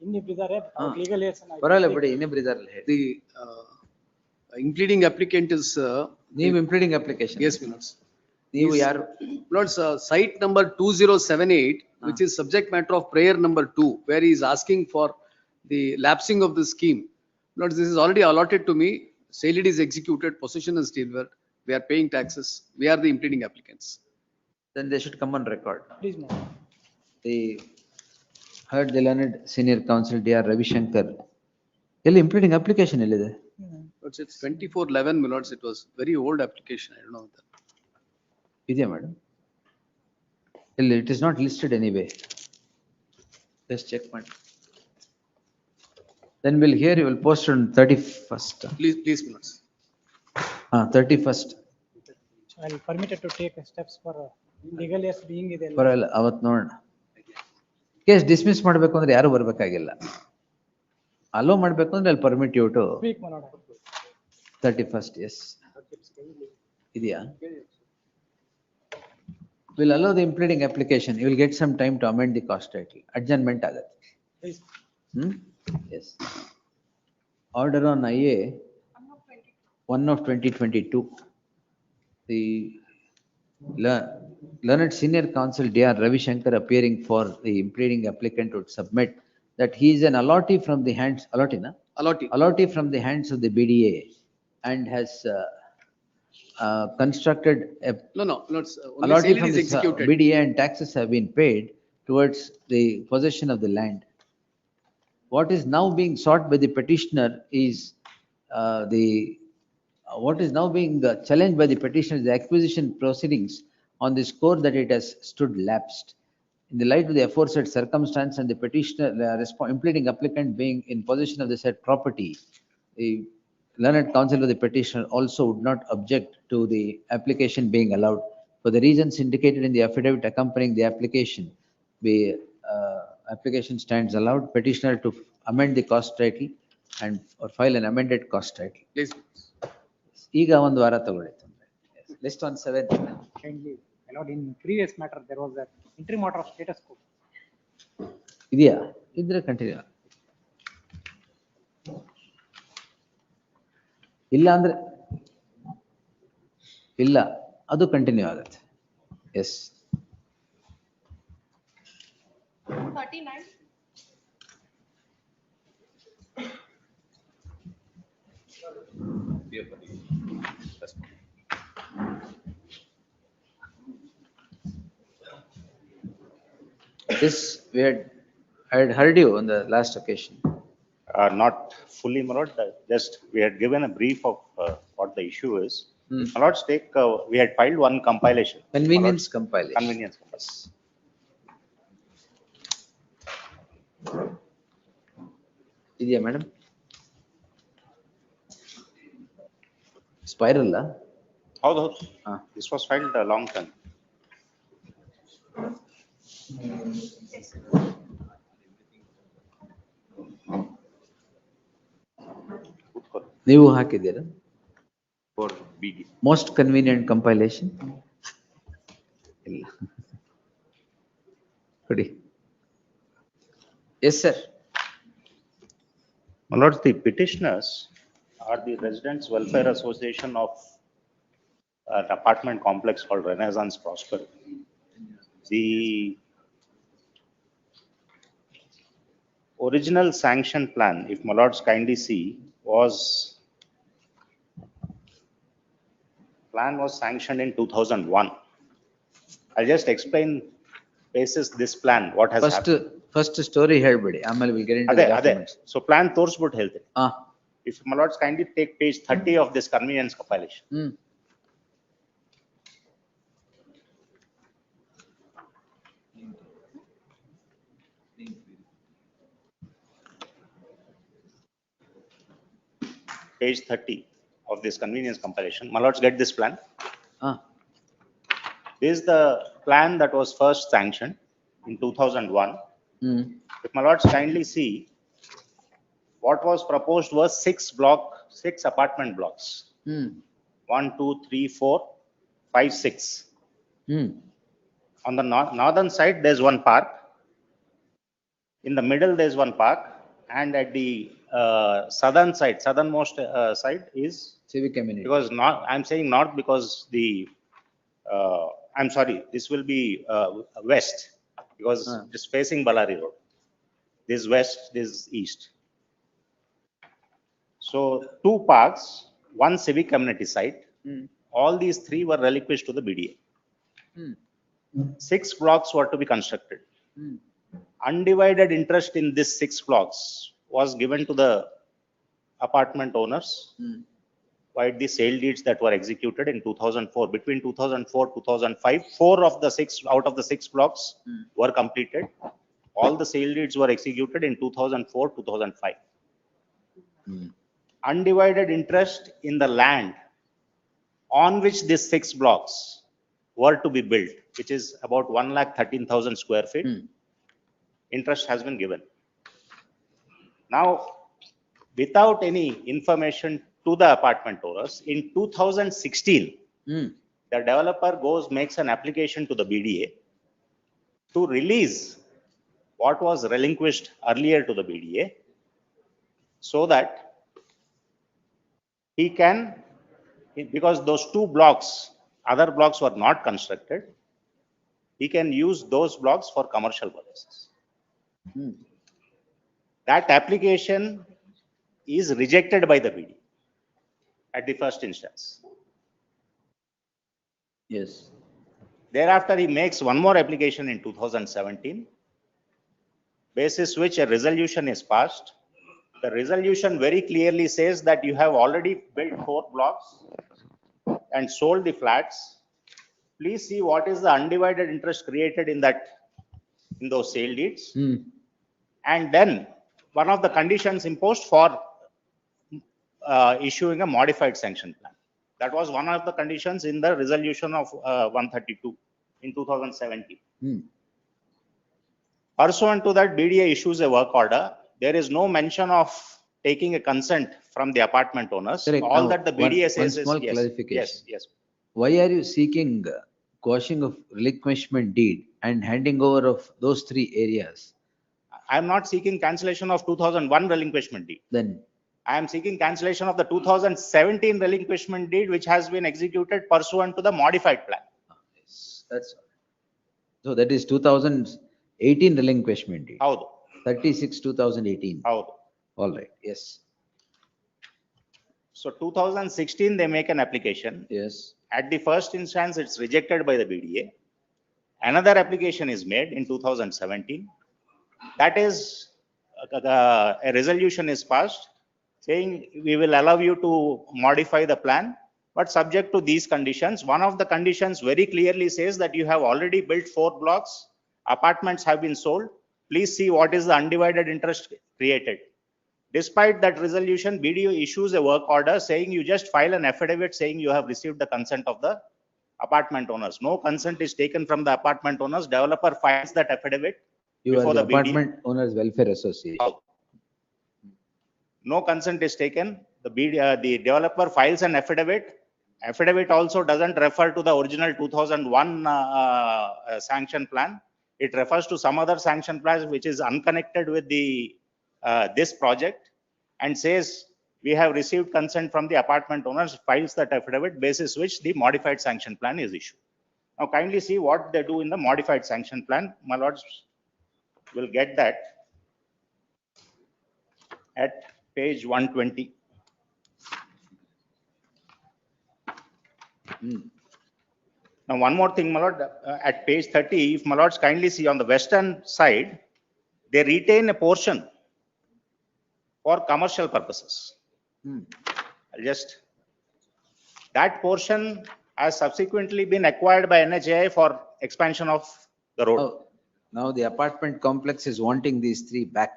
ಇನ್ನಿಬ್ರು ಇದ್ದಾರೆ, legal aids and ಪರವಾಗಿಲ್ಲ ಬಿಡಿ, ಇನ್ನಿಬ್ರು ಇದಾರಲ್ಲ ಹೇಳಿ. The impleading applicant is. ನೀವು impleading application. Yes, my lords. ನೀವು ಯಾರು? Lords, site number 2078, which is subject matter of prayer number 2, where he is asking for the lapsing of the scheme. Lords, this is already allotted to me. Sale deed is executed, possession is delivered. We are paying taxes. We are the impleading applicants. Then they should come on record. Please, my lord. The heard the learned senior counsel D.R. Ravi Shankar. ಎಲ್ಲಿ impleading application ಎಲ್ಲಿದೆ? Lords, it's 2411, my lords. It was very old application. I don't know that. ಇದೆಯಾ madam? ಇಲ್ಲಿ it is not listed anyway. Just check ಮಾಡಿ. Then we'll hear you will post on 31st. Please, my lords. 31st. I'll permitted to take steps for legal aids being ಇದೆ. ಪರವಾಗಿಲ್ಲ, ಅವತ್ತು ನೋಡೋಣ. Case dismiss ಮಾಡಬೇಕು ಅಂದ್ರೆ ಯಾರು ಬರ್ಬೇಕಾಗಿಲ್ಲ. Hello ಮಾಡ್ಬೇಕು ಅಂದ್ರೆ ಅಲ್ಲಿ permit you to Speak, my lord. 31st, yes. ಇದೆಯಾ? Will allow the impleading application. You will get some time to amend the cost title. Adjournment ಆಗತ್ತೆ. Please. Yes. Order on IA 1 of 2022. The learned senior counsel D.R. Ravi Shankar appearing for the impleading applicant would submit that he is an allottee from the hands, allottee from the hands of the BDA and has constructed a No, Lords, only allotee sale deed from is the executed. BDA and taxes have been paid towards the possession of the land. What is now being sought by the petitioner is what is now being challenged by the petitioner is the acquisition proceedings on the score that it has stood lapsed. In the light of the aforesaid circumstance and the petitioner, impleading applicant being in possession of the said property, the learned counsel of the petitioner also would not object to the application being allowed. For the reasons indicated in the affidavit accompanying the application, the application stands allowed. Petitioner to amend the cost title and or file an amended cost title. Please. ಈಗ ಒಂದು ವಾರ ತಗೊಳ್ಳಿ. List on 7th. Kindly, my lord, in previous matter, there was that interim order of status quo. ಇದೆಯಾ? ಇದ್ರೆ continue. ಇಲ್ಲ ಅಂದ್ರೆ ಇಲ್ಲ, ಅದು ಕಂಟಿನ್ಯೂ ಆಗುತ್ತೆ. S. 39. This I had heard you on the last occasion. Not fully, my lord, just we had given a brief of what the issue is. My lord's take, we had filed one compilation. Convenience compilation. Convenience compilation. ಇದೆಯಾ madam? Spiral? ಹೌದು. This was filed a long time. ನೀವು ಹಾಕಿದ್ದೀರಾ? For BD. Most convenient compilation? ಇಲ್ಲ. ಕೊಡಿ. Yes, sir. My lords, the petitioners are the Residents Welfare Association of an apartment complex called Renaissance Prosper. The original sanction plan, if my lords kindly see, was sanctioned in 2001. I'll just explain basis this plan, what has happened. First story ಹೇಳ್ಬಿಡಿ, ಆಮೇಲೆ we'll get into the documents. So plan ತೋರಿಸ್ಬಿಟ್ಟು ಹೇಳ್ತೀನಿ. If my lords kindly take page 30 of this convenience compilation. page 30 of this convenience compilation. My lords, get this plan. This is the plan that was first sanctioned in 2001. If my lords kindly see, what was proposed was six apartment blocks. 1, 2, 3, 4, 5, 6. On the northern side, there's one park. In the middle, there's one park. And at the southernmost side is civic amenity. Because I'm saying north because I'm sorry, this will be west because it's facing Ballari Road. This is west, this is east. So 2 parks, 1 civic amenity site. All these 3 were relinquished to the BDA. 6 blocks were to be constructed. Undivided interest in these 6 blocks was given to the apartment owners by the sale deeds that were executed in 2004. Between 2004 2005, 4 of the 6 out of the 6 blocks were completed. All the sale deeds were executed in 2004 2005. Undivided interest in the land on which these 6 blocks were to be built, which is about 1,13,000 square feet, interest has been given. Now, without any information to the apartment owners, in 2016, the developer makes an application to the BDA to release what was relinquished earlier to the BDA so that he can, because those 2 blocks, other blocks were not constructed, he can use those blocks for commercial purposes. That application is rejected by the BDA at the first instance. Yes. Thereafter, he makes one more application in 2017, basis which a resolution is passed. The resolution very clearly says that you have already built 4 blocks and sold the flats. Please see what is the undivided interest created in those sale deeds. And then one of the conditions imposed for issuing a modified sanction plan. That was one of the conditions in the resolution of 132 in 2017. Pursuant to that, BDA issues a work order. There is no mention of taking a consent from the apartment owners. Correct. All Now, that the BDA says one small is yes. clarification. Yes. Why are you seeking quashing of relinquishment deed and handing over of those 3 areas? I am not seeking cancellation of 2001 relinquishment deed. Then I am seeking cancellation of the 2017 relinquishment deed, which has been executed pursuant to the modified plan. That's so that is 2018 relinquishment deed. How? 36 2018. How? All right. Yes. So 2016 they make an application. Yes. At the first instance, it's rejected by the BDA. Another application is made in 2017. That is a resolution is passed saying we will allow you to modify the plan, but subject to these conditions. One of the conditions very clearly says that you have already built 4 blocks, apartments have been sold. Please see what is the undivided interest created. Despite that resolution, BDO issues a work order saying you just file an affidavit saying you have received the consent of the apartment owners. No consent is taken from the apartment owners. Developer files that affidavit. You are the apartment owners welfare association. No consent is taken. The developer files an affidavit. Affidavit also doesn't refer to the original 2001 sanction plan. It refers to some other sanction plan which is unconnected with the this project and says we have received consent from the apartment owners, files that affidavit basis which the modified sanction plan is issued. Now kindly see what they do in the modified sanction plan. My lords will get that at page 120. Now one more thing, my lord, at page 30, if my lords kindly see on the western side, they retain a portion for commercial purposes. That portion has subsequently been acquired by NHAI for expansion of the road. Now the apartment complex is wanting these 3 back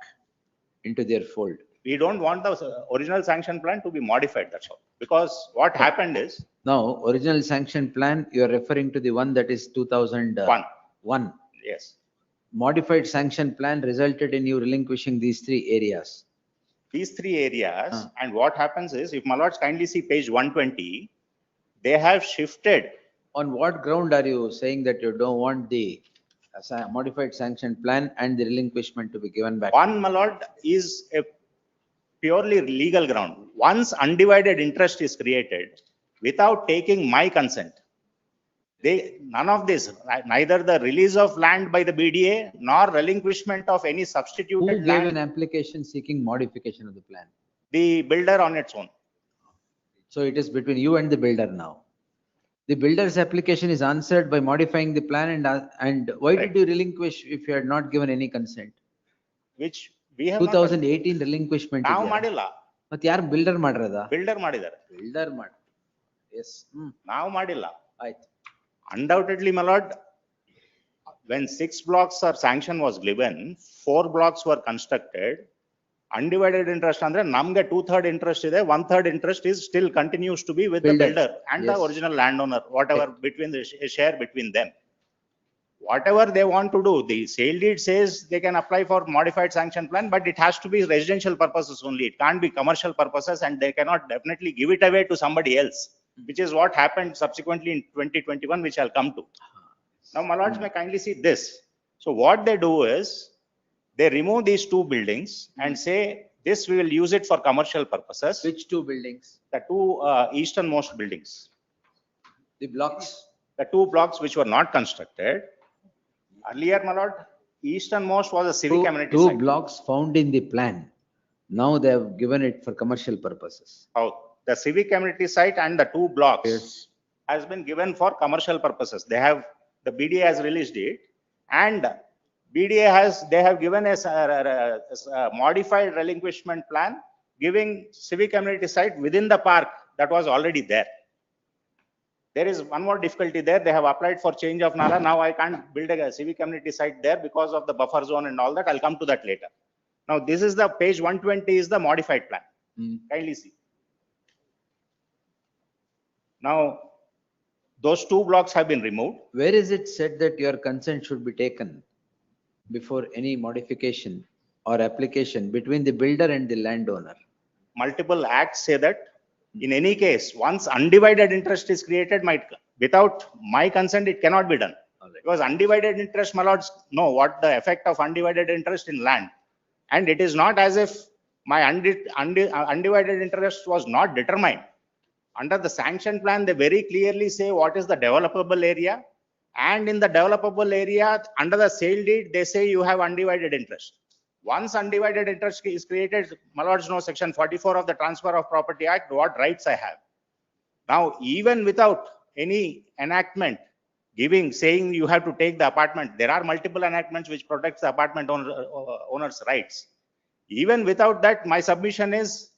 into their fold. We don't want the original sanction plan to be modified, that's all. Because what happened is, Now, original sanction plan, you are referring to the one that is 2001. yes, Modified sanction plan resulted in you relinquishing these three areas. these three areas, and what happens is, if my lords kindly see page 120, they have shifted. On what ground are you saying that you don't want the modified sanction plan and the relinquishment to be given back? One, my lord, is a purely legal ground. Once undivided interest is created without taking my consent, none of this, neither the release of land by the BDA nor relinquishment of any Who substituted gave an land, application seeking modification of the plan? the builder on its own. So it is between you and the builder now. The builder's application is answered by modifying the plan, and why did you relinquish if you had not given any consent? Which we have 2018 relinquishment. ನಾವು ಮಾಡಿಲ್ಲ. ಮತ್ತೆ ಯಾರು builder ಮಾಡಿರೋದ? Builder ಮಾಡಿದ್ದಾರೆ. Builder ಮಾಡಿ. Yes. ನಾವು ಮಾಡಿಲ್ಲ. ಆಯ್ತು. Undoubtedly, my lord, when 6 blocks or sanction was given, 4 blocks were constructed. Undivided interest andre namge 2/3 interest ide, 1/3 interest is still continues to be with the builder and the original landowner, whatever between the share between them. Whatever they want to do, the sale deed says they can apply for modified sanction plan, but it has to be residential purposes only. It can't be commercial purposes, and they cannot definitely give it away to somebody else, which is what happened subsequently in 2021, which I'll come to. Now, my lords may kindly see this. So what they do is, they remove these 2 buildings and say, this we will use it for commercial purposes. Which 2 buildings? The 2 easternmost buildings. The blocks? The 2 blocks which were not constructed. Earlier, my lord, easternmost was a civic amenity site. 2 blocks found in the plan. Now they have given it for commercial purposes. Oh, the civic amenity site and the 2 blocks has been given for commercial purposes. They have, the BDA has released it, and BDA they have given a modified relinquishment plan, giving civic amenity site within the park that was already there. There is one more difficulty there. They have applied for change of NALA. Now I can't build a civic amenity site there because of the buffer zone and all that. I'll come to that later. Now this is the page 120 is the modified plan. Kindly see. Now those 2 blocks have been removed. Where is it said that your consent should be taken before any modification or application between the builder and the landowner? Multiple acts say that in any case, once undivided interest is created, without my consent, it cannot be done. Because undivided interest, my lords know what the effect of undivided interest in land. And it is not as if my undivided interest was not determined. Under the sanction plan, they very clearly say what is the developable area. And in the developable area, under the sale deed, they say you have undivided interest. Once undivided interest is created, my lords know section 44 of the Transfer of Property Act, what rights I have. Now, even without any enactment saying you have to take the apartment, there are multiple enactments which protects the apartment owner's rights. Even without that, my submission is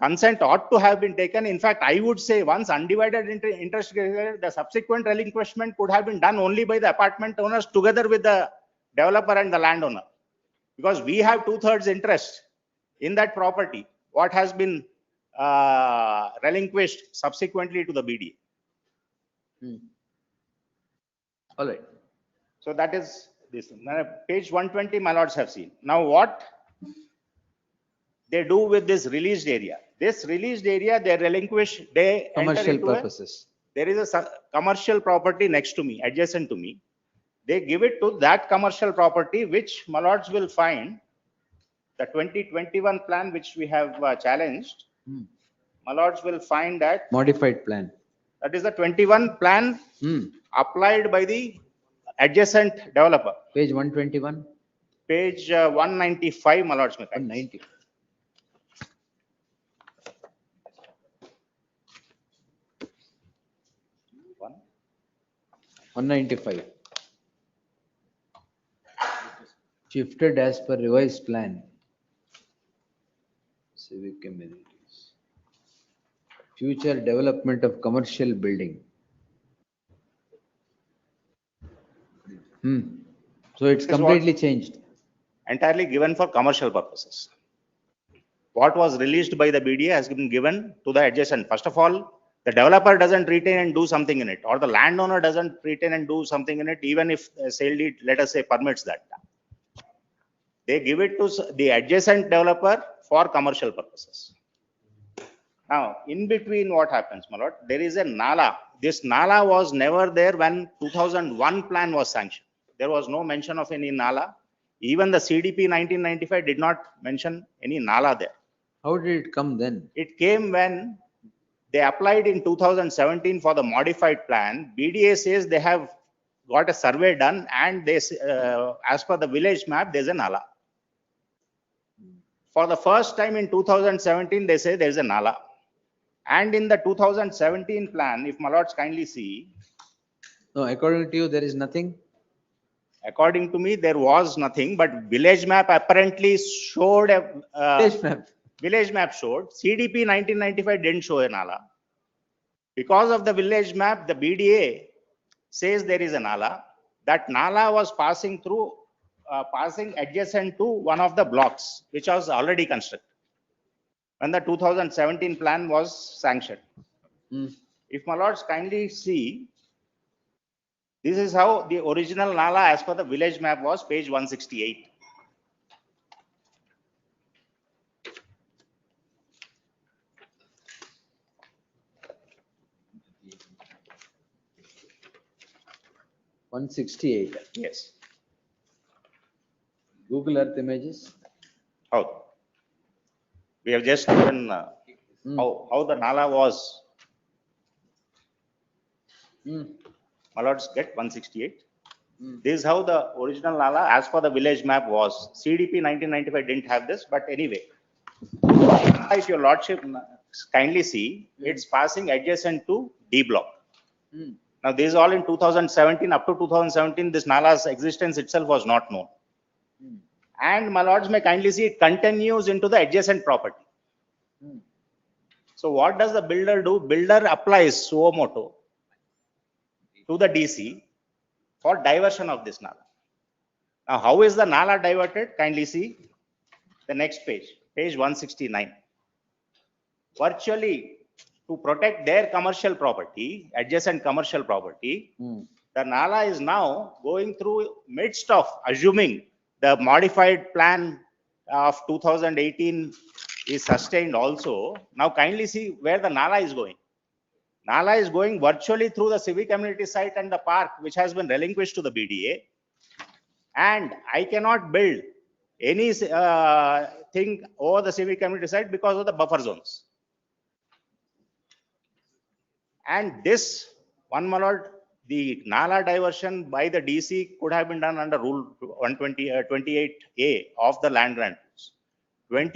consent ought to have been taken. In fact, I would say once undivided interest, the subsequent relinquishment could have been done only by the apartment owners together with the developer and the landowner. Because we have 2/3 interest in that property, what has been relinquished subsequently to the BDA. All right. So that is this. Page 120, my lords have seen. Now what they do with this released area? This released area, they relinquish, they commercial purposes. There is a commercial property next to me, adjacent to me. They give it to that commercial property, which my lords will find the 2021 plan, which we have challenged. My lords will find that modified plan. That is the 21 plan applied by the adjacent developer. Page 121. Page 195, my lords. 190. 195. Shifted as per revised plan. Civic amenities. Future development of commercial building. So it's completely changed. Entirely given for commercial purposes. what was released by the BDA has been given to the adjacent. First of all, the developer doesn't retain and do something in it, or the landowner doesn't retain and do something in it, even if sale deed, let us say, permits that. They give it to the adjacent developer for commercial purposes. Now, in between what happens, my lord, there is a nala. This nala was never there when 2001 plan was sanctioned. There was no mention of any nala. Even the CDP 1995 did not mention any nala there. How did it come then? It came when they applied in 2017 for the modified plan. BDA says they have got a survey done, and they, as per the village map, there's a nala. For the first time in 2017, they say there's a nala. And in the 2017 plan, if my lords kindly see. No, according to you, there is nothing? According to me, there was nothing, but village map apparently showed a. Village map. Village map showed. CDP 1995 didn't show a nala. Because of the village map, the BDA says there is a nala. That nala was passing through, passing adjacent to one of the blocks, which was already constructed when the 2017 plan was sanctioned. If my lords kindly see, this is how the original nala as per the village map was, page 168. Yes. Google Earth images? How? We have just given how the nala was. My lords, get 168. This is how the original nala as per the village map was. CDP 1995 didn't have this, but anyway. If your lordship kindly see, it's passing adjacent to D block. Now, this is all in 2017. Up to 2017, this nala's existence itself was not known. And my lords may kindly see, it continues into the adjacent property. So what does the builder do? Builder applies suo motu to the DC for diversion of this nala. Now, how is the nala diverted? Kindly see the next page, page 169. Virtually, to protect their commercial property, adjacent commercial property, the nala is now going through midst of assuming the modified plan of 2018 is sustained also. Now kindly see where the nala is going. Nala is going virtually through the civic amenity site and the park, which has been relinquished to the BDA. And I cannot build any thing over the civic amenity site because of the buffer zones. And this, one my lord, the nala diversion by the DC could have been done under rule 28A of the land grant rules.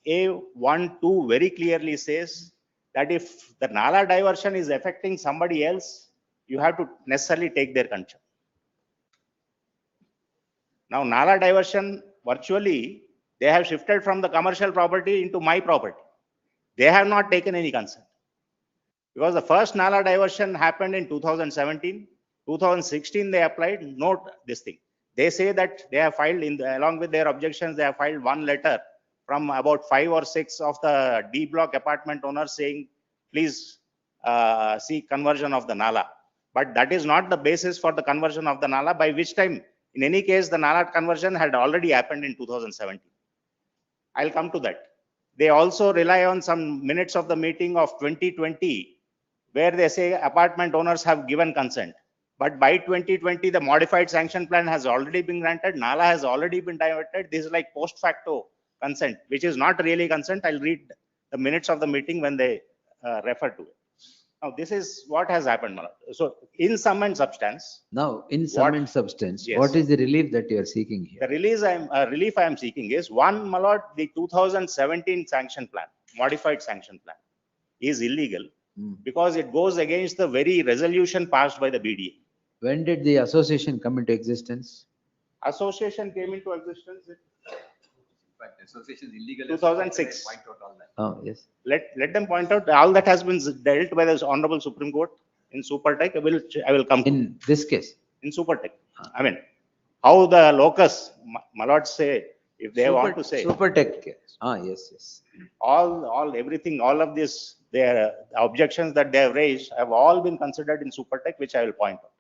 28A(1)(2) very clearly says that if the nala diversion is affecting somebody else, you have to necessarily take their consent. Now, nala diversion virtually, they have shifted from the commercial property into my property. They have not taken any consent. Because the first nala diversion happened in 2017, 2016 they applied, note this thing. They say that they have filed, along with their objections, they have filed one letter from about 5 or 6 of the D block apartment owners saying, please seek conversion of the nala. But that is not the basis for the conversion of the nala, by which time, in any case, the nala conversion had already happened in 2017. I'll come to that. They also rely on some minutes of the meeting of 2020, where they say apartment owners have given consent. But by 2020, the modified sanction plan has already been granted. Nala has already been diverted. This is like post facto consent, which is not really consent. I'll read the minutes of the meeting when they refer to it. Now, this is what has happened. So, in sum and substance. Now, in sum and substance, yes, what is the relief that you are seeking here? The relief I am seeking is, one, my lord, the 2017 sanction plan, modified sanction plan, is illegal because it goes against the very resolution passed by the BDA. When did the association come into existence? Association came into existence in But association is illegal. 2006. Oh, yes. Let them point out all that has been dealt by the Honorable Supreme Court in Supertech. I will come in this case. In Supertech. I mean, how the locus, my lords say, if they want to say. Super tech, yes. Everything, all of this, their objections that they have raised have all been considered in super tech, which I will point out.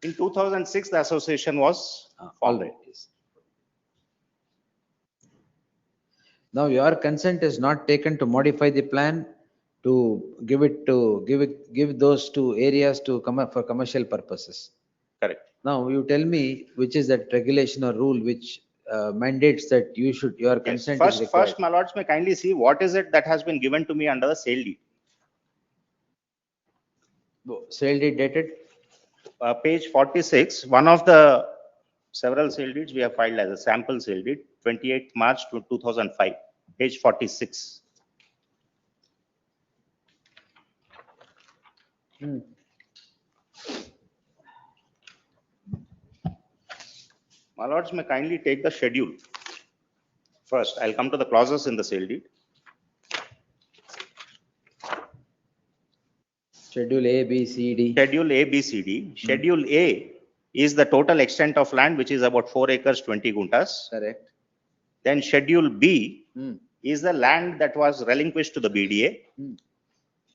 In 2006, the association was all right. Yes. Now your consent is not taken to modify the plan to give those two areas to for commercial purposes. Correct. Now you tell me which is that regulation or rule which mandates that your consent is required. First, my lords may kindly see what is it that has been given to me under the sale deed. Sale deed dated? Page 46, one of the several sale deeds we have filed as a sample sale deed, 28th March 2005, page 46. My lords may kindly take the schedule. First, I'll come to the clauses in the sale deed. Schedule A, B, C, D. Schedule A, B, C, D. Schedule A is the total extent of land, which is about 4 acres, 20 guntas. Correct. Then Schedule B is the land that was relinquished to the BDA.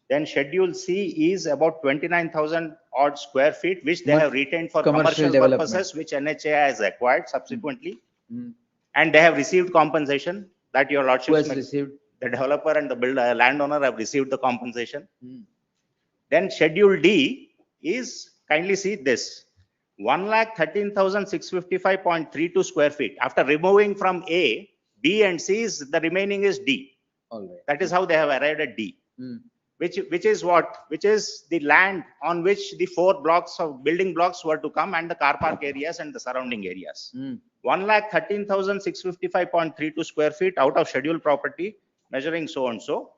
Then Schedule C is about 29,000 odd square feet, which they have retained for commercial purposes, which NHA has acquired subsequently. And they have received compensation that your lordship. Who has received? The developer and the builder, landowner have received the compensation. Then Schedule D is, kindly see this, 1,13,655.32 square feet. After removing from A, B and C, the remaining is D. All right. That is how they have arrived at D. Which is what? Which is the land on which the 4 blocks of building blocks were to come and the car park areas and the surrounding areas. 1,13,655.32 square feet out of scheduled property, measuring so and so.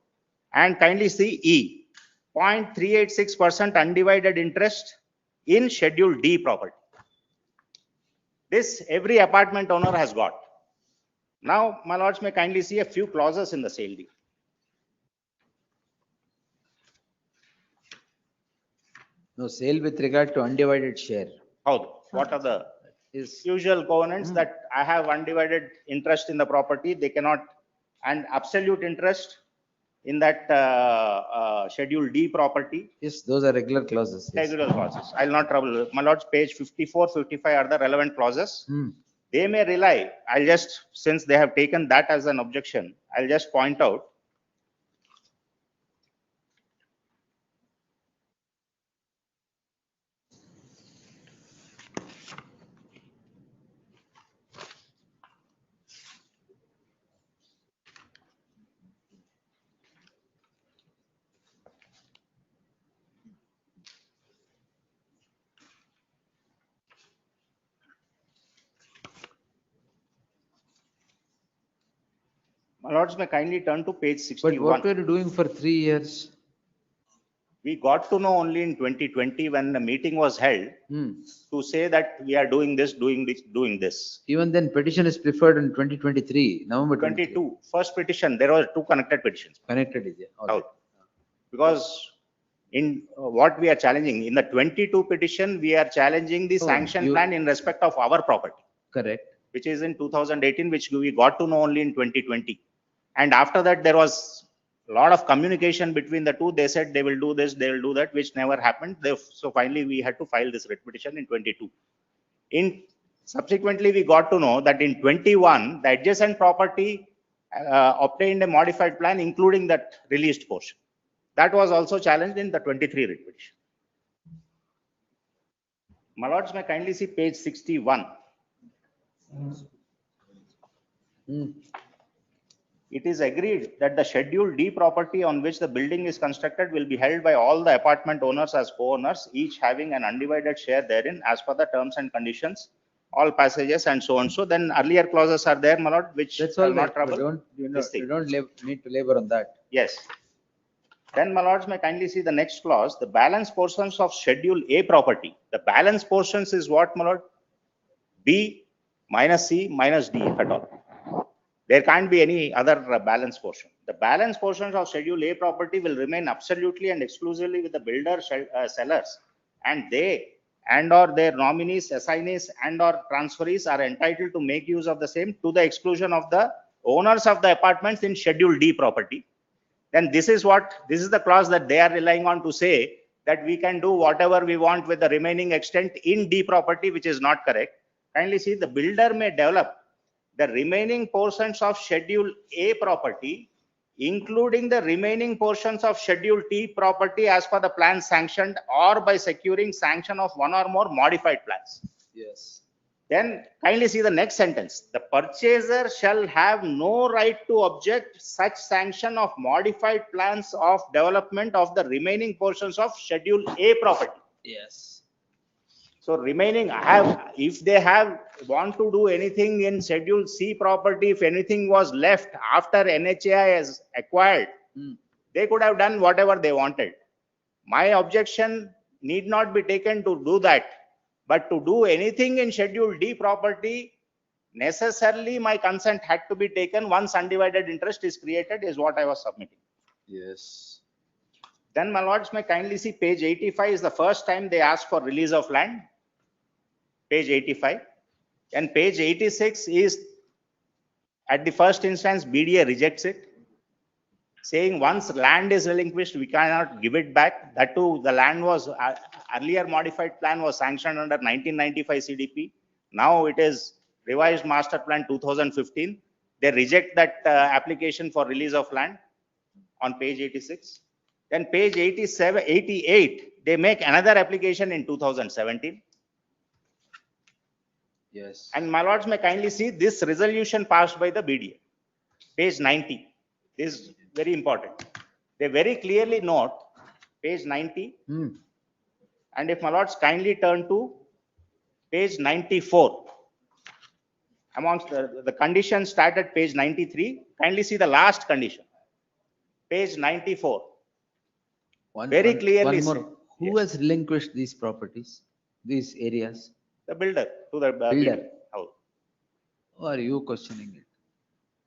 And kindly see E, 0.386% undivided interest in Schedule D property. This every apartment owner has got. Now, my lords may kindly see a few clauses in the sale deed. No, sale with regard to undivided share. How? What are the usual covenants that I have undivided interest in the property, they cannot, and absolute interest in that Schedule D property? Yes, those are regular clauses. Yes. Regular clauses. I'll not trouble. My lords, page 54, 55 are the relevant clauses. They may rely. I'll just, since they have taken that as an objection, I'll just point out. My lords may kindly turn to page 61. But what were you doing for 3 years? We got to know only in 2020 when the meeting was held to say that we are doing this, doing this. Even then, petition is preferred in 2023, November 22. First petition, there were 2 connected petitions. Connected is it? Right. Because in what we are challenging, in the 22 petition, we are challenging the sanction plan in respect of our property. Correct. Which is in 2018, which we got to know only in 2020. And after that, there was a lot of communication between the two. They said they will do this, they will do that, which never happened. So finally, we had to file this writ petition in 22. Subsequently, we got to know that in 21, the adjacent property obtained a modified plan, including that released portion. That was also challenged in the 23 writ petition. My lords may kindly see page 61. It is agreed that the Schedule D property on which the building is constructed will be held by all the apartment owners as co-owners, each having an undivided share therein as per the terms and conditions, all passages and so on. So then earlier clauses are there, my lord, which that's all not trouble. You don't need to labor on that. Yes. Then my lords may kindly see the next clause, the balance portions of Schedule A property. The balance portions is what, my lord? B minus C minus D, if at all. There can't be any other balance portion. The balance portions of Schedule A property will remain absolutely and exclusively with the builder sellers, and they, and or their nominees, assignees and or transferees are entitled to make use of the same to the exclusion of the owners of the apartments in Schedule D property. Then this is the clause that they are relying on to say that we can do whatever we want with the remaining extent in D property, which is not correct. Kindly see, the builder may develop the remaining portions of Schedule A property, including the remaining portions of Schedule T property as per the plan sanctioned or by securing sanction of one or more modified plans. Yes. Then kindly see the next sentence. The purchaser shall have no right to object such sanction of modified plans of development of the remaining portions of Schedule A property. Yes. So remaining, if they want to do anything in Schedule C property, if anything was left after NHAI has acquired, they could have done whatever they wanted. My objection need not be taken to do that, but to do anything in Schedule D property, necessarily my consent had to be taken once undivided interest is created, is what I was submitting. Yes. Then my lords may kindly see page 85 is the first time they ask for release of land. Page 85. And page 86 is at the first instance BDA rejects it, saying once land is relinquished, we cannot give it back. That too, the land was earlier modified plan was sanctioned under 1995 CDP. Now it is revised master plan 2015. They reject that application for release of land on page 86. Then page 87, 88, they make another application in 2017. Yes. And my lords may kindly see this resolution passed by the BDA. Page 90 is very important. They very clearly note page 90. And if my lords kindly turn to page 94. Amongst the conditions start at page 93. Kindly see the last condition. Page 94. Very clearly. One more. Who has relinquished these properties, these areas? The builder to the Builder. house. Or are you questioning it?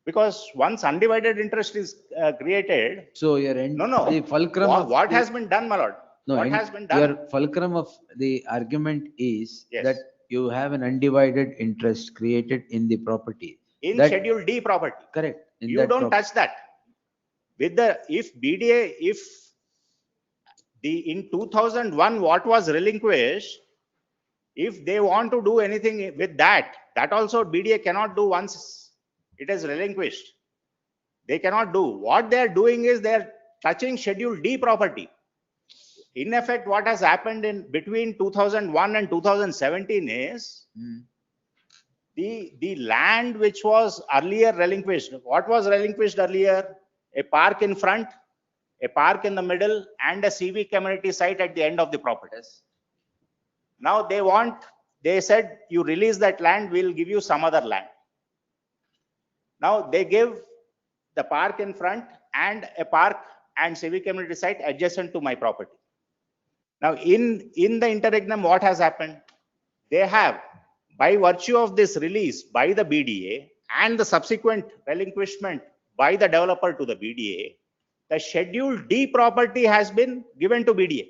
Because once undivided interest is created. So your the fulcrum of what has been done, my lord? No, what has been done? Your fulcrum of the argument is that you have an undivided interest created in the property. In Schedule D property. Correct. You don't touch that. With if BDA, in 2001, what was relinquished, if they want to do anything with that also BDA cannot do once it is relinquished. They cannot do. What they are doing is they are touching Schedule D property. In effect, what has happened in between 2001 and 2017 is the land which was earlier relinquished. What was relinquished earlier? A park in front, a park in the middle, and a civic community site at the end of the property. Now they said you release that land, we'll give you some other land. Now they give the park in front and a park and civic community site adjacent to my property. Now in the interregnum, what has happened? They have, by virtue of this release by the BDA and the subsequent relinquishment by the developer to the BDA, the Schedule D property has been given to BDA,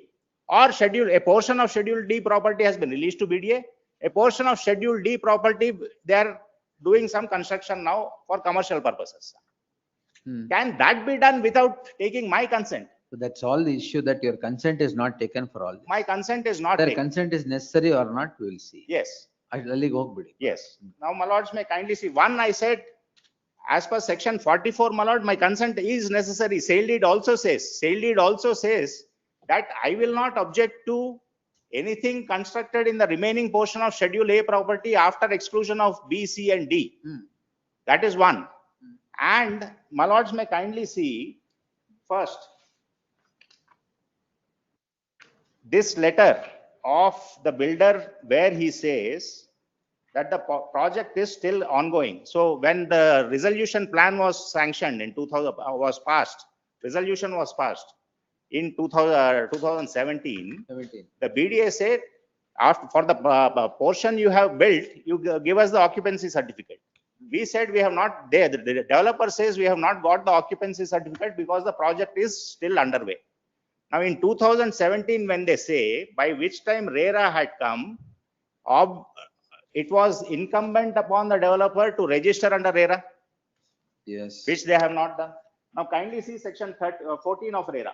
or a portion of Schedule D property has been released to BDA. A portion of Schedule D property, they are doing some construction now for commercial purposes. Can that be done without taking my consent? So that's all the issue, that your consent is not taken for all this. My consent is not Their taken. consent is necessary or not, we will see. Yes. Yes. Now, my lords may kindly see. One, I said, as per section 44, my lord, my consent is necessary. Sale deed also says that I will not object to anything constructed in the remaining portion of Schedule A property after exclusion of B, C, and D. That is one. And my lords may kindly see first this letter of the builder where he says that the project is still ongoing. So when the resolution plan was sanctioned in 2000, resolution was passed in 2017, the BDA said, for the portion you have built, you give us the occupancy certificate. We said we have not, the developer says we have not got the occupancy certificate because the project is still underway. Now in 2017, when they say, by which time RERA had come, it was incumbent upon the developer to register under RERA, Yes. which they have not done. Now kindly see section 14 of RERA.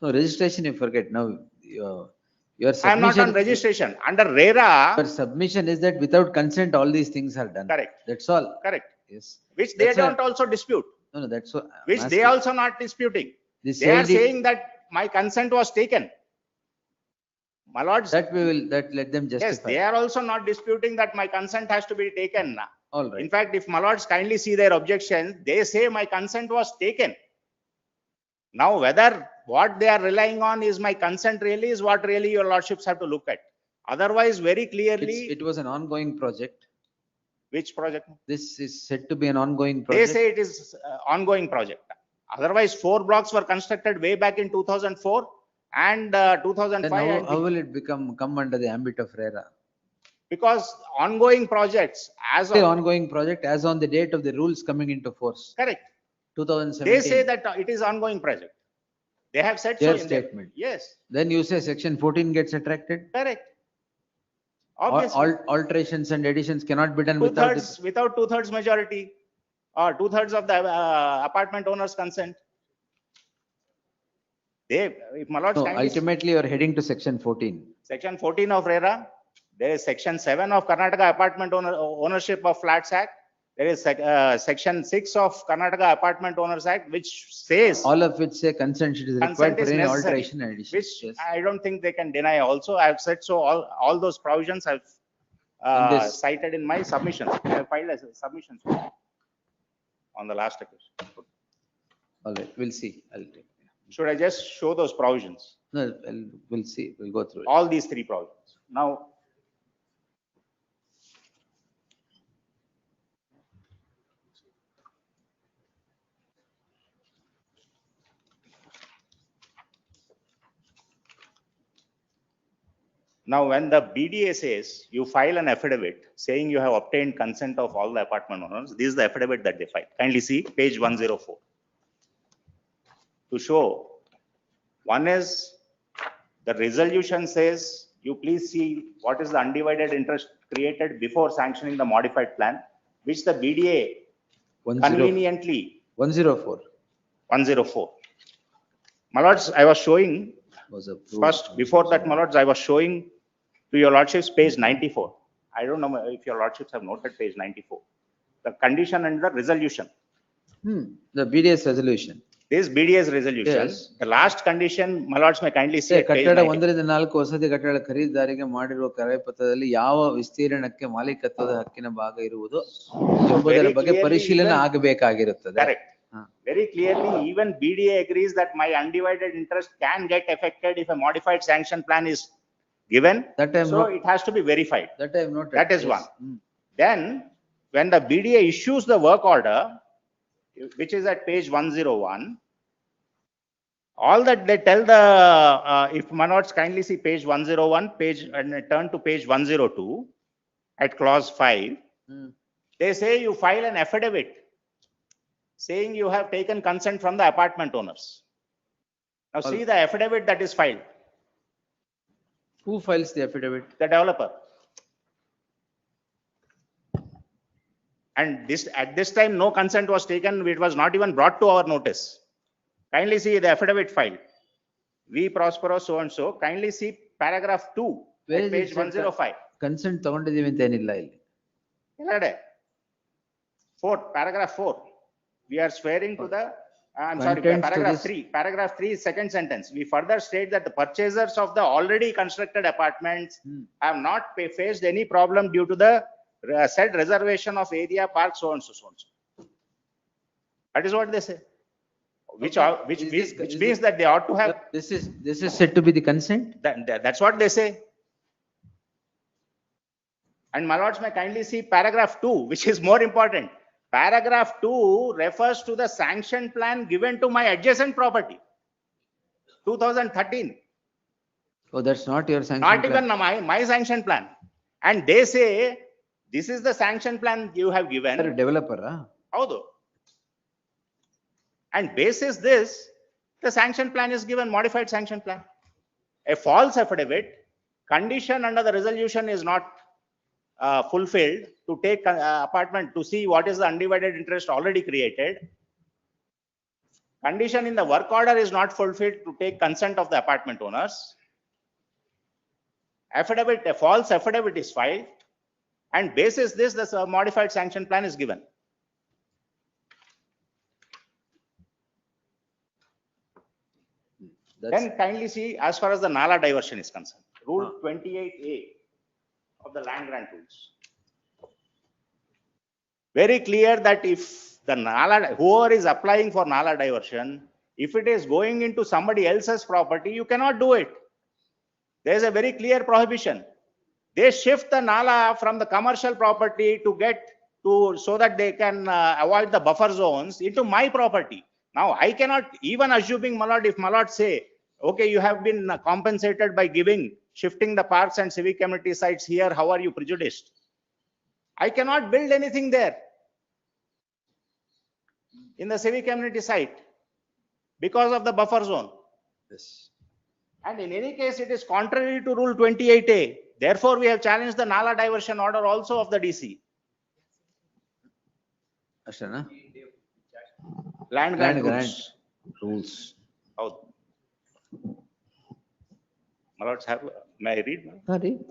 No, registration you forget. Now, your I am not on submission, registration. Under RERA, your submission is that without consent, all these things are done. correct, That's all. correct, Yes. which they That's why- don't also dispute, No, no, that's what. I'm which they asking. also not disputing. This They are CID saying that my consent was taken. My lords, That we will, that let them yes, justify. they are also not disputing that my consent has to be taken. All right. In fact, if my lords kindly see their objection, they say my consent was taken. Now, whether what they are relying on is my consent really is what really your lordships have to look at. Otherwise, very clearly, It was an ongoing project. which project? This is said to be an ongoing They project. say it is ongoing project. Otherwise, 4 blocks were constructed way back in 2004 and Then 2005. how will it come under the ambit of RERA? Because ongoing projects as The of, ongoing project as on the date of the rules coming into force, correct. 2017. They say that it is ongoing project. They have said so Their in their, statement. yes, Then you say section 14 gets attracted? correct. Al- Obviously, Alterations and additions cannot be done without. without 2/3 majority or 2/3 of the apartment owner's consent. They, if my lords No, kindly, ultimately you are heading to section 14. section 14 of RERA, there is section 7 of Karnataka Apartment Ownership of Flats Act. There is section 6 of Karnataka Apartment Owners Act, which says All of which say consent is required consent for is any necessary, alteration and addition. which Yes. I don't think they can deny also. I have said so, all those provisions I've In this- cited in my submissions. I have filed as submissions on the last occasion. All right, we'll see. I'll take. Should I just show those provisions? No, we'll see. We'll go through it. All these 3 provisions. Now, when the BDA says you file an affidavit saying you have obtained consent of all the apartment owners, this is the affidavit that they file. Kindly see page 104. To show, one is the resolution says, you please see what is the undivided interest created before sanctioning the modified plan, which the BDA 10 conveniently 104 104. My lords, I was showing was approved. first, before that, my lords, I was showing to your lordships page 94. I don't know if your lordships have noted page 94. The condition and the resolution. The BDS resolution. This BDS resolution, Yes. the last condition, my lords may kindly Say, say page ಕಟ್ಟಡ 94. 1ರಿಂದ 4 ವಸತಿ ಕಟ್ಟಡ ಖರೀದಿದಾರಿಗೆ ಮಾಡಿರುವ ಕರಪತ್ರದಲ್ಲಿ ಯಾವ ವಿಸ್ತೀರ್ಣಕ್ಕೆ ಮಾಲೀಕತ್ವದ ಹಕ್ಕಿನ ಭಾಗ ಇರುವುದು ಎಂಬುದರ very ಬಗ್ಗೆ clearly ಪರಿಶೀಲನೆ even- ಆಗಬೇಕಾಗಿರುತ್ತದೆ. Correct. Very clearly, even BDA agrees that my undivided interest can get affected if a modified sanction plan is given. That I am So not- it has to be verified. That I have noted. That is Yes. one. Then, when the BDA issues the work order, which is at page 101, all that they tell the, if Manoj kindly see page 101, page and turn to page 102 at clause 5, they say you file an affidavit saying you have taken consent from the apartment owners. Now see the affidavit that is filed. Who files the affidavit? The developer. And this, at this time, no consent was taken. It was not even brought to our notice. Kindly see the affidavit filed. We Prospero so and so. Kindly see paragraph 2 Where at is page it? 105. Consent ತಗೊಂಡಿದೀವಿ ಅಂತ ಏನಿಲ್ಲ ಇಲ್ಲಿ. Illade. 4, paragraph 4. We are swearing to the, I'm sorry, Contents to paragraph this- 3. Paragraph 3, second sentence. We further state that the purchasers of the already constructed apartments have not faced any problem due to the said reservation of area, park, so and so, so and so. That is what they say. Which means that they ought to have. This is said to be the consent? That's what they say. And my lords may kindly see paragraph 2, which is more important. Paragraph 2 refers to the sanction plan given to my adjacent property. 2013. Oh, that's not your sanction Not plan. even my sanction plan. And they say, this is the sanction plan you have given. Developer, Howdo. And basis this, the sanction plan is given, modified sanction plan. A false affidavit, condition under the resolution is not fulfilled to take apartment to see what is the undivided interest already created. Condition in the work order is not fulfilled to take consent of the apartment owners. Affidavit, a false affidavit is filed, and basis this, the modified sanction plan is given. Then kindly see, as far as the Nala diversion is concerned, Rule 28A of the land grant rules. Very clear that if the Nala, whoever is applying for Nala diversion, if it is going into somebody else's property, you cannot do it. There is a very clear prohibition. They shift the Nala from the commercial property to get to, so that they can avoid the buffer zones into my property. Now, I cannot, even assuming Malad, if Malad say, okay, you have been compensated by shifting the parks and civic community sites here, how are you prejudiced? I cannot build anything there in the civic community site because of the buffer zone. Yes. And in any case, it is contrary to Rule 28A. Therefore, we have challenged the Nala diversion order also of the DC. Ashana? Land grant rules. How? Malords have, may I read? Read.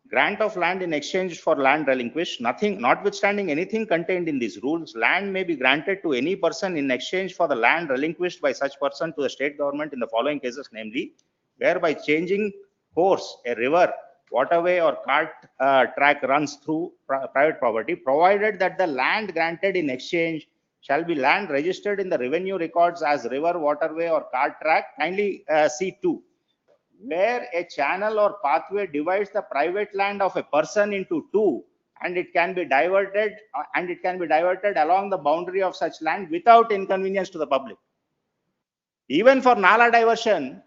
Grant of land in exchange for land relinquished, notwithstanding anything contained in these rules, land may be granted to any person in exchange for the land relinquished by such person to the state government in the following cases, namely, whereby changing course, a river, waterway or cart track runs through private property, provided that the land granted in exchange shall be land registered in the revenue records as river, waterway or cart track. Kindly see 2. Where a channel or pathway divides the private land of a person into two, and it can be diverted along the boundary of such land without inconvenience to the public. Even for Nala diversion,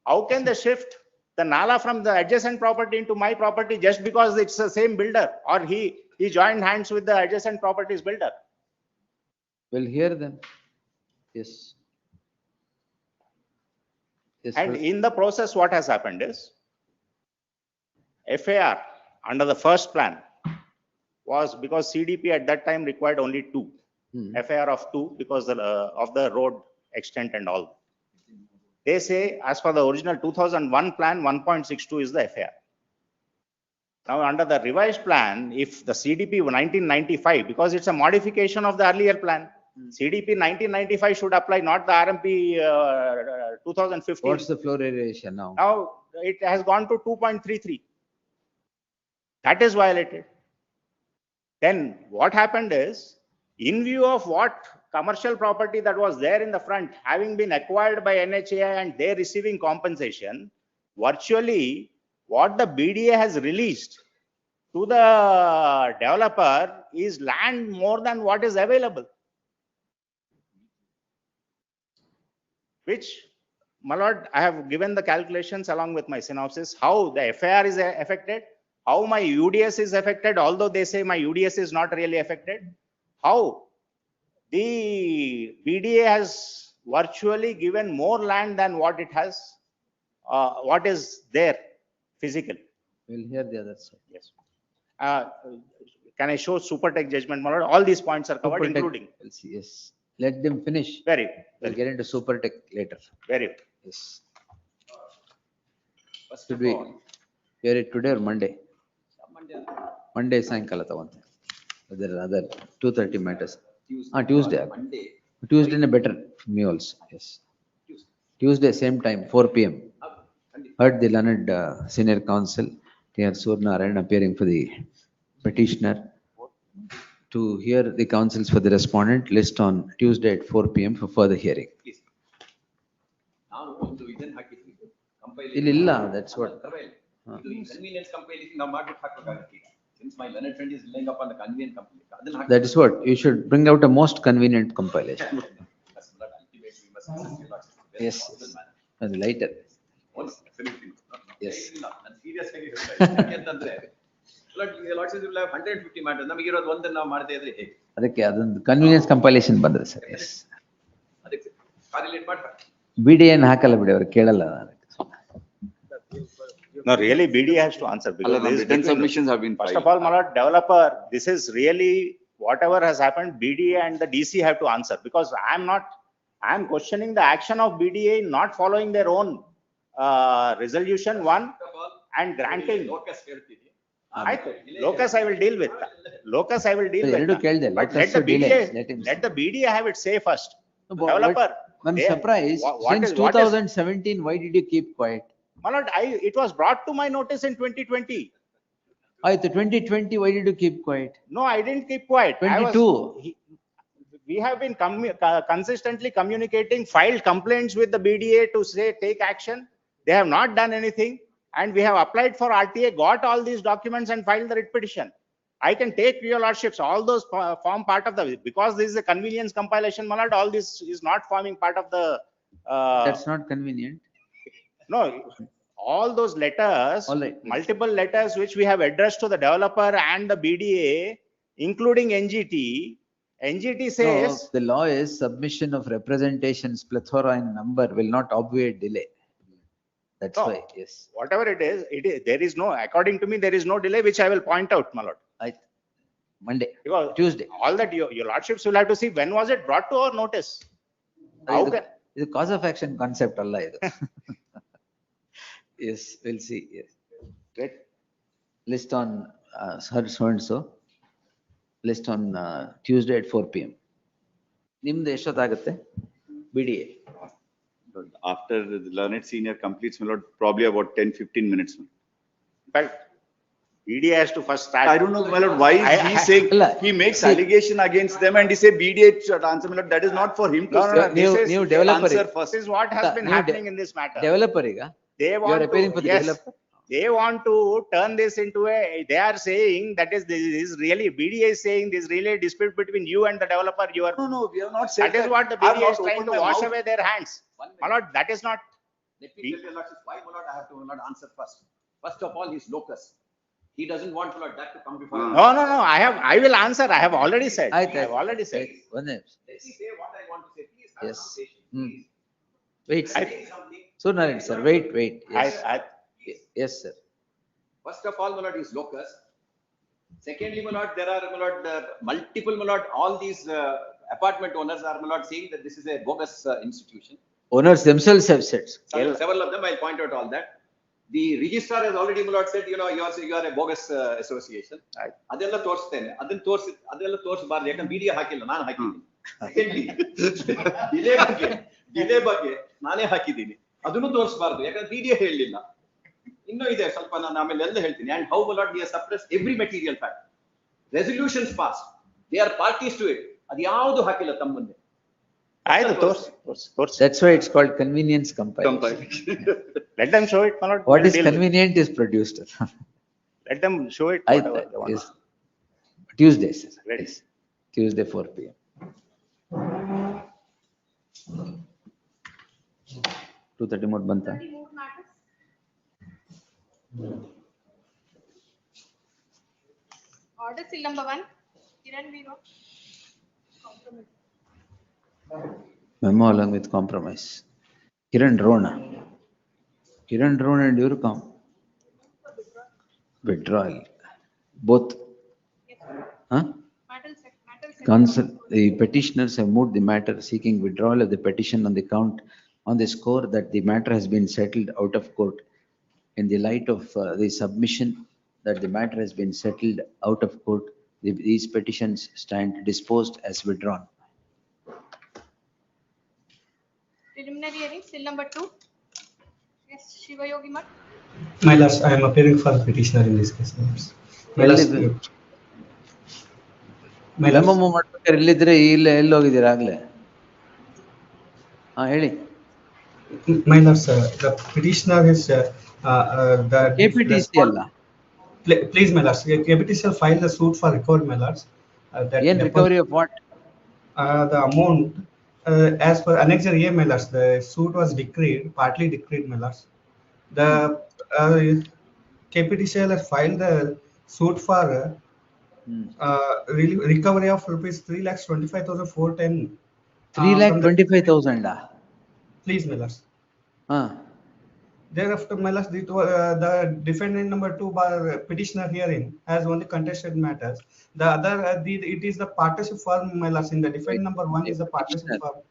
how can they shift the Nala from the adjacent property into my property just because it's the same builder, or he joined hands with the adjacent property's builder? We'll hear them. Yes. Yes, And in the process, what has happened is, FAR under the first plan was, because CDP at that time required only 2, FAR of 2 because of the road extent and all. They say as per the original 2001 plan, 1.62 is the FAR. Now under the revised plan, if the CDP 1995, because it's a modification of the earlier plan, CDP 1995 should apply, not the RMP 2015. What's the floor area now? Now it has gone to 2.33. That is violated. Then what happened is, in view of what commercial property that was there in the front having been acquired by NHAI and they receiving compensation, virtually what the BDA has released to the developer is land more than what is available. Which, my lord, I have given the calculations along with my synopsis, how the FAR is affected, how my UDS is affected, although they say my UDS is not really affected, how the BDA has virtually given more land than what it has, what is there physically. We'll hear the other side. Yes. Can I show super tech judgment, my lord? All these points are covered, including. Yes. Let them finish. We'll get into super tech later. Yes. Should we hear it today or Monday? Monday Sankala Tavante. There are other 2:30 matters. Tuesday. Tuesday is better for me also. Yes. Tuesday same time 4 p.m. Heard the learned senior counsel T.R. Surnarayan appearing for the petitioner. To hear the counsels for the respondent, list on Tuesday at 4 p.m. for further hearing. Illa, that's what. Convenience compilation, since my learned friend is laying up on the convenient compilation. That is what, you should bring out a most convenient compilation. Yes, and lighter. Yes. ಅದಕ್ಕೆ ಅದೊಂದು convenience compilation ಬಂದ್ರೆ sir. S BDN ಹಾಕಲ್ಲ ಬಿಡಿ ಅವ್ರು ಕೇಳಲ್ಲ. No, really BDA has to answer because this is written between- submissions have been First filed. of all, my lord, developer, this is really whatever has happened, BDA and the DC have to answer because I am questioning the action of BDA not following their own resolution one and granting. Locus I will deal with. Locus I will deal So, with. ಎರಡು ಕೇಳ್ದೆ, But locus let the delay, BDA, let him let the BDA have it say first. No, but Developer. I'm they- surprised, what since is- what is- 2017, why did you keep quiet? My lord, it was brought to my notice in 2020. ಆಯ್ತು, 2020, why did you keep quiet? No, I didn't keep quiet. I was- 22. We have been consistently communicating, filed complaints with the BDA to say, take action. They have not done anything. And we have applied for RTA, got all these documents and filed the writ petition. I can take your lordships, all those form part of the, because this is a convenience compilation, my lord, all this is not forming part of the. That's not convenient. No, all those letters, All right. multiple letters which we have addressed to the developer and the BDA, including NGT. NGT No, says, the law is submission of representations, plethora in number will not obviate delay. That's No. why, yes. whatever it is, there is no, according to me, there is no delay, which I will point out, my lord. Monday, Because Tuesday. all that your lordships will have to see, when was it brought to our notice? How can, ಇದು cause of action concept ಅಲ್ಲ ಇದು. Yes, we'll see, yes. Great. List on, so and so. List on Tuesday at 4 PM. ನಿಮ್ದು ಎಷ್ಟೊತ್ತಾಗುತ್ತೆ? BDA. After the learned senior completes, my lord, probably about 10-15 minutes. but BDA has to first start. I don't know, my lord, why is he saying, he makes allegation against them and he say BDA should answer, my lord, that is not for him to No, no, no, say. this is- ನೀವು developer answer ಈಗ. first. This is what has been ನೀವು happening in this matter. Developer ಈಗ. They You are want appealing for to, the yes, developer. they want to turn this into a, they are saying that is, this is really, BDA is saying this really a dispute between you and the developer, you are. No, no, we have not said That is what the I have BDA not is trying opened to my wash mouth. away their hands. My lord, that is not. Let me tell you, lordships, why, my lord, I have to, my lord, answer first. First of all, he's locus. He doesn't want, my lord, that to come before. him. No, no, no, I will answer. I have already said. I ಆಯ್ತು, have already said. ಒಂದ್ ನಿಮಿಷ. Let me say what I want to say, please. have Yes. some patience, Hmm. please. Wait, sir. Say something. Surnaran sir, wait. Yes, yes, sir. First of all, my lord, is locus. Secondly, my lord, there are, my lord, multiple, my lord, all these apartment owners are, my lord, saying that this is a bogus institution. Owners themselves have said. Several of them, I'll point out all that. The registrar has already, my lord, said, you know, you are a bogus association. ಅದೆಲ್ಲ ತೋರಿಸ್ತೇನೆ, ಅದೆಲ್ಲ ತೋರಿಸಬಾರ್ದು, ಯಾಕಂದ್ರೆ BDA ಹಾಕಿಲ್ಲ, ನಾನು ಹಾಕಿದ್ದೀನಿ. Secondly, delay ಬಗ್ಗೆ ನಾನೇ ಹಾಕಿದ್ದೀನಿ, ಅದನ್ನು ತೋರಿಸಬಾರ್ದು, ಯಾಕಂದ್ರೆ BDA ಹೇಳಲಿಲ್ಲ. ಇನ್ನೂ ಇದೆ ಸ್ವಲ್ಪ, ನಾನು ಆಮೇಲೆ ಎಲ್ಲ ಹೇಳ್ತೀನಿ. And how, my lord, we have suppressed every material fact. Resolutions passed, they are parties to it. ಅದು ಯಾವುದು ಹಾಕಿಲ್ಲ ತಮ್ಮ ಮುಂದೆ. That's why it's called convenience compilation. Let them show it, my lord. What We'll is deal with it. convenient is produced. Let them show it. I, whatever they want. yes. Tuesday, sir. Ready. Yes. Tuesday 4 PM. 2:30 more banta. Order seal number 1, Kiran Viro. Memo along with compromise. Kiran Rona and you come. Withdrawal. Both. Huh? Counsel, the petitioners have moved the matter seeking withdrawal of the petition on the count on the score that the matter has been settled out of court. In the light of the submission that the matter has been settled out of court, these petitions stand disposed as withdrawn. Preliminary hearing, seal number 2. Yes, Shiva Yogi Mat. My lords, I am appearing for the petitioner in this case. My lords, memo ಮಾಡ್ಬೇಕಾದ್ರೆ ಇಲ್ಲಿದ್ರೆ ಎಲ್ಲಿ ಹೋಗಿದ್ದೀರಾ ಆಗ್ಲೇ? ಹೇಳಿ. My lords, the petitioner is the KPTC ಅಲ್ಲ. Please, my lords, KPTCL filed the suit for recovery, my lords. That recovery of what? The amount, as per Annexure A, my lords, the suit was decreed, partly decreed, my lords. The KPTCL has filed the suit for recovery of rupees 3,25,410. 3,25,000. Please, my lords. Ah, Thereafter, my lords, the defendant number 2 by petitioner herein has only contested matters. The other, it is the partnership firm, my lords. In the defendant number 1 is the partnership petitioner firm.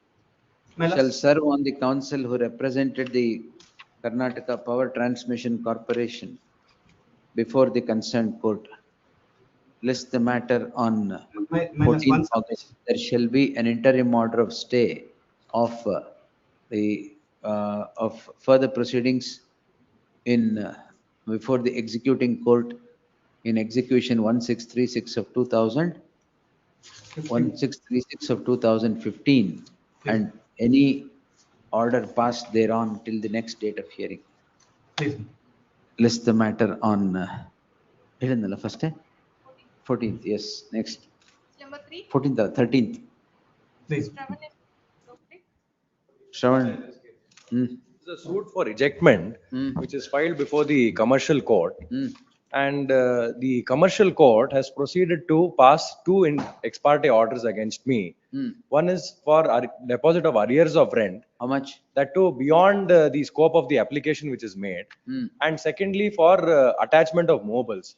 My shall lords, serve on the counsel who represented the Karnataka Power Transmission Corporation before the concerned court. List the matter on my lords, 14th August. There shall be an interim order of stay of of further proceedings in before the executing court in execution 1636 of 2000, 1636 of 2015, and any order passed thereon till the next date of hearing. Please. List the matter on first 14th. Yes, next. Number 3. 14th, 13th. Please. Shravan. It's a suit for ejectment, which is filed before the commercial court. And the commercial court has proceeded to pass two ex parte orders against me. One is for deposit of arrears of rent. How much? That too beyond the scope of the application which is made. And secondly, for attachment of mobiles.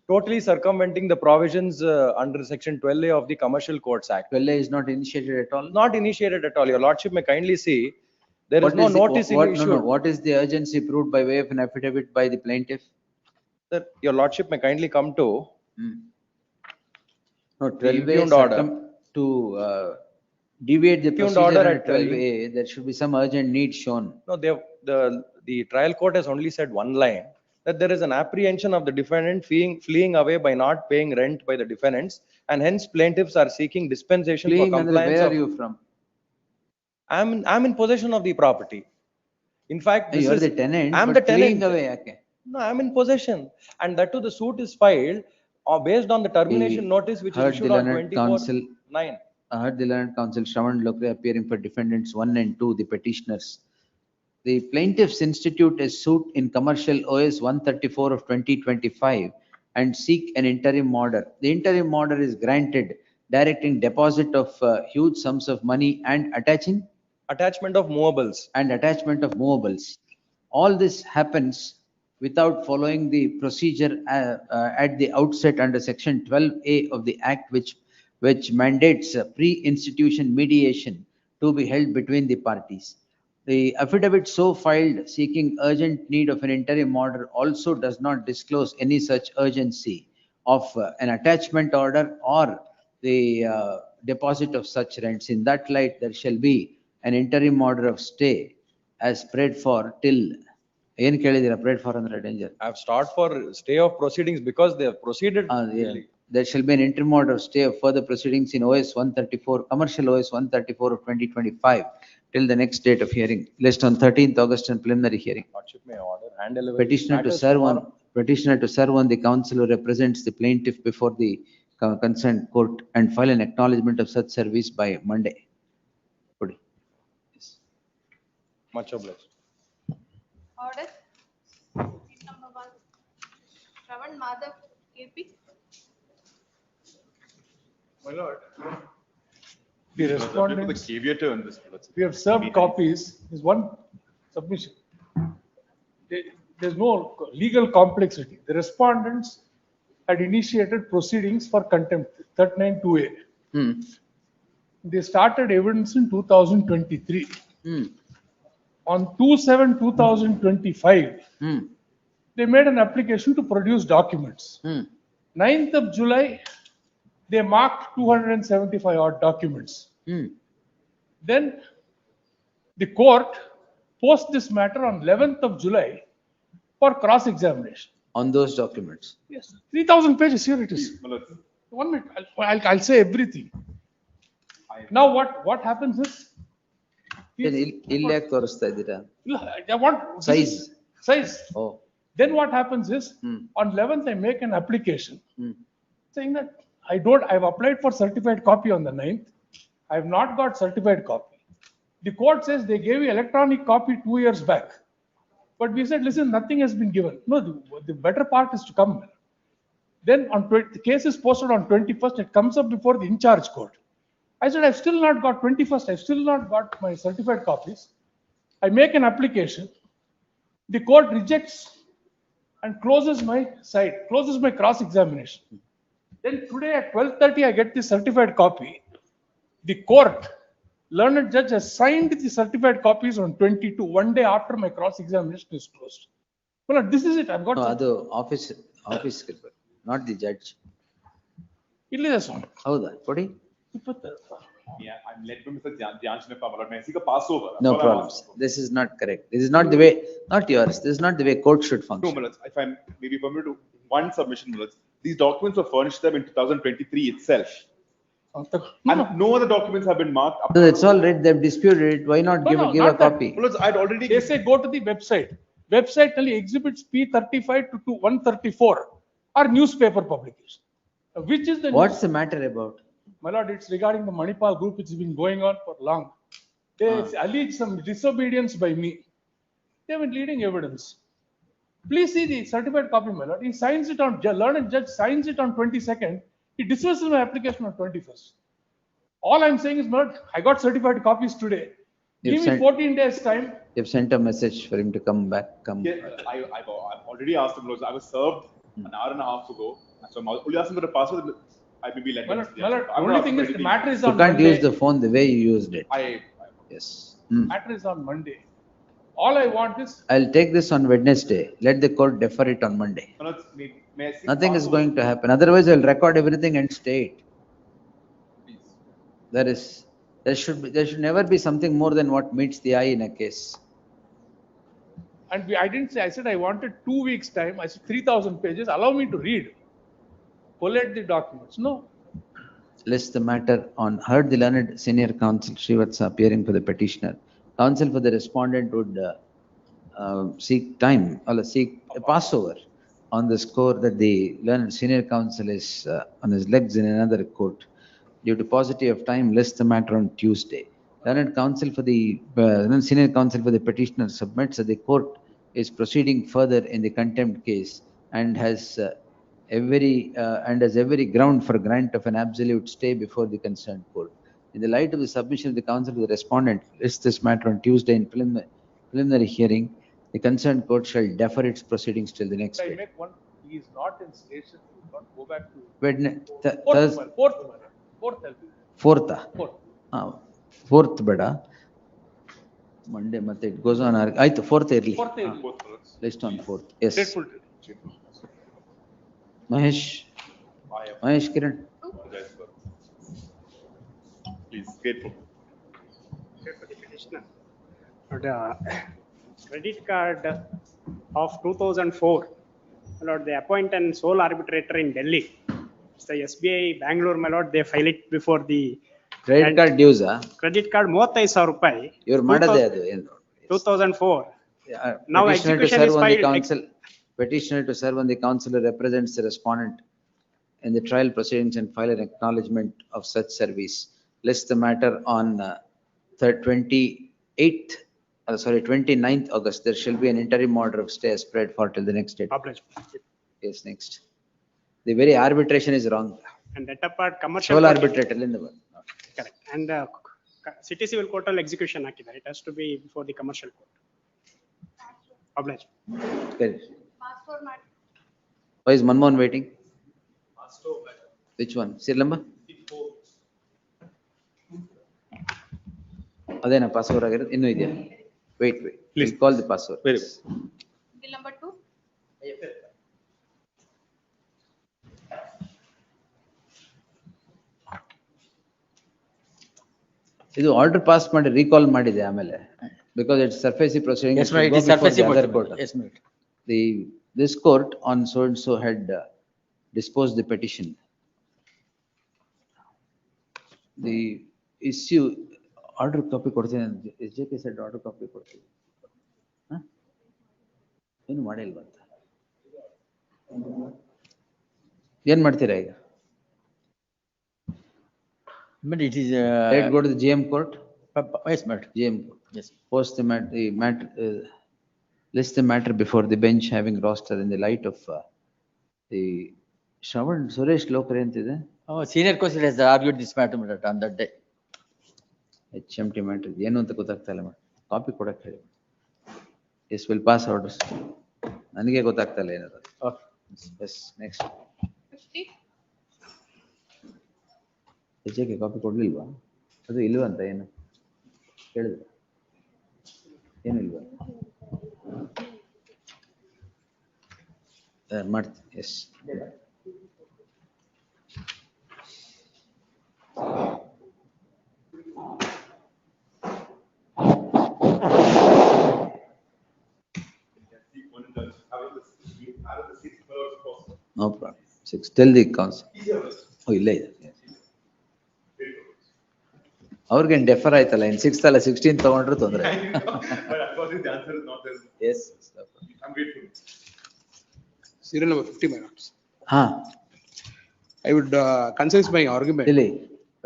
Totally circumventing the provisions under section 12A of the Commercial Courts Act. 12A is not initiated at all? Not initiated at all. Your Lordship may kindly see. There is no notice issued. No, what is the urgency proved by way of an affidavit by the plaintiff? Sir, your Lordship may kindly come to. No, 12A order. To deviate the procedure order under at 12A, there should be some urgent need shown. No, the trial court has only said one line, that there is an apprehension of the defendant fleeing away by not paying rent by the defendants, and hence plaintiffs are seeking dispensation for compliance. Where are you from? I'm in possession of the property. In fact, You are the tenant. I'm but the tenant. fleeing away, okay. No, I'm in possession, and that too the suit is filed based on the termination notice which is issued on 24/9. I heard the learned counsel Shravan Lokre appearing for defendants 1 and 2, the petitioners. The plaintiffs institute a suit in commercial OS 134 of 2025 and seek an interim order. The interim order is granted, directing deposit of huge sums of money and attachment of movables. And attachment of movables. All this happens without following the procedure at the outset under section 12A of the Act, which mandates pre-institution mediation to be held between the parties. The affidavit so filed seeking urgent need of an interim order also does not disclose any such urgency of an attachment order or the deposit of such rents. In that light, there shall be an interim order of stay as prayed for till prayed for under danger. I have sought for stay of proceedings because they have proceeded. There shall be an interim order of stay of further proceedings in OS 134, commercial OS 134 of 2025 till the next date of hearing. List on 13th August and preliminary hearing. Petitioner to serve on the counsel who represents the plaintiff before the concerned court and file an acknowledgement of such service by Monday. Much obliged. Order. Seat number 1. Shravan Madhav, KP. My lord, the respondents, we have served copies, is one submission. There's no legal complexity. The respondents had initiated proceedings for contempt, 39(2)A. They started evidence in 2023. On 2/7/2025, they made an application to produce documents. 9th of July, they marked 275 odd documents. Then the court posted this matter on 11th of July for cross-examination. On those documents? Yes, 3,000 pages, here it is. 1 minute, I'll say everything. Now what happens is, Size. Oh. Then what happens is, on 11th, I make an application saying that I've applied for certified copy on the 9th. I have not got certified copy. The court says they gave you electronic copy 2 years back. But we said, listen, nothing has been given. No, the better part is to come. Then the case is posted on 21st, it comes up before the in-charge court. I said, I've still not got 21st, I've still not got my certified copies. I make an application, the court rejects and closes my side, closes my cross-examination. Then today at 12:30, I get the certified copy. The court, learned judge has signed the certified copies on 22, one day after my cross-examination is closed. Well, this is it, I've got. No, ಅದು office, not the judge. Illiದೆ ಸ್ವಾಮಿ. ಹೌದಾ? ಕೊಡಿ. Yeah, I'm led by Mr. Guardianship, my lord. May I seek a passover? No problems. This is not correct. This is not the way, not yours. This is not the way court should No, function. my lords, if I'm maybe permitted to one submission, my lords. These documents were furnished them in 2023 itself. And no other documents have been marked. So that's all right. They've disputed it. Why not give a not that. copy? My lords, I'd already. They say go to the website. Website only exhibits P35 to 134 are newspaper publication. Which is the. What's the matter about? My lord, it's regarding the Manipal group, which has been going on for long. They allege some disobedience by me. They have been leading evidence. Please see the certified copy, my lord. He signs it on, learned judge signs it on 22nd. He dismisses my application on 21st. All I'm saying is, my lord, I got certified copies today. Give me 14 days time. You've sent a message for him to come back, Yeah, I've already asked him, lords. I was served an hour and a half ago. So I'm only asking for the password. I may be let. My lord, only thing is the matter is You on can't Monday. use the phone the way you used it. Yes. Matter is on Monday. All I want is. I'll take this on Wednesday. Let the court defer it on Monday. My lords, may I seek Nothing is passover? going to happen. Otherwise, I'll record everything and state. There should never be something more than what meets the eye in a case. And I didn't say, I said I wanted 2 weeks time. I said 3,000 pages. Allow me to read. Collate the documents. No. List the matter on heard the learned senior counsel Srivatsa appearing for the petitioner. Counsel for the respondent would seek time or seek a passover on the score that the learned senior counsel is on his legs in another court. Due to paucity of time, list the matter on Tuesday. Learned counsel for the senior counsel for the petitioner submits that the court is proceeding further in the contempt case and has every ground for grant of an absolute stay before the concerned court. In the light of the submission of the counsel to the respondent, list this matter on Tuesday in preliminary hearing. The concerned court shall defer its proceedings till the next I day. make one. He is not in station. He will not go back to. Fourth. Fourth. Fourth beda. Monday ಮತ್ತೆ it goes on. ಆಯ್ತು fourth ಇರ್ಲಿ. List on fourth. Yes. Mahesh Kiran. Please, grateful. Credit card of 2004, Lord, they appoint an sole arbitrator in Delhi. It's the SBI Bangalore, my lord, they file it before the. Credit card dues, Credit card 35,000 ರೂಪಾಯಿ. ಇವ್ರು ಮಾಡದೆ ಅದು 2004. Now Petitioner to execution serve is on the filed. counsel. Petitioner to serve on the counsel who represents the respondent in the trial proceedings and file an acknowledgement of such service. List the matter on 29th August. There shall be an interim order of stay spread for till the next date. Yes, next. The very arbitration is wrong. And that apart commercial. Sole court- arbitrator in the world. Correct. And city civil court ಅಲ್ಲಿ execution ಹಾಕಿದ್ದಾರೆ. It has to be before the commercial court. Oblige. Correct. Why is Manmohan waiting? Which one? Serial number? ಅದೇನಾ password ಆಗಿರೋದು ಇನ್ನೂ ಇದೆಯಾ? Wait. Please call the password. Very Bill number 2. ಇದು order pass ಮಾಡಿ recall ಮಾಡಿದೆ ಆಮೇಲೆ because it's surface proceeding. Yes, ma'am, it is surface proceeding. Yes, ma'am. This court on so and so had disposed the petition. The issue order copy ಕೊಡ್ತೀನಿ ಅಂತ SJK said order copy ಕೊಡ್ತೀನಿ. ಏನು ಮಾಡಿಲ್ವಾ ಅಂತ ಏನ್ ಮಾಡ್ತೀರಾ ಈಗ? But it is. Let go to the GM court. Yes, ma'am. GM court. Yes. Post the matter, list the matter before the bench having roster in the light of the Shravan Suresh Lokare ಅಂತಿದೆ. Oh, senior counsel has argued this matter on that day. HMT matter ಏನು ಅಂತ ಗೊತ್ತಾಗ್ತಾ ಇಲ್ಲ. Copy ಕೊಡಕ್ಕೆ ಹೇಳಿ. Yes will pass orders. ನನಗೆ ಗೊತ್ತಾಗ್ತಲ್ಲ ಏನದು. Yes next. 50. ಹೆಜ್ಜೆಗೆ ಕಾಪಿ ಕೊಡ್ಲಿಲ್ವಾ? ಅದು ಇಲ್ವಂತ ಏನು ಕೇಳಿದ್ರೆ ಏನಿಲ್ವಾ? ಮಾಡ್ತೀನಿ. Yes no problem. 6 tell the council. ಓ ಇಲ್ಲ ಇದೆ. ಅವ್ರಿಗೇನು ಡೆಫರ್ ಆಯ್ತಲ್ಲ, ಇನ್ 6th ಅಲ್ಲ 16 ತಗೊಂಡ್ರು ತೊಂದ್ರೆ. Yes Serial number 50, my lords. ಹಾ, I would consensus my argument. ಇಲ್ಲಿ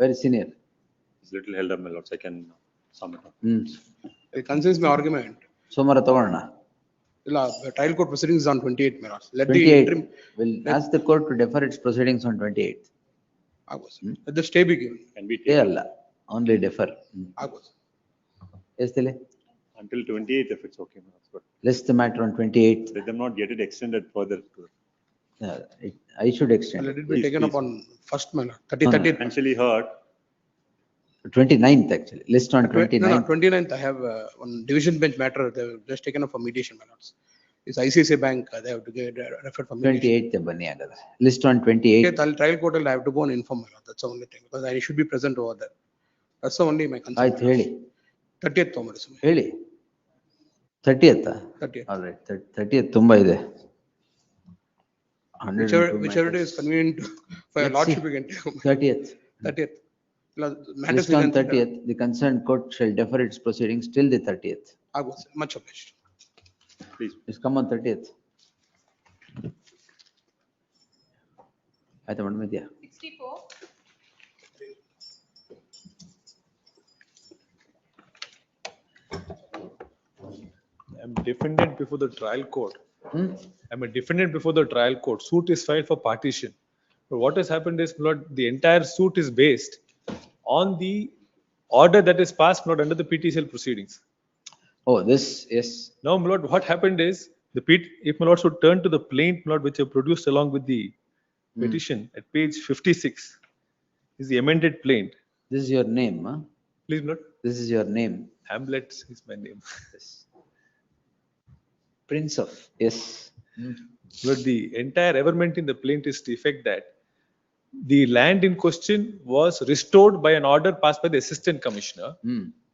very senior. Little held up, my lords. I can sum it up. I consensus my argument. ಸೋಮವಾರ ತಗೊಳ್ಳೋಣ. ಇಲ್ಲ, trial court proceedings is on 28, my lords. Let the 28 interim. will ask the court to defer its proceedings on 28th. Let the stay be given. Can be Stay ಅಲ್ಲ, only defer. ಎಷ್ಟಿಲ್ಲ? until 28th if it's okay, my lords. But List the matter on 28th. let them not get it extended further. I should extend. Let it be Please, taken up please. on first, my lord. 30th. Essentially heard. 29th actually, list on No, 29th. 29th, I have one division bench matter, they have just taken up for mediation, my lords. It's ICICI Bank, they have to get referred for mediation. 28th ಬನ್ನಿ ಹಾಗಾದ್ರೆ. List on 28th. Okay, trial court, I have to go and inform, my lord. That's the only thing, because I should be present over there. That's the only my concern. ಆಯ್ತು ಹೇಳಿ. 30th, Thomas. ಹೇಳಿ. 30th? 30th. All right, 30th ತುಂಬಾ ಇದೆ. Whichever day is convenient for your Let's lordship, see. you can take. 30th. 30th. List on 30th, the concerned court shall defer its proceedings till the 30th. Much obliged. Please. It's come on 30th. ಆಯ್ತಾ madam ಇದೆಯಾ? 64. I'm defendant before the trial court. I'm a defendant before the trial court. Suit is filed for partition. But what has happened is, my lord, the entire suit is based on the order that is passed, not under the PTCL proceedings. Oh, this, yes. Now, my lord, what happened is, if my lord should turn to the plaint, my lord, which I produced along with the petition at page 56, is the amended plaint. This is your name, huh? Please, my lord. This is your name. Hamlet is my name. Yes. Prince of, yes. But the entire averment in the plaint is to effect that the land in question was restored by an order passed by the assistant commissioner.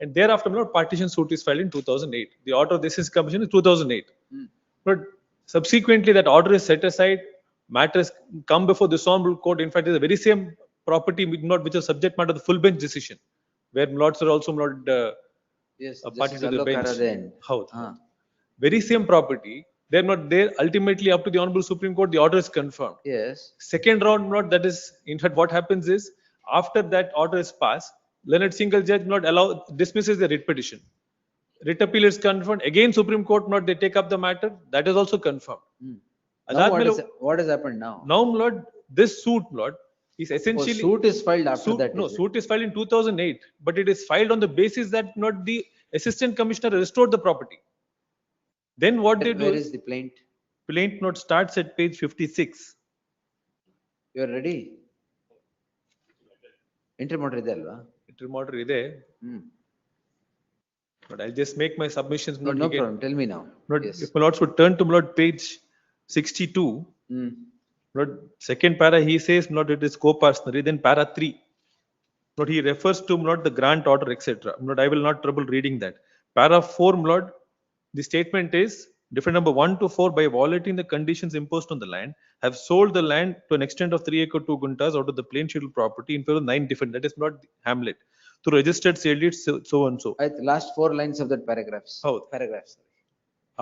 And thereafter, my lord, partition suit is filed in 2008. The order of the assistant commissioner is 2008. But subsequently, that order is set aside. Matters come before this honorable court. In fact, it is the very same property which is subject matter of the full bench decision, where lords are also yes, a party Justice to the bench. Allokararen. How? Very same property. They're not there. Ultimately, up to the honorable Supreme Court, the order is confirmed. Yes. Second round, not that is, in fact, what happens is, after that order is passed, Leonard single judge dismisses the writ petition. Writ appeal is confirmed. Again, Supreme Court they take up the matter. That is also confirmed. Now what has happened now? Now, Lord, this suit, Lord, is essentially. Suit is filed after that. No, suit is filed in 2008, but it is filed on the basis that not the assistant commissioner restored the property. Then what they do? Where is the plaint? Plaint note starts at page 56. You are ready? Intermodal ಇದೆ ಅಲ್ವಾ? Intermodal ಇದೆ. But I'll just make my submissions. No problem. Tell me now. Yes. If my lords would turn to my lord page 62. Lord, second para he says not it is co-personary. Then para 3. Lord, he refers to not the grant order, etc. Lord, I will not trouble reading that. Para 4, Lord, the statement is different number 1 to 4 by violating the conditions imposed on the land have sold the land to an extent of 3 acre 2 guntas out of the plain scheduled property in favor of 9 different. That is not Hamlet. To registered sale deeds so and so. Last 4 lines of that paragraphs. Paragraphs.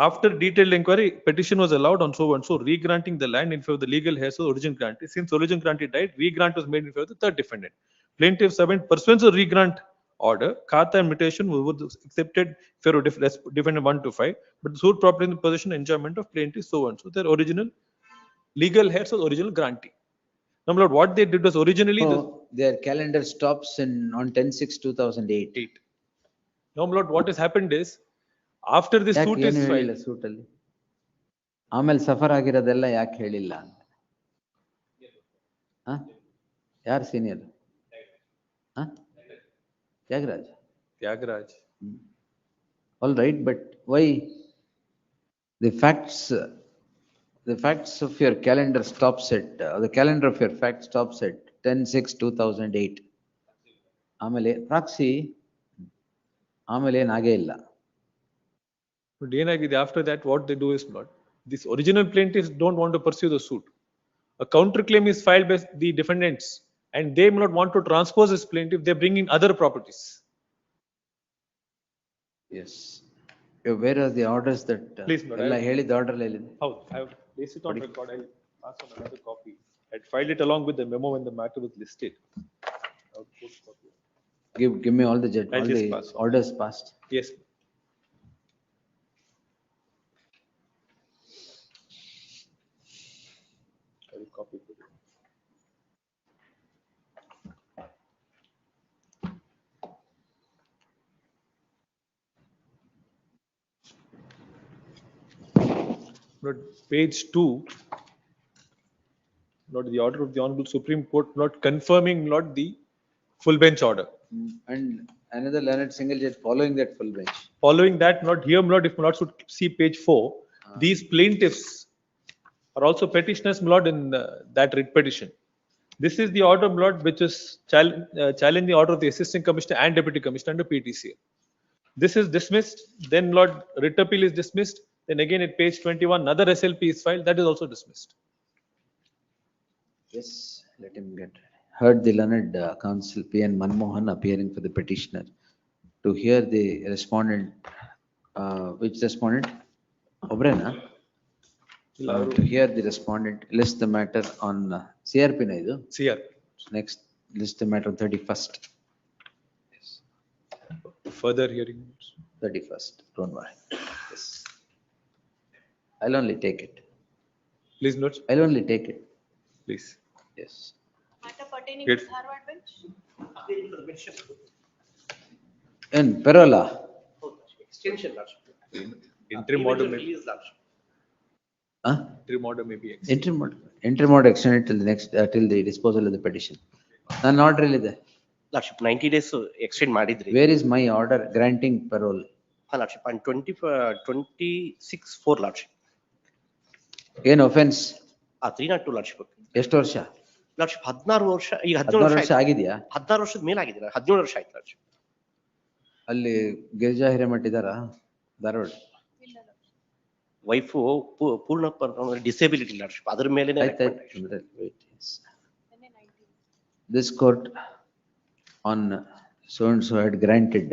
After detailed inquiry, petition was allowed on so and so, re-granting the land in favor of the legal heirs of the original grantee. Since original grantee died, re-grant was made in favor of the third defendant. Plaintiff submitted pursuant to re-grant order, Khatha and mutation was accepted in favor of defendant 1 to 5, but the suit property in the possession and enjoyment of plaintiff so and so. Their original legal heirs of the original grantee. Now, Lord, what they did was originally their calendar stops on 10/6/2008. No, my lord, what has happened is, after the suit is filed. Suit ಅಲ್ಲಿ ಆಮೇಲೆ suffer ಆಗಿರೋದೆಲ್ಲ ಯಾಕೆ ಹೇಳಿಲ್ಲ ಅಂತ ಯಾರು senior Tyagraj Tyagraj. all right, but why the facts of your calendar stops at the calendar of your fact stops at 10/6/2008 ಆಮೇಲೆ proxy ಆಮೇಲೆ ಏನಾಗೇ ಇಲ್ಲ. But ಏನಾಗಿದೆ, after that, what they do is not. These original plaintiffs don't want to pursue the suit. A counterclaim is filed by the defendants, and they may not want to transpose this plaintiff. They bring in other properties. Yes. Where are the orders that Please, madam. ಎಲ್ಲ ಹೇಳಿದ order ಎಲ್ಲಿದೆ? How? I have placed it on record. I'll pass on another copy. I filed it along with the memo when the matter was listed. I'll post copy. Give me all the I'll just pass on. orders passed. Yes. I will copy it. Not page 2. Not the order of the Honorable Supreme Court, not confirming not the full bench order. And another learned single judge following that full bench. Following that, not here, my lord, if my lord should see page 4, these plaintiffs are also petitioners, my lord, in that writ petition. This is the order, my lord, which is challenge the order of the Assistant Commissioner and Deputy Commissioner under PTCL. This is dismissed, then lord, writ appeal is dismissed, then again at page 21, another SLP is filed, that is also dismissed. Yes, let him get ready. Heard the learned counsel P.N. Manmohan appearing for the petitioner to hear the respondent, which respondent? Obrena? To hear the respondent list the matter on CRP na idu? CRP. Next, list the matter on 31st. Yes. Further hearing. 31st, don't worry. Yes. I'll only take it. Please note. I'll only take it. Please. Yes. Matter pertaining Yes. to Dharwad bench? In Perola. Extension, Lordship. Interim order may Release, Lordship. Interim order may be extended. Interim order extended till the next, till the disposal of the petition. Nan order illide. Lordship, 90 days extend ಮಾಡಿದ್ರಿ. Where is my order granting parole? Lordship, on 26/4, Lordship. ಏನು offense? 302, Lordship. ಎಷ್ಟು ವರ್ಷ? Lordship, 16 ವರ್ಷ, ಈಗ 16 17 ವರ್ಷ ಆಗಿದೆಯಾ? 16 ವರ್ಷದ ಮೇಲೆ ಆಗಿದೆ, 17 ವರ್ಷ ಆಯ್ತು, Lordship. ಅಲ್ಲಿ ಗಿರಿಜಾ ಹಿರೇಮಠ ಇದಾರಾ? ಧಾರವಾಡ. ವೈಫು ಪೂರ್ಣ ಡಿಸೇಬಿಲಿಟಿ, Lordship. ಅದ್ರ ಮೇಲೆ This court on so and so had granted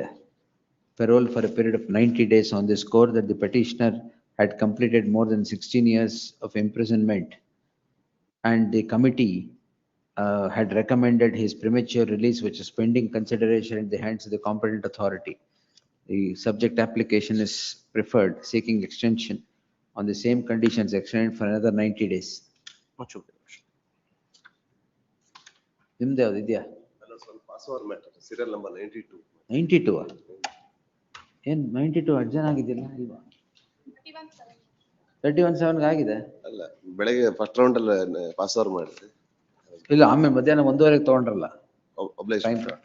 parole for a period of 90 days on this score that the petitioner had completed more than 16 years of imprisonment, and the committee had recommended his premature release, which is pending consideration in the hands of the competent authority. The subject application is preferred, seeking extension on the same conditions, extended for another 90 days. ನಿಮ್ದು ಯಾವ್ದು ಇದೆಯಾ? serial number 92. 92 ಏನ್ 92 ಅರ್ಜನ್ ಆಗಿದ್ದಿಲ್ಲ ಇಲ್ವಾ? 31/7 ಆಗಿದೆ. ಅಲ್ಲ, ಬೆಳಗ್ಗೆ first round ಅಲ್ಲಿ pass over ಮಾಡಿದ್ರಿ. ಇಲ್ಲ, ಆಮೇಲೆ ಮಧ್ಯಾಹ್ನ 1:30 ತಗೊಂಡ್ರಲ್ಲ. ಒಬ್ಲೇಶನ್ ಮೇಡಮ್.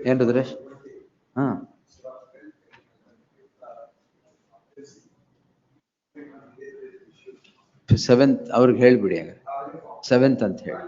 ಏನ್ ರುದ್ರೇಶ್? ಹಾ, ಸೆವೆಂತ್ ಅವ್ರಿಗೆ ಹೇಳ್ಬಿಡಿ, 7th ಅಂತ ಹೇಳಿ.